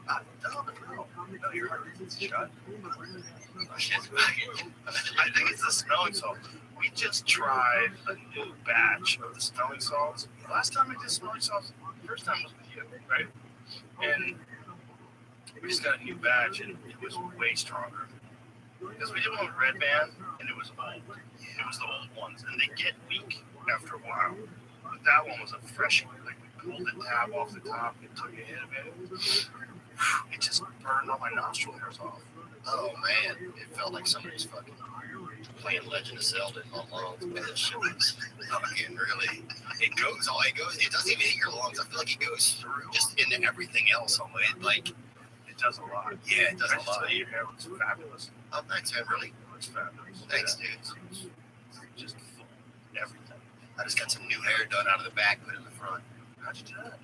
I don't know. No, your heart is shut. Oh, shit. I think it's the smelling salt. We just tried a new batch of the smelling salts. Last time I did smelling salts, first time was with you, right? And we just got a new batch, and it was way stronger. Because we did one with Red Band, and it was old. It was the old ones, and they get weak after a while. But that one was a fresh one. Like, we pulled the tab off the top and took a hit of it. It just burned all my nostril hairs off. Oh, man. It felt like somebody was fucking playing Legend of Zelda in my lungs. Man, that shit was fucking really. It goes. It doesn't even hit your lungs. I feel like it goes through just into everything else. It, like, It does a lot. yeah, it does a lot. Your hair looks fabulous. Oh, thanks, man. Really? It's fabulous. Thanks, dude. It's just full. Everything. I just got some new hair done out of the back, put in the front. How'd you do that?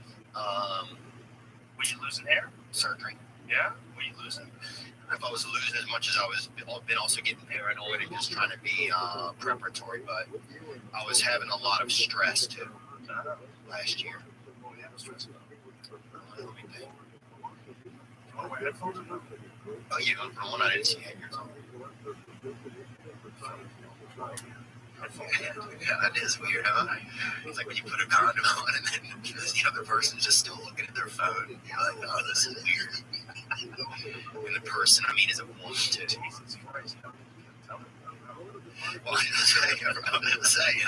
Were you losing hair? Surgery. Yeah? Were you losing? If I was losing as much as I was, been also getting paranoid and just trying to be preparatory, but I was having a lot of stress too last year. What do you have stress about? Let me think. You want to wear headphones or not? Oh, yeah, from when I didn't see headgears on. Yeah, it is weird, huh? It's like when you put a condom on and then the other person's just still looking at their phone. You're like, oh, this is weird. And the person, I mean, is a woman too. Jesus Christ. Well, I'm gonna say,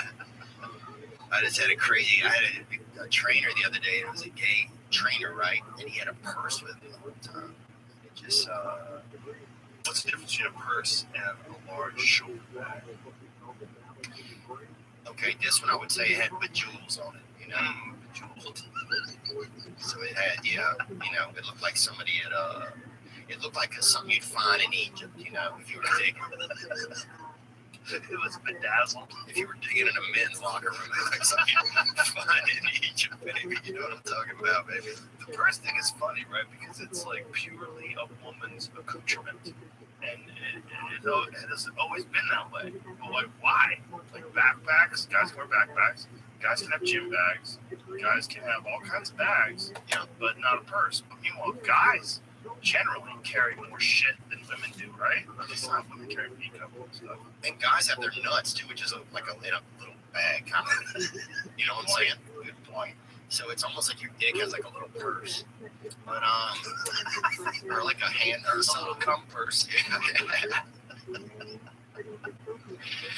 I just had a crazy. I had a trainer the other day, and it was a gay trainer, right? And he had a purse with him all the time. It just, What's the difference between a purse and a large shoulder bag? okay, this one I would say it had bejewels on it, you know, bejeweled. So it had, yeah, you know, it looked like somebody had, it looked like something you'd find in Egypt, you know, if you were digging. It was bedazzled. If you were digging in a men's locker room, it looked like something you'd find in Egypt, baby. You know what I'm talking about, baby? The purse thing is funny, right? Because it's like purely a woman's accoutrement. And it has always been that way. But like, why? Like backpacks, guys can wear backpacks. Guys can have gym bags. Guys can have all kinds of bags, you know, but not a purse. But meanwhile, guys generally carry more shit than women do, right? At least not women carry makeup and stuff. And guys have their nuts too, which is like a little bag, kind of. You know what I'm saying? Good point. So it's almost like your dick has like a little purse, but or like a hand or some little cum purse. That's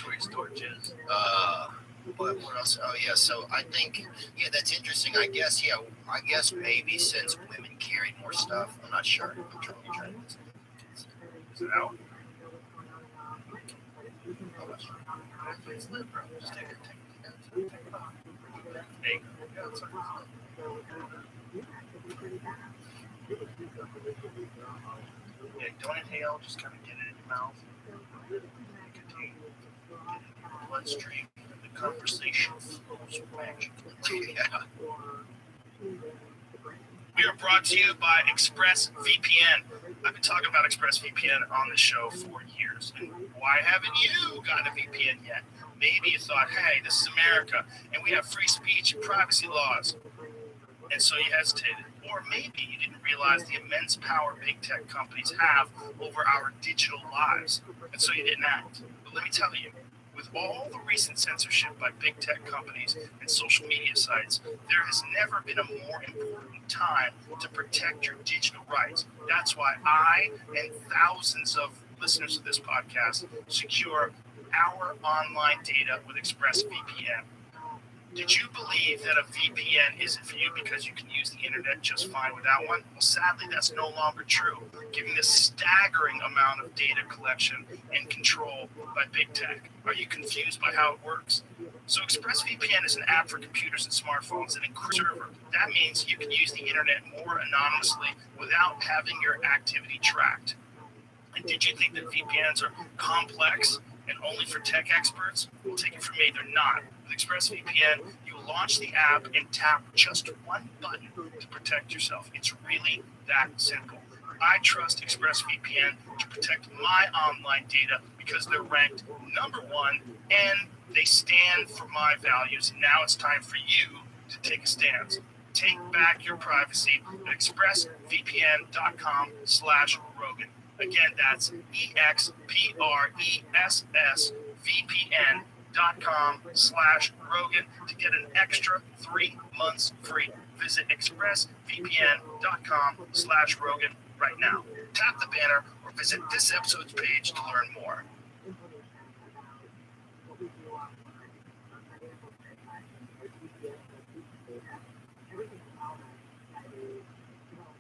where you store jizz. What else? Oh yeah. So I think that's interesting. I guess maybe since women carried more stuff, I'm not sure. I'm trying to Is it out? just take it. Hey, yeah, it's like, yeah, don't inhale, just kind of get it in your mouth. Continue. Get it in your bloodstream. The conversation flows magically. Yeah. We are brought to you by ExpressVPN. I've been talking about ExpressVPN on the show for years. And why haven't you gotten a VPN yet? Maybe you thought, hey, this is America, and we have free speech and privacy laws. And so you hesitated. Or maybe you didn't realize the immense power big tech companies have over our digital lives. And so you didn't act. But let me tell you, with all the recent censorship by big tech companies and social media sites, there has never been a more important time to protect your digital rights. That's why I and thousands of listeners of this podcast secure our online data with ExpressVPN. Did you believe that a VPN isn't for you because you can use the internet just fine without one? Well, sadly, that's no longer true, given the staggering amount of data collection and control by big tech. Are you confused by how it works? So ExpressVPN is an app for computers and smartphones that encrypts your server. That means you can use the internet more anonymously without having your activity tracked. And did you think that VPNs are complex and only for tech experts? Well, take it from me, they're not. With ExpressVPN, you launch the app and tap just one button to protect yourself. It's really that simple. I trust ExpressVPN to protect my online data because they're ranked #1 and they stand for my values. Now it's time for you to take a stance. Take back your privacy at expressvpn.com/Rogan. Again, that's expressvpn.com/Rogan to get an extra 3 months free. Visit expressvpn.com/Rogan right now. Tap the banner or visit this episode's page to learn more.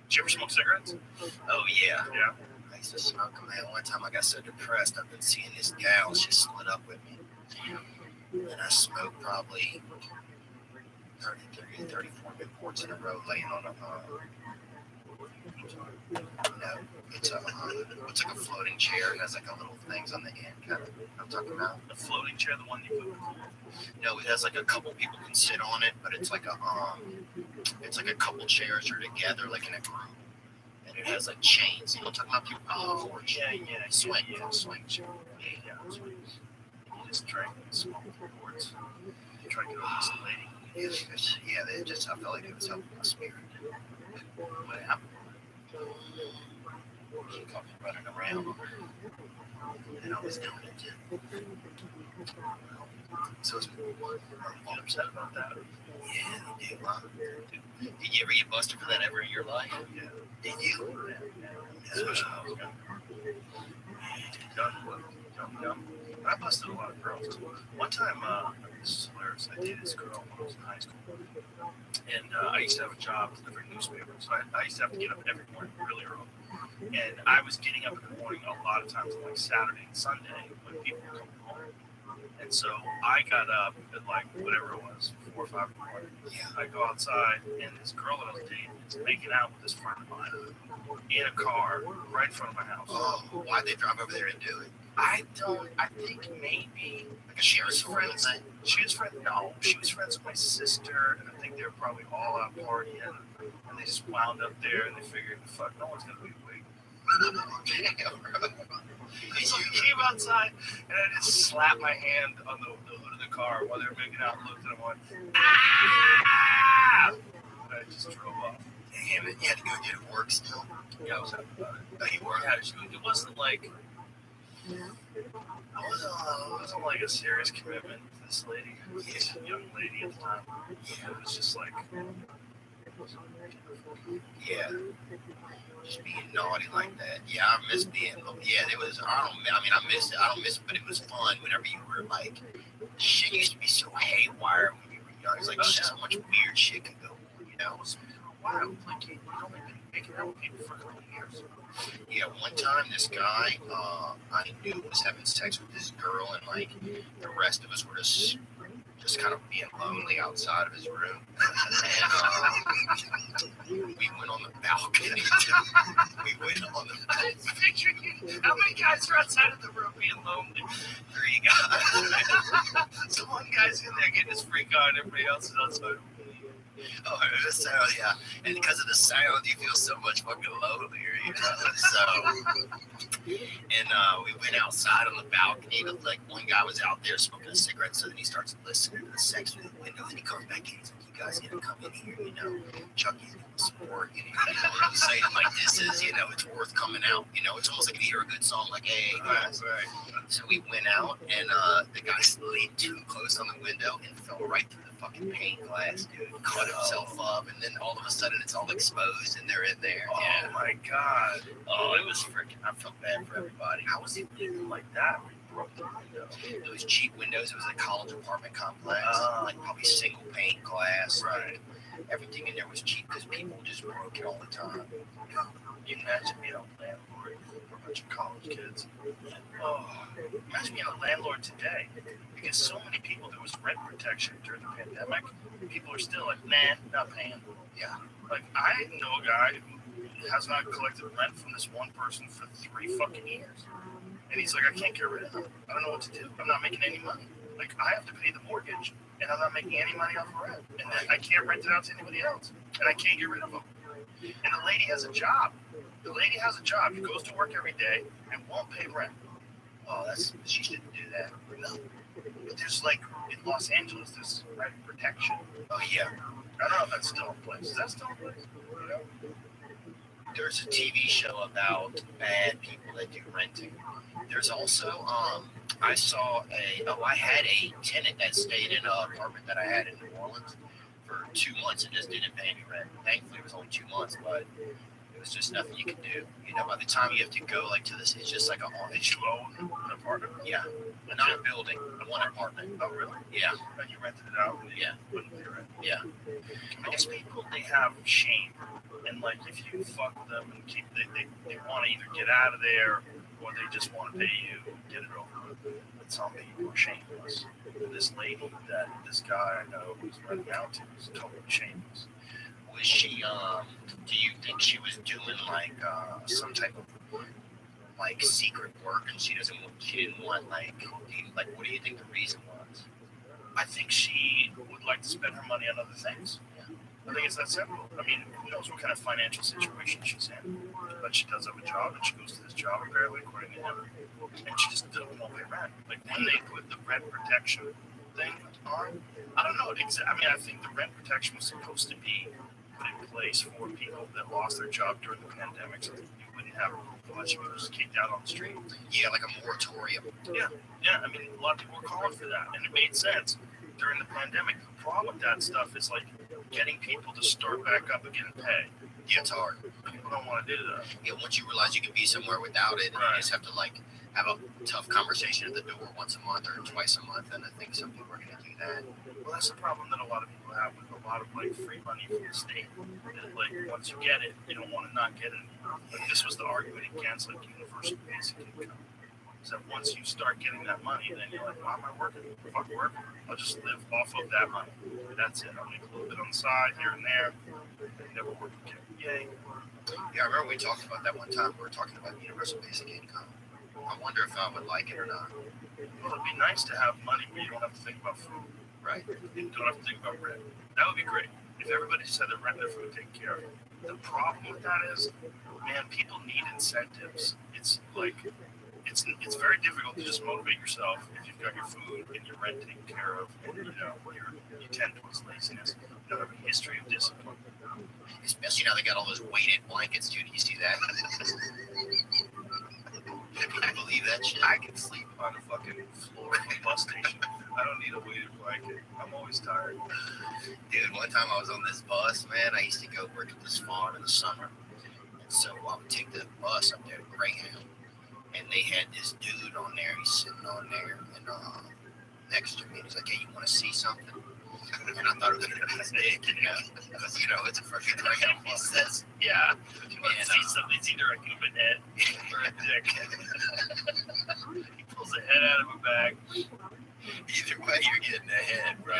Did you ever smoke cigarettes? Oh yeah. Yeah. I used to smoke them, man. One time I got so depressed, I've been seeing this gal. She split up with me, and I smoked probably 34 Newports in a row, laying on a. It's like a floating chair. It has like a little things on the end, kind of. I'm talking about The floating chair, the one you put. no. It has like a couple people can sit on it, but it's like a couple chairs are together, like in a group. And it has like chains. You know what I'm talking about? People on the porch. Yeah. Swing. Yeah, swing chair. Yeah, swing. You just drank and smoked Newports. You try to get over this lady. They just I felt like it was helping my spirit. What happened? He caught me running around, and I was doing it too. So it's Get upset about that. yeah, they do, huh? Did you ever get busted for that ever in your life? Yeah. Did you? Especially when I was young. I busted a lot of girls. One time, this is hilarious. I dated this girl when I was in high school. And I used to have a job delivering newspapers. So I used to have to get up every morning really early. And I was getting up in the morning a lot of times on like Saturday and Sunday when people were coming home. And so I got up at like whatever it was, 4 or 5 in the morning. I go outside and this girl that I was dating is making out with this friend of mine in a car right in front of my house. Oh, why'd they drive over there and do it? I think maybe Like a sharing friends. she was friends with my sister, and I think they were probably all out partying, and they just wound up there, and they figured, fuck, no one's gonna be awake. So he came outside, and I just slapped my hand on the hood of the car while they were making out, and looked at him, and went, ah! And I just drove off. Damn it, you had to go get it work still. Yeah, I was happy about it. Oh, you were? Yeah, it wasn't like it wasn't like a serious commitment to this lady, this young lady at the time. It was just like, Yeah. Just being naughty like that. Yeah, I miss being. Yeah, it was. I miss it. I don't miss it, but it was fun whenever you were like. Shit used to be so haywire when you were young. It's like so much weird shit could go on, you know. wow, like you've only been making out with people for a couple of years. Yeah, one time this guy I knew was having sex with this girl, and like the rest of us were just kind of being lonely outside of his room. And we went on the balcony. I was picturing you. How many guys are outside of the room being lonely? 3 guys. So one guy's in there getting his freak on, everybody else is outside. Oh, the sound, yeah. And because of the sound, you feel so much fucking lonelier, you know. So, and we went outside on the balcony. And, like, one guy was out there smoking a cigarette, so then he starts listening to the sex through the window. And he comes back in. He's like, "You guys gotta come in here, you know. Chucky's gonna support. You know what I'm saying? Like, this is, you know, it's worth coming out. You know, it's almost like you hear a good song, like, hey, guys." Right. So we went out, and the guy leaned too close on the window and fell right through the fucking pane glass, dude. Cut himself up, and then all of a sudden it's all exposed, and they're in there. Oh Yeah. my god. Oh, it was freaking. I felt bad for everybody. How was he living like that when you broke the window? Those cheap windows. It was a college apartment complex, like probably single pane glass. Right. Everything in there was cheap because people just broke it all the time. You imagine being a landlord for a bunch of college kids. Oh, imagine being a landlord today. Because so many people, there was rent protection during the pandemic. People are still like, nah, not paying. Yeah. Like, I know a guy who has not collected rent from this one person for 3 fucking years. And he's like, I can't get rid of him. I don't know what to do. I'm not making any money. Like, I have to pay the mortgage, and I'm not making any money off the rent. And then I can't rent it out to anybody else. And I can't get rid of him. And the lady has a job. The lady has a job. She goes to work every day and won't pay rent. Oh, she shouldn't do that. No. But there's like, in Los Angeles, there's rent protection. Oh, yeah. I don't know if that's still in place. Is that still in place? You know? There's a TV show about bad people that do renting. There's also, I had a tenant that stayed in an apartment that I had in New Orleans for 2 months and just didn't pay any rent. Thankfully, it was only 2 months, but it was just nothing you could do. You know, by the time you have to go like to this, it's just like a Did you own an apartment? yeah, not a building, one apartment. Oh, really? Yeah, And you rented it out? And you Yeah. wouldn't pay rent? yeah. I guess people, they have shame. And like, if you fuck with them and they want to either get out of there or they just want to pay you and get it over with. But some people are shameless. This lady that this guy I know who's renting out to is totally shameless. Was she? Do you think she was doing like some type of like secret work, and she didn't want like? What do you think the reason was? I think she would like to spend her money on other things. I think it's that simple. I mean, who knows what kind of financial situation she's in. But she does have a job, and she goes to this job, apparently, according to him. And she just doesn't want to pay rent. Like, when they put the rent protection thing on, I don't know. I think the rent protection was supposed to be put in place for people that lost their job during the pandemic so that you wouldn't you'd have a bunch of people just kicked out on the street. Yeah, like a moratorium. Yeah, I mean, a lot of people were calling for that, and it made sense during the pandemic. The problem with that stuff is like getting people to start back up again and pay. Yeah, it's hard. People don't want to do that. Yeah, once you realize you can be somewhere without it, Right. you just have to like have a tough conversation at the door once a month or twice a month, and I think some people are going to do that. Well, that's the problem that a lot of people have with a lot of like free money from the state. That, like once you get it, you don't want to not get it. Like this was the argument against like universal basic income. So once you start getting that money, then you're like, why am I working? Fuck work. I'll just live off of that money. That's it. I'll make a little bit on the side here and there. Never work again. Yay. Yeah, I remember we talked about that one time. We were talking about universal basic income. I wonder if I would like it or not. Well, it'd be nice to have money where you don't have to think about food. Right. You don't have to think about rent. That would be great. If everybody just had their rent and their food taken care of. The problem with that is, man, people need incentives. It's like, it's very difficult to just motivate yourself if you've got your food and your rent taken care of, and you tend towards laziness. You don't have a history of discipline. Especially now they got all those weighted blankets, dude. You see that? Can you believe that shit? I can sleep on the fucking floor of the bus station. I don't need a weighted blanket. I'm always tired. Dude, one time I was on this bus, man. I used to go work at this farm in the summer. And so I would take the bus up there to Greyhound. And they had this dude on there. He's sitting on there and next to me. And he's like, hey, you want to see something? And I thought it was going to be his dick, because, it's a freaking Greyhound bus. That's, Yeah. If you want to see something, it's either a human head or a dick. He pulls a head out of a bag. Either way, you're getting a head, bro.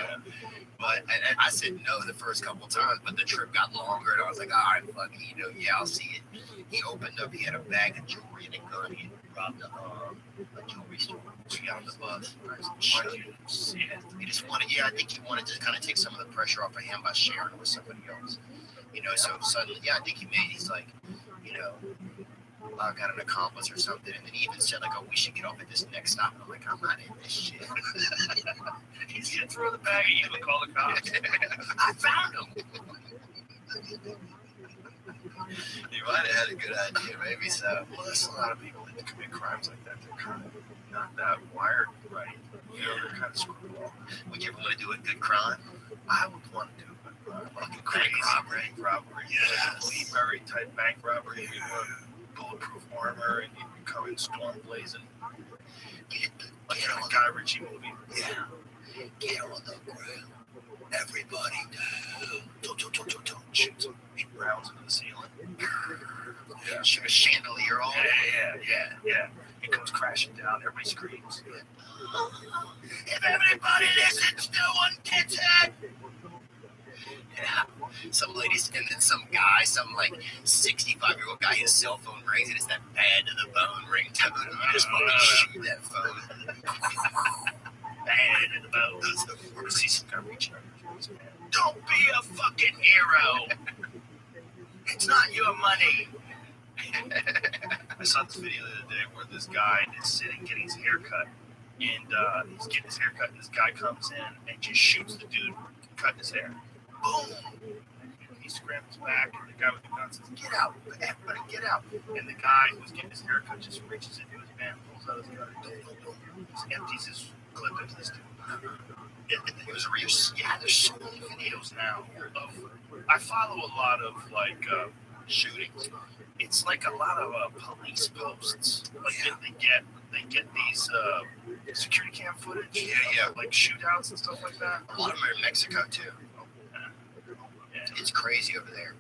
But I said no the first couple times, but the trip got longer, and I was like, all right, fuck it, yeah, I'll see it. He opened up, he had a bag of jewelry and a gun. He robbed a jewelry store. We got on the bus. Why did you see it? He just wanted, I think he wanted to kind of take some of the pressure off of him by sharing it with somebody else. So suddenly, I think he's like, I got an accomplice or something, and then he even said like, oh, we should get off at this next stop. And I'm like, I'm not in this shit. He's gonna throw the bag at you and call the cops. I found him. You might have had a good idea, maybe so. Well, there's a lot of people that commit crimes like that. They're kind of not that wired right. They're kind of screwed off. Would you ever want to do a good crime? I would want to do a good crime. Like a crazy Bank robbery. Yes. Lee Murray type bank robbery. You wear bulletproof armor and you come in storm blazing. Like a Guy Ritchie movie. Yeah. Get on the ground. Everybody down. Shoot some 8 rounds into the ceiling. Yeah. Shoot a chandelier on. Yeah. It comes crashing down. Everybody screams. If everybody listens, no one gets hurt. Yeah. Some ladies, and then some guy, some like 65-year-old guy, his cell phone rings, and it's that bad to the bone ringtone. You just want to shoot that phone. Bad to the bone. We're gonna see some guy reaching out. Don't be a fucking hero. It's not your money. I saw this video the other day where this guy is sitting getting his hair cut, and he's getting his hair cut, and this guy comes in and just shoots the dude cutting his hair. Boom! He scrambles back, and the guy with the gun says, "Get out! Everybody get out!" And the guy who's getting his hair cut just reaches into his band, pulls out his gun, just empties his clip into this dude. It was real. Yeah, there's so many videos now of. I follow a lot of like shootings. It's like a lot of police posts. Like they get these security cam footage. Yeah. Like shootouts and stuff like that. A lot of them are in Mexico too. Yeah. It's crazy over there.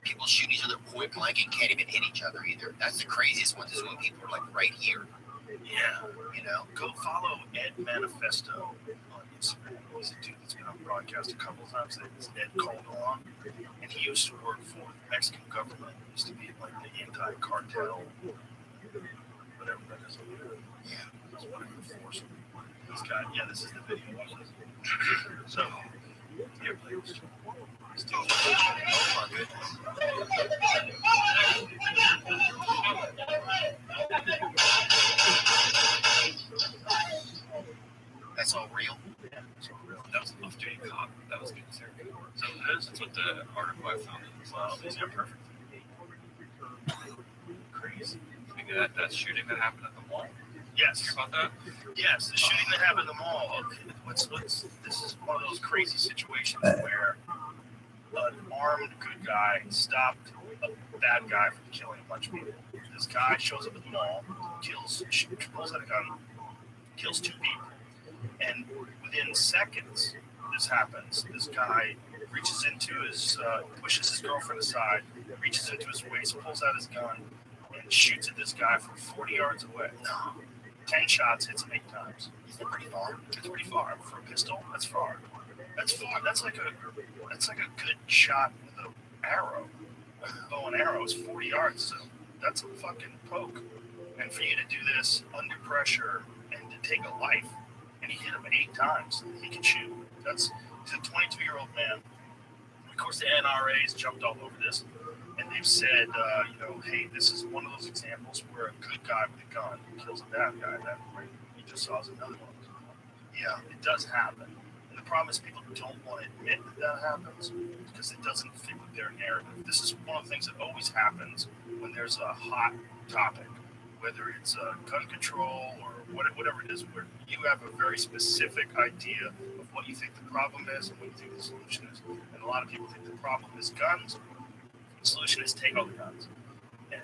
People shoot each other point blank and can't even hit each other either. That's the craziest one. Is when people are like right here. Yeah. Go follow Ed Manifesto on Instagram. He's a dude that's been on broadcast a couple of times. It's Ed Calderon, and he used to work for the Mexican government. He used to be like the anti-cartel, whatever that is over there. Yeah. He's one of the force. He's got. Yeah, this is the video. Watch this. So, here, please. Oh my goodness. That's all real? Yeah, that's all real. That was a buff J cop. That was good. So that's what the article I found as well. These are perfect. Speaking of that shooting that happened at the mall. Yes. Hear about that? Yes, the shooting that happened at the mall. This is one of those crazy situations where an armed good guy stopped a bad guy from killing a bunch of people. This guy shows up at the mall, pulls out a gun, kills 2 people. And within seconds, this happens. This guy reaches into pushes his girlfriend aside, reaches into his waist, pulls out his gun, and shoots at this guy from 40 yards away. 10 shots, hits him 8 times. Is that pretty far? It's pretty far. For a pistol, that's far. That's far. That's like a good shot with an arrow. Like a bow and arrow is 40 yards, so that's a fucking poke. And for you to do this under pressure and to take a life, and he hit him 8 times, he can shoot. He's a 22-year-old man. Of course, the NRA's jumped all over this, and they've said, hey, this is one of those examples where a good guy with a gun kills a bad guy. That you just saw is another one. Yeah, it does happen. And the problem is people don't want to admit that happens because it doesn't fit with their narrative. This is one of the things that always happens when there's a hot topic, whether it's gun control or whatever it is, where you have a very specific idea of what you think the problem is and what you think the solution is. And a lot of people think the problem is guns. The solution is take all the guns. And,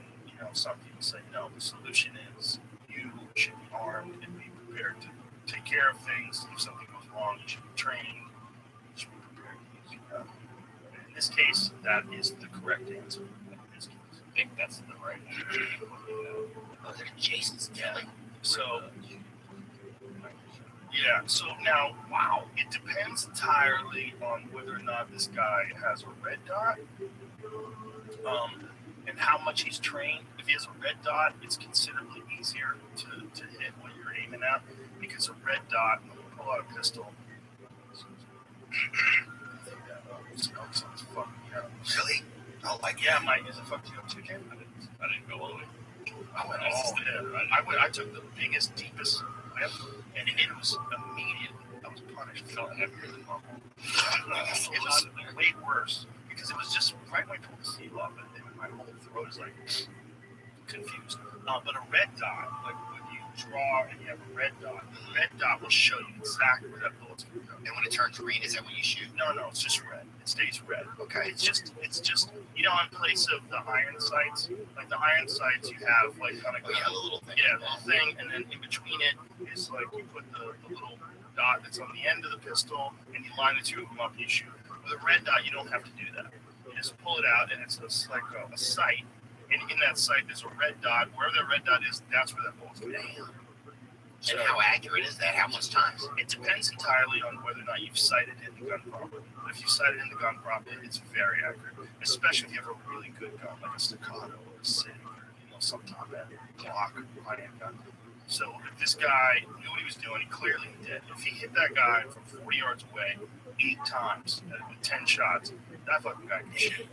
some people say, no, the solution is you should be armed and be prepared to take care of things. If something goes wrong, you should be trained. You should be prepared to use your gun. And in this case, that is the correct answer. In this case, I think that's the right answer. Oh, they're Jason's killing. So now, wow, it depends entirely on whether or not this guy has a red dot, and how much he's trained. If he has a red dot, it's considerably easier to hit what you're aiming at, because a red dot, when you pull out a pistol, someone's fucking me up. Really? Oh, Yeah, Mike, is it fucked you up too, Jim? I didn't go all the way. I went all the way. I took the biggest, deepest whip, and it was immediate. I was punished. It felt heavier than normal. It was way worse because it was just right when I pulled the seal off, and my whole throat is like confused. But a red dot, like when you draw and you have a red dot will show you exactly where that bullet's going to go. And when it turns green, is that when you shoot? No, it's just red. It stays red. Okay. It's just in place of the iron sights, like the iron sights, you have like kind of the little thing. Yeah, the little thing, and then in between it is like you put the little dot that's on the end of the pistol, and you line the 2 of them up and you shoot. With a red dot, you don't have to do that. You just pull it out, and it's like a sight, and in that sight there's a red dot. Wherever that red dot is, that's where that bullet's going to go. And how accurate is that? How much time? It depends entirely on whether or not you've sighted in the gun properly. But if you sight it in the gun properly, it's very accurate. Especially if you have a really good gun, like a Staccato or a Sig, or some top end Glock, high-end gun. So if this guy knew what he was doing, he clearly did. If he hit that guy from 40 yards away 8 times with 10 shots, that fucking guy can shoot.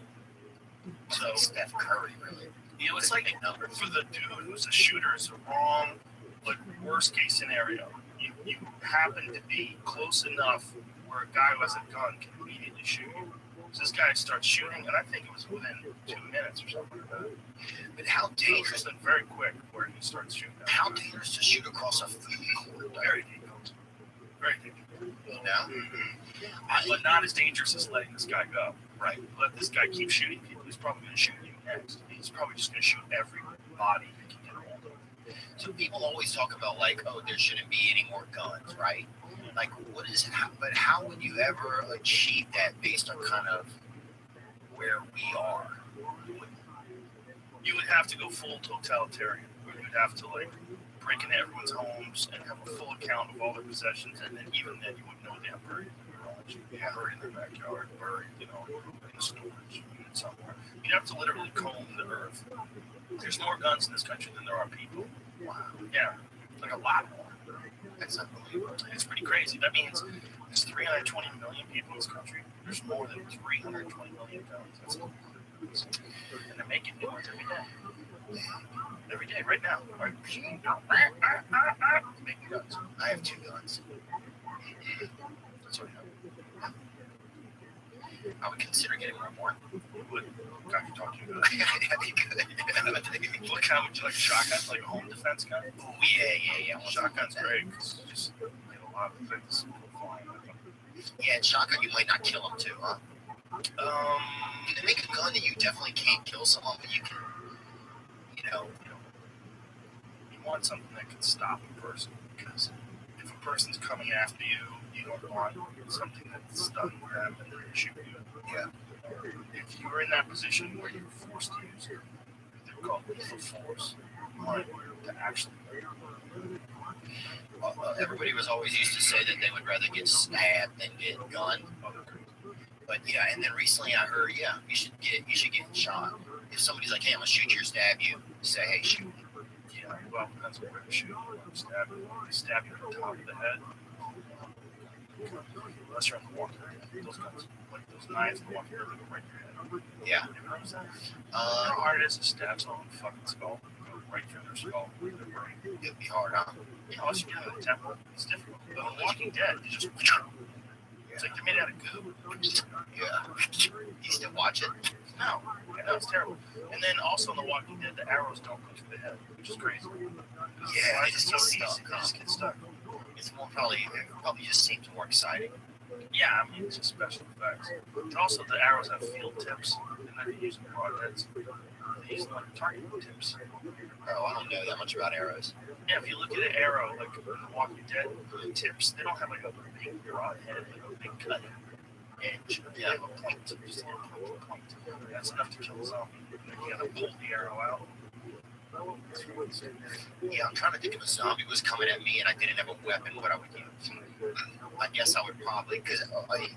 So Steph Curry, really. It's like for the dude who's a shooter, it's the wrong, like worst case scenario. You happen to be close enough where a guy who has a gun can immediately shoot you. So this guy starts shooting, and I think it was within 2 minutes or something like that. But how dangerous? It's been very quick where he starts shooting. How dangerous to shoot across a food court? Very dangerous. Very dangerous. You know? But not as dangerous as letting this guy go. Right. Let this guy keep shooting people. He's probably going to shoot you next. He's probably just going to shoot every body he can get a hold of. So people always talk about like, oh, there shouldn't be any more guns, right? Like, what is it? But how would you ever achieve that based on kind of where we are? You would have to go full totalitarian. Where you'd have to break into everyone's homes and have a full account of all their possessions, and then even then you wouldn't know they have buried in their garage, buried in their backyard, buried, in a storage unit somewhere. You'd have to literally comb the earth. There's more guns in this country than there are people. Wow. Yeah, like a lot more. That's unbelievable. It's pretty crazy. That means there's 320 million people in this country. There's more than 320 million guns. That's and they're making new ones every day. Every day, right now. Making guns. I have 2 guns. That's what I would consider getting one more. Would I could talk to you about it. Yeah, What kind would you like? Shotgun, like a home defense gun? oh, yeah. Shotgun's great because you just get a lot of things flying with them. Yeah, and shotgun, you might not kill them too, huh? They make a gun that you definitely can't kill someone, but you can, You want something that can stop a person because if a person's coming after you, you don't want something that's stunning them and they're going to shoot you. Yeah. If you're in that position where you're forced to use it, they're called lethal force. You want to actually. Everybody was always used to say that they would rather get stabbed than get gunned. But yeah, and then recently I heard, you should get shot. If somebody's like, hey, I'm gonna shoot you or stab you, say, hey, shoot me. Yeah, well, that's a weird shoot. Stab you at the top of the head. Unless you're on the Walking Dead. Those guns, like those knives in the Walking Dead, go right in your head. Yeah. You know how hard it is to stab someone in the fucking skull? Go right through their skull, their brain. It'd be hard, huh? Unless you get in the temple, it's difficult. But on Walking Dead, you just. It's like they're made out of goo. Yeah. You still watch it? No, it's terrible. And then also in The Walking Dead, the arrows don't go through the head, which is crazy. Yeah, they just get stuck. They just get stuck. It's more probably just seems more exciting. Yeah, I mean, it's just special effects. And also, the arrows have field tips, and then they use them broadheads. They use them like target tips. Oh, I don't know that much about arrows. Yeah, if you look at an arrow, like in The Walking Dead, the tips, they don't have like a big broadhead, like a big cutting edge. They have a point, just a little point. That's enough to kill a zombie. And then you gotta pull the arrow out. Yeah, I'm trying to think if a zombie was coming at me and I didn't have a weapon, what I would use. I guess I would probably, because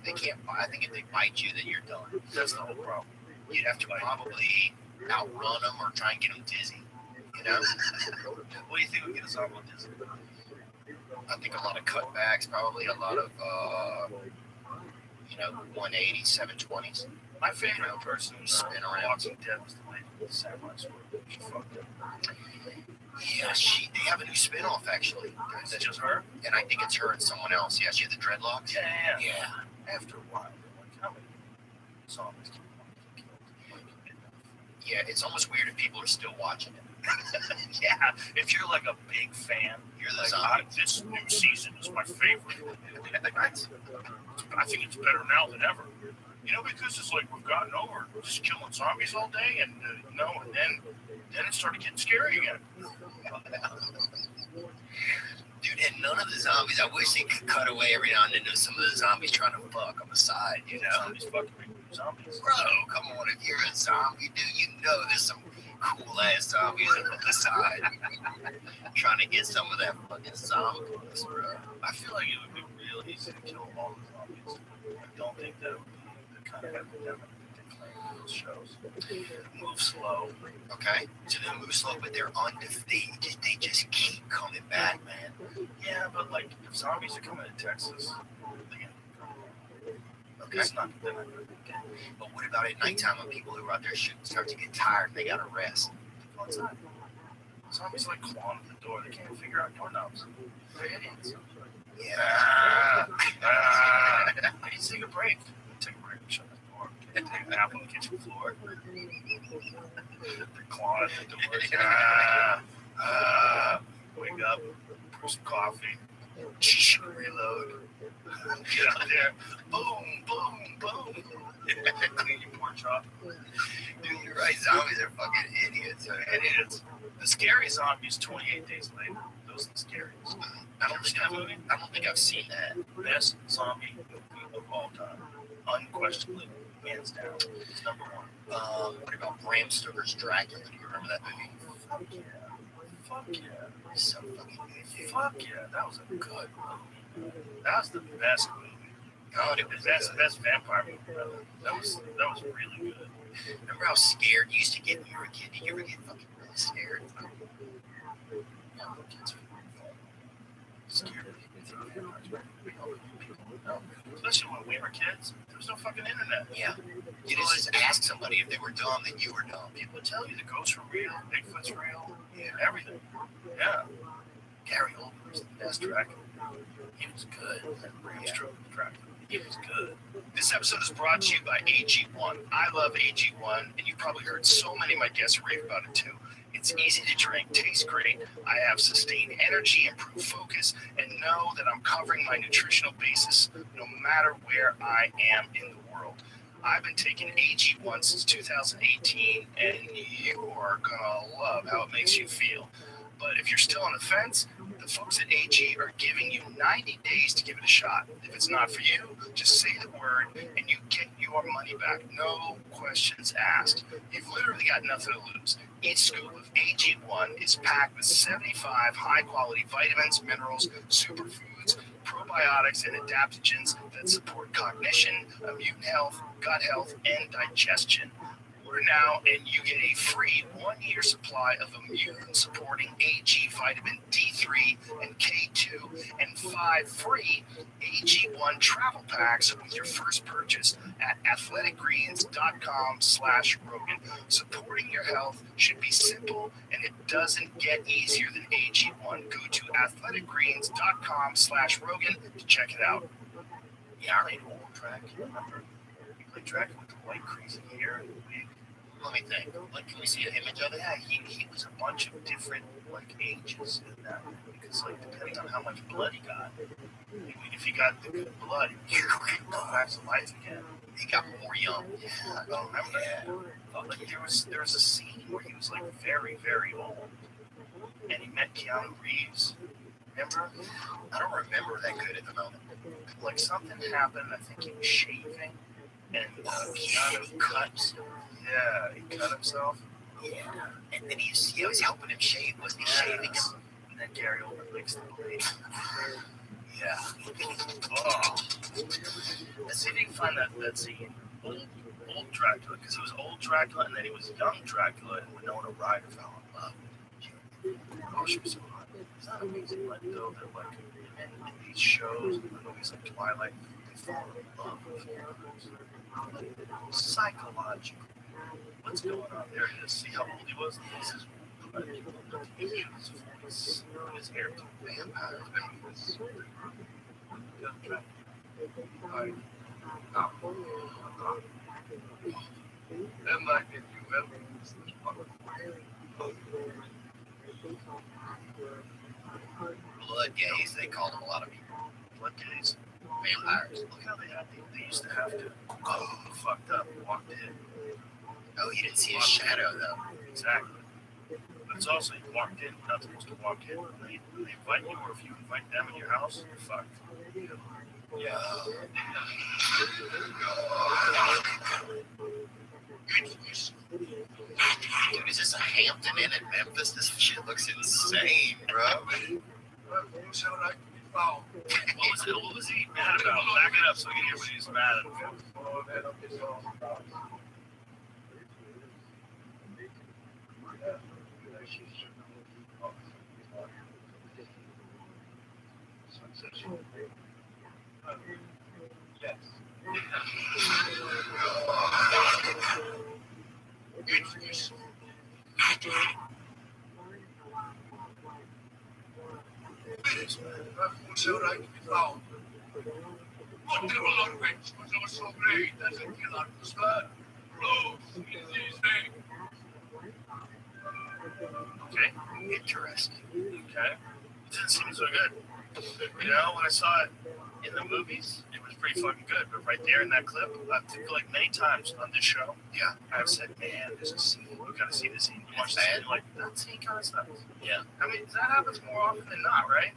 they can't bite. I think if they bite you, then you're done. That's the whole problem. You'd have to probably outrun them or try and get them dizzy. You know? What do you think would get a zombie dizzy? I think a lot of cutbacks, probably a lot of 180, 720s. My favorite person in Spin around. Walking Dead was the lady with the samurai sword. She fucked up. Yeah, they have a new spin-off actually. Is it just her? And I think it's her and someone else. Yeah, she had the dreadlocks. Yeah. After a while, like how many zombies can you kill? Yeah, it's almost weird if people are still watching it. Yeah, if you're like a big fan, You're the like, zombie. this new season is my favorite. I think it's better now than ever. You know, because it's like we've gotten over just killing zombies all day, and and then it started getting scary again. Dude, and none of the zombies, I wish they could cut away every now and then to some of the zombies trying to fuck on the side, you know? Zombies fucking zombies. Bro, come on, if you're a zombie, dude, you know there's some cool-ass zombies on the side trying to get some of that fucking zombie, bro. I feel like it would be real easy to kill all the zombies. I don't think that would be the kind of epidemic that they claim in those shows. Move slow. Okay, so they move slow, but they're undefeated. They just keep coming back, man. Yeah, but like if zombies are coming to Texas, they're gonna Okay. It's not they're not gonna be dead. But what about at nighttime when people who are out there shooting start to get tired and they gotta rest? Go outside. Zombies like clawing at the door. They can't figure out doorknobs. They're idiots. Yeah. I need to take a break. Take a break and shut the door. Take a nap on the kitchen floor. They're clawing at the door. Wake up, pour some coffee, reload, get out there, boom, boom, boom. Clean your porch off. Dude, you're right. Zombies are fucking idiots. Idiots. The scary zombies 28 days later. Those are the scariest. I don't think I've seen that. Best zombie movie of all time. Unquestionably, hands down. It's number one. What about Bram Stoker's Dracula? Do you remember that movie? Fuck yeah. Fuck yeah. So fucking good, dude. Fuck yeah. That was a good movie. That was the best movie. God, it was Best vampire movie ever. That was really good. Remember how scared you used to get when you were a kid? Did you ever get fucking really scared? Yeah, the kids are scared of people. Especially when we were kids, there was no fucking internet. Yeah. You just ask somebody if they were dumb, then you were dumb. People would tell you the ghosts were real, Bigfoot's real, Yeah. everything. Yeah. Gary Oldman was the best Dracula. He was good. That Bram Stoker Dracula. He was good. This episode is brought to you by AG1. I love AG1, and you've probably heard so many of my guests rave about it too. It's easy to drink, tastes great. I have sustained energy, improved focus, and know that I'm covering my nutritional basis no matter where I am in the world. I've been taking AG1 since 2018, and you are gonna love how it makes you feel. But if you're still on the fence, the folks at AG are giving you 90 days to give it a shot. If it's not for you, just say the word and you get your money back. No questions asked. You've literally got nothing to lose. Each scoop of AG1 is packed with 75 high-quality vitamins, minerals, superfoods, probiotics, and adaptogens that support cognition, immune health, gut health, and digestion. Order now and you get a free 1-year supply of immune-supporting AG vitamin D3 and K2 and 5 free AG1 travel packs with your first purchase at athleticgreens.com/Rogan. Supporting your health should be simple, and it doesn't get easier than AG1. Go to athleticgreens.com/Rogan to check it out. Yeah, I played old track. Remember? He played track with the white crazy hair and the wig. Let me think. Like, can we see an image of it? Yeah, he was a bunch of different like ages in that because like depending on how much blood he got. If he got the good blood, he could go back to life again. He got more young. Yeah, I don't remember. Yeah. Like there was a scene where he was like very, very old, and he met Keanu Reeves. Remember? I don't remember that good at the moment. Like something happened. I think he was shaving, and Keanu cut. Yeah, he cut himself. Yeah, and then he was helping him shave, wasn't he? Shaving him. And then Gary Oldman licks the blade. Yeah. Oh. Let's see if you can find that scene. Old Dracula, because it was old Dracula, and then he was young Dracula, and Winona Ryder fell in love. Oh, she was so hot. It's not amazing, like, though, that, like, in these shows, in movies like Twilight, they fall in love with psychological. What's going on? There it is. See how old he was? This is his hair to vampires. And like, if you ever use this part, Blood gaze, they called them a lot of people. Blood gaze. Vampires. Look how they used to have to fucked up, walked in. Oh, you didn't see his shadow, though. Exactly. But it's also, you walked in, you're not supposed to walk in. They invite you, or if you invite them in your house, you're fucked. Yeah. Dude, is this a Hampton Inn in Memphis? This shit looks insane, bro. What was he mad about? Back it up so we can hear what he's mad at. yes. Okay. Interesting. Okay. It didn't seem so good. You know, when I saw it in the movies, it was pretty fucking good. But right there in that clip, I feel like many times on this show, Yeah. I've said, man, there's a scene. We gotta see this scene. You watch this scene, you're like, that scene kind of sucks. Yeah. I mean, that happens more often than not, right?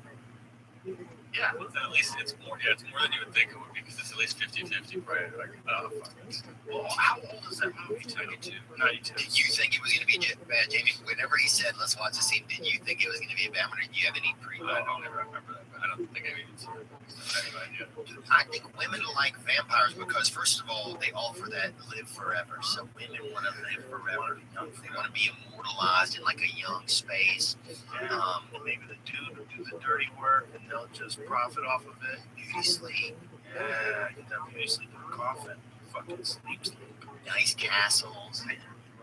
Yeah. Well, at least it's more than you would think it would be, because it's at least 50-50, right? Like, oh, fuck. Well, how old is that movie? 92. 92. Did you think it was going to be bad, Jamie? Whenever he said, let's watch the scene, did you think it was going to be a bad one, or did you have any I don't ever remember that, but I don't think I even saw it. I think women like vampires because, first of all, they offer that live forever. So women want to live forever. They want to be immortalized in like a young space. Maybe the dude will do the dirty work and they'll just profit off of it. Beauty sleep, Yeah, get that beauty sleep in a coffin. Fucking sleep. nice castles.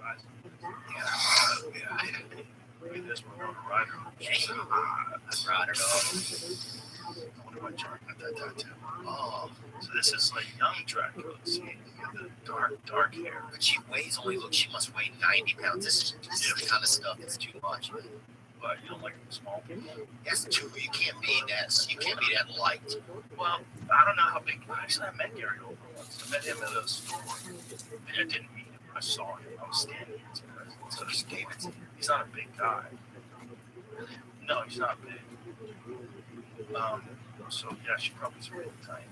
Rise. Yeah. Look at this, we're going to ride her. Yeah, I'd ride her dog. I wonder what Dracula got that tattoo. Oh, so this is like young Dracula. See, the dark hair. But she weighs only, look, she must weigh 90 pounds. This is the kind of stuff that's too much. But you don't like small people? That's true. You can't be that light. Well, I don't know how big. Actually, I met Gary Oldman once. I met him at a store. I didn't meet him. I saw him. I was standing in his presence. So I just gave it to him. He's not a big guy. No, he's not big. So yeah, she probably is really tiny.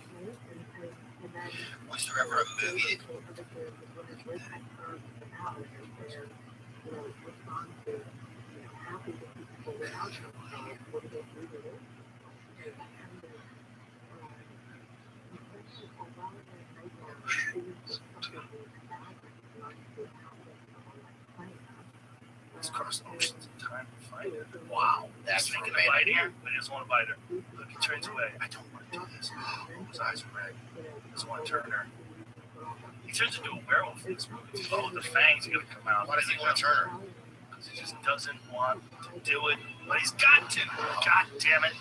Was there ever a movie It's crossed oceans and time to find it. Wow, that's thinking making of biting her, but he doesn't want to bite her. Look, he turns away. I don't want to do this. His eyes are red. He doesn't want to turn her. He turns into a werewolf in this movie. Oh, the fangs are going to come out. Why does he want to turn her? Because he just doesn't want to do it, but he's got to. God damn it.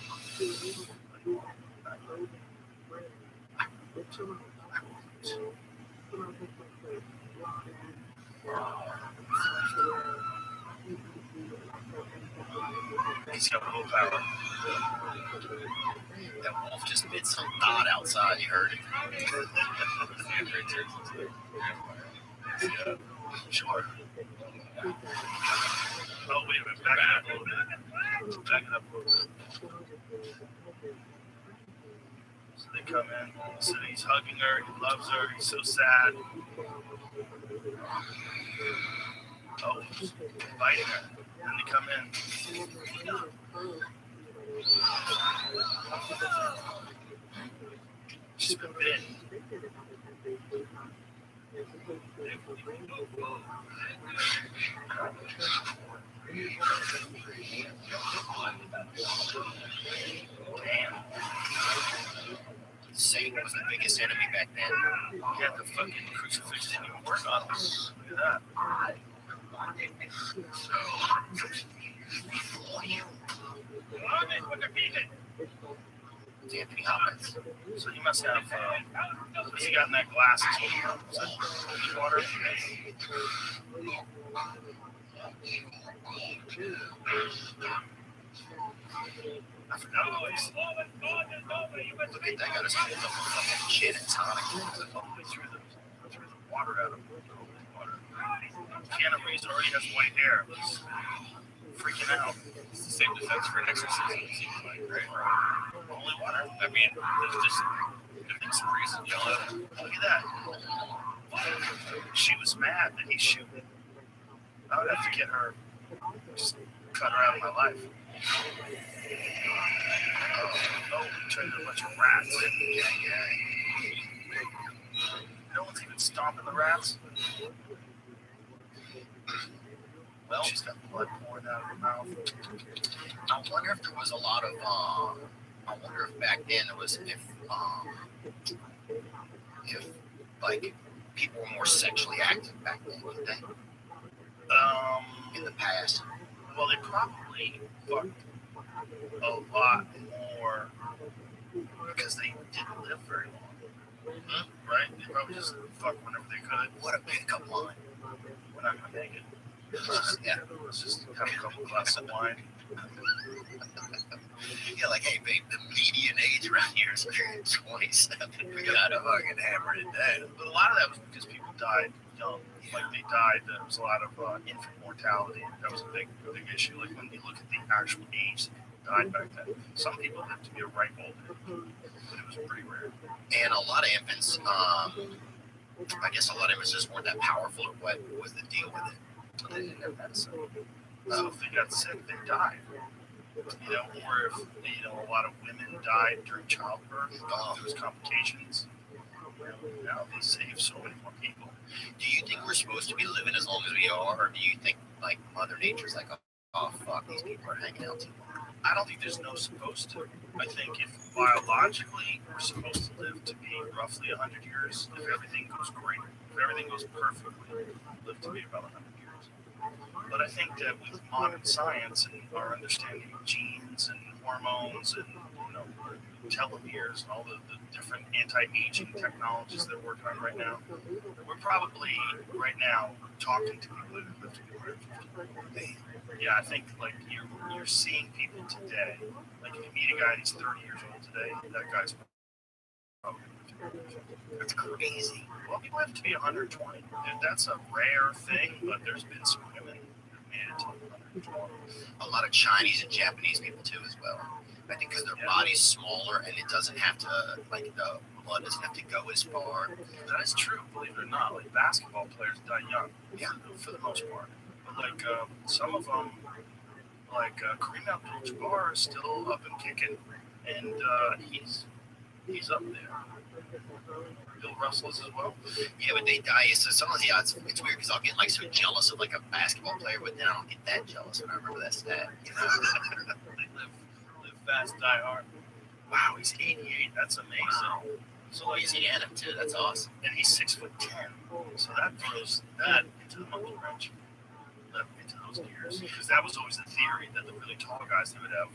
He's got full power. That wolf just made some thought outside. You heard it. Yeah, sure. Oh, wait a minute. Back it up a little bit. Back it up a little bit. So they come in. So he's hugging her. He loves her. He's so sad. Oh, he's biting her. And they come in. She's been bitten. Damn. Satan was the biggest enemy back then. Yeah, the fucking crucifix didn't even work on him. Look at that. It's Anthony Hopkins. So he must have, what's he got in that glass? Is that holy water? I forgot what it was. Look at that guy just holding up a fucking gin and tonic. All the way through the water out of the holy water. Keanu Reeves already has white hair. He's freaking out. It's the same defense for an exorcism, it seems like, right? Holy water. I mean, there's just convince the priest and yell at him. Look at that. She was mad that he's shooting. I would have to get her, just cut her out of my life. Oh, turned into a bunch of rats. No one's even stomping the rats. Well, she's got blood pouring out of her mouth. I wonder if there was a lot of, I wonder if back then there was, if like, people were more sexually active back then, you think? In the past. Well, they probably fucked a lot more because they didn't live very long. Right? They probably just fucked whenever they could. What a pickup line. We're not going to make it. Yeah. Let's just have a couple glasses of wine. Yeah, like, hey, babe, the median age around here is 27. We got to fucking hammer it down. But a lot of that was because people died young. Like, they died. There was a lot of infant mortality. That was a big issue. Like, when you look at the actual age that people died back then, some people lived to be a ripe old age. But it was pretty rare. And a lot of infants, I guess a lot of infants just weren't that powerful, or what was the deal with it? But they didn't have medicine. So if they got sick, they died. You know, or if, a lot of women died during childbirth, there was complications. Now they save so many more people. Do you think we're supposed to be living as long as we are, or do you think, like, Mother Nature's like, oh, fuck, these people are hanging out too long? I don't think there's no supposed to. I think if biologically we're supposed to live to be roughly 100 years, if everything goes great, if everything goes perfectly, live to be about 100 years. But I think that with modern science and our understanding of genes and hormones and telomeres and all the different anti-aging technologies they're working on right now, we're probably right now talking to people that have lived to be 150. Yeah, I think like you're seeing people today. Like if you meet a guy that's 30 years old today, that guy's probably That's crazy. well, people have to be 120. That's a rare thing, but there's been some women who've made it to 120. A lot of Chinese and Japanese people too, as well. I think because their body's smaller and it doesn't have to, like the blood doesn't have to go as far. That is true, believe it or not. Like basketball players die young, Yeah. for the most part. But like some of them, like Kareem Abdul-Jabbar is still up and kicking, and he's up there. Bill Russell is as well. Yeah, but they die. So some of the odds, it's weird because I'll get like so jealous of like a basketball player, but then I don't get that jealous when I remember that stat. They live fast, die hard. Wow, he's 88. That's amazing. So like, Louisiana too. That's awesome. and he's 6'10". So that throws that into the monkey wrench, into those gears. Because that was always the theory that the really tall guys they would have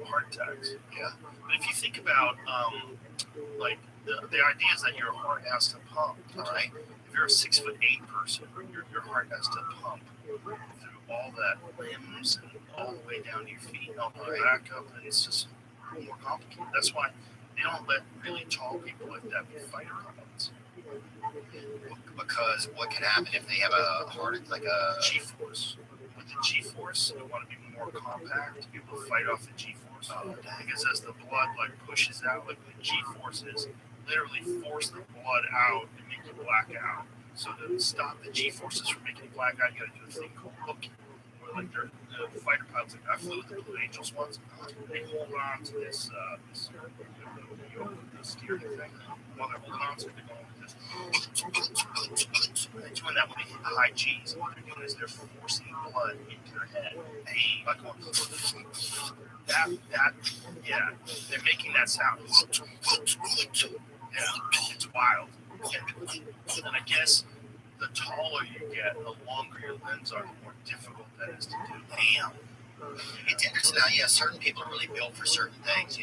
heart attacks. Yeah. But if you think about like the idea is that your heart has to pump, right? If you're a 6'8" person, your heart has to pump through all that limbs and all the way down to your feet and all the way back up, and it's just more complicated. That's why they don't let really tall people like that be fighter pilots. Because what can happen if they have a heart like a G-force. With the G-force, they want to be more compact to be able to fight off the G-force. Because as the blood like pushes out, like the G-forces literally force the blood out and make you black out. So to stop the G-forces from making you black out, you got to do a thing called hooking. Where like the fighter pilots, like I flew with the Blue Angels once, they hold on to this steering thing. While they're holding on to it, they're going with this. They're doing that when they hit high G's. And what they're doing is they're forcing blood into their head. By going, yeah, they're making that sound. Yeah, it's wild. And I guess the taller you get, the longer your limbs are, the more difficult that is to do. damn. It's interesting how certain people are really built for certain things,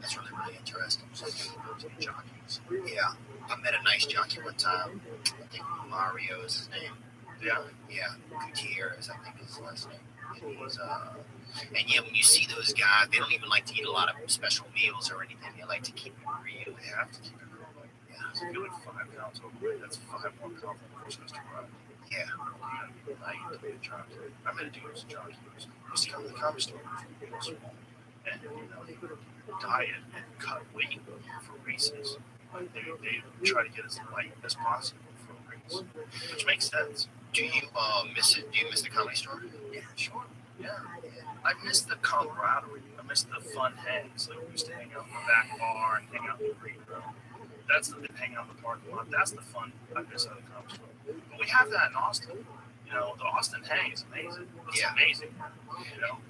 That's really, really interesting. Some people go to be jockeys. Yeah. I met a nice jockey one time. I think Mario is his name. Yeah. Yeah. Gutierrez, I think is his last name. And he was and when you see those guys, they don't even like to eat a lot of special meals or anything. They like to keep it real. They have to keep it real. Like, if you're like 5 pounds overweight, that's 5 more pounds than the person has to run. Yeah. You gotta be light to be a jockey. I met a dude who was a jockey. He used to come to the comedy store when he was small. And, he would diet and cut weight for races. Like, they try to get as light as possible for a race, which makes sense. Do you miss it? Do you miss the comedy store? Yeah, sure. Yeah. I miss the camaraderie. I miss the fun hangs. Like, we used to hang out in the back bar and hang out in the green room. That's the hang out in the parking lot. That's the fun I miss out of the comedy store. But we have that in Austin. The Austin hang is amazing. It's amazing.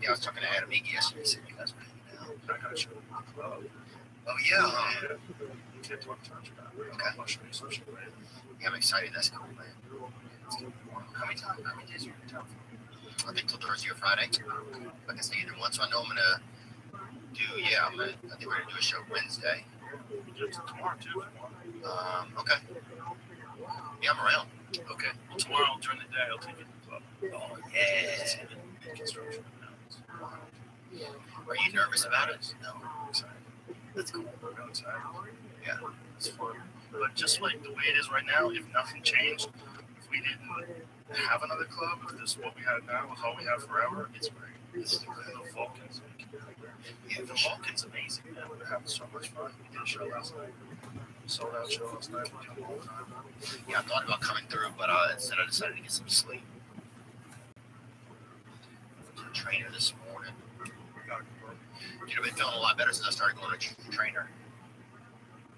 Yeah, I was talking to Adam Iggy yesterday. He said, you guys are hanging out. I gotta show you the club. Oh, yeah. You can't talk too much about it. Okay. I'll show you some shit later. Yeah, I'm excited. That's cool, man. How many days are you in town for? I think till Thursday or Friday. I can stay either one. So I know I'm gonna do. Yeah, I think we're gonna do a show Wednesday. We do it tomorrow too. Okay. Yeah, I'm around. Okay. Well, tomorrow during the day, I'll take you to the club. Oh yeah. Construction. Are you nervous about it? No, I'm excited. That's cool. I'm excited. Yeah. It's fun. But just like the way it is right now, if nothing changed, if we didn't have another club, if this what we had now was all we have forever, it's great. It's the Vulcans. Yeah, the Vulcan's amazing, man. We're having so much fun. We did a show last night. Sold out show last night. We do them all the time. Yeah, I thought about coming through, but instead I decided to get some sleep. To the trainer this morning. I've been feeling a lot better since I started going to trainer.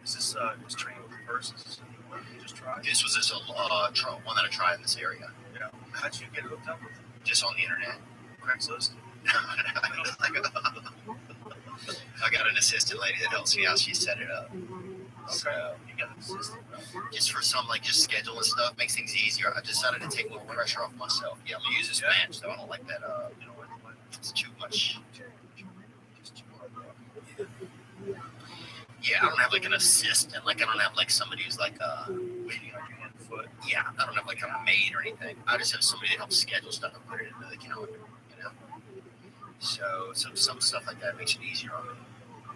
Is this training with the persons? You just tried? This was just one that I tried in this area. Yeah. How'd you get hooked up with it? Just on the internet. Craigslist? I got an assistant lady that helps me out. She set it up. So You got an assistant, bro. just for some like just scheduling stuff makes things easier. I decided to take more pressure off myself. Yeah, I'm gonna use this bench though. I don't like that. You know what? It's too much. Just too hard, bro. Yeah, I don't have like an assistant. Like I don't have like somebody who's like Waiting on your hand and foot. yeah, I don't have like a maid or anything. I just have somebody that helps schedule stuff and put it into the calendar. You know. So some stuff like that makes it easier on me.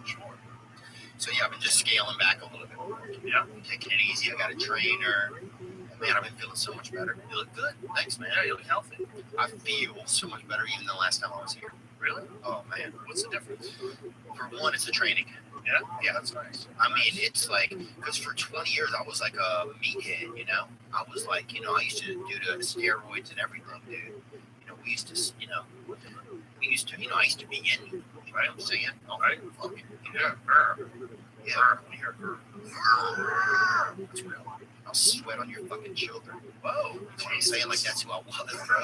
Sure. So yeah, I've been just scaling back a little bit more. Yeah. Taking it easy. I got a trainer. Man, I've been feeling so much better. You look good. Thanks, man. Yeah, you look healthy. I feel so much better even than last time I was here. Really? Oh man. What's the difference? For one, it's the training. Yeah? Yeah, that's nice. I mean, it's like, because for 20 years I was like a meathead, you know? I was like, you know, I used to do the steroids and everything, dude. You know, we used to, you know, I used to be in, you know what I'm saying? Oh, Right. fucking, Yeah. yeah. When you hear grr. It's real. I'll sweat on your fucking children. Whoa. That's what I'm saying, like that's who I was, bro.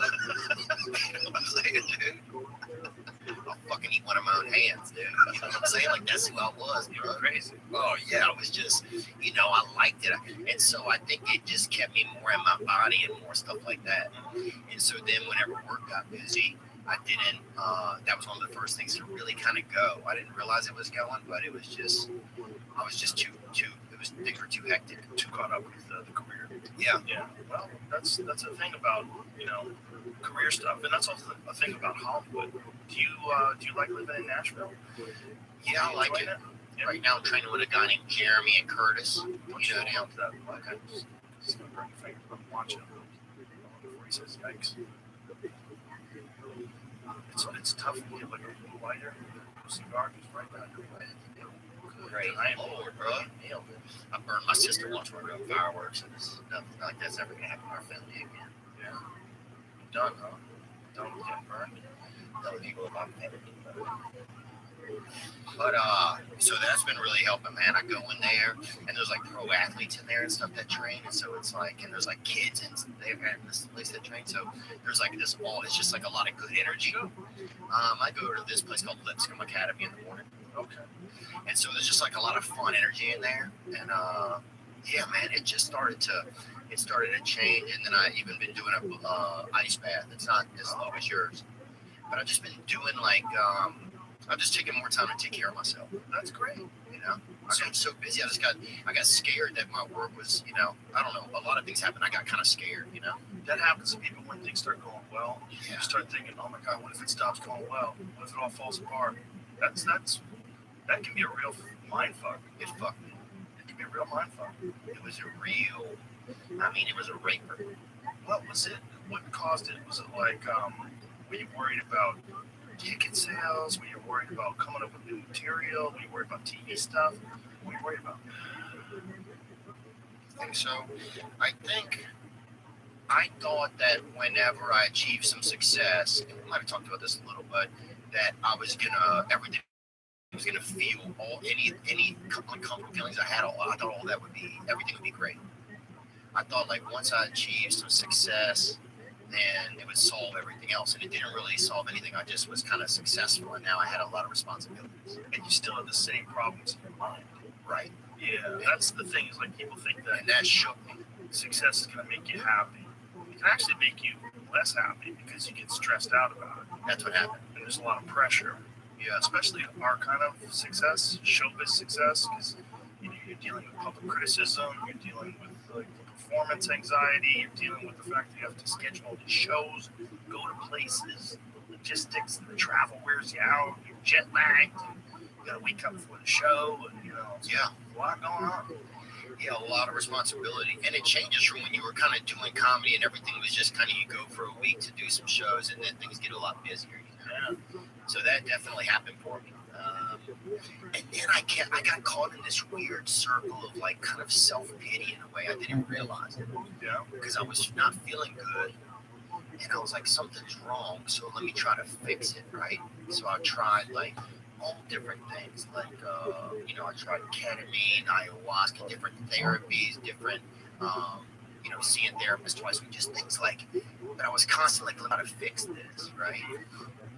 You know what I'm saying, dude? I'll fucking eat one of my own hands, dude. You know what I'm saying? Like that's who I was, You're bro. crazy. Oh yeah, I was just, you know, I liked it, and so I think it just kept me more in my body and more stuff like that. And so then, whenever work got busy, I didn't. That was one of the first things to really kind of go. I didn't realize it was going, but it was just, I was just too. Things were too hectic. Too caught up with the career. Yeah. Yeah. Well, that's a thing about, you know, career stuff, and that's also a thing about Hollywood. Do you like living in Nashville? Yeah, I like it. Right now, I'm training with a guy named Jeremy and Curtis. Don't you know know him? that? Okay. Just gonna bring your finger up and watch it before he says yikes. It's tough when you get like a little lighter. Cigar just right down your way. Great. I am Lord, bro. nailed it. I burned my sister once when we were doing fireworks, and it's nothing like that's ever gonna happen in our family again. Yeah. You done, huh? Done with getting burned. Other people in my family. But so that's been really helping, man. I go in there, and there's like pro athletes in there and stuff that train, and so it's like, and there's like kids and they're in this place that train. So there's like this all. It's just like a lot of good energy. I go to this place called Lipscomb Academy in the morning. Okay. And so there's just like a lot of fun energy in there. And yeah, man, it started to change. And then I even been doing a ice bath. It's not as low as yours, but I've just been doing like, I'm just taking more time to take care of myself. That's great. You know, I got so busy. I got scared that my work was, you know, I don't know. A lot of things happened. I got kind of scared, you know. That happens to people when things start going well. Yeah. You start thinking, oh my God, what if it stops going well? What if it all falls apart? That can be a real mind fuck. It fucked me. It can be a real mind fuck. It was it was a raper. What was it? What caused it? Was it like, were you worried about ticket sales? Were you worried about coming up with new material? Were you worried about TV stuff? What were you worried about? I think so. I thought that whenever I achieved some success, and we might have talked about this a little bit, that everything was gonna feel any uncomfortable feelings I had. I thought everything would be great. I thought like once I achieved some success, then it would solve everything else, and it didn't really solve anything. I just was kind of successful, and now I had a lot of responsibilities. And you still have the same problems in your mind. Right. Yeah, that's the thing. Is like people think that And that shook me. success is going to make you happy. It can actually make you less happy because you get stressed out about it. That's what happened. And there's a lot of pressure. Yeah, especially our kind of success, showbiz success, because you're dealing with public criticism, you're dealing with like performance anxiety, you're dealing with the fact that you have to schedule all these shows, go to places, logistics, the travel wears you out, you're jet lagged, and you got to wake up before the show, and it's a lot going on. Yeah, a lot of responsibility. And it changes from when you were kind of doing comedy and everything was just kind of you go for a week to do some shows and then things get a lot busier. You know? Yeah. So that definitely happened for me. And then I got caught in this weird circle of like kind of self-pity in a way I didn't realize it. Yeah. Because I was not feeling good. And I was like, something's wrong. So let me try to fix it, right? So I tried like all different things. Like, I tried ketamine, ayahuasca, different therapies, different, seeing therapists twice a week, just things like, but I was constantly like, how to fix this, right?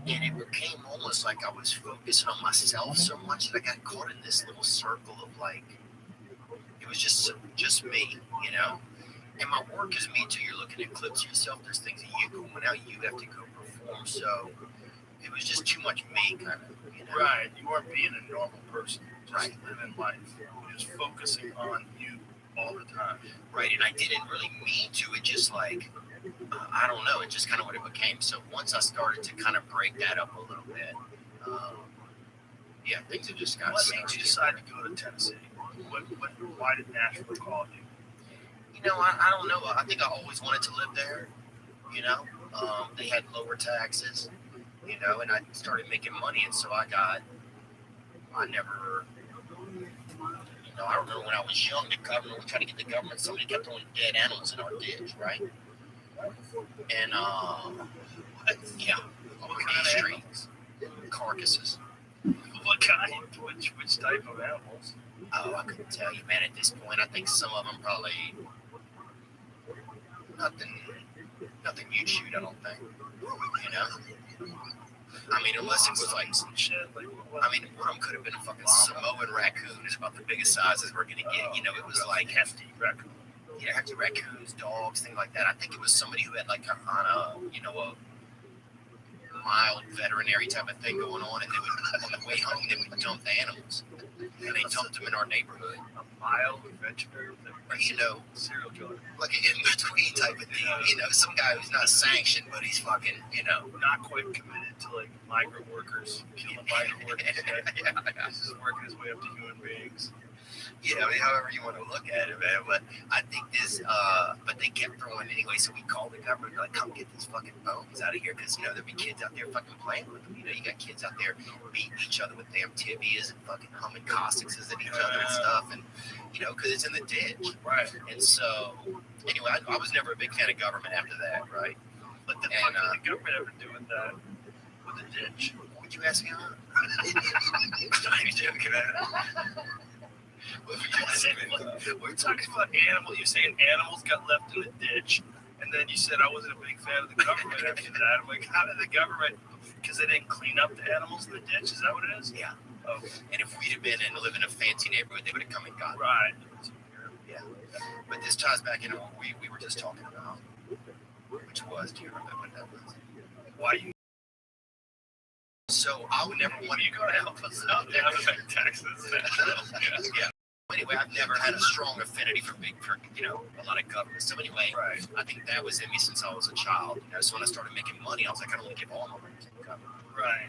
And it became almost like I was focused on myself so much that I got caught in this little circle of like, was just me, you know. And my work is me too. You're looking at clips of yourself. There's things that you going out, you have to go perform. So it was just too much me, kind of. You know? Right. You weren't being a normal person. Just Right. living life. Just focusing on you all the time. Right. And I didn't really mean to. It just like, I don't know. It's just kind of what it became. So once I started to kind of break that up a little bit, yeah, things have just got What so made much you decide to go to Tennessee? Why did Nashville call you? You know, I don't know. I think I always wanted to live there. You know, they had lower taxes, you know, and I started making money. And so I never, you know, I remember when I was young, the government, we tried to get the government, somebody kept throwing dead animals in our ditch, right? And, yeah, on these streets, carcasses. What kind? Which type of animals? Oh, I couldn't tell you, man, at this point. I think some of them probably nothing you'd shoot, I don't think. You know? I mean, unless it was like some shit. Like, I mean, one of them could have been a fucking Samoan raccoon. It's about the biggest sizes we're gonna get. You know, it was like hefty raccoon. Yeah, hefty raccoons, dogs, things like that. I think it was somebody who had like a mild veterinary type of thing going on, and they would on the way home they would dump the animals, and they dumped them in our neighborhood. A mild veterinary, you know, serial killer, like an in between type of thing. You know, some guy who's not sanctioned, but he's fucking, you know, not quite committed to like migrant workers, killing migrant workers. Yeah. This is working his way up to human beings. You know, however you want to look at it, man. But I think but they kept throwing anyway. So we called the government, like, come get these fucking bones out of here, because you know there'd be kids out there fucking playing with them. You know, you got kids out there beating each other with damn tibias and fucking humming caustics at each other and stuff, and you know, because it's in the ditch, right? And so, anyway, I was never a big fan of government after that, right? But the fuck did the government ever do with that? With the ditch? Would you ask me? I'm joking, man. We're talking about animals. You're saying animals got left in the ditch, and then you said I wasn't a big fan of the government after that. I'm like, how did the government? Because they didn't clean up the animals in the ditch. Is that what it is? Yeah. Oh. And if we'd have been and live in a fancy neighborhood, they would have come and got. Right. Yeah. But this ties back into what we were just talking about, which was, do you remember what that was? Why you? So I would never want you gotta help us out there. Paying taxes. Yeah. Anyway, I've never had a strong affinity for you know, a lot of government. So anyway, right. I think that was in me since I was a child. You know, so when I started making money, I was like, I don't want to give all my money to the government. Right.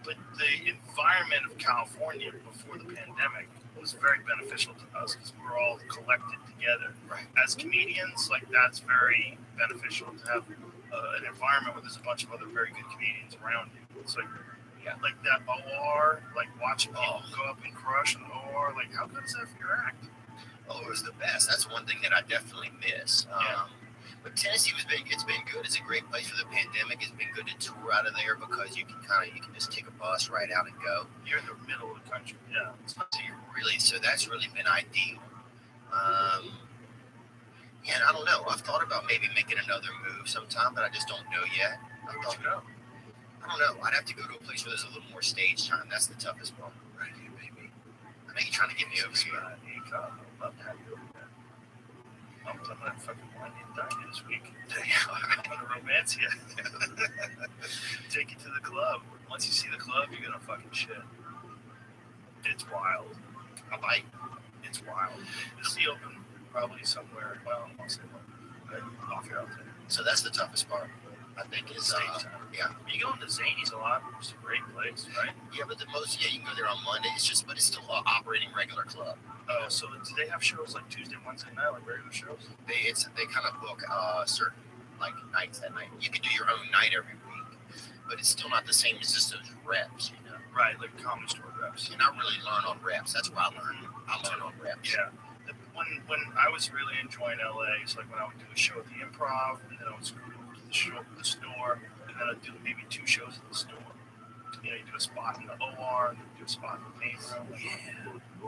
But the environment of California before the pandemic was very beneficial to us because we were all collected together. Right. As comedians, like that's very beneficial to have an environment where there's a bunch of other very good comedians around you. It's like, yeah, like that OR, like watching people go up and crush an OR. Like, how good is that for your act? Oh, it was the best. That's one thing that I definitely miss. But Tennessee it's been good. It's a great place for the pandemic. It's been good to tour out of there because you can just take a bus right out and go. You're in the middle of the country. Yeah. So that's really been ideal. And I don't know. I've thought about maybe making another move sometime, but I just don't know yet. I don't know. I'd have to go to a place where there's a little more stage time. That's the toughest part. Right, baby. I know you're trying to get me over here. I'd love to have you over there. I'm gonna fucking wine and dine you this week. I'm gonna romance you. Take you to the club. Once you see the club, you're gonna fucking shit. It's wild. I bite. It's wild. It's the open, probably somewhere. Well, I won't say what. But off your out there. So that's the toughest part. I think is yeah. You go into Zany's a lot. It's a great place, right? Yeah, but you can go there on Monday. But it's still an operating regular club. Oh, so do they have shows like Tuesday, Wednesday night, like regular shows? They kind of book certain like nights that night. You can do your own night every week, but it's still not the same as just those reps, you know. Right, like comedy store reps. And I really learn on reps. That's where I learn. I learn on reps. Yeah. When I was really enjoying LA, it's like when I would do a show at the Improv, and then I would go to the show at the store, and then I'd do maybe 2 shows at the store. You know, you do a spot in the OR, and then you do a spot in the paint room. Yeah.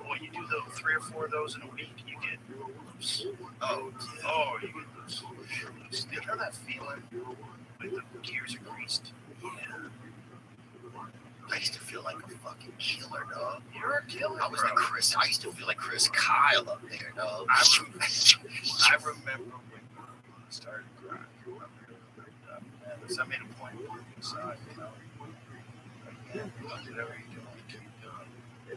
Boy, you do 3 or 4 of those in a week, you get loose. Oh, you get loose. You know that feeling? Like the gears are greased. Yeah. I used to feel like a fucking killer, dog. You're a killer, I was bro. like Chris. I used to feel like Chris Kyle up there, dog. I remember when I started crying. Because I made a point of looking inside, you know. Like, man, whatever you're doing, keep doing.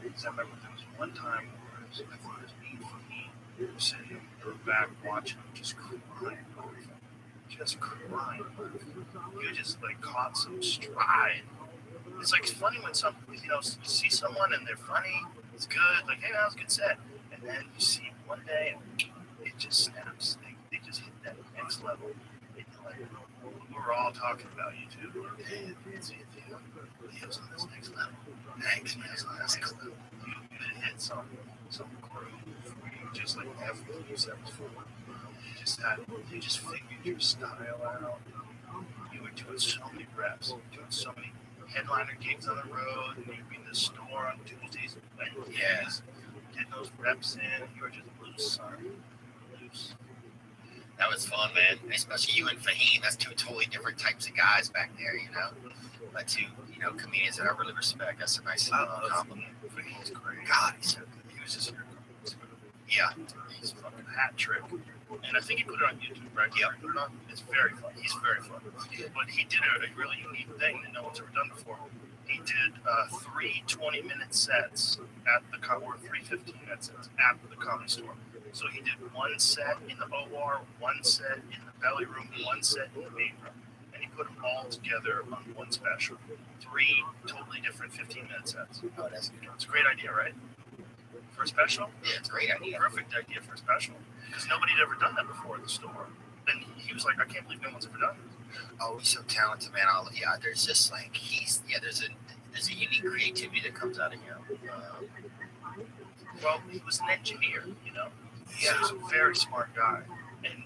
Because I remember there was one time where I think it was me for me. We were sitting in the back watching him just crying. Just crying. You just like caught some stride. It's like it's funny when some, you know, you see someone and they're funny, it's good, like, hey, that was a good set. And then you see one day and it just snaps. They just hit that next level. And you're like, we're all talking about you too. Hey, it's Leo's on this next level. Thanks, man. Leo's on this next level. You hit some groove where you just like never used that before. You just figured your style out. You were doing so many reps, doing so many headliner gigs on the road, and you'd be in the store on Tuesdays and Wednesdays, getting those reps in. You were just loose, son. Loose. That was fun, man. Especially you and Fahim. That's two totally different types of guys back there, you know. But two, you know, comedians that I really respect. That's a nice compliment. Fahim's great. God, he's so good. He was just here. Yeah. He's a fucking hat trick. And I think he put it on YouTube, right? Yeah. Put it on. It's very fun. He's very fun. But he did a really unique thing that no one's ever done before. He did 3 20-minute sets at the or 3 15-minute sets at the Comedy Store. So he did one set in the OR, one set in the belly room, one set in the main room. And he put them all together on one special. 3 totally different 15-minute sets. Oh, that's good. It's a great idea, right? For a special? Yeah, it's a great idea. Perfect idea for a special. Because nobody had ever done that before at the store. And he was like, I can't believe no one's ever done this. Oh, he's so talented, man. There's just like there's a unique creativity that comes out of him. Well, he was an engineer, you know. Yeah. He was a very smart guy, and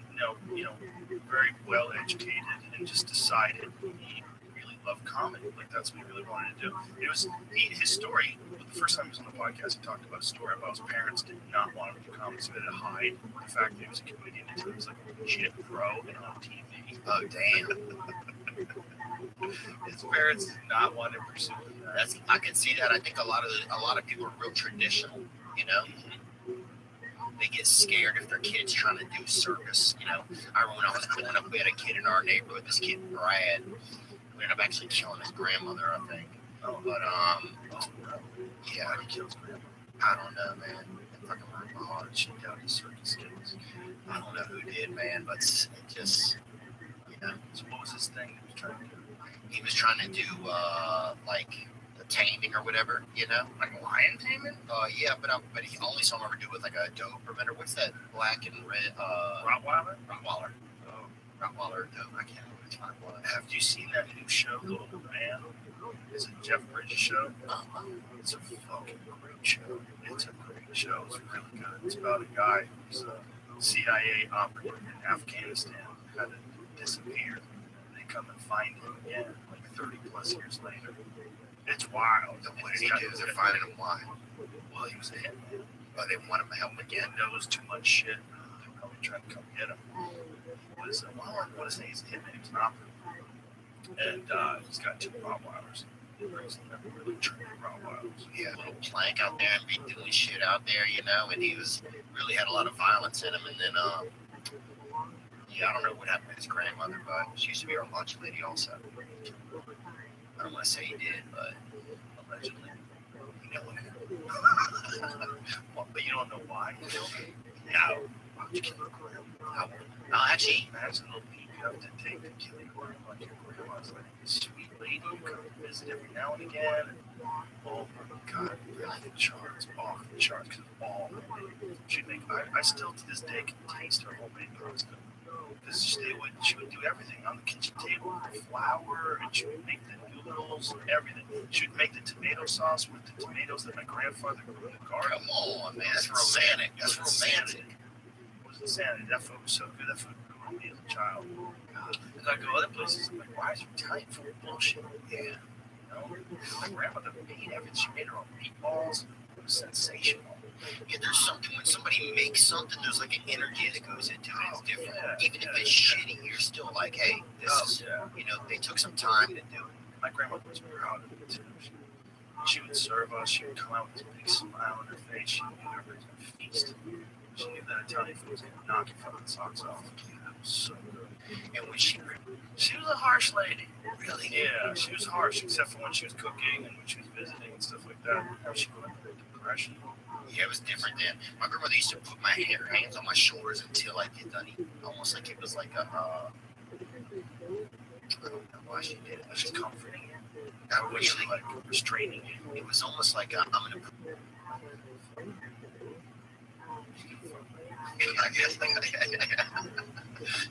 you know, very well educated, and just decided he really loved comedy. Like that's what he really wanted to do. It was his story. The first time he was on the podcast, he talked about a story about his parents did not want him to do comedy, so they had to hide the fact that he was a comedian until he was like a legit pro and on TV. Oh, damn. His parents did not want him to pursue that. I can see that. I think a lot of people are real traditional, you know. They get scared if their kid's trying to do circus, you know. I remember when I was growing up, we had a kid in our neighborhood, this kid Brad. We ended up actually killing his grandmother, I think. But yeah, he killed his grandmother. I don't know, man. It fucking hurt my heart. She got his circus skills. I don't know who did, man, but it just, you know. So what was his thing that he was trying to do? He was trying to do like the taming or whatever, you know, Like lion taming? yeah, but he only saw him ever do it with like a Doberman or what's that black and red Rottweiler? Rottweiler. Rottweiler, Doberman. I can't remember which one it was. Have you seen that new show, The Old Man? It's a Jeff Bridges show. It's a fucking great show. It's a great show. It's really good. It's about a guy who's a CIA operative in Afghanistan who had to disappear. They come and find him again, like 30 plus years later. It's wild. What did he do? They're finding him why? Well, he was a hitman. But they want him to help again. There was too much shit. They're probably trying to come get him. What is it? He's a hitman. He was an operative. And he's got 2 Rottweilers. He brings them really trained Rottweilers. He had a little plank out there and be doing shit out there, you know, and he was really had a lot of violence in him. And then, I don't know what happened to his grandmother, but she used to be our lunch lady also. I don't want to say he did, but allegedly. You know what? Well, but you don't know why. No. Why'd you kill your grandma? No, actually, Imagine the leap you have to take to kill your grandma. Like your grandma's like a sweet lady you come visit every now and again. And, oh my God, off the charts, off the charts. Because all she'd make. I still to this day can taste her homemade pasta. Because she would do everything on the kitchen table with flour, and she would make the noodles and everything. She would make the tomato sauce with the tomatoes that my grandfather grew in the garden. come on, man. That's romantic. That's romantic. It was insanity. That food was so good. That food grew on me as a child. As I go other places, I'm like, why is your Italian food bullshit? Yeah. You know? My grandmother made everything. She made her own meatballs. It was sensational. Yeah, there's something when somebody makes something, there's like an energy that goes into it. It's different. Yeah, Even if it's shitty, you're still like, hey, this is, yeah. you know, they took some time to do it. My grandmother was proud of it too. She would serve us. She would come out with this big smile on her face. She knew everybody was going to feast. She knew that Italian food was going to knock your fucking socks off. That was so good. And when she was a harsh lady. really, Yeah, she was harsh, except for when she was cooking and when she was visiting and stuff like that. She went through depression. yeah, it was different then. My grandmother used to put my hands on my shoulders until I get done eating, almost like it was like a. I don't know why she did it. It was just comforting you. Not Or was she really. like restraining you? It was almost like I'm gonna.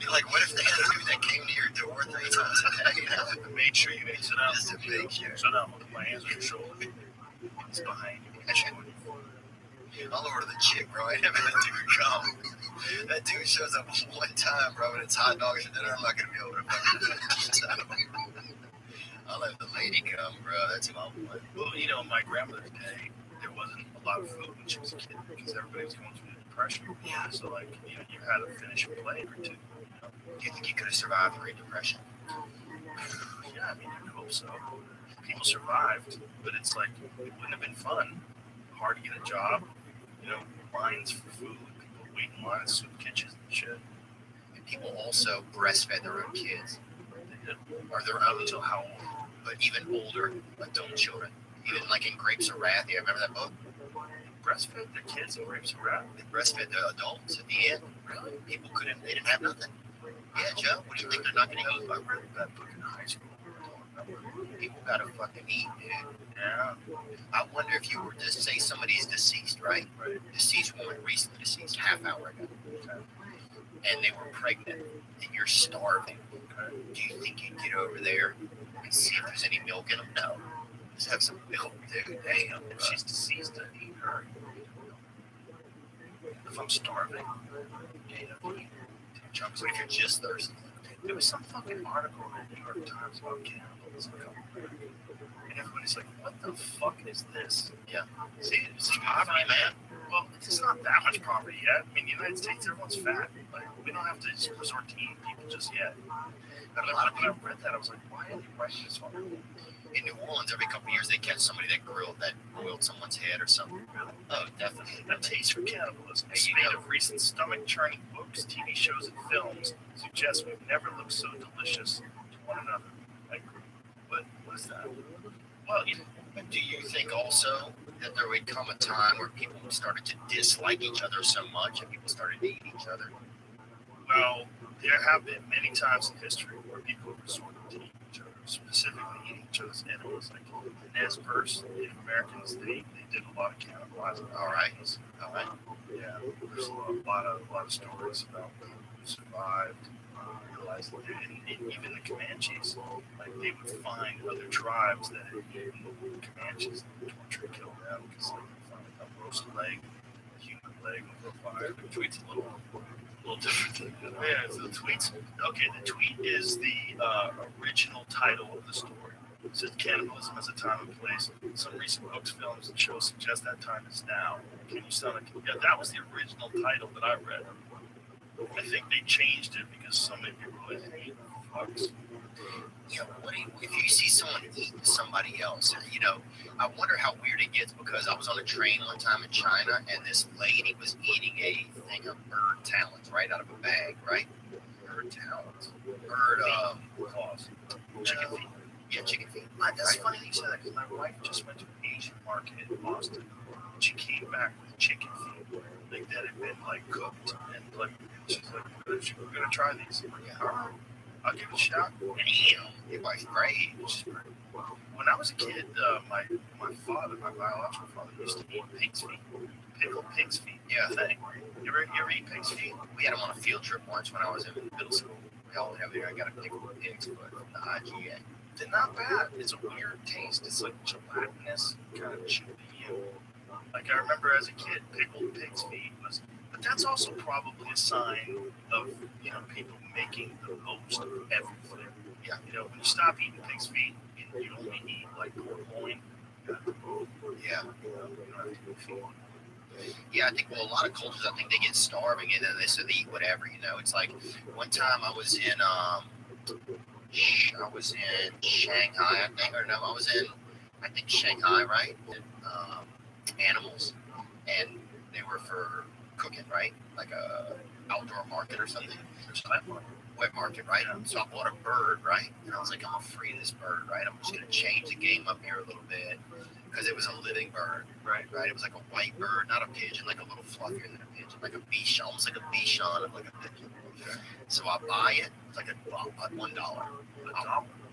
You're like, what if they had a dude that came to your door 3 times a day? Make sure you sit down. Just to make sure. Sit down with my hands on your shoulder. It's behind you. I'll order the chick, bro. I never had a dude come. That dude shows up one time, bro, and it's hot dogs for dinner. I'm not gonna be able to fucking. I'll let the lady come, bro. That's who I'm with. Well, you know, in my grandmother's day, there wasn't a lot of food when she was a kid because everybody was going through the depression. Yeah. So, like, you know, you had to finish a plate or two. Do you think you could have survived the Great Depression? Yeah, I mean, I hope so. People survived, but it's like, it wouldn't have been fun. Hard to get a job, you know, lines for food, people waiting in line at soup kitchens and shit. And people also breastfed their own kids, They did. or their own until how old? But even older adult children. Even like in Grapes of Wrath, you remember that book? Breastfed their kids in Grapes of Wrath. They breastfed the adults at the end. Really? People couldn't, they didn't have nothing. Yeah, Joe, what do you think they're not going to eat? I read that book in high school. People got to fucking eat, dude. Yeah. I wonder if you were to say somebody's deceased, right? Right. Deceased woman, recently deceased, half hour ago. And they were pregnant, and you're starving. Do you think you'd get over there and see if there's any milk in them? No. Just have some milk, dude. Damn. If she's deceased, I'd eat her. If I'm starving, What if you're just thirsty? there was some fucking article in the New York Times about cannibalism. And everybody's like, what the fuck is this? Yeah. See, it's Poverty, man. Well, it's not that much poverty yet. I mean, the United States, everyone's fat. Like, we don't have to just resort to eating people just yet. But a lot of people read that. I was like, why are they writing this one? In New Orleans, every couple of years, they catch somebody that boiled someone's head or something. Oh, definitely. A taste for cannibalism. A Hey, you spate know- of recent stomach-churning books, TV shows, and films suggests we've never looked so delicious to one another. Like, what is that? Well, Do you think also that there would come a time where people started to dislike each other so much and people started to eat each other? well, there have been many times in history where people have resorted to eating each other, specifically eating each other's enemies. Like the Nez Perce Native Americans, they did a lot of cannibalizing. All right. All right. Yeah, there's a lot of stories about people who survived, realized that and even the Comanches, like they would find other tribes that had eaten Comanches and torture and kill them because like they found like a roast leg, a human leg over fire. The tweet's a little different than that. Yeah, so the tweet's okay. The tweet is the original title of the story. It says cannibalism as a time and place. Some recent books, films, and shows suggest that time is now. Can you sound like that was the original title that I read. I think they changed it because so many people hate fucks. You know, if you see someone eating somebody else, you know, I wonder how weird it gets because I was on a train one time in China and this lady was eating a thing of bird talons right out of a bag, right? Bird talons. Bird, Claws. chicken feet. Yeah, chicken feet. That's funny that you said that because my wife just went to an Asian market in Boston. And she came back with chicken feet like that had been like cooked and like she's like, we're gonna try these. I'm like, all right, I'll give it a shot. Damn, it was great. When I was a kid, my father, my biological father, used to eat pig's feet, pickled pig's feet. Yeah. Thing. You ever eat pig's feet? We had them on a field trip once when I was in middle school. We all have there. I got a pickled pig's foot from the IGA. They're not bad. It's a weird taste. It's like gelatinous, kind of chewy. Like I remember as a kid, pickled pig's feet was, but that's also probably a sign of people making the most of everything. Yeah. When you stop eating pig's feet and you only eat like pork loin, you have to move. Yeah. You don't have to go feed. Yeah, I think, well, a lot of cultures, I think they get starving and then they eat whatever, It's like one time I was in Shanghai, I think, or no, I was in I think Shanghai, right? And, animals, and they were for cooking, right? Like a outdoor market or something. Wet market, right? So I bought a bird, right? And I was like, I'm gonna free this bird, right? I'm just gonna change the game up here a little bit because it was a living bird, right? It was like a white bird, not a pigeon, like a little fluffier than a pigeon, like a bichon, almost like a bichon of like a pigeon. So I buy it, it's like $1.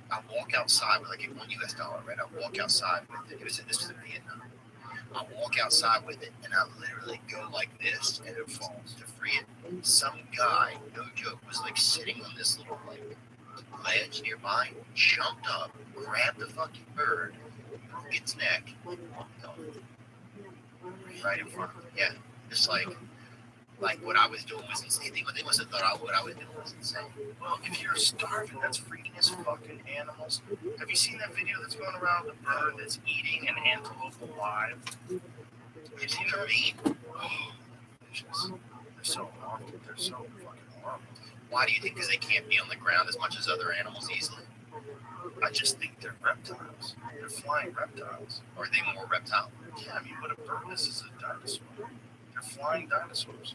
I walk outside with like $1 right? I walk outside with it. This was in Vietnam. I walk outside with it and I literally go like this and it falls to free it. Some guy, no joke, was like sitting on this little like ledge nearby, jumped up, grabbed the fucking bird, broke its neck, walked off. Right in front of him. Yeah. Just like what I was doing was insane. They must have thought what I was doing was insane. Well, if you're starving, that's freaking as fucking animals. Have you seen that video that's going around? The bird that's eating an antelope alive. You've seen the meat? Oh, delicious. They're so horrible. They're so fucking horrible. Why do you think? Because they can't be on the ground as much as other animals easily? I just think they're reptiles. They're flying reptiles. Or are they more reptile? Yeah, I mean, what a bird is a dinosaur. They're flying dinosaurs.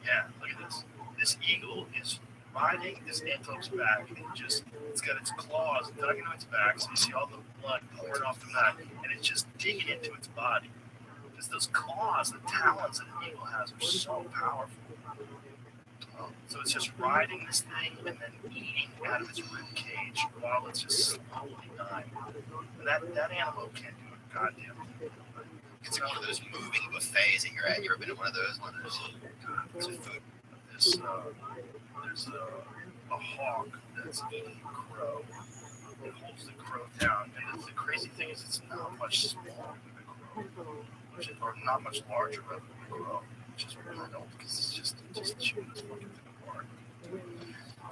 Yeah, look at this. This eagle is riding this antelope's back and it's got its claws dug into its back, so you see all the blood pouring off the back, and it's just digging into its body. Because those claws, the talons that an eagle has are so powerful. So it's just riding this thing and then eating out of its rib cage while it's just slowly dying. And that antelope can't do a goddamn thing. It's like one of those moving buffets that you're at. You ever been to one of those? It's a food. There's a hawk that's eating a crow. It holds the crow down. And the crazy thing is it's not much smaller than the crow, or not much larger than the crow, which is wild because it's just chewing this fucking thing apart.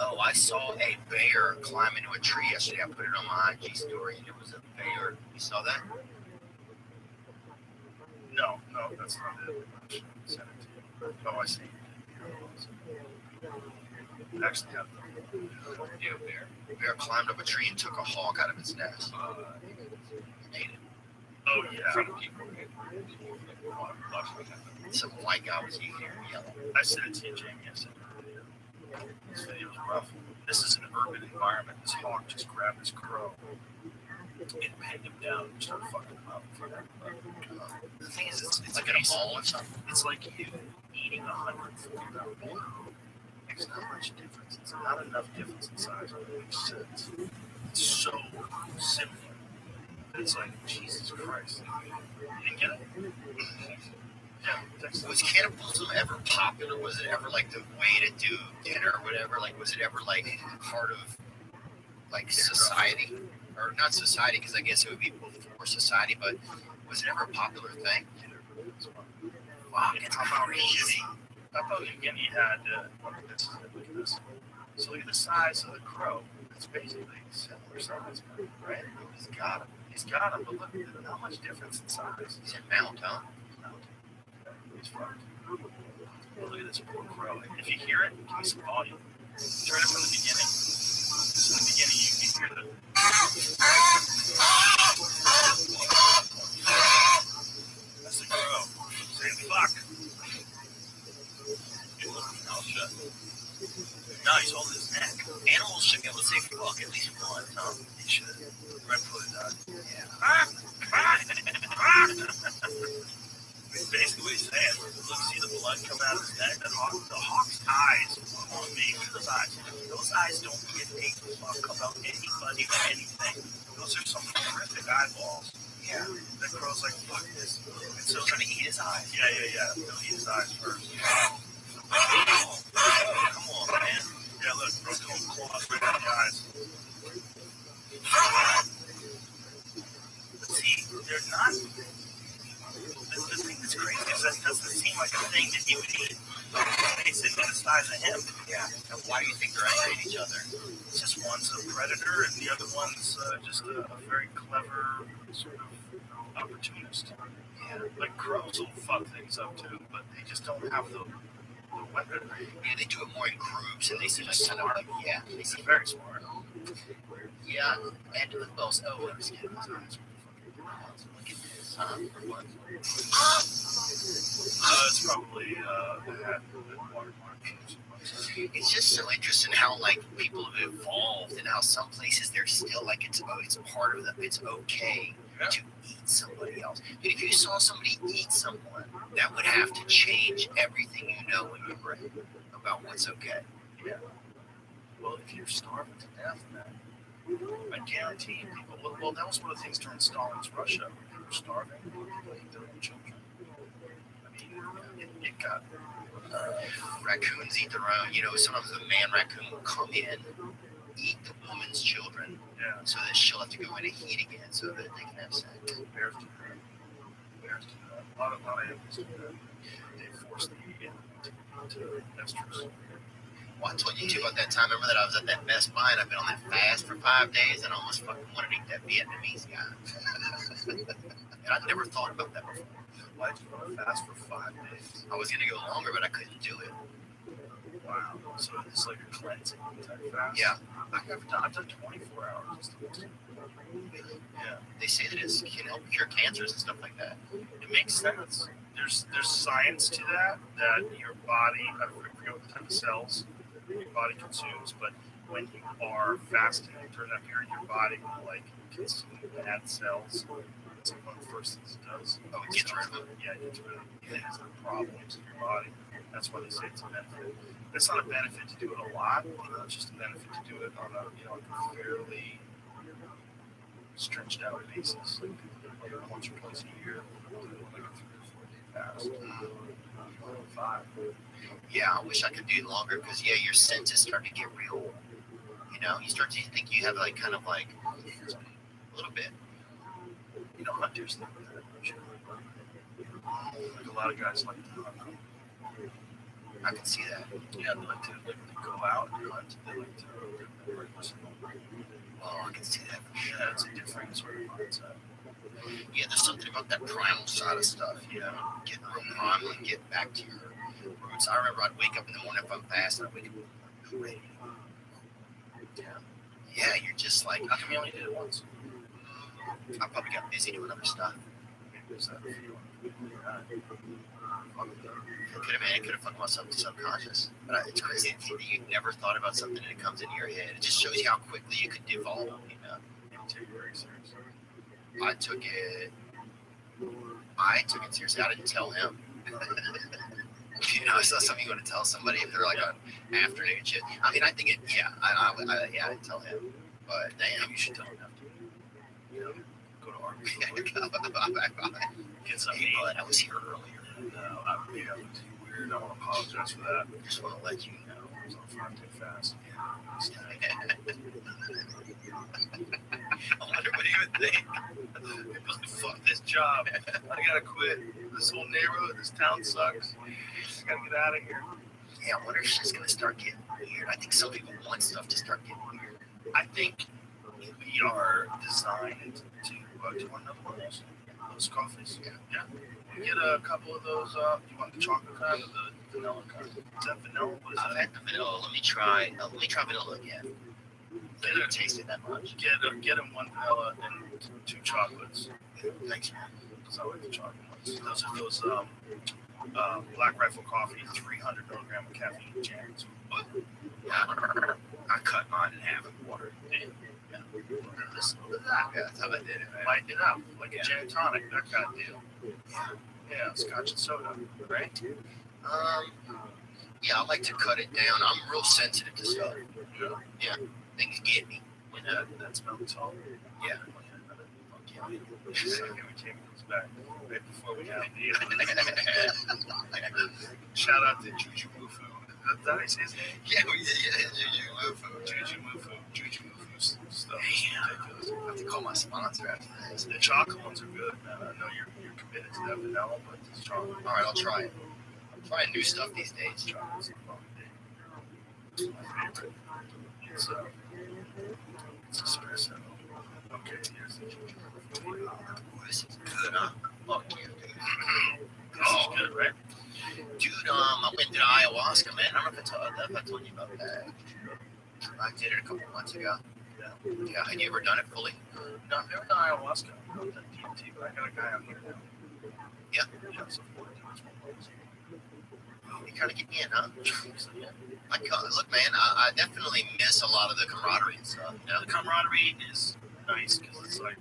Oh, I saw a bear climb into a tree yesterday. I put it on my IG story, and it was a bear. You saw that? No, that's not it. I should send it to you. Oh, I see. Actually, have the bear. The bear climbed up a tree and took a hawk out of its nest. Ate it. Oh, yeah. From people. Some white guy was eating it yellow. I sent it to you, Jamie. I sent it to you. This video is rough. This is an urban environment. This hawk just grabbed this crow and pinned him down and started fucking him up for that. The thing is, it's like like a ball or something. It's like you eating 140-pound bull. Makes not much difference. It's not enough difference in size. It makes sense. It's so simple. It's like, Jesus Christ. You didn't get it? Yeah. Was cannibalism ever popular? Was it ever like the way to do dinner or whatever? Like, was it ever like part of like society? Or not society, because I guess it would be before society, but was it ever a popular thing? Wow, it's about Jimmy. Papua New Guinea had, look at this. So look at the size of the crow. It's basically similar size, right? He's got him, but look, there's not much difference in size. He's in mount, huh? He's fucked. Look at this poor crow. If you hear it, give me some volume. Turn it from the beginning. Just in the beginning, you can hear the... That's the crow. Saying fuck. No, he's holding his neck. Animals should be able to say fuck at least once, huh? He should. Red-footed dog. Yeah. Basically what he's saying, look, see the blood come out of his neck? The hawk's eyes on me. Look at those eyes. Those eyes don't give a fuck about anybody or anything. Those are some horrific eyeballs. Yeah. That crow's like, fuck this. And so trying to eat his eyes. Yeah. He'll eat his eyes first. Come on, man. Yeah, look, broke home claws right on the eyes. See, they're not. The thing that's crazy is that doesn't seem like a thing that you would eat. They said the size of him. Yeah. And why do you think they're angry at each other? It's just one's a predator and the other one's just a very clever sort of opportunist. Yeah. Like crows will fuck things up too, but they just don't have the weapon. Yeah, they do it more in groups, and they seem like kind of like, yeah, They're very smart. Yeah, and well, oh, I was kidding. months. Look at this, huh? Or what? It's probably that watermark. It's just so interesting how like people have evolved and how some places they're still like it's part of them. It's okay to eat somebody else. Dude, if you saw somebody eat someone, that would have to change everything you know in your brain about what's okay. Yeah. Well, if you're starving to death, man, I guarantee you people. Well, that was one of the things during Stalin's Russia. When people were starving, people ate their own children. I mean, it got. Raccoons eat their own. You know, sometimes the man raccoon will come in, eat the woman's children, Yeah. so that she'll have to go in and heat again, so that they can have sex. Bears do that. Bears do that. A lot of animals do that. They force them into estrus. Well, I told you too about that time. Remember that I was at that Best Buy and I've been on that fast for 5 days and I almost fucking wanted to eat that Vietnamese guy. And I never thought about that before. Why did you go on fast for 5 days? I was gonna go longer, but I couldn't do it. Wow. So it's like a cleansing type fast. Yeah. I've done 24 hours. Yeah. They say that it can help cure cancers and stuff like that. It makes sense. There's science to that your body, I forget what the type of cells your body consumes, but when you are fasting during that period, your body will like consume bad cells. It's like one of the first things it does. Oh, it gets rid of them? Yeah, it gets rid of them. It has the problems in your body. That's why they say it's a benefit. It's not a benefit to do it a lot. It's just a benefit to do it on a like a fairly stretched out basis, like once or twice a year, like a 3 or 4 day fast. 5. Yeah, I wish I could do longer because your senses start to get real. You know, you start to think you have like kind of like a little bit. You know, hunters think that. Like a lot of guys like to hunt. I can see that. Yeah, they like to go out and hunt. They like to birds. Oh, I can see that. Yeah, it's a different sort of mindset. Yeah, there's something about that primal side of stuff, you know, getting real primal and getting back to your roots. I remember I'd wake up in the morning if I'm fasting, I'd wake up in the morning ready. Yeah, you're just like, How come you only did it once? I probably got busy doing other stuff. It could have fucked myself to subconscious. But it's crazy that you never thought about something and it comes into your head. It just shows you how quickly you could devolve, you know. You take it very seriously. I took it seriously. I didn't tell him. You know, it's not something you want to tell somebody if they're like on afternoon shit. I mean, I think I didn't tell him. But damn, You should tell him after. You know, go to our get some people that I was here earlier. No, I looked weird. I want to apologize for that. I just want to let you know. I was on fire too fast. I wonder what he would think. Fuck this job. I gotta quit. This whole neighborhood, this town sucks. I gotta get out of here. Yeah, I wonder if she's gonna start getting weird. I think some people want stuff to start getting weird. I think we are designed to want another one of those coffees. Yeah. Get a couple of those. You want the chocolate kind or the vanilla kind? Is that vanilla? What is I've that? had the vanilla. Let me try vanilla again. I didn't taste it that much. Get them one vanilla and 2 chocolates. Thanks, man. Because I like the chocolate ones. Those Black Rifle coffee, 300 milligram of caffeine jams. But I cut mine in half with water. yeah, listen to that. Yeah, that's how I did it, man. Lighten it up like a gin and tonic, that kind of deal. Yeah, scotch and soda, right? Yeah, I like to cut it down. I'm real sensitive to stuff. Yeah, things get me. When that smells all. Yeah. Okay, we take those back right before we have the shout out to Juju Mufu. Is that how you say his name? Yeah, Juju Mufu. Juju Mufu stuff. Ridiculous. I have to call my sponsor after this. The chocolate ones are good, man. I know you're committed to that vanilla, but this chocolate. All right, I'll try it. I'm trying new stuff these days. Chocolate's my favorite. It's espresso. Okay, here's the Juju Mufu. This is good, huh? Fuck you, dude. This is good, right? Dude, I went to ayahuasca, man. I don't know if I told you about that. I did it a couple months ago. Yeah, had you ever done it fully? No, I've never done ayahuasca. I've done DMT, but I got a guy out here now. Yeah. Yeah, so 4 times. You kind of get me in, huh? So, yeah. Look, man, I definitely miss a lot of the camaraderie and stuff. You know? The camaraderie is nice because it's like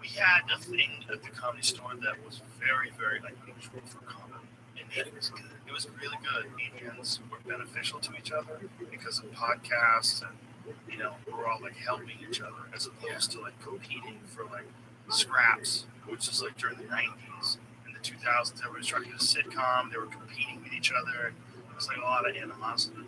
we had a thing at the comedy store that was very, very unusual for comedy, and it was good. It was really good. Medians were beneficial to each other because of podcasts, and we're all like helping each other as opposed to like competing for like scraps, which is like during the '90s. In the 2000s, everybody was trying to do a sitcom. They were competing with each other. It was like a lot of animosity.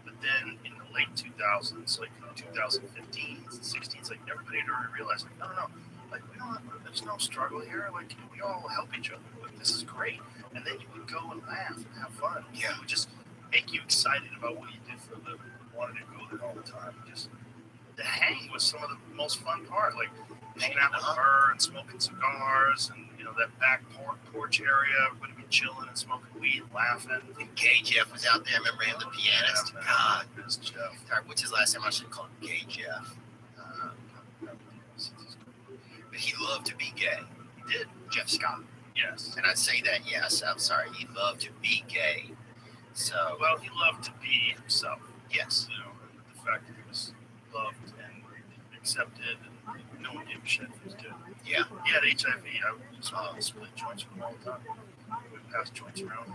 But then in the late 2000s, like 2015s and 16s, like everybody had already realized, like, no, like we don't, there's no struggle here. Like we all help each other. Like this is great. And then you would go and laugh and have fun. Yeah, it would just make you excited about what you did for a living. Wanted to go there all the time. Just the hang was some of the most fun part. Like hanging out with her and smoking cigars, and that back porch area. Everybody be chilling and smoking weed, laughing. And Gay Jeff was out there. I remember him, the pianist. Yeah, God, Miss Jeff. sorry, what's his last name? I should call him Gay Jeff. But he loved to be gay. He did. Jeff Scott. Yes. And I'd say that, yes, I'm sorry, he loved to be gay. So, Well, he loved to be himself. yes. The fact that he was loved and accepted, and no one gave a shit if he was good. Yeah. He had HIV. I was split joints with him all the time. We passed joints around.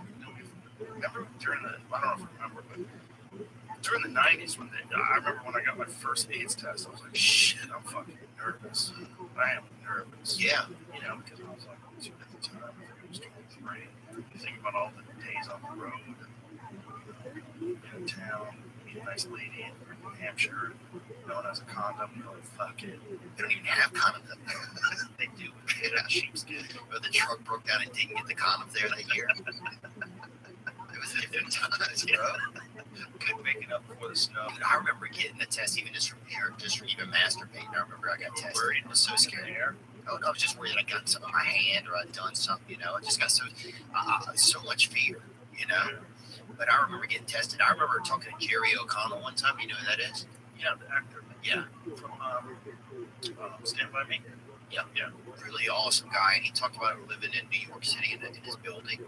Remember during the, I don't know if you remember, but during the 90s, I remember when I got my first AIDS test, I was like, shit, I'm fucking nervous. I am nervous. Yeah. Because I was like, at the time, I think I was 23. You think about all the days on the road, in town, meet a nice lady in New Hampshire, no one has a condom, you're like, fuck it. They don't even have condoms. They do. They have sheepskin. Or the truck broke down and didn't get the condoms there that year. It was different times, bro. Couldn't make it up before the snow. Dude, I remember getting the test even just from even masturbating. I remember I got tested. Worried? I was so scared. Oh no, I was just worried that I got something on my hand or I'd done something, I just got so much fear, But I remember getting tested. I remember talking to Jerry O'Connell one time. You know who that is? Yeah, the actor. Yeah. From Stand By Me. Yeah. Really awesome guy. And he talked about living in New York City in his building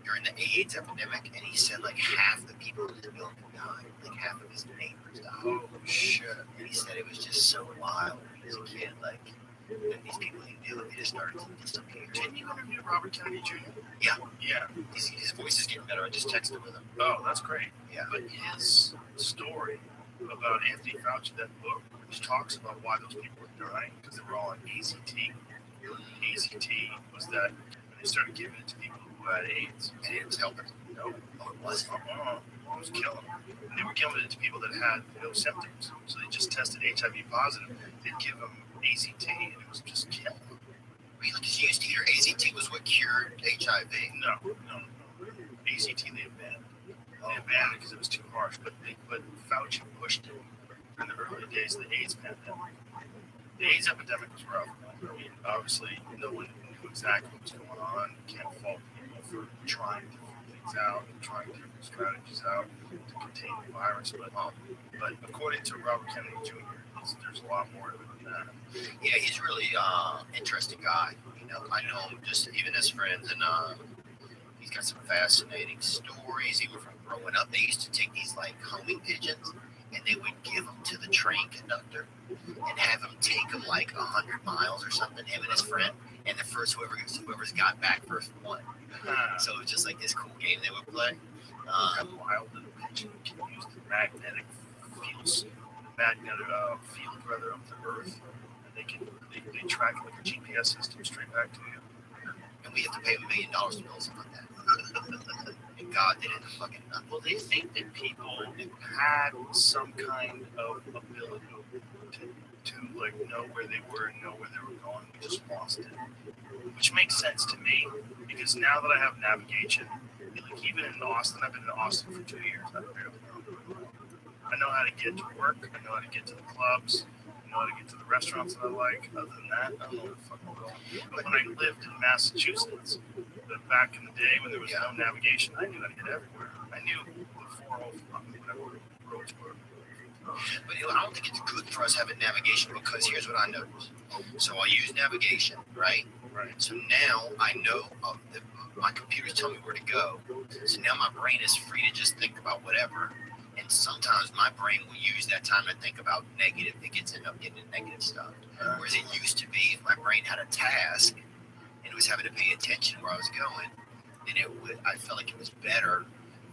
during the AIDS epidemic. And he said like half the people in his building died. Like half of his neighbors died. Oh, shit. And he said it was just so wild when he was a kid. Like, and these people he knew, they just started to disappear. Didn't you interview Robert Kennedy Jr.? Yeah. Yeah. His voice is getting better. I just texted with him. Oh, that's great. Yeah. But his story about Anthony Fauci, that book, which talks about why those people were dying, because they were all on AZT. AZT was that when they started giving it to people who had AIDS, And it was helping. no, Oh, it wasn't. it was killing them. And they were giving it to people that had no symptoms. So they just tested HIV positive. They'd give them AZT, and it was just killing them. Really? Because you used to hear AZT was what cured HIV. No. AZT they abandoned. They abandoned it because it was too harsh, but Fauci pushed it in the early days of the AIDS pandemic. The AIDS epidemic was rough. I mean, obviously, no one knew exactly what was going on. You can't fault people for trying to figure things out and trying different strategies out to contain the virus. But according to Robert Kennedy Jr., there's a lot more to it than that. Yeah, he's really interesting guy. I know him just even as friends, and he's got some fascinating stories. Even from growing up, they used to take these like homing pigeons, and they would give them to the train conductor and have him take them like 100 miles or something. Him and his friend, and the first whoever's got back first won. So it was just like this cool game they would play. Wild little pigeon can use the magnetic field of the Earth, and they track it like a GPS system straight back to you. And we have to pay $1 million to build something like that. And God did it fucking nothing. Well, they think that people had some kind of ability to like know where they were and know where they were going. We just lost it, which makes sense to me because now that I have navigation, like even in Austin, I've been in Austin for 2 years. I know how to get to work. I know how to get to the clubs. I know how to get to the restaurants that I like. Other than that, I don't know where the fuck I'm going. But when I lived in Massachusetts, back in the day when there was no navigation, I knew how to get everywhere. I knew the 405, whatever roads were. But I don't think it's good for us having navigation because here's what I noticed. So I'll use navigation, right? Right. So now I know my computer's telling me where to go. So now my brain is free to just think about whatever. And sometimes my brain will use that time to think about negative. It gets end up getting into negative stuff. Whereas it used to be, if my brain had a task and it was having to pay attention where I was going, then I felt like it was better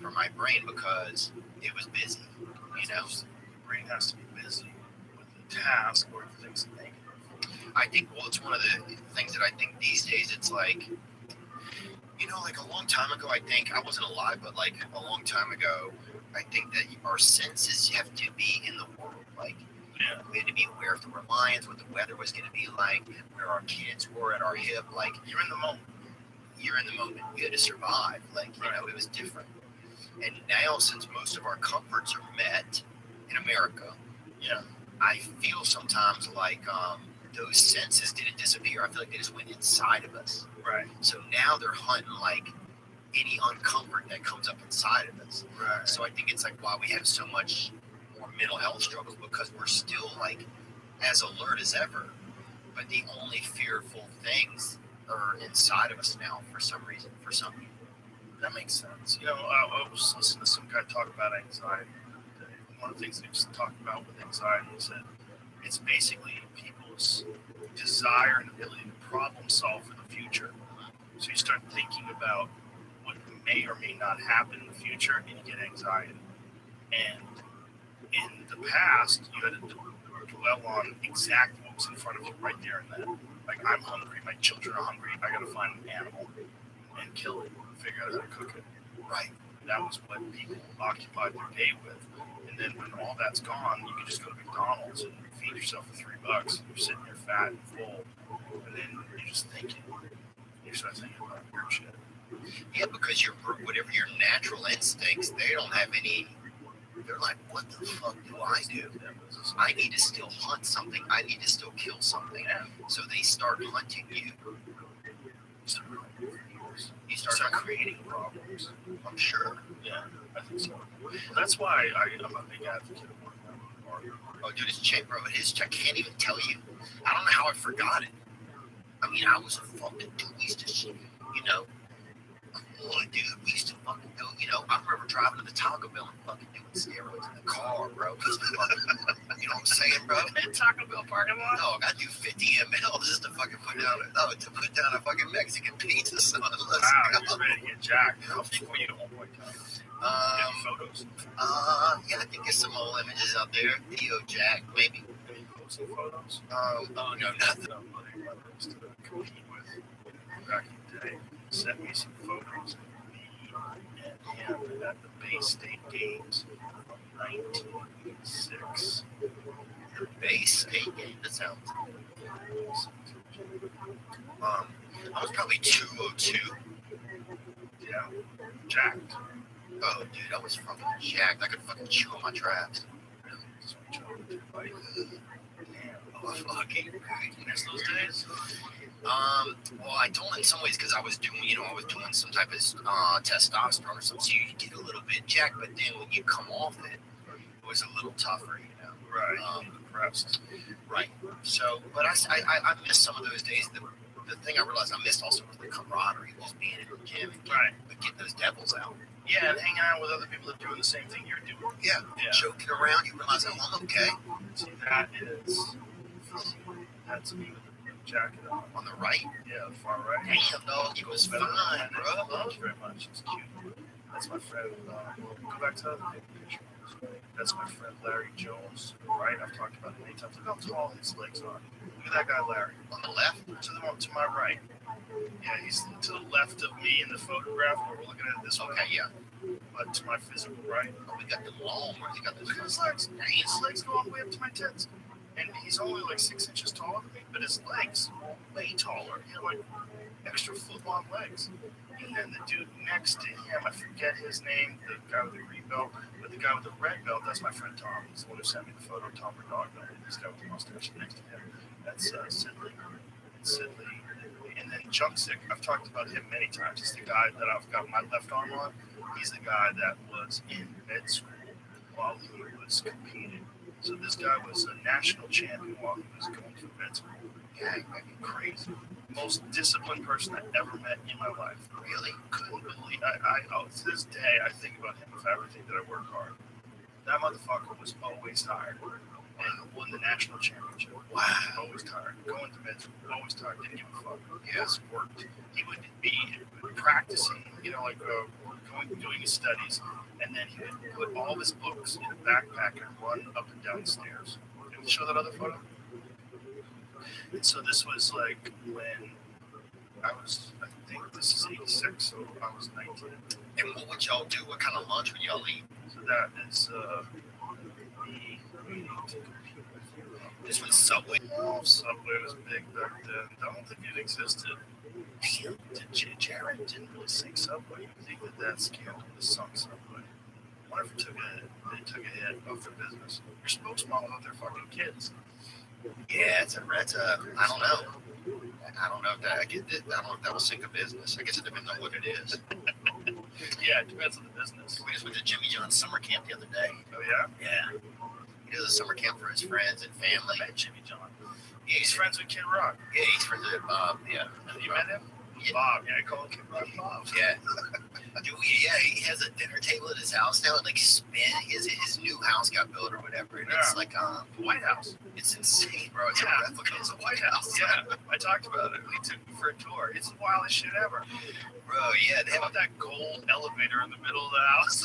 for my brain because it was busy. You know, the brain has to be busy with the task or the things that make it. I think, well, it's one of the things that I think these days it's like, you know, like a long time ago, I think, I wasn't alive, but like a long time ago, I think that our senses have to be in the world. Like, we had to be aware if there were lions, what the weather was going to be like, where our kids were at our hip. Like, You're in the moment. You're in the moment. We had to survive. Like, you know, it was different. And now, since most of our comforts are met in America, I feel sometimes like those senses didn't disappear. I feel like they just went inside of us. Right. So now they're hunting like any uncomfort that comes up inside of us. Right. So I think it's like why we have so much more mental health struggles because we're still like as alert as ever, but the only fearful things are inside of us now for some reason, for some people. That makes sense. You know, I was listening to some guy talk about anxiety. One of the things they just talked about with anxiety is that it's basically people's desire and ability to problem solve for the future. So you start thinking about what may or may not happen in the future, and you get anxiety. And in the past, you had to dwell on exactly what was in front of you right there and then. Like, I'm hungry, my children are hungry, I gotta find an animal and kill it, figure out how to cook it. Right. That was what people occupied their day with. And then when all that's gone, you can just go to McDonald's and feed yourself for $3. You're sitting there fat and full, and then you're just thinking. You start thinking about weird shit. Yeah, because whatever your natural instincts, they don't have any. They're like, what the fuck do I do? I need to still hunt something. I need to still kill something. So they start hunting you. You start creating problems. I'm sure. Yeah, I think so. That's why I'm a big advocate of working on the Oh, dude, it's check, bro. It is. I can't even tell you. I don't know how I forgot it. I mean, I was a fucking dude. We used to, you know, dude, we used to fucking go, you know, I remember driving to the Taco Bell and fucking doing steroids in the car, bro. You know what I'm saying, bro? Taco Bell parking lot? No, I do 50 ml just to fucking put down a fucking Mexican pizza. So Wow, you're ready to get jacked. How big were you at one point in time? Any photos? Yeah, I think there's some old images out there. Theo Jack, maybe. Any posting photos? Oh, no, nothing. Somebody I used to compete with back in the day sent me some photos of me and him at the Bay State Games of 1986. The Bay State game. That sounds. I was probably 202. Yeah, jacked. Oh, dude, I was fucking jacked. I could fucking chew on my traps. Really, just reach over to your bike. Oh, fucking. You miss those days? Well, I don't in some ways because I was doing some type of testosterone or something, so you get a little bit jacked, but then when you come off it, it was a little tougher, you know. Right. Perhaps. Right. So, but I missed some of those days. The thing I realized I missed also was the camaraderie, was being in the gym and getting those devils out. Yeah, and hanging out with other people that are doing the same thing you're doing. Yeah. Joking around, you realize, oh, I'm okay. See, that's me with the jacket on the right. Yeah, the far right. Damn, dog, you was fine, bro. Thank you very much. It's cute. That's my friend. Go back to the picture. That's my friend Larry Jones. Right, I've talked about it many times. Look how tall his legs are. Look at that guy, Larry. On the left, to my right. Yeah, he's to the left of me in the photograph where we're looking at it this way. Okay, yeah. But to my physical right. Oh, we got the long ones. You got those. Look at his legs. His legs go all the way up to my tits. And he's only like 6 inches taller than me, but his legs are way taller. He had like extra foot-long legs. And then the dude next to him, I forget his name, the guy with the green belt, but the guy with the red belt, that's my friend Tom. He's the one who sent me the photo, Tom Bernard. This guy with the mustache next to him. That's Sidley. And then Jumpsick, I've talked about him many times. He's the guy that I've got my left arm on. He's the guy that was in med school while he was competing. So this guy was a national champion while he was going through med school. Yeah, crazy. Most disciplined person I ever met in my life. Really? Couldn't believe. To this day, I think about him with everything that I work hard. That motherfucker was always tired and won the national championship. Wow. Always tired. Going to med school, always tired. Didn't give a fuck. Yes, worked. He would be practicing, doing his studies, and then he would put all of his books in a backpack and run up and down the stairs. Can you show that other photo? And so this was like when I think this is 86, so I was 19. And what would y'all do? What kind of lunch would y'all eat? So that is This one's Subway. Oh, Subway was big back then. I don't think it existed. Jared didn't really sing Subway. I think that scandal was sung Subway. I wonder if they took a hit off their business. You're spokesmom of their fucking kids. Yeah, it's a I don't know. I don't know if that I don't know if that will sink a business. I guess it depends on what it is. Yeah, it depends on the business. We just went to Jimmy John's summer camp the other day. Oh yeah? Yeah. He does a summer camp for his friends and family. I met Jimmy John. Yeah, He's friends with Kid Rock. Yeah, he's friends with Bob. Yeah. You met him? Yeah. Bob. Yeah, I call him Kid Rock Bob. Yeah. Yeah, he has a dinner table at his house now, and like his new house got built or whatever, and it's like the White House. It's insane, bro. It's a replica of the White House. Yeah, I talked about it. He took me for a tour. It's the wildest shit ever. Bro, yeah, they have that gold elevator in the middle of the house.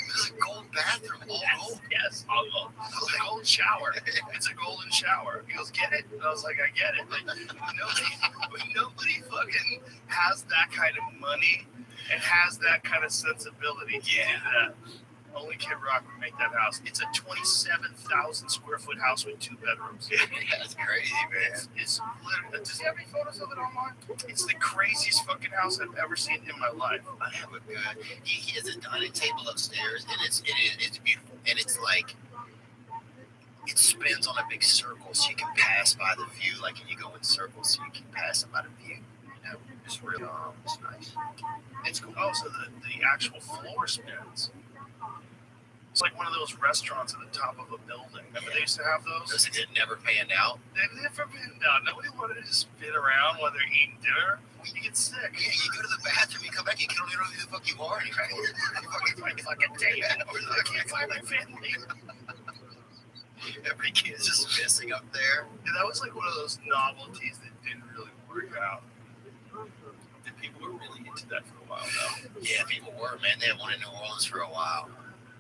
There's a gold bathroom, all gold. Yes, all gold. A gold shower. It's a golden shower. He goes, get it? And I was like, I get it. Like, nobody fucking has that kind of money and has that kind of sensibility to do that. Only Kid Rock would make that house. It's a 27,000 square foot house with 2 bedrooms. That's crazy, man. It's literally. Does he have any photos of it online? It's the craziest fucking house I've ever seen in my life. I have a good. He has a dining table upstairs, and it's beautiful, and it's like it spins on a big circle, so you can pass by the view. Like when you go in circles, so you can pass by the view. You know, it's really it's nice. It's cool. Oh, so the actual floor spins. It's like one of those restaurants at the top of a building. Remember they used to have those? Those things that never panned out. They never panned out. Nobody wanted to just spin around while they're eating dinner. You get sick. Yeah, you go to the bathroom, you come back, you don't even know who the fuck you are. You fucking day. I can't find my family. Every kid's just pissing up there. Yeah, that was like one of those novelties that didn't really work out. And people were really into that for a while, though. Yeah, people were, man. They had one in New Orleans for a while.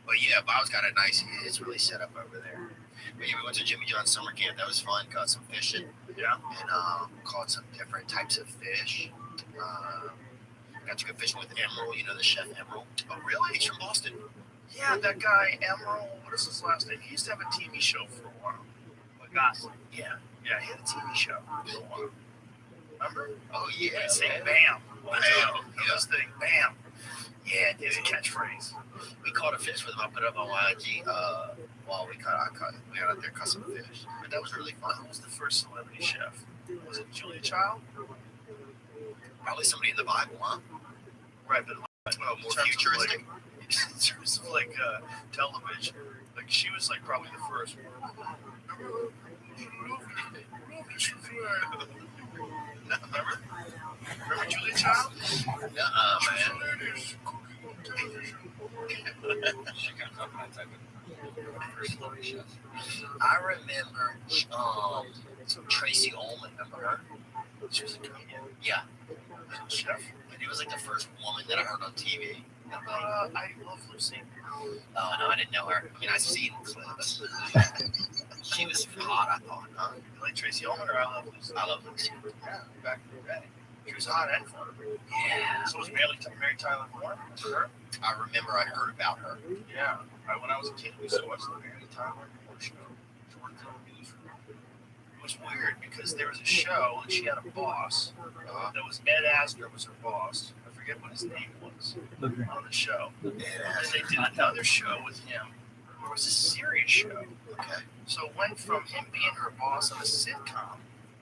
But yeah, Bob's got a nice, it's really set up over there. But yeah, we went to Jimmy John's summer camp. That was fun. Caught some fishing. Yeah. And caught some different types of fish. Got to go fishing with Emerald, the chef Emerald. Oh, really? He's from Boston. Yeah, that guy, Emerald, what is his last name? He used to have a TV show for a while. Gosling. Yeah. Yeah, he had a TV show for a while. Remember? Oh, yeah. He'd say bam. Bam. This thing, bam. Yeah, it's a catchphrase. We caught a fish with him. I put it up on YG. While we got out there, caught some fish. But that was really fun. Who was the first celebrity chef? Was it Julia Child? Probably somebody in the Bible, huh? Right, but more futuristic. In terms of like television, like she was like probably the first. Remember Julia Child? Man. She got caught by that type of personality chefs. I remember Tracy Ullman. Remember her? She was a comedian. Yeah. Chef. And it was like the first woman that I heard on TV. I love Lucy. Oh, no, I didn't know her. I mean, I've seen clips. She was hot, I thought, huh? You like Tracy Ullman or I love Lucy? I love Lucy. Yeah, back in the day. She was hot and fun. Yeah. So was Mary Tyler Moore for her? I remember I heard about her. Yeah. When I was a kid, we used to watch the Mary Tyler Moore show. She worked on the newsroom. It was weird because there was a show and she had a boss. That was Ed Asner was her boss. I forget what his name was on the show. And they did another show with him. It was a serious show. Okay. So it went from him being her boss on a sitcom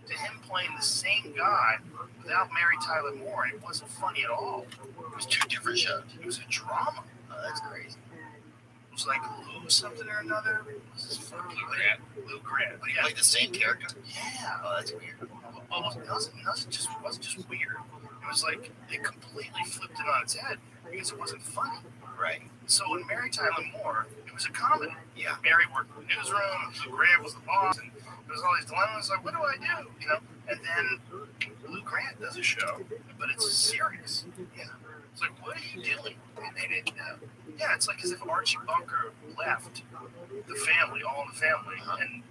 to him playing the same guy without Mary Tyler Moore. It wasn't funny at all. It was 2 different shows. It was a drama. Oh, that's crazy. It was like Lou something or another. What's his fucking Lou Grant. But he played the same character. Yeah. Oh, that's weird. Almost, it wasn't just weird. It was like they completely flipped it on its head because it wasn't funny. Right. So in Mary Tyler Moore, it was a comedy. Yeah. Mary worked in the newsroom, and Lou Grant was the boss, and there was all these dilemmas like, what do I do? You know? And then Lou Grant does a show, but it's serious. Yeah. It's like, what are you doing? And they didn't know. Yeah, it's like as if Archie Bunker left the family, All in the Family, and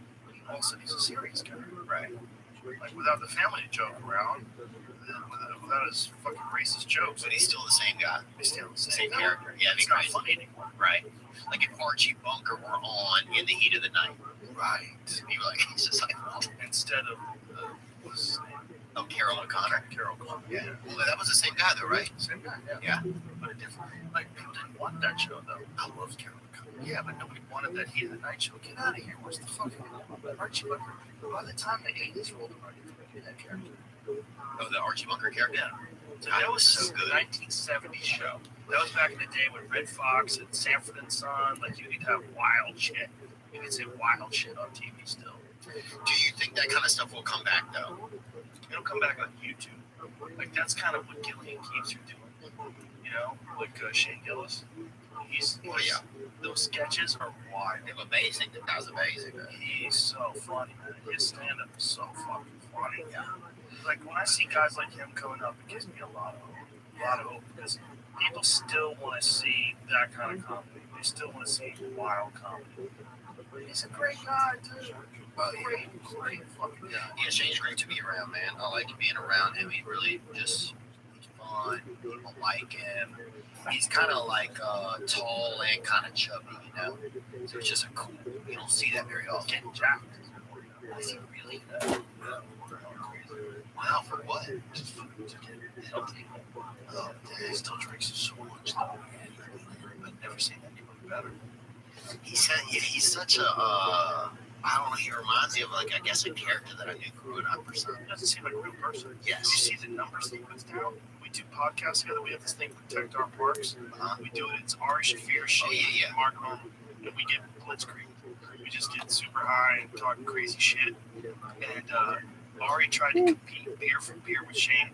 all of a sudden he's a serious guy. Right. Like without the family to joke around, without his fucking racist jokes. But he's still the same guy. He's still the Same guy. character. Yeah, It's not funny anymore. Right. Like if Archie Bunker were on in the heat of the night. Right. You'd be like, he's just like, oh, Instead of, what's his name? oh, Carol O'Connor. Carol O'Connor. Yeah. Well, that was the same guy though, right? Same guy, Yeah. But it different. Like, people didn't want that show, though. I love Carol O'Connor. Yeah, but nobody wanted that Heat of the Night show. Get out of here. Where's the fucking Archie Bunker? By the time the 80s rolled around, you couldn't do that character. Oh, the Archie Bunker character? Yeah. So that was so the 1970s show. That was back in the day when Red Fox and Sanford and Son, like, you could have wild shit. You could say wild shit on TV still. Do you think that kind of stuff will come back though? It'll come back on YouTube. Like, that's kind of what Gillian keeps you doing. You know, like Shane Gillis. Oh, yeah. Those sketches are wild. They're amazing. That was amazing. He's so funny, man. His stand-up is so fucking funny. Yeah. Like, when I see guys like him coming up, it gives me a lot of hope. A lot of hope, because people still want to see that kind of comedy. They still want to see wild comedy. He's a great guy, too. Great fucking guy. Yeah, Shane's great to be around, man. I like being around him. He really just, he's fun. People like him. He's kind of like tall and kind of chubby, you know? So it's just a cool, you don't see that very often. Getting jacked. Is he really? Wow, for what? Just fucking to get healthy. Oh, He still drinks so much, though. I've never seen anybody better. He's such a, I don't know, he reminds me of, like, I guess a character that I knew growing up or something. He doesn't seem like a real person. Yes. You see the numbers that he puts down? We do podcasts together. We have this thing, Protect Our Parks. We do it. It's Ari Shafir, Shane, Mark Home, and we get blitzkrieg. We just get super high and talking crazy shit. And Ari tried to compete beer for beer with Shane.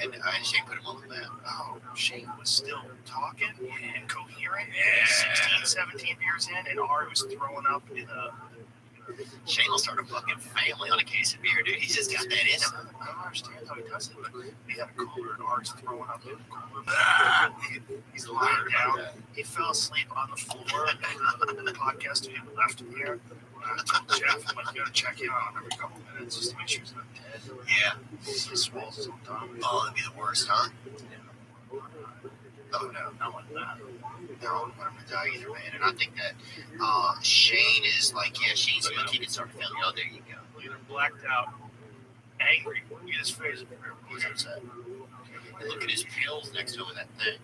And Shane put him on the map. Oh, Shane was still talking and coherent. 16, 17 beers in, and Ari was throwing up in a... Shane will start a fucking family on a case of beer, dude. He's just got that in him. I don't understand how he does it, but he had a cooler and Ari's throwing up in the cooler. He's lying down. He fell asleep on the floor in the podcast studio. We left him here. I told Jeff, I'm like, you gotta check in on him every couple minutes just to make sure he's not dead. Yeah. He swallows his own tongue. Oh, that'd be the worst, huh? Oh, no, not like that. No, I don't want him to die either, man. And I think that Shane is like, yeah, Shane's good. He can start a family. Oh, there you go. Look at him blacked out, angry. Look at his face. He's upset. And look at his pills next to him in that thing.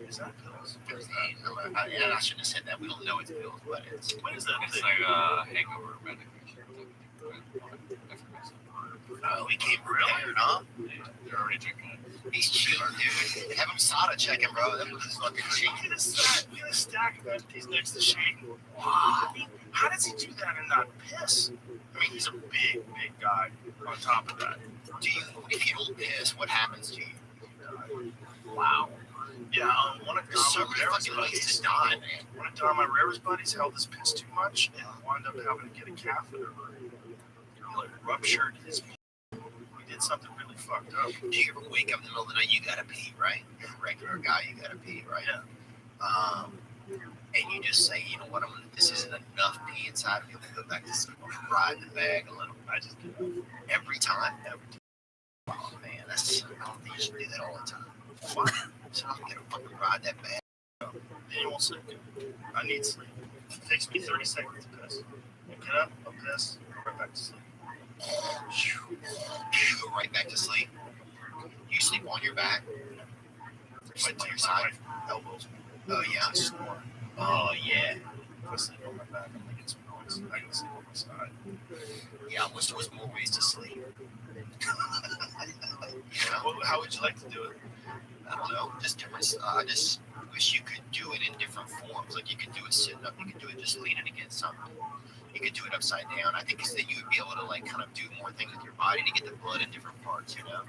Is that pills? I shouldn't have said that. We don't know it's pills, but it's. What is that It's thing? like hangover medication. Oh, he came prepared, huh? They're already drinking it. He's cheating, dude. Have him soda check him, bro. That was his fucking cheating. Look at a stack of empties next to Shane. Wow. How does he do that and not piss? I mean, he's a big, big guy on top of that. If you don't piss, what happens to you? Wow. Yeah, one of There's so many fucking ways to die, man. One of Don, my Rivers buddies, held his piss too much and wound up having to get a catheter. Like ruptured his. He did something really fucked up. Do you ever wake up in the middle of the night? You gotta pee, right? You're a regular guy. You gotta pee, right? Yeah. And you just say, you know what? This isn't enough pee inside of me. I'm gonna go back to sleep. I'm gonna ride the bag a little. I just did that. Every time. Oh man, I don't think you should do that all the time. What? So I'm gonna fucking ride that bag. Then you won't sleep. I need sleep. It takes me 30 seconds to piss. I get up, I'll piss, go right back to sleep. Go right back to sleep. You sleep on your back. Right to your side. Elbows. Oh yeah. I snore. Oh yeah. If I sleep on my back, I'm making some noise. I can sleep on my side. Yeah, I wish there was more ways to sleep. You know? How would you like to do it? I don't know. Just different. wish you could do it in different forms. Like you could do it sitting up, you could do it just leaning against something. You could do it upside down. I think it's that you would be able to like kind of do more things with your body to get the blood in different parts, you know?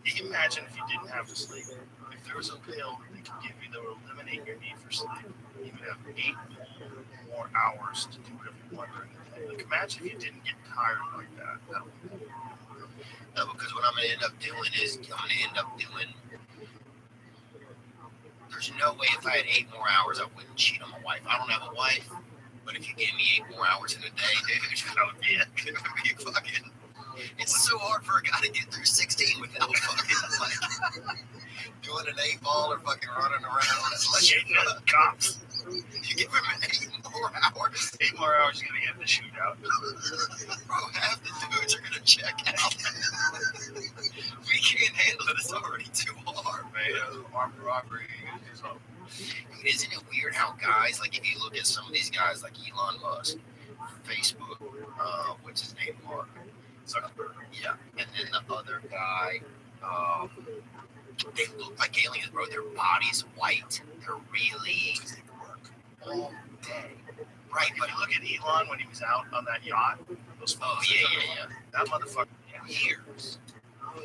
You can imagine if you didn't have to sleep. If there was a pill that they could give you that would eliminate your need for sleep, you would have 8 more hours to do whatever you want during the day. Like imagine if you didn't get tired like that. That would be No, because what I'm going to end up doing is there's no way if I had 8 more hours I wouldn't cheat on my wife. I don't have a wife, but if you gave me 8 more hours in a day, dude, it would be fucking. It's so hard for a guy to get through 16 without fucking like doing an 8-ball or fucking running around. shooting at the cops. You give him 8 more hours. 8 more hours, you're gonna get in the shootout. Bro, half the dudes are gonna check out. We can't handle it. It's already too hard, man. Armed robbery. So, Isn't it weird how guys, like if you look at some of these guys like Elon Musk, Facebook, what's his name, Mark Zuckerberg, yeah, and then the other guy, they look like aliens, bro. Their body's white. They're really all day. Right, but look at Elon when he was out on that yacht. Those photos yeah. That motherfucker, years.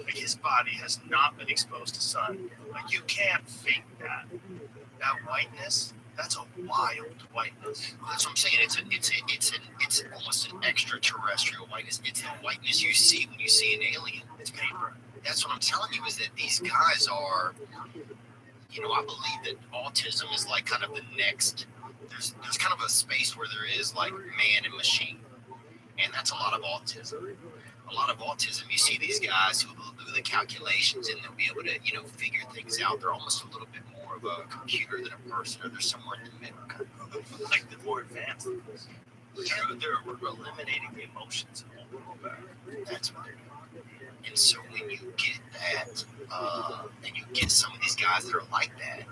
Like his body has not been exposed to sun. Like you can't fake that. That whiteness, that's a wild whiteness. That's what I'm saying. It's almost an extraterrestrial whiteness. It's the whiteness you see when you see an alien. It's paper. That's what I'm telling you is that these guys are, you know, I believe that autism is like kind of the next, there's kind of a space where there is like man and machine. And that's a lot of autism. A lot of autism, you see these guys who will do the calculations and they'll be able to, you know, figure things out. They're almost a little bit more of a computer than a person, or they're somewhere in the middle, kind of. Like the more advanced. They're eliminating the emotions and won't go back. That's what they're doing. And so when you get that, and you get some of these guys that are like that,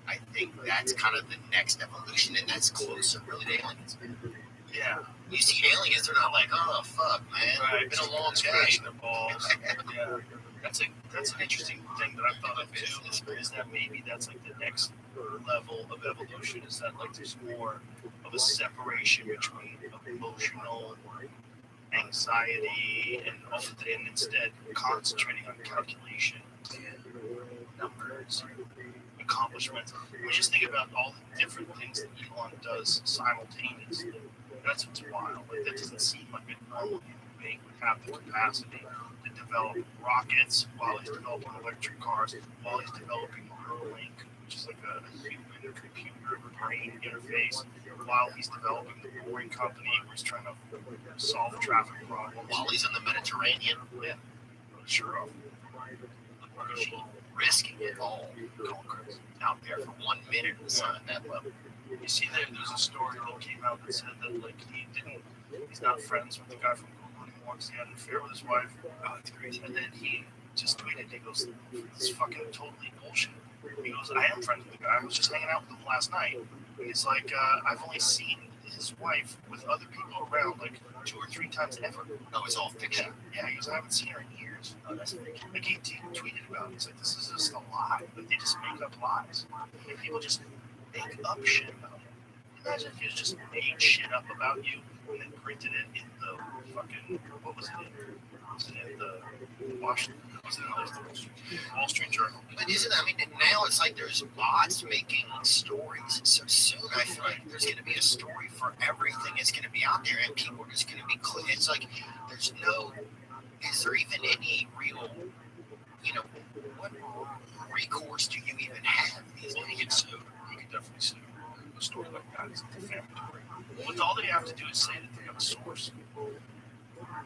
I think that's kind of the next evolution, and that's closer really to aliens. Yeah. You see aliens, they're not like, oh fuck, man, Right. it's been a long day. Scratching the balls. Yeah. That's an interesting thing that I've thought of too, is that maybe that's like the next level of evolution, is that like there's more of a separation between emotional anxiety and instead concentrating on calculation and numbers and accomplishments. We just think about all the different things that Elon does simultaneously. That's what's wild. Like that doesn't seem like a normal human being would have the capacity to develop rockets while he's developing electric cars, while he's developing Neuralink, which is like a human computer brain interface, while he's developing the boring company where he's trying to solve traffic problems. While he's in the Mediterranean, Yeah, sure. risking it all, going crazy out there for 1 minute in the sun at that level. You see, there's a story that came out that said that like he's not friends with the guy from Google anymore because he had an affair with his wife. Oh, it's crazy. And then he just tweeted, he goes, "This is fucking totally bullshit." He goes, "I am friends with the guy. I was just hanging out with him last night." And he's like, "I've only seen his wife with other people around like 2 or 3 times ever." No, it's all fiction. Yeah, he goes, "I haven't seen her in years." Oh, that's fiction. Like he tweeted about it. He's like, "This is just a lie. Like they just make up lies. Like people just make up shit about it. Imagine if you just made shit up about you and then printed it in the fucking, what was it in? Was it in the Washington? Was it in the Wall Street Journal? But isn't I mean, now it's like there's bots making stories. So soon I feel like there's going to be a story for everything. It's going to be out there and people are just going to be It's like there's no, is there even any real, you know, what recourse do you even have? Well, he can sue. He can definitely sue. A story like that is defamatory. But all they have to do is say that they have a source.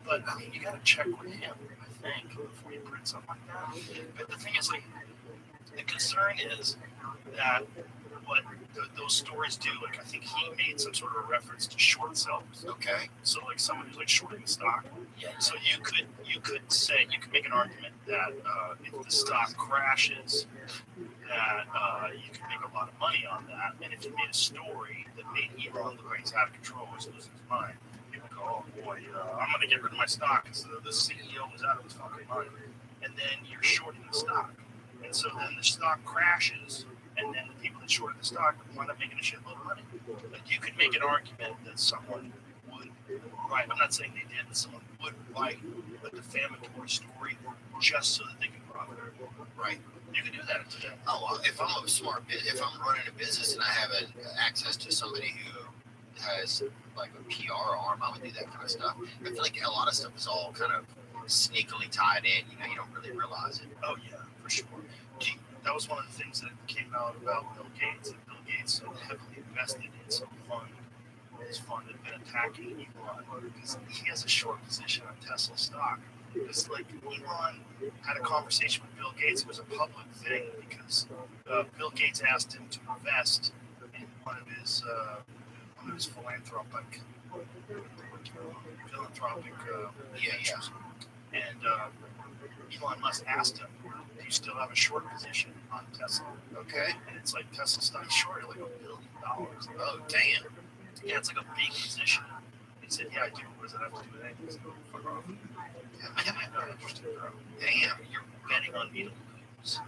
But I mean, you got to check with him, I think, before you print something like that. But the thing is, like, the concern is that what those stories do, like, I think he made some sort of reference to short sellers. Okay. So, like, someone who's like shorting the stock. Yeah. So you could make an argument that if the stock crashes, that you can make a lot of money on that. And if you made a story that made Elon look like he's out of control, he's losing his mind, people go, "Oh boy, I'm going to get rid of my stock because the CEO is out of his fucking mind." And then you're shorting the stock. And so then the stock crashes, and then the people that shorted the stock wound up making a shitload of money. Like you could make an argument that someone would write. I'm not saying they did, but someone would write a defamatory story just so that they could profit. Right. You could do that today. Oh, well, if I'm a smart, if I'm running a business and I have access to somebody who has like a PR arm, I would do that kind of stuff. I feel like a lot of stuff is all kind of sneakily tied in. You know, you don't really realize it. Oh yeah, for sure. That was one of the things that came out about Bill Gates. And Bill Gates heavily invested in some fund. His fund had been attacking Elon because he has a short position on Tesla stock. Because like Elon had a conversation with Bill Gates. It was a public thing because Bill Gates asked him to invest in one of his philanthropic ventures. And Elon Musk asked him, "Do you still have a short position on Tesla?" Okay, and it's like Tesla stock short like $1 billion. Oh damn! Yeah, it's like a big position. He said, "Yeah, I do. What does that have to do with anything?" Said, "Fuck off." I'm not interested, bro. Damn, you're betting on me to lose.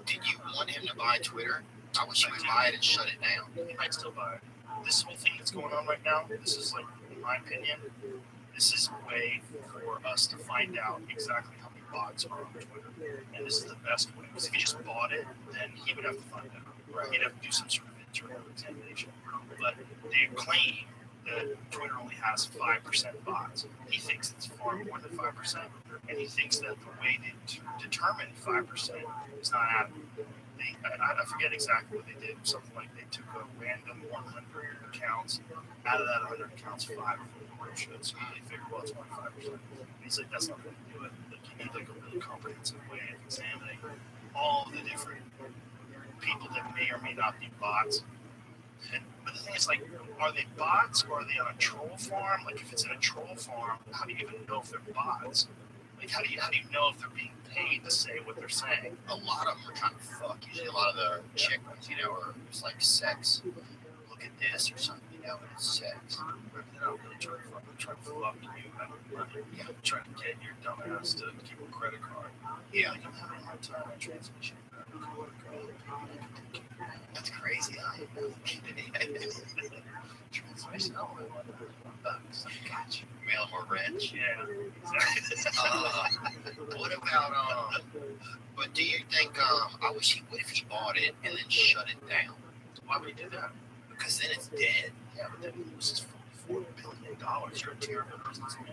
Did you want him to buy Twitter? I wish he would buy it and shut it down. He might still buy it. This whole thing that's going on right now, this is like, in my opinion, this is a way for us to find out exactly how many bots are on Twitter. And this is the best way. Because if he just bought it, then he would have to find out. Right? He'd have to do some sort of internal examination. But they claim that Twitter only has 5% bots. He thinks it's far more than 5%. And he thinks that the way they determine 5% is not accurate. I forget exactly what they did. Something like they took a random 100 accounts. Out of that 100 accounts, 5 were bullshit. So they figured, well, it's only 5%. And he's like, that's not going to do it. Like, you need like a really comprehensive way of examining all the different people that may or may not be bots. But the thing is, like, are they bots or are they on a troll farm? Like, if it's in a troll farm, how do you even know if they're bots? Like, how do you know if they're being paid to say what they're saying? A lot of them are kind of fuck. Usually a lot of the chick ones, you know, are just like sex. Look at this or something, you know, and it's sex. They're not really trying to fuck you out of money. Yeah, trying to get your dumb ass to give a credit card. Yeah, like, I'm having a hard time on transmission. That's crazy, huh? Transmission, oh, $100. I got you. Mail more rent. Yeah, exactly. What about, but do you think, I wish he would if he bought it and then shut it down. Why would he do that? Because then it's dead. Yeah, but then he loses $44 billion. You're a terrible businessman.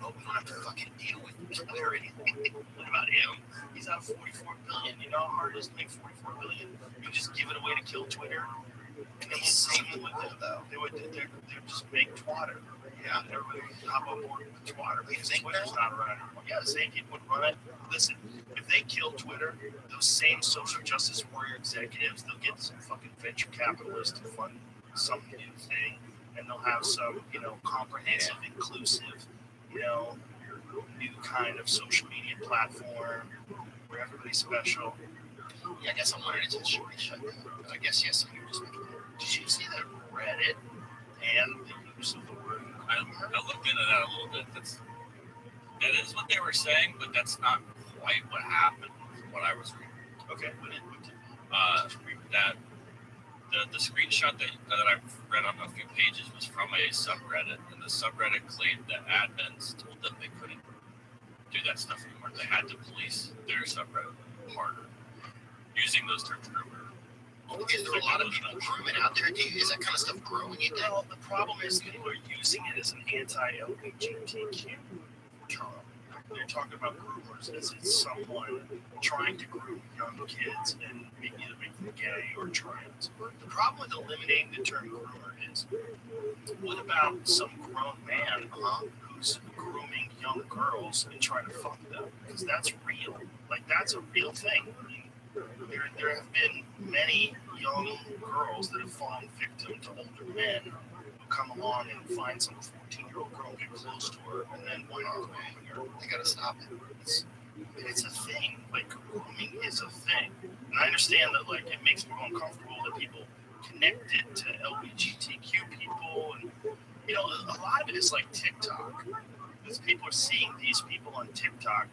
Oh, we don't have to fucking deal with Twitter or anything. What about him? He's out $44 billion. You know how hard it is to make $44 billion? You just give it away to kill Twitter. And they same with them, though. They would just make Twitter. Yeah, everybody would hop on board with Twitter because Twitter's not around anymore. Yeah, the same people would run it. Listen, if they kill Twitter, those same social justice warrior executives, they'll get some fucking venture capitalists to fund some new thing, and they'll have some, you know, comprehensive, inclusive, you know, new kind of social media platform where everybody's special. Yeah, I guess I'm wondering if it's shut down. I guess yes, some people just making it. Did you see that Reddit and the use of the word? I looked into that a little bit. That is what they were saying, but that's not quite what happened from what I was reading. Okay, that the screenshot that I've read on a few pages was from a subreddit, and the subreddit claimed that admins told them they couldn't do that stuff anymore. They had to police their subreddit harder using those terms earlier. Is there a lot of people grooming out there? Is that kind of stuff growing, you think? Well, the problem is people are using it as an anti-LGBTQ term. They're talking about groomers as it's someone trying to groom young kids and either make them gay or trans. The problem with eliminating the term groomer is, what about some grown man who's grooming young girls and trying to fuck them? Because that's real. Like, that's a real thing. There have been many young girls that have fallen victim to older men who come along and find some 14-year-old girl, get close to her, and then one on her. They gotta stop it. It's a thing. Like, grooming is a thing. And I understand that, like, it makes me uncomfortable that people connect it to LGBTQ people, and you know, a lot of it is like TikTok, because people are seeing these people on TikTok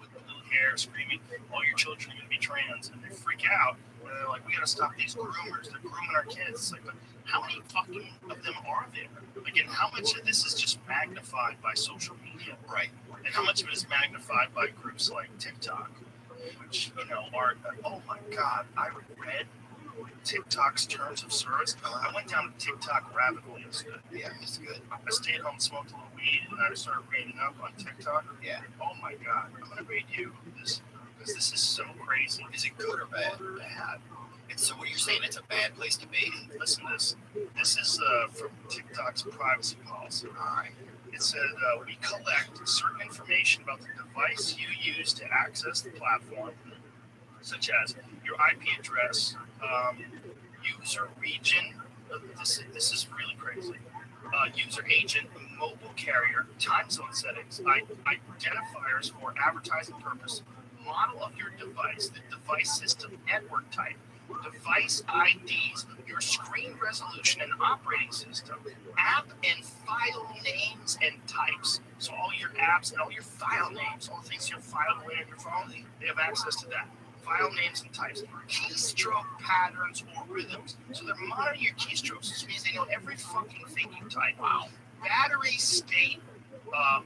with little hair screaming, all your children are going to be trans, and they freak out, where they're like, we gotta stop these groomers. They're grooming our kids. It's like, but how many fucking of them are there? Again, how much of this is just magnified by social media? Right. And how much of it is magnified by groups like TikTok, which, are, oh my God, I read TikTok's terms of service. I went down a TikTok rabbit hole yesterday. Yeah, it's good. I stayed home, smoked a little weed, and I started reading up on TikTok. Yeah. Oh my God, I'm gonna read you this because this is so crazy. Is it good or bad? Bad. And so what you're saying, it's a bad place to be? Listen to this. This is from TikTok's privacy policy. All right. It said, we collect certain information about the device you use to access the platform, such as your IP address, user region. This is really crazy. User agent, mobile carrier, time zone settings, identifiers for advertising purpose, model of your device, the device system, network type, device IDs, your screen resolution and operating system, app and file names and types. So all your apps and all your file names, all the things you filed away on your phone, they have access to that. File names and types, keystroke patterns or rhythms. So they're monitoring your keystrokes, which means they know every fucking thing you type. Wow. Battery state,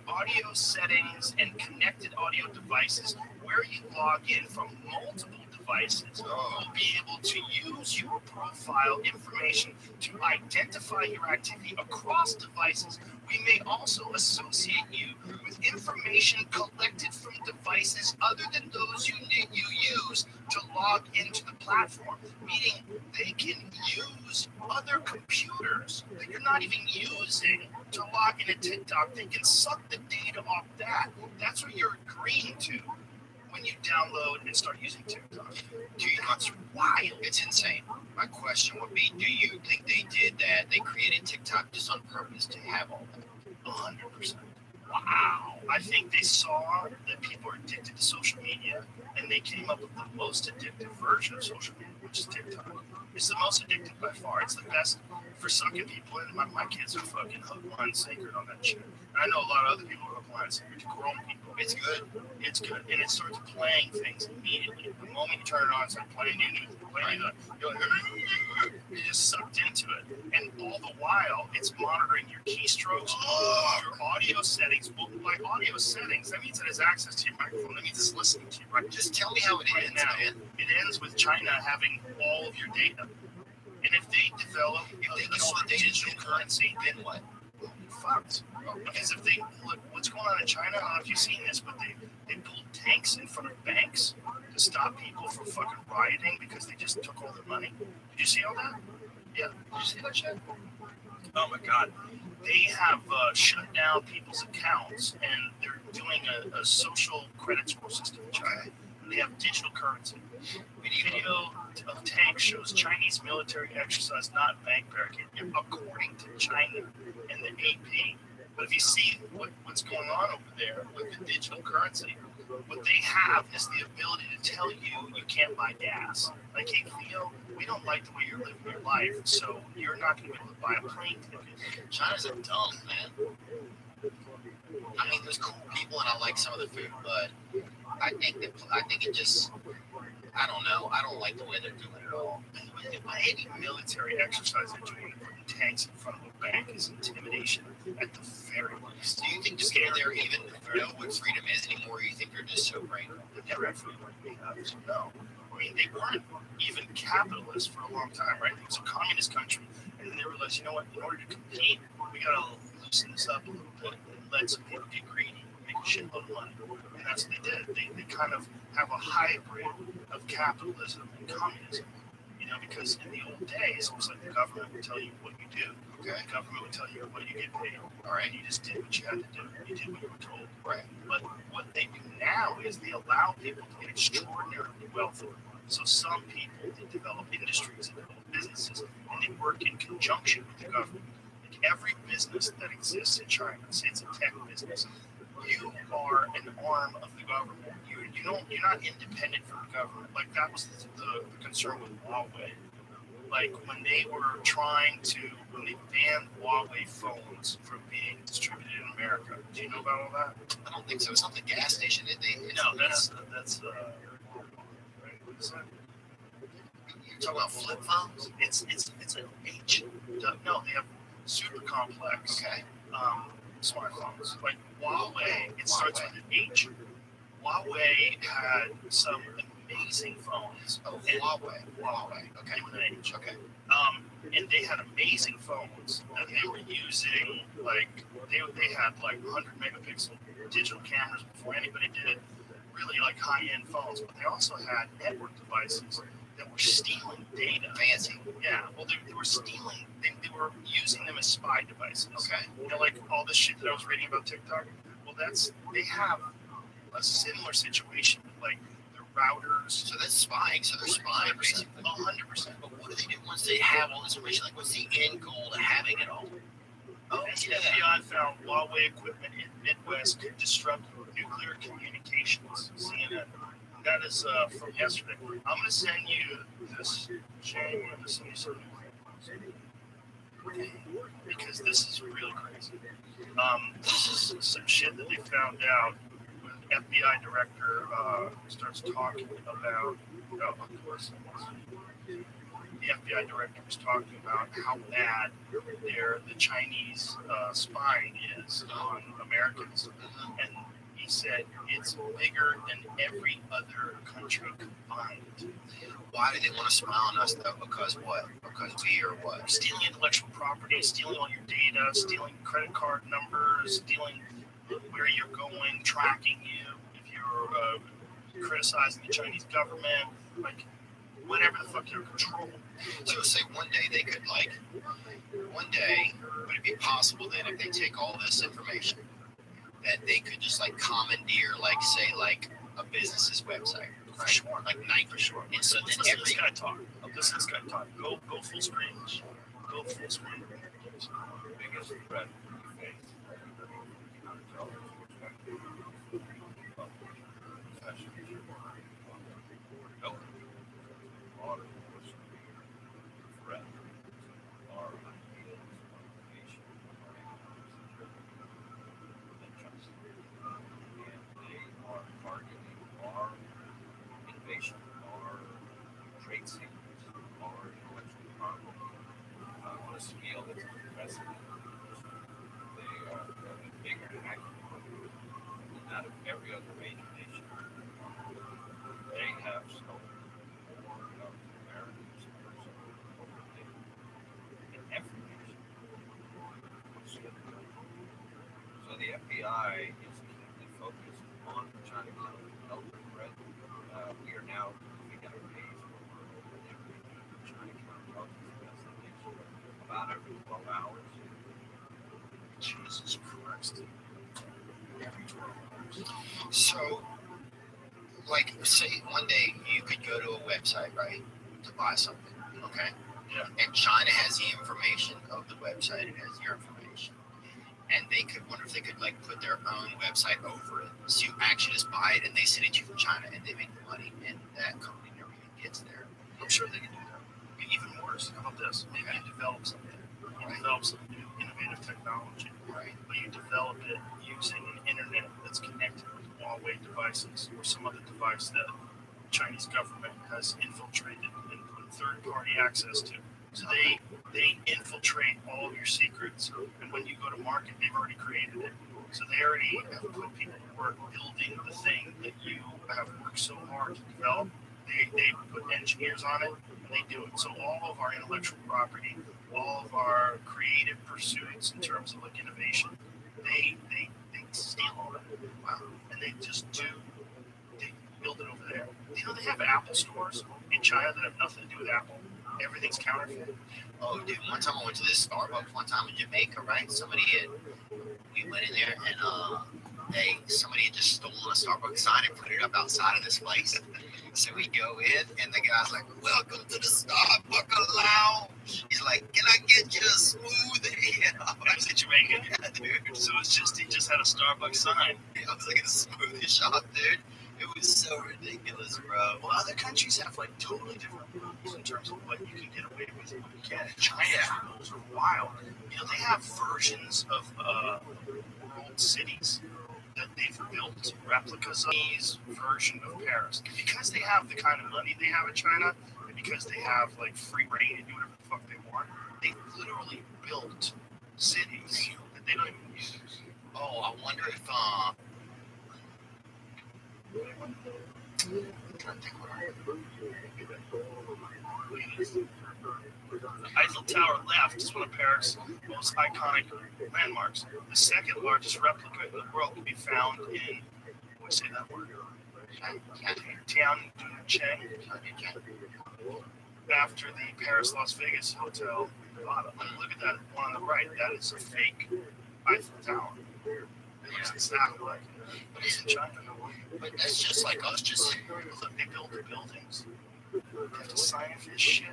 audio settings, and connected audio devices. Where you log in from multiple devices, you'll be able to use your profile information to identify your activity across devices. We may also associate you with information collected from devices other than those you use to log into the platform, meaning they can use other computers that you're not even using to log into TikTok. They can suck the data off that. That's what you're agreeing to when you download and start using TikTok. That's wild. It's insane. My question would be, do you think they did that? They created TikTok just on purpose to have all that? 100%. Wow. I think they saw that people are addicted to social media, and they came up with the most addictive version of social media, which is TikTok. It's the most addictive by far. It's the best for sucking people in. My kids are fucking hook, line, and sinker on that shit. And I know a lot of other people are hook, line, and sinker to grown people. It's good. It's good. And it starts playing things immediately. The moment you turn it on, it's like playing new news. You're just sucked into it. And all the while, it's monitoring your keystrokes, your audio settings. Well, by audio settings, that means it has access to your microphone. That means it's listening to you, right? Just tell me how it ends, man. It ends with China having all of your data. And if they develop a digital currency, then what? You're fucked. Because if they look, what's going on in China, I don't know if you've seen this, but they pulled tanks in front of banks to stop people from fucking rioting because they just took all their money. Did you see all that? Yeah. Did you see that shit? Oh my God. They have shut down people's accounts, and they're doing a social credit score system in China. And they have digital currency. Video of tanks shows Chinese military exercise, not bank barricade, according to China and the AP. But if you see what's going on over there with the digital currency, what they have is the ability to tell you can't buy gas. Like, hey, Theo, we don't like the way you're living your life, so you're not going to be able to buy a plane ticket. China's a dumb, man. I mean, there's cool people, and I like some of the food, but I think it just, I don't know. I don't like the way they're doing it at all. Any military exercise they're doing, putting tanks in front of a bank, is intimidation at the very least. Do you think just getting there even know what freedom is anymore? Or you think they're just so brain? They've never had freedom. No. I mean, they weren't even capitalists for a long time, right? It was a communist country, and then they realized, you know what? In order to compete, we got to loosen this up a little bit and let some people get greedy, make a shitload of money. And that's what they did. They kind of have a hybrid of capitalism and communism. Because in the old days, it was like the government would tell you what you do. Okay. The government would tell you what you get paid. All right. You just did what you had to do. You did what you were told. Right. But what they do now is they allow people to get extraordinarily wealthy. So some people, they develop industries and develop businesses, and they work in conjunction with the government. Like every business that exists in China, say it's a tech business, you are an arm of the government. You're not independent from the government. Like that was the concern with Huawei. Like when they banned Huawei phones from being distributed in America. Do you know about all that? I don't think so. It's not the gas station, did they? No, that's right, what is that? talking about flip phones? It's an H. No, they have super complex smartphones. Like Huawei, it starts with an H. Huawei had some amazing phones. Oh, Huawei. Okay. With an H. Okay. And they had amazing phones that they were using. Like they had like 100 megapixel digital cameras before anybody did. Really like high-end phones, but they also had network devices that were stealing data. Fancy. Yeah. Well, they were stealing. They were using them as spy devices. Okay. You know, like all this shit that I was reading about TikTok. Well, they have a similar situation. Like their routers. So that's spying. So they're spying, basically. 100%. But what do they do once they have all this information? Like, what's the end goal to having it all? Oh, the FBI found Huawei equipment in Midwest could disrupt nuclear communications. CNN. That is from yesterday. I'm going to send you this. Shane, I'm going to send you something. Because this is really crazy. This is some shit that they found out when the FBI director starts talking about. Oh, of course. The FBI director was talking about how bad the Chinese spying is on Americans, and he said it's bigger than every other country combined. Why do they want to spy on us, though? Because what? Because we are what? Stealing intellectual property, stealing all your data, stealing credit card numbers, stealing where you're going, tracking you if you're criticizing the Chinese government, like whatever the fuck you're controlling. So say one day they could would it be possible then if they take all this information that they could just like commandeer, like say like a business's website? For sure. Like Nike. For sure. And so then Listen to this guy talk. Listen to this guy talk. Go full screen. Go full screen. Biggest threat we face trade secrets or intellectual property on a scale that's unprecedented. They are bigger hacking than that of every other major nation. They have stolen more of Americans' personal data than every nation. So the FBI is keenly focused on trying to counter the development threat. We are now moving at a pace where we're trying to counter investigation about every 12 hours. Jesus Christ. Every 12 hours. So, like, say one day you could go to a website, right, to buy something, okay? Yeah. And China has the information of the website, it has your information. And they could wonder if they could like put their own website over it. So you actually just buy it and they send it to you from China and they make the money and that company never even gets there. I'm sure they can do that. Even worse, how about this? Maybe you develop something. You develop some new innovative technology. Right. But you develop it using an internet that's connected with Huawei devices or some other device that the Chinese government has infiltrated and put third-party access to. So they infiltrate all of your secrets, and when you go to market, they've already created it. So they already have put people to work building the thing that you have worked so hard to develop. They put engineers on it, and they do it. So all of our intellectual property, all of our creative pursuits in terms of like innovation, they steal all that. Wow. And they just they build it over there. You know, they have Apple stores in China that have nothing to do with Apple. Everything's counterfeit. Oh, dude, one time I went to this Starbucks one time in Jamaica, right? We went in there and somebody had just stolen a Starbucks sign and put it up outside of this place. So we go in and the guy's like, "Welcome to the Starbucks lounge." He's like, "Can I get you a smoothie?" And I was in Jamaica, yeah, dude. So he just had a Starbucks sign. I was like in a smoothie shop, dude. It was so ridiculous, bro. Well, other countries have like totally different rules in terms of what you can get away with and what you can't. China's rules are wild. You know, they have versions of world cities that they've built replicas of these version of Paris. Because they have the kind of money they have in China, and because they have like free reign to do whatever the fuck they want. They literally built cities that they don't even use. Oh, I wonder if The Eiffel Tower left is one of Paris' most iconic landmarks. The second largest replica in the world can be found in, what say that word? Tianjin, after the Paris Las Vegas Hotel Nevada. Look at that one on the right. That is a fake Eiffel Tower. It looks exactly like it. But it's in China. but that's just like us. Just Look, they build the buildings. You have to sign for this shit.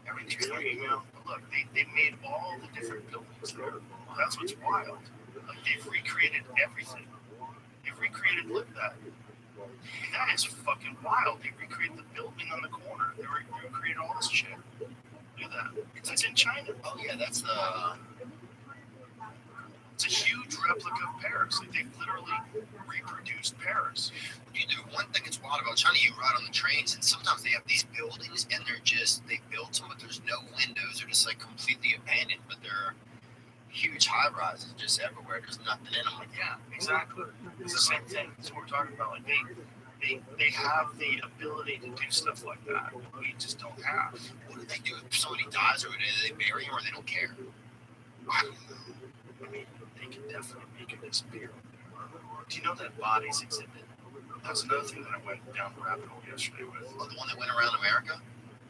Everything's in your email. But look, they made all the different buildings there. That's what's wild. Like, they've recreated everything. They've recreated, look at that. That is fucking wild. They recreated the building on the corner. They recreated all this shit. Look at that. It's in China. oh yeah, that's the It's a huge replica of Paris. Like, they've literally reproduced Paris. dude. The one thing that's wild about China, you ride on the trains, and sometimes they have these buildings, and they built them, but there's no windows. They're just like completely abandoned, but they're huge high rises just everywhere. There's nothing in them. Like, yeah, exactly. It's the same thing. That's what we're talking about. Like, they have the ability to do stuff like that. We just don't have. What do they do if somebody dies, or do they bury him, or they don't care? I mean, they can definitely make it disappear. Do you know that bodies exhibit? That's another thing that I went down the rabbit hole yesterday with. Oh, the one that went around America?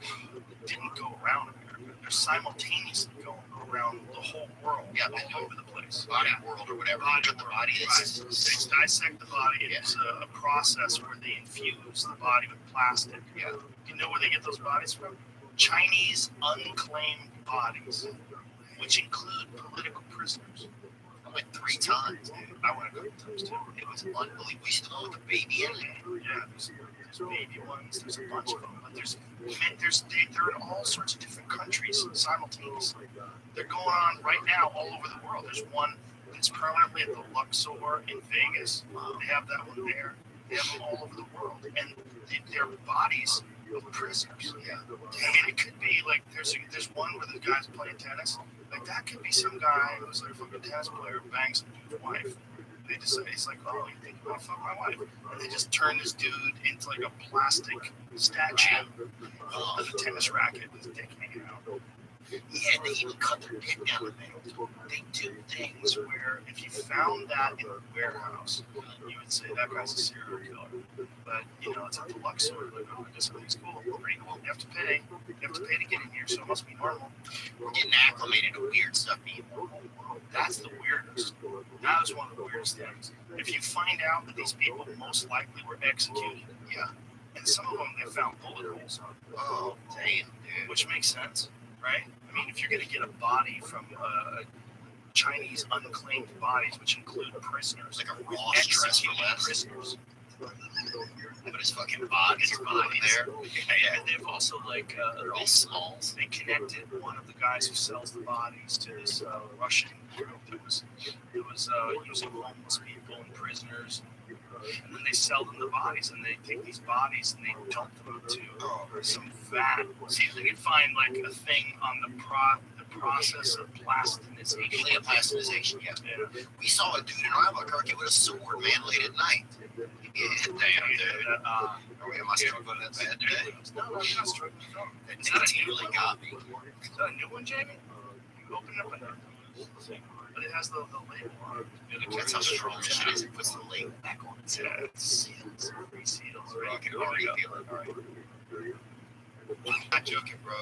It didn't go around America. They're simultaneously going around the whole world. Yeah, all over the place. Body world or whatever. Body But the body Right. is. They dissect the body. It's a process where they infuse the body with plastic. Yeah. You know where they get those bodies from? Chinese unclaimed bodies, which include political prisoners. I went 3 times, dude. I went a couple times too. It was unbelievable. We used to go with the baby in it. Yeah, there's baby ones. There's a bunch of them, but they're in all sorts of different countries simultaneously. They're going on right now all over the world. There's one that's permanently at the Luxor in Vegas. They have that one there. They have them all over the world, and their bodies of prisoners. Yeah, I mean, it could be like there's one where the guy's playing tennis. Like, that could be some guy who's like a fucking tennis player who bangs some dude's wife. They just he's like, oh, you think you want to fuck my wife? And they just turn this dude into like a plastic statue of a tennis racket with his dick hanging out. Yeah, they even cut their dick down the middle. They do things where if you found that in a warehouse, you would say that guy's a serial killer. But, it's at the Luxor. Like, oh, this is cool. Pretty cool. You have to pay. You have to pay to get in here, so it must be normal. We're getting acclimated to weird stuff, people. That's the weirdest. That is one of the weirdest things. If you find out that these people most likely were executed, yeah, and some of them they found bullet holes on, Oh, damn, dude. which makes sense, right? I mean, if you're going to get a body from Chinese unclaimed bodies, which include prisoners, Like a Ross dress for executed less. prisoners. But his fucking body's body there. Yeah, they've also They're all smalls. they connected one of the guys who sells the bodies to this Russian group that was using homeless people and prisoners, and then they sell them the bodies, and they take these bodies and they dump them into some vat. See if they can find like a thing on the process of plasticization. Yeah, plasticization, yeah. Yeah. We saw a dude in Albuquerque with a sword, man, late at night. Yeah, damn, dude. Am I struggling that bad today? No, you're not struggling. No. It's not really got me. Is that a new one, Jamie? You open up another one. But it has the label on it. That's how strong this shit is. It puts the label back on. Yeah, it's seals. Re-seals. Right? I can already feel it. All right. I'm not joking, bro.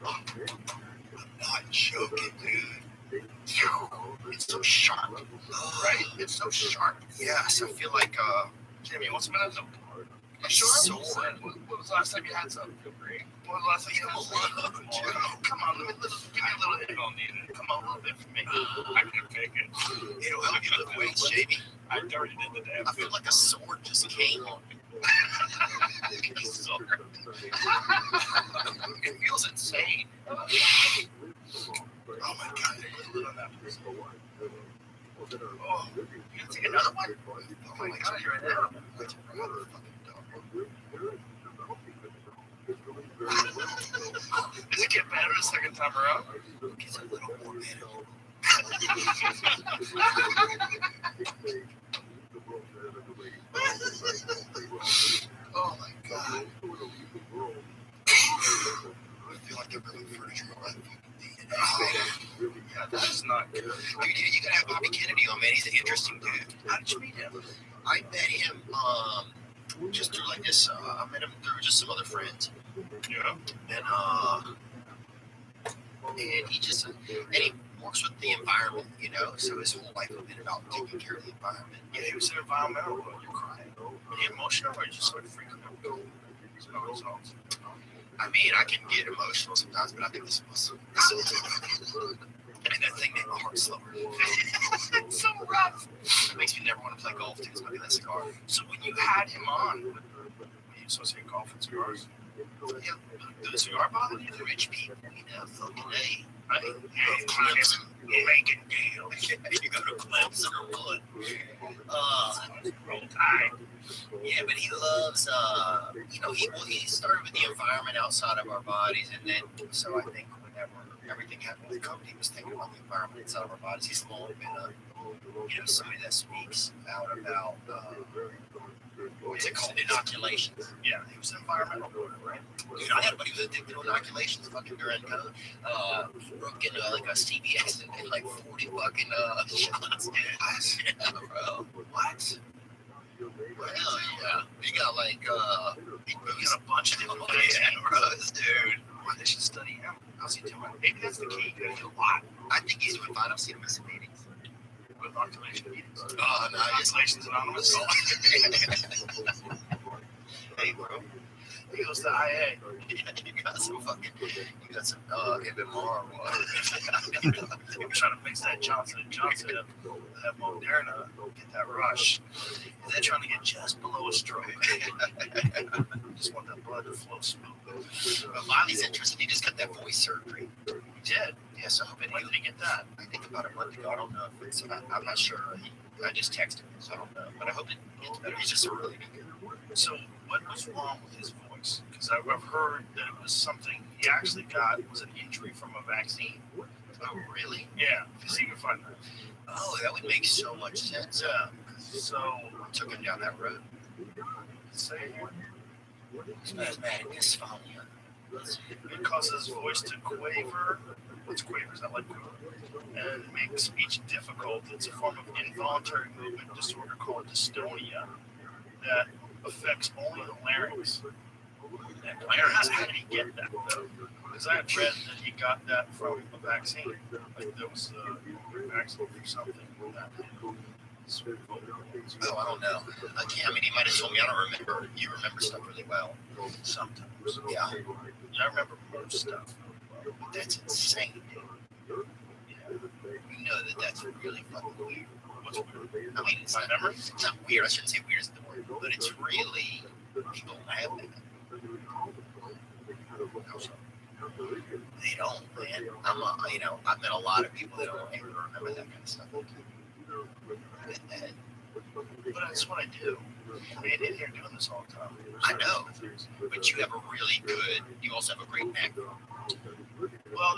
I'm not joking, dude. It's so sharp. Right? It's so sharp. Yes, I feel like, Jamie, what's the matter? a sword. When was the last time you had something? When was the last time you had something? Come on, give me a little bit. Don't need it. Come on, a little bit for me. I can take it. It'll help you lift weights, Jamie. I already did the damn I feel like a sword just came on me. It feels insane. Oh my god. Oh, you gonna take another one? Oh my god, you're an animal. Does it get better the second time around? It gets a little more manageable. Oh my god. I feel like they're building furniture around the Yeah, that's not good. Dude, you gotta have Bobby Kennedy on, man. He's an interesting dude. How did you meet him? I met him just through like this. I met him through just some other friends, Yeah. and he just he works with the environment, you know. So his whole life has been about taking care of the environment. Yeah, he was an environmental. You're crying. Were you emotional or just like freaking out? There's no results. I mean, I can get emotional sometimes, but I think this was and that thing made my heart slower. It's so rough. It makes me never want to play golf too. Smoking that cigar. So when you had him on, were you associate golf and cigars? Yeah. Did the cigar bother you? The rich people, you know, fucking A. Hey, Clemson, making deals. You go to Clemson or what? Roll Tide. Yeah, but he loves, you know, he started with the environment outside of our bodies, and then, so I think whenever everything happened with COVID, he was thinking about the environment inside of our bodies. He's long been, you know, somebody that speaks out about, what's it called, inoculations. Yeah, he was an environmental lawyer, right? Dude, I had a buddy who was addicted to inoculations fucking during COVID. Broke into like a CVS and did like 40 fucking shots. Yeah, bro. What? Hell yeah. He got like, He got a bunch of different oh, things. yeah, bro, this dude. Well, they should study him. How's he doing? Maybe that's the key. You gotta do a lot I think he's doing fine. I've seen him in some meetings. with inoculation meetings. Oh, no, Inoculations Anonymous. Hey, bro. He goes to IA. You got some fucking, you got some MMR or what? We're trying to mix that Johnson & Johnson up, that Moderna, get that rush. And they're trying to get just below a stroke. Just want that blood to flow smooth. But Miley's interested. He just got that voice surgery. He did. Yeah, so hoping When did he get that? I think about a month ago. I don't know if it's, I'm not sure. I just texted him, so I don't know. But I hope it gets better. He's just a really good guy. So what was wrong with his voice? Because I've heard that it was something he actually got was an injury from a vaccine. Oh, really? Yeah, because he can find that. Oh, that would make so much sense. Yeah. So Took him down that road. say Spasmodic dysphonia. it causes his voice to quaver. What's quaver? Is that like and make speech difficult? It's a form of involuntary movement disorder called dystonia that affects only the larynx. And larynx, how did he get that though? Because I had read that he got that from a vaccine. Like there was a vaccine for something that Oh, I don't know. I mean, he might have told me. I don't remember. You remember stuff really well. sometimes. Yeah. I remember most stuff. That's insane, dude. Yeah. You know that's really fucking weird. What's weird? I mean, it's My memory? It's not weird. I shouldn't say weird is the word, but it's really people don't have that. They don't, man. I've met a lot of people that don't ever remember that kind of stuff. But that's what I do. I mean, in here doing this all the time. I know, but you have a really good. You also have a great knack. Well,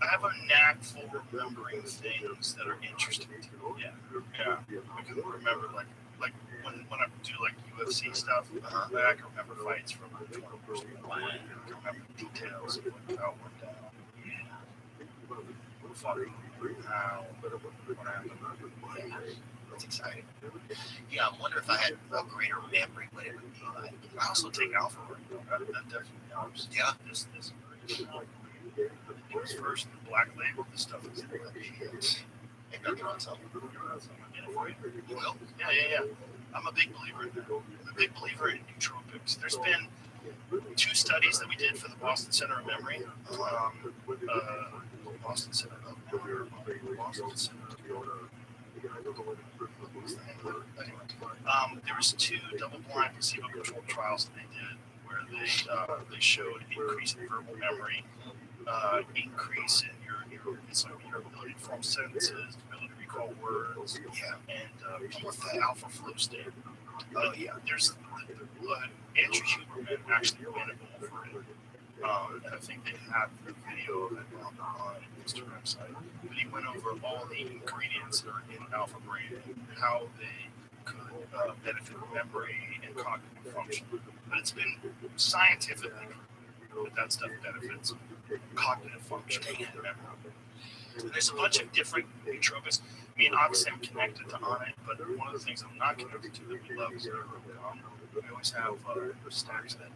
I have a knack for remembering things that are interesting to me. Yeah. I can remember like when I do like UFC stuff, I can remember fights from 20 years ago. I can remember details of how it went down. Yeah. Fucking how what happened. Yeah, that's exciting. Yeah, I wonder if I had a greater memory, what it would be like. I also take alpha right now. That definitely helps. Yeah. This it was first the black label. This stuff is Maybe I'll get on something. You will? Yeah. I'm a big believer in that. I'm a big believer in nootropics. There's been 2 studies that we did for the Boston Center of Memory. Boston Center of Memory. Boston Center. Anyway, there was 2 double-blind placebo-controlled trials that they did where they showed increase in verbal memory, increase in your ability to form sentences, ability to recall words, and people with the alpha flow state. Oh, yeah. There's Andrew Huberman actually won it over it. And I think they have the video of it on the Instagram site. But he went over all the ingredients that are in Alpha Brain and how they could benefit memory and cognitive function. But it's been scientifically proven that stuff benefits cognitive function and memory. And there's a bunch of different nootropics. I mean, obviously I'm connected to On It, but one of the things I'm not connected to that we love is we always have stacks that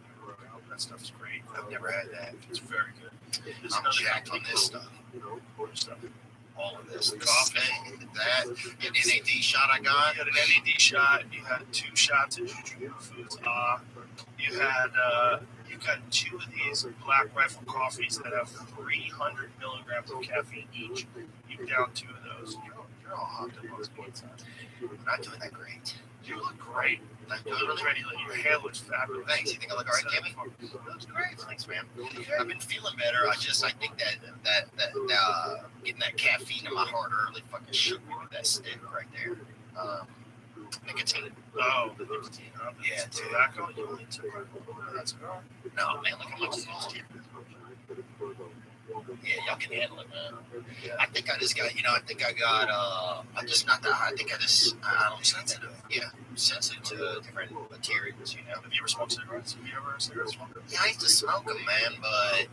that stuff's great. I've never had that. It's very good. I'm jacked on this stuff. All of this. Coffee, that, an NAD shot I got. You had an NAD shot. You had 2 shots of Juju Foods. You got 2 of these Black Rifle coffees that have 300 milligrams of caffeine each. You down 2 of those. You're all hopped up on this point. I'm not doing that great. You look great. You look ready. Your hair looks fabulous. Thanks. You think I look all right, Kimmy? Looks great. Thanks, man. I've been feeling better. I think that getting that caffeine in my heart early fucking shook me with that stick right there. Nicotine. Oh, the nicotine. Yeah, tobacco. You only took that's all. No, man. Look how much it's used here. Yeah, y'all can handle it, man. I think I just got, I'm just not that high. I'm sensitive. Yeah, sensitive to different materials, you know. Have you ever smoked cigarettes? Have you ever cigarette smoked? Yeah, I used to smoke them, man, but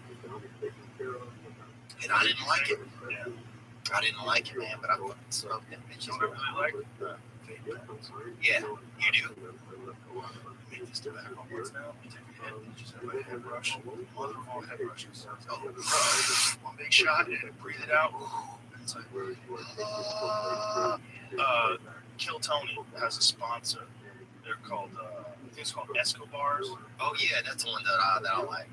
I didn't like it. Yeah. I didn't like it, man, but I fucking smoked them bitches. You know what I really like? Vape pens. Yeah, you do. I made this tobacco ones now. You take a hit and you just have a head rush. Mother of all head rushes. One big shot and breathe it out. And it's like, Kill Tony has a sponsor. They're called, I think it's called Escobars. Oh yeah, that's the one that I like.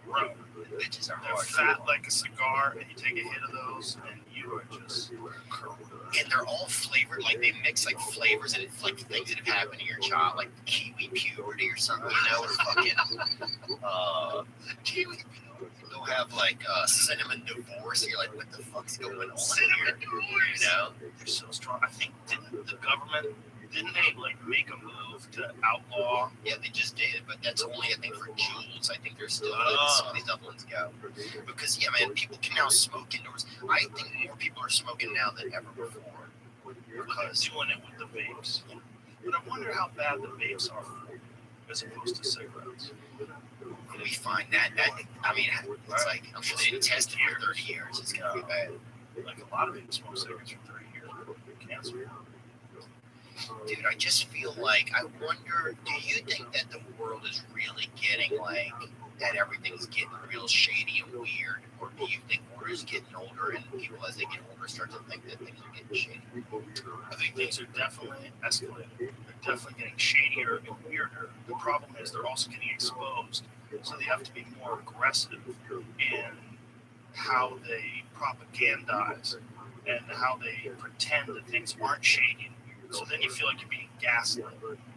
Bro, the bitches are they're hard. fat like a cigar, and you take a hit of those, and you are just curled. And they're all flavored, like they mix like flavors and it's like things that have happened to your child, like kiwi puberty or something, you know, or fucking kiwi puberty. They'll have like cinnamon divorce. You're like, what the fuck's going on here? You know, they're so strong. I think didn't the government they like make a move to outlaw? Yeah, they just did, but that's only I think for Juuls. I think they're still some of these other ones go because yeah, man, people can now smoke indoors. I think more people are smoking now than ever before. Because doing it with the vapes. But I wonder how bad the vapes are for you as opposed to cigarettes. When we find that I mean, it's like, I'm sure they didn't test it for 30 years. It's going to be bad. Like a lot of people smoke cigarettes for 30 years with cancer. Dude, I just feel like, I wonder, do you think that the world is really getting like, that everything's getting real shady and weird? Or do you think we're just getting older and people as they get older start to think that things are getting shady? I think things are definitely escalating. They're definitely getting shadier and weirder. The problem is they're also getting exposed. So they have to be more aggressive in how they propagandize and how they pretend that things aren't shady. So then you feel like you're being gaslit,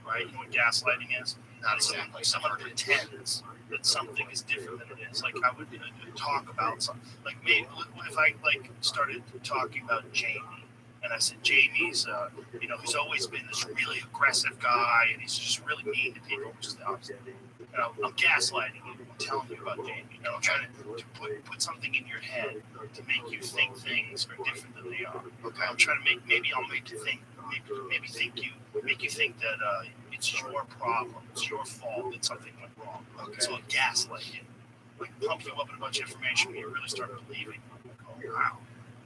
right? You know what gaslighting is? Not exactly. Someone pretends that something is different than it is. Like I would talk about something. Like maybe what if I like started talking about Jamie, and I said Jamie's, he's always been this really aggressive guy, and he's just really mean to people, which is the opposite. I'm gaslighting you. I'm telling you about Jamie. I'm trying to put something in your head to make you think things are different than they are. Okay. I'm trying to make you think. Make you think that it's your problem, it's your fault that something went wrong. Okay. So I'm gaslighting you, like pump you up with a bunch of information, and you really start believing. Like, oh wow,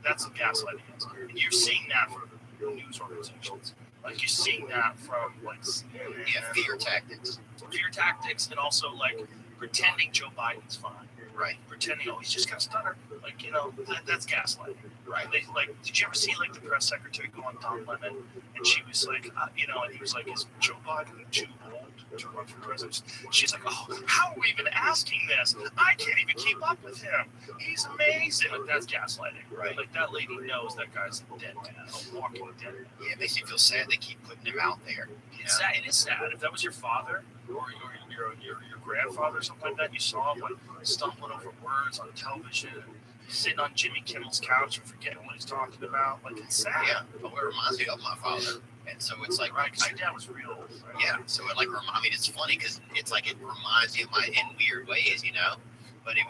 that's what gaslighting is. And you're seeing that from the news organizations. Like you're seeing that from like fear tactics, and also like pretending Joe Biden's fine. Right, pretending, he's just gonna stutter. Like, that's gaslighting. Right. Did you ever see like the press secretary go on Don Lemon, and she was like, and he was like, is Joe Biden too old to run for president? She's like, oh, how are we even asking this? I can't even keep up with him. He's amazing. Like that's gaslighting. Right. Like that lady knows that guy's dead man, a walking dead man. Yeah, it makes you feel sad they keep putting him out there. It's sad. It is sad. If that was your father or your grandfather or something like that, you saw him like stumbling over words on television, sitting on Jimmy Kimmel's couch and forgetting what he's talking about. Like it's sad. Yeah, but it reminds me of my father, and so it's like right. My dad was real old. Right? Yeah, so it like it's funny because it's like it reminds me of in weird ways, but it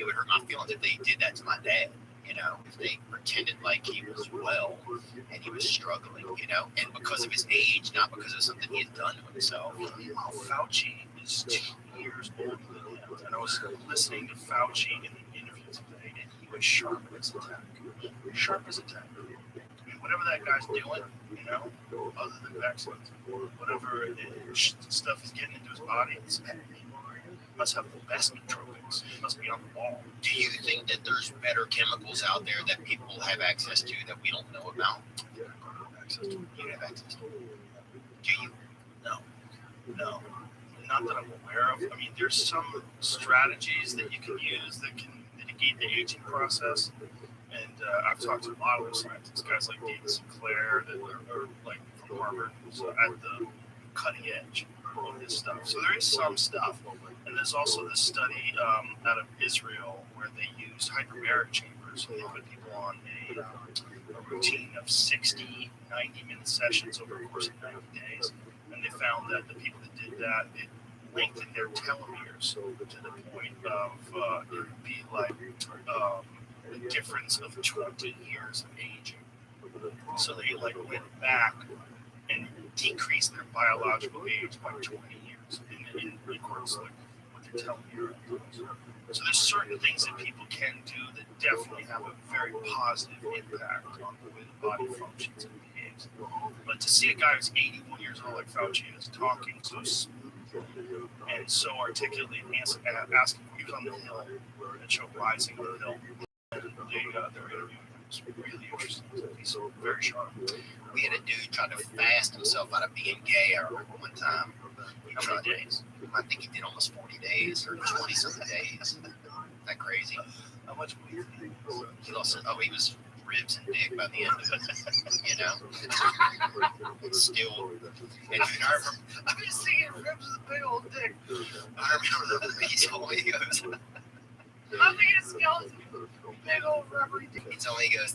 would hurt my feelings if they did that to my dad. You know, if they pretended like he was well and he was struggling, you know, and because of his age, not because of something he had done to himself. Fauci is 2 years older than him. And I was listening to Fauci in the interview today, and he was sharp as a tack. Sharp as a tack. I mean, whatever that guy's doing, you know, other than vaccines, whatever stuff is getting into his body, he must have the best nootropics. He must be on the ball. Do you think that there's better chemicals out there that people have access to that we don't know about? Yeah, I don't have access to it. You have access to. Do you? No, not that I'm aware of. I mean, there's some strategies that you can use that can mitigate the aging process. And I've talked to a lot of those scientists, guys like David Sinclair, that are like from Harvard, who's at the cutting edge of this stuff. So there is some stuff. And there's also this study out of Israel where they used hyperbaric chambers. So they put people on a routine of 60, 90-minute sessions over the course of 90 days. And they found that the people that did that, it lengthened their telomeres to the point of it would be like a difference of 20 years of aging. So they like went back and decreased their biological age by 20 years in accordance with their telomere. So there's certain things that people can do that definitely have a very positive impact on the way the body functions and behaves. But to see a guy who's 81 years old like Fauci is talking so smooth and so articulately and asking who's on the hill and show Rising on the Hill, and they're interviewing him. It's really interesting. He's very sharp. We had a dude try to fast himself out of being gay. I remember one time. How many days? I think he did almost 40 days or 20-something days. Isn't that crazy? How much weight did he lose? He lost it. Oh, he was ribs and dick by the end of it. You know? It's still. And dude, I remember. I've been seeing ribs with a big old dick. I remember he told me, he goes. I'm thinking of skeleton. Big old rubbery dick. He told me, he goes,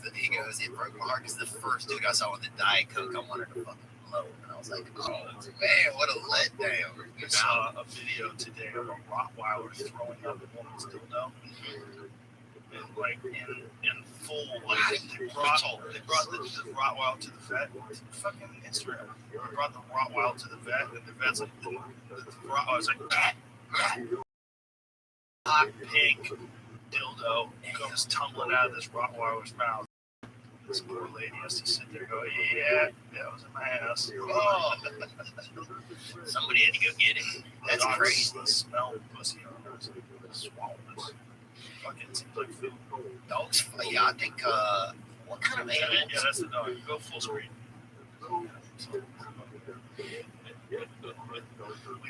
it broke my heart because the first dude I saw with the Diet Coke, I wanted to fucking blow. And I was like, oh, man, what a letdown. I saw a video today of a Rottweiler throwing up a woman's dildo. And like in full, like they brought the Rottweiler to the vet. It's fucking Instagram. They brought the Rottweiler to the vet, and the vet's like, the Rottweiler's like, hot pink dildo comes tumbling out of this Rottweiler's mouth. This poor lady has to sit there and go, yeah, that was in my ass. Oh. Somebody had to go get it. That's Dogs crazy. Smell pussy on us. Swallow this. Fucking seems like food. Dogs, yeah, I think, what kind of animals? Yeah, that's the dog. Go full screen. We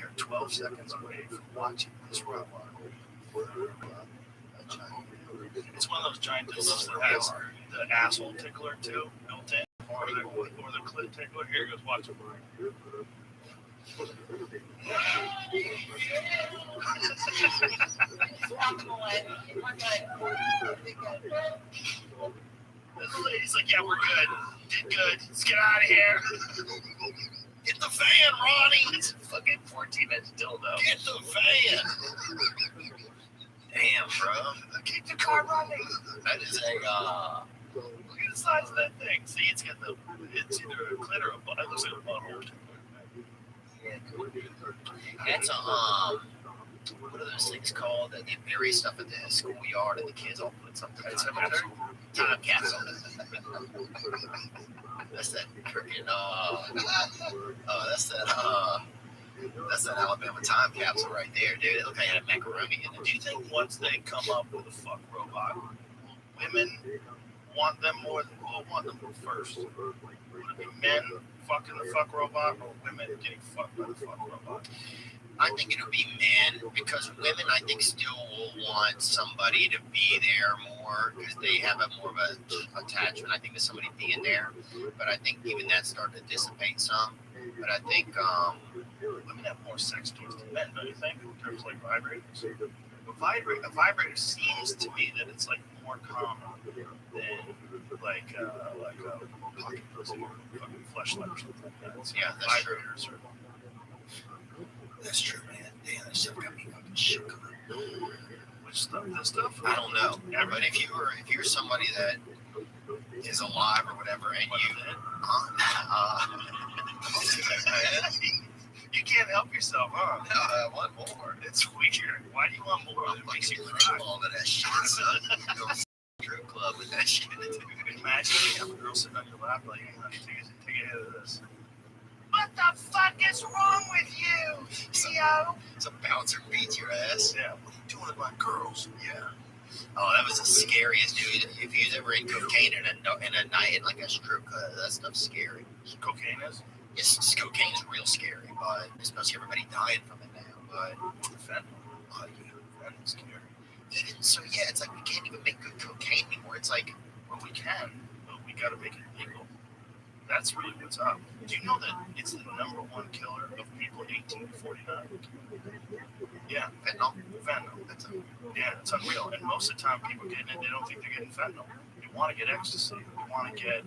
are 12 seconds away from watching this Rottweiler. It's one of those giant dildos that has the asshole tickler too built in, or the clit tickler. Here goes, watch it. The lady's like, yeah, we're good. Did good. Let's get out of here. Get the van, Ronnie. It's a fucking 14-inch dildo. Get the van. Damn, bro. Keep the car running. That is a, Look at the size of that thing. See, it's either a clit or a butt. It looks like a butthole. that's a, what are those things called that they bury stuff in the schoolyard and the kids all put something in time capsule. That's that freaking, that's that Alabama time capsule right there, dude. It looked like it had macaroni in it. Do you think once they come up with a fuck robot, women want them more than will want them first? Would it be men fucking the fuck robot or women getting fucked by the fuck robot? I think it'll be men because women, I think, still will want somebody to be there more because they have a more of a attachment, I think, to somebody being there. But I think even that's starting to dissipate some. But I think Women have more sex toys than men, don't you think, in terms of like vibrators? A vibrator seems to me that it's like more common than like a pocket pussy or fucking fleshlight or something like that. Yeah, that's true. Vibrators are. That's true, man. Damn, that stuff got me fucking shook. Which this stuff? I don't know. But if you're somebody that is alive or whatever, and you can't help yourself, huh? No, I want more. It's weird. Why do you want more? It makes you cry. All of that shit, son. Go to strip club with that shit. Imagine you have a girl sitting on your lap like, hey, honey, take a hit of this. What the fuck is wrong with you, Theo? Some bouncer beats your ass. Yeah, what are you doing with my girls? Yeah. Oh, that was the scariest, dude. If you was ever in cocaine in a night in like a strip club, that stuff's scary. Cocaine is? Yes, cocaine is real scary, but especially everybody dying from it now. But fentanyl. Oh, yeah, fentanyl's scary. So yeah, it's like we can't even make good cocaine anymore. It's like, well, we can, but we gotta make it legal. That's really what's up. Do you know that it's the number one killer of people 18 to 49? Yeah, fentanyl. Yeah, it's unreal. And most of the time, people getting it, they don't think they're getting fentanyl. They want to get ecstasy. They want to get,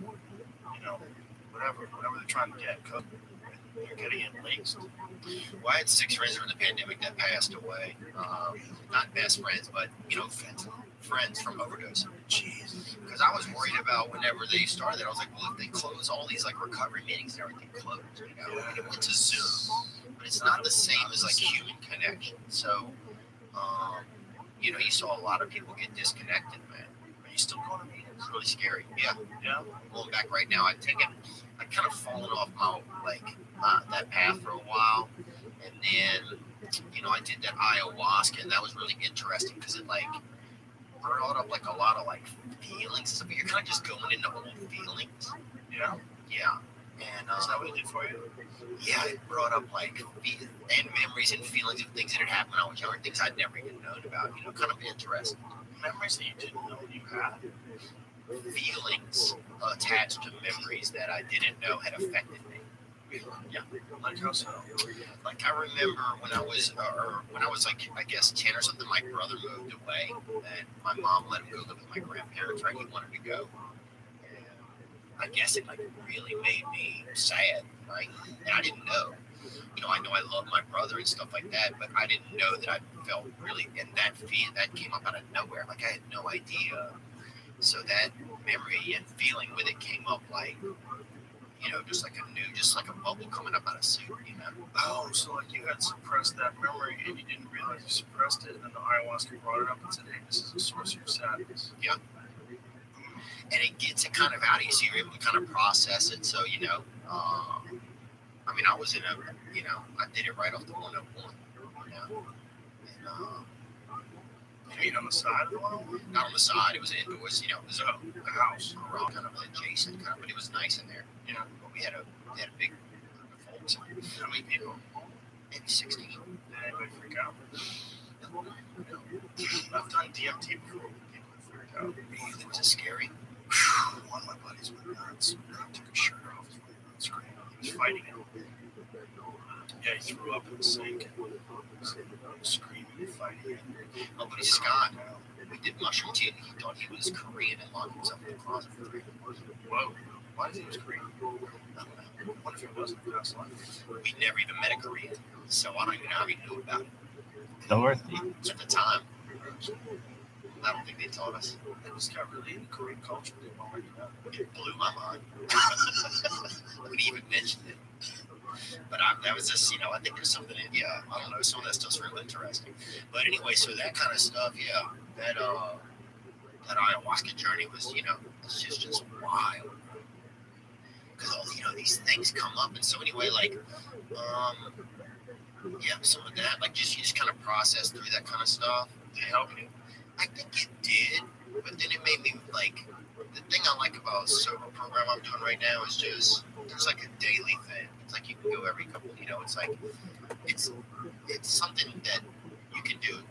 whatever they're trying to get. They're getting it laced. Well, I had 6 friends during the pandemic that passed away. Not best friends, but friends from overdose. Jeez. Because I was worried about whenever they started it, I was like, well, if they close all these like recovery meetings and everything closed, it went to Zoom, but it's not the same as like human connection. So, you saw a lot of people get disconnected, man. Are you still going to meetings? It's really scary. Yeah. Yeah. I'm going back right now. I've kind of fallen off my that path for a while, and then I did that ayahuasca, and that was really interesting because it brought up a lot of feelings. So you're kind of just going into old feelings. Yeah. Yeah. And is that what it did for you? Yeah, it brought up and memories and feelings of things that had happened when I was younger, things I'd never even known about. Kind of interesting. Memories that you didn't know you had. Feelings attached to memories that I didn't know had affected me. Yeah. Like how so? Like I remember when I was I guess 10 or something, my brother moved away, and my mom let him go live with my grandparents. Right, he wanted to go. And I guess it really made me sad, right? And I didn't know. I know I love my brother and stuff like that, but I didn't know that I felt really, and that came up out of nowhere. I had no idea. So that memory and feeling with it came up just like a bubble coming up out of soup, Oh, so you had suppressed that memory and you didn't realize you suppressed it, and then the ayahuasca brought it up and said, hey, this is a source of your sadness. Yeah. And it gets it kind of out of you, so you're able to kind of process it. So, I was in I did it right off the 101, And, on the side of the 101? Not on the side, it was indoors, it was a house. We're all kind of adjacent, but it was nice in there, but we had a big group of folks. How many people? Maybe 16. Did anybody freak out? I've done DMT before. People have freaked out. Really? Was it scary? One of my buddies went nuts. He took his shirt off. He was screaming. He was fighting it. Yeah, he threw up in the sink. He was screaming, fighting it. My buddy Scott, we did mushroom tea, and he thought he was Korean and locked himself in the closet for 3 months. Whoa. Why did he was Korean? I don't know. What if he wasn't for us? We never even met a Korean, so I don't even know how he knew about it. Dorothy. At the time. I don't think they taught us. They just got really into Korean culture. They already know. It blew my mind. Nobody even mentioned it. But that was just, I think there's something in, I don't know, some of that stuff's real interesting. But anyway, so that kind of stuff, that ayahuasca journey was, it's just wild. Because all, these things come up. And so anyway, some of that, you just kind of process through that kind of stuff. Did it help you? I think it did, but then it made me, the thing I like about a sober program I'm doing right now is just, there's a daily thing. It's you can go every couple, it's something that you can do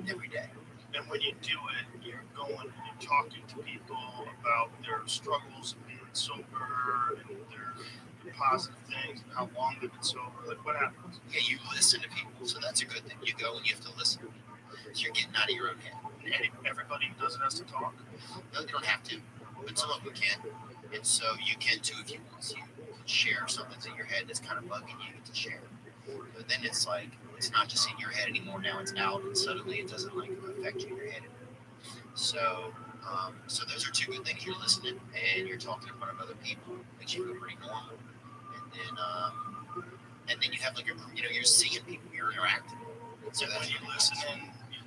every day. And when you do it, you're going and you're talking to people about their struggles of being sober and their positive things and how long they've been sober. What happens? Yeah, you listen to people, so that's a good thing. You go and you have to listen. So you're getting out of your own head. And everybody who does it has to talk? No, you don't have to, but some of them can. And so you can too if you want to. You can share something that's in your head that's kind of bugging you to share. But then it's like, it's not just in your head anymore. Now it's out, and suddenly it doesn't like affect you in your head. So, so those are two good things. You're listening and you're talking in front of other people, makes you feel pretty normal. And then you have like you're seeing people, you're interacting. So when that's you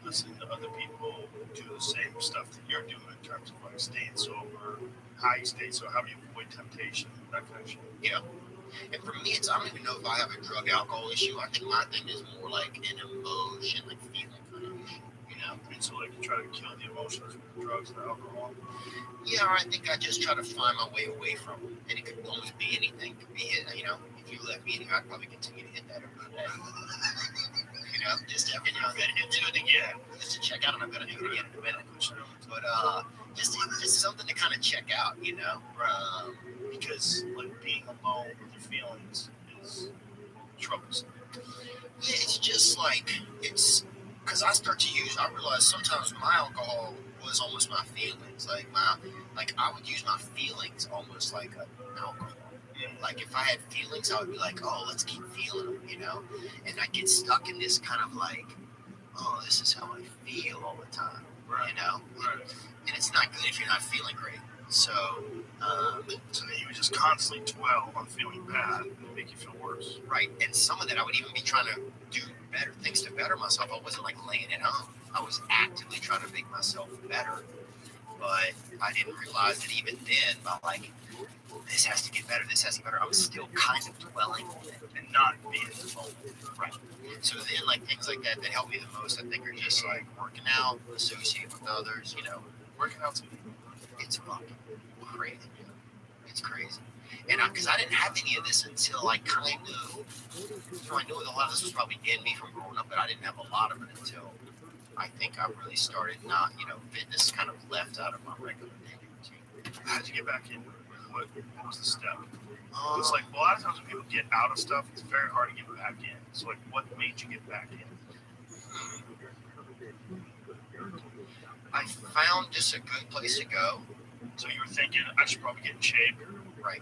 listen to other people do the same stuff that you're doing in terms of like staying sober, how you stay so, how do you avoid temptation, that kind of shit. Yeah. And for me, I don't even know if I have a drug alcohol issue. I think my thing is more like an emotion, like feeling kind of issue. And so like you try to kill the emotions with drugs and alcohol. Yeah, I think I just try to find my way away from them. And it could almost be anything. It could be, if you let me in here, I'd probably continue to hit that every day. Just every now and then, and do it again. Just to check out, and I'm going to do it again in a minute. But just something to kind of check out, Because like being alone with your feelings is troublesome. Yeah, it's just like, it's because I realize sometimes my alcohol was almost my feelings. Like I would use my feelings almost like an alcohol. Like if I had feelings, I would be like, oh, let's keep feeling them, and I get stuck in this kind of like, oh, this is how I feel all the time, Right. And it's not good if you're not feeling great. So then you would just constantly dwell on feeling bad and make you feel worse. Right, and some of that I would even be trying to do better things to better myself. I wasn't like laying it on. I was actively trying to make myself better, but I didn't realize that even then, by like, this has to get better, I was still kind of dwelling on it And not being in the moment. Right. So then, like, things like that help me the most, I think, are just like working out, associating with others, Working out's it's fucking crazy. It's crazy. And because I didn't have any of this until I kind of, I knew a lot of this was probably in me from growing up, but I didn't have a lot of it until I think I really started fitness kind of left out of my regular daily routine. How'd you get back in? What was the step? It's like, a lot of times when people get out of stuff, it's very hard to get back in. So, like, what made you get back in? I found just a good place to go. So you were thinking, I should probably get in shape. Right.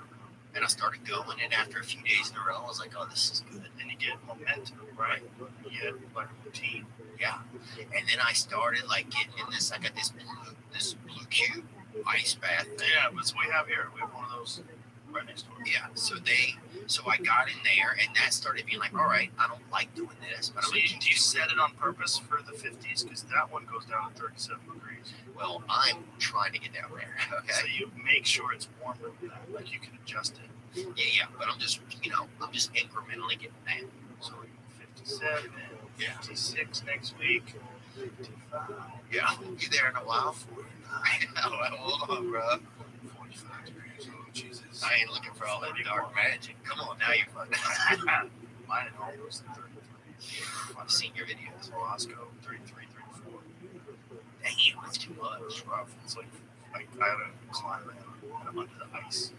And I started going, and after a few days in a row, I was like, oh, this is good. Then you get momentum, right? You get, like, a routine. Yeah. And then I started, like, getting in this, I got this blue cube ice bath thing. Yeah, that's what we have here. We have one of those right next door. Yeah, so I got in there, and that started being like, all right, I don't like doing this, but So do you set it on purpose for the 50s? Because that one goes down to 37 degrees. Well, I'm trying to get down there, okay? So you make sure it's warmer than that, like you can adjust it. Yeah, but I'm just incrementally getting down. So 57, 56 next week, 55. Yeah, you there in a while? Hold on, bro. 45 degrees, oh Jesus. I ain't looking for all that dark magic. Come on, now you're fucking. Mine at home was 33. I've seen your videos. Roscoe, 33, 34. Damn, that's too much. It's rough. It's like I had to climb it, and I'm under the ice.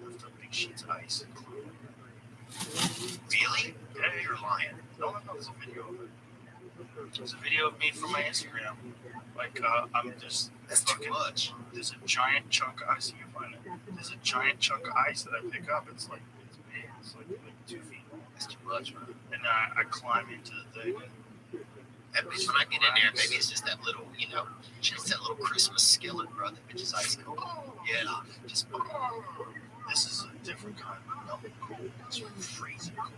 Lift up big sheets of ice and climb it. Really? Yeah, you're lying. No, there's a video of it. There's a video of me from my Instagram. Like, I'm just... That's too much. There's a giant chunk of ice, you can find it. There's a giant chunk of ice that I pick up. It's like, it's big. It's like 2 feet. That's too much, man. And I climb into the thing. That bitch, when I get in there, maybe it's just that little, just that little Christmas skillet, bro. That bitch is ice cold. Yeah, just... This is a different kind of cold. It's freezing cold.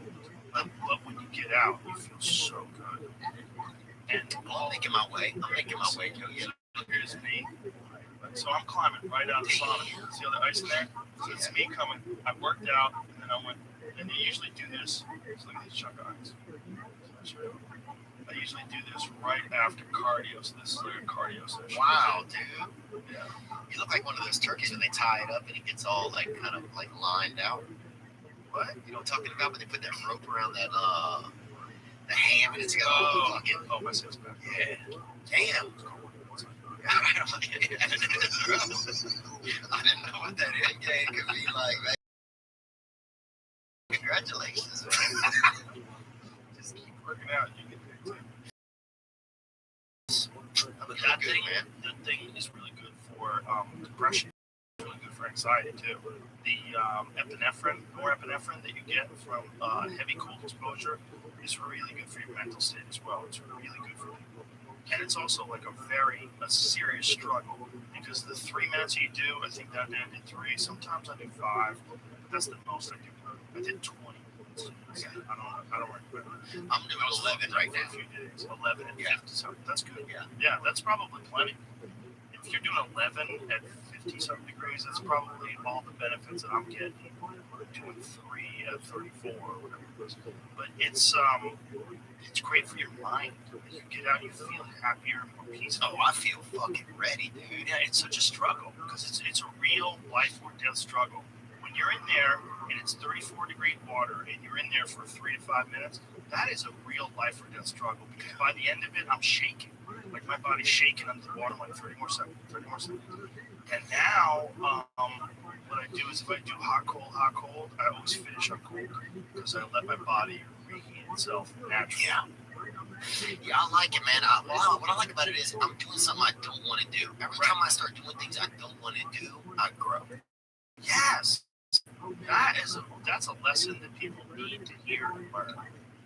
But when you get out, you feel so good. And I'm making my way. Joe. Yeah. Here's me. So I'm climbing right out of the sauna. See all the ice in there? So it's me coming. I worked out, and then I went, and you usually do this. So look at this chunk of ice. I usually do this right after cardio. So this is like a cardio session. Wow, dude. Yeah. You look like one of those turkeys when they tie it up and it gets all like kind of like lined out. What? You know what I'm talking about? When they put that rope around that the ham and it's got all fucking. Oh, my six pack. Yeah. Damn. I didn't know what that end game could be like, man. Congratulations, man. Just keep working out. You get there too. But That thing is really good for depression. It's really good for anxiety too. The norepinephrine that you get from heavy cold exposure is really good for your mental state as well. It's really good for people. And it's also like a serious struggle because the 3 minutes you do, I think that I did 3. Sometimes I do 5, but that's the most I do. I did 20. I don't remember. I'm doing 11 right now. A few days. 11 and 50 something. That's good. Yeah, that's probably plenty. If you're doing 11 at 50 something degrees, that's probably all the benefits that I'm getting. Doing 3 at 34 or whatever it is. But it's great for your mind. You get out, you feel happier, more peaceful. Oh, I feel fucking ready, dude. Yeah, it's such a struggle because it's a real life or death struggle. When you're in there and it's 34-degree water and you're in there for 3 to 5 minutes, that is a real life or death struggle because by the end of it, I'm shaking. Like my body's shaking under the water, like 30 more seconds. And now, what I do is if I do hot, cold, I always finish on cold because I let my body reheat itself naturally. Yeah, I like it, man. What I like about it is I'm doing something I don't want to do. Every time I start doing things I don't want to do, I grow. Yes. That's a lesson that people need to hear and learn.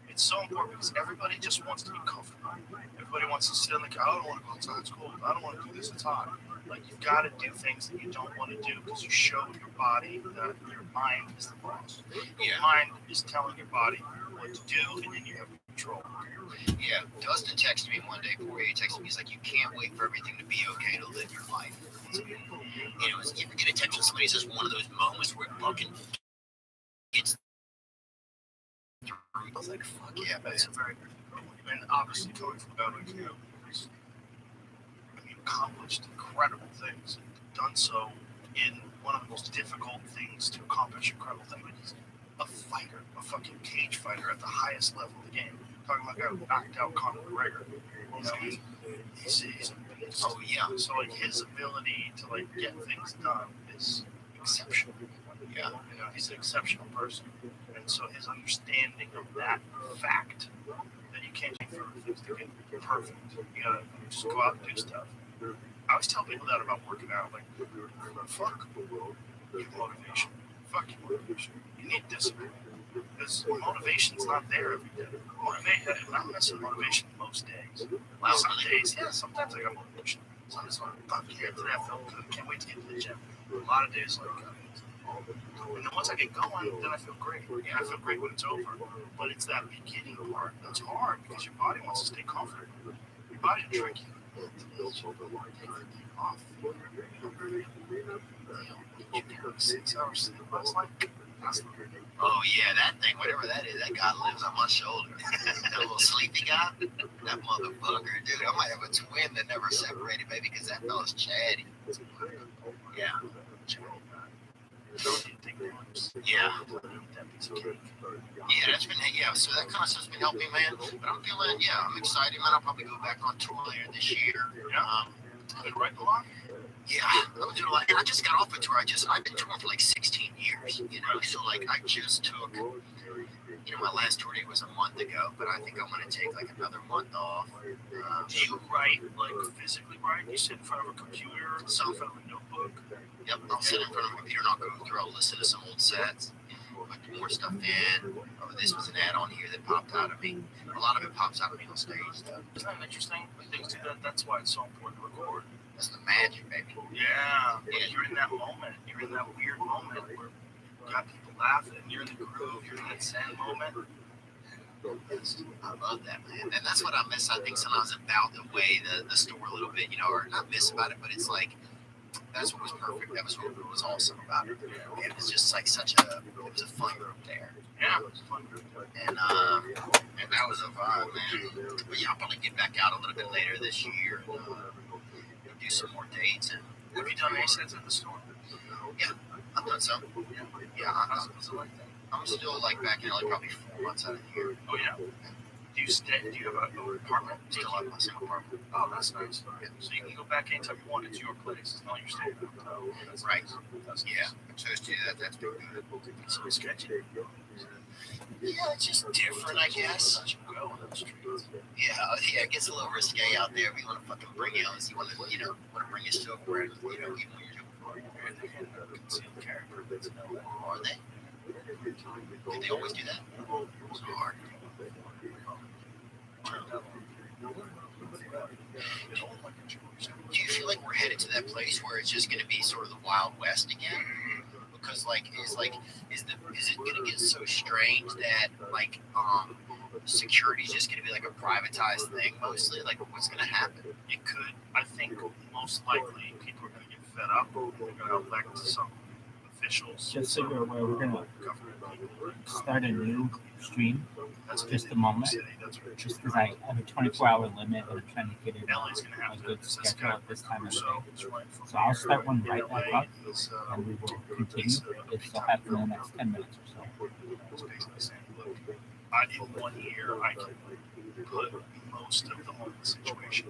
It's so important because everybody just wants to be comfortable. Everybody wants to sit on the couch. I don't want to go outside. It's cold. I don't want to do this. It's hot. Like you've got to do things that you don't want to do because you show your body that your mind is the boss. Your mind is telling your body what to do, and then you have control. Yeah, Dustin texted me one day before he texted me. He's like, "You can't wait for everything to be okay to live your life." You know, you ever get attention? Somebody says one of those moments where it fucking gets. I was like, "Fuck yeah, man!" That's a very good moment. And obviously, coming from Belgium, you accomplished incredible things and done so in one of the most difficult things to accomplish. Incredible thing. Like he's a fighter, a fucking cage fighter at the highest level of the game. Talking about a guy who knocked out Conor McGregor. You know, he's a beast. Oh yeah. So like his ability to like get things done is exceptional. Yeah. You know, he's an exceptional person. And so his understanding of that fact that you can't take for things to get perfect. You gotta just go out and do stuff. I always tell people that about working out. Like, fuck your motivation. Fuck your motivation. You need discipline. Because motivation's not there every day. I'm missing motivation most days. Wow, some days, yeah, sometimes I got motivation. Sometimes I'm like, fuck yeah, today I felt good. Can't wait to get to the gym. A lot of days like and then once I get going, then I feel great. Yeah, I feel great when it's over. But it's that beginning part that's hard because your body wants to stay comfortable. Your body will trick you. Off. 6 hours sleep last night. Oh yeah, that thing, whatever that is, that guy lives on my shoulder. That little sleepy guy, that motherfucker, dude. I might have a twin that never separated, baby, because that fella's chatty. Yeah. Yeah. Yeah, that's been, so that kind of stuff's been helping me, man. But I'm feeling, I'm excited, man. I'll probably go back on tour later this year. Been writing a lot? Yeah, I'm doing a lot. And I just got off a tour. I've been touring for like 16 years, you know. So like I just took, my last tour date was a month ago, but I think I'm gonna take like another month off. Do you write like physically write? You sit in front of a computer, sit in front of a notebook? Yep, I'll sit in front of a computer and I'll go through. I'll listen to some old sets, put more stuff in. Oh, this was an add-on here that popped out of me. A lot of it pops out of me on stage. Though. Isn't that interesting? When things do that, that's why it's so important to record. That's the magic, baby. Yeah, you're in that moment. You're in that weird moment where you got people laughing. You're in the groove. You're in that zen moment. I love that, man. And that's what I miss, I think, sometimes about the way the store a little bit, or not miss about it, but it's like, that's what was perfect. That was what was awesome about it. It was just like it was a fun group there. Yeah, it was a fun group. And that was a vibe, man. But yeah, I'll probably get back out a little bit later this year. Do some more dates. And have you done any sets at the store? Yeah, I've done some. Yeah, how's it like that? I'm still like back in like probably 4 months out of the year. Oh yeah. Do you have an apartment? Still have my single apartment. Oh, that's nice. Yeah. So you can go back anytime you want. It's your place. It's not your staying at. That's right. Nice. That's yeah. I'm supposed to do that. That's been good. It's so sketchy. Yeah, it's just different, I guess. Go on the streets. Yeah, it gets a little risque out there. We want to fucking bring you on. You want to bring your silverware, even when you're doing They're handing out concealed carry permits now. Are they? Did they always do that? It's hard. Do you feel like we're headed to that place where it's just going to be sort of the Wild West again? Because is it going to get so strange that security is just going to be like a privatized thing mostly? Like, what's going to happen? It could. I think most likely people are going to get fed up. They're going to elect some officials. Just so you're aware, we're going to government people. start a new stream. That's just a moment. That's very Just because I have a 24-hour limit and I'm trying to get it LA's going to have a good schedule at this time of the day. So I'll start one right back up and we will continue. It'll happen in the next 10 minutes or so. It's basically saying, look, in 1 year, I can put most of the homeless situation,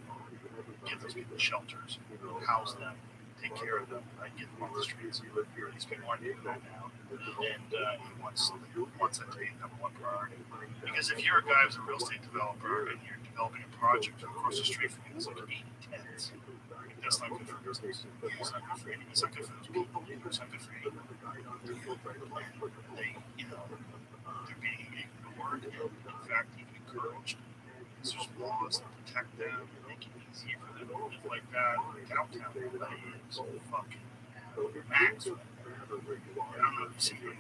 give those people shelters, house them, take care of them, get them off the streets. These people aren't doing that now. And he wants that to be number one priority. Because if you're a guy who's a real estate developer and you're developing a project across the street from you, it's like 80 tenants. That's not good for business. It's not good for anything. It's not good for those people. It's not good for anyone. They're being ignored and, in fact, even encouraged. Because there's laws that protect them and make it easier for them to live like that. Downtown LA is fucking max. I don't know if you've seen any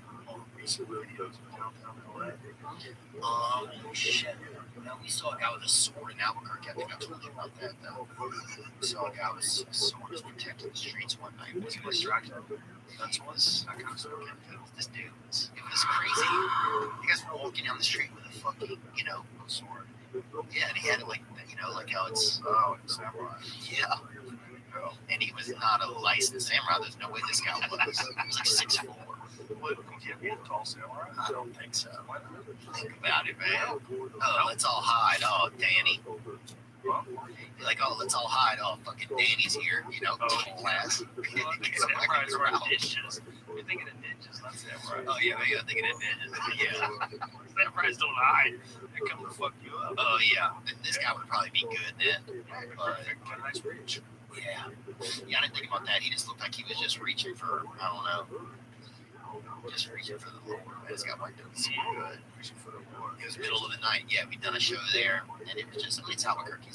recent videos of downtown LA. Shit. No, we saw a guy with a sword in Albuquerque. I think I told you about that, though. We saw a guy with a sword was protecting the streets one night. Was he distracted? That was that kind of stuff. This dude was crazy. You guys were walking down the street with a fucking, sword. Yeah, and he had it like how it's. Oh, it's samurai. Yeah. And he was not a licensed samurai. There's no way this guy was. He was like 6'4". What, you can't be a tall samurai? I don't think so. Think about it, man. Oh, let's all hide. Oh, Danny. Like, oh, let's all hide. Oh, fucking Danny's here. Class. Samurais are ninjas. You're thinking of ninjas, not samurai. Oh, yeah, you're thinking of ninjas. Yeah. Samurais don't hide. They come to fuck you up. Oh, yeah. This guy would probably be good then. Perfect. Got a nice reach. Yeah. Yeah, I didn't think about that. He just looked like he was just reaching for, I don't know. Just reaching for the Lord. This guy might do so good. Reaching for the Lord. It was middle of the night. Yeah, we'd done a show there, and it was just, it's Albuquerque,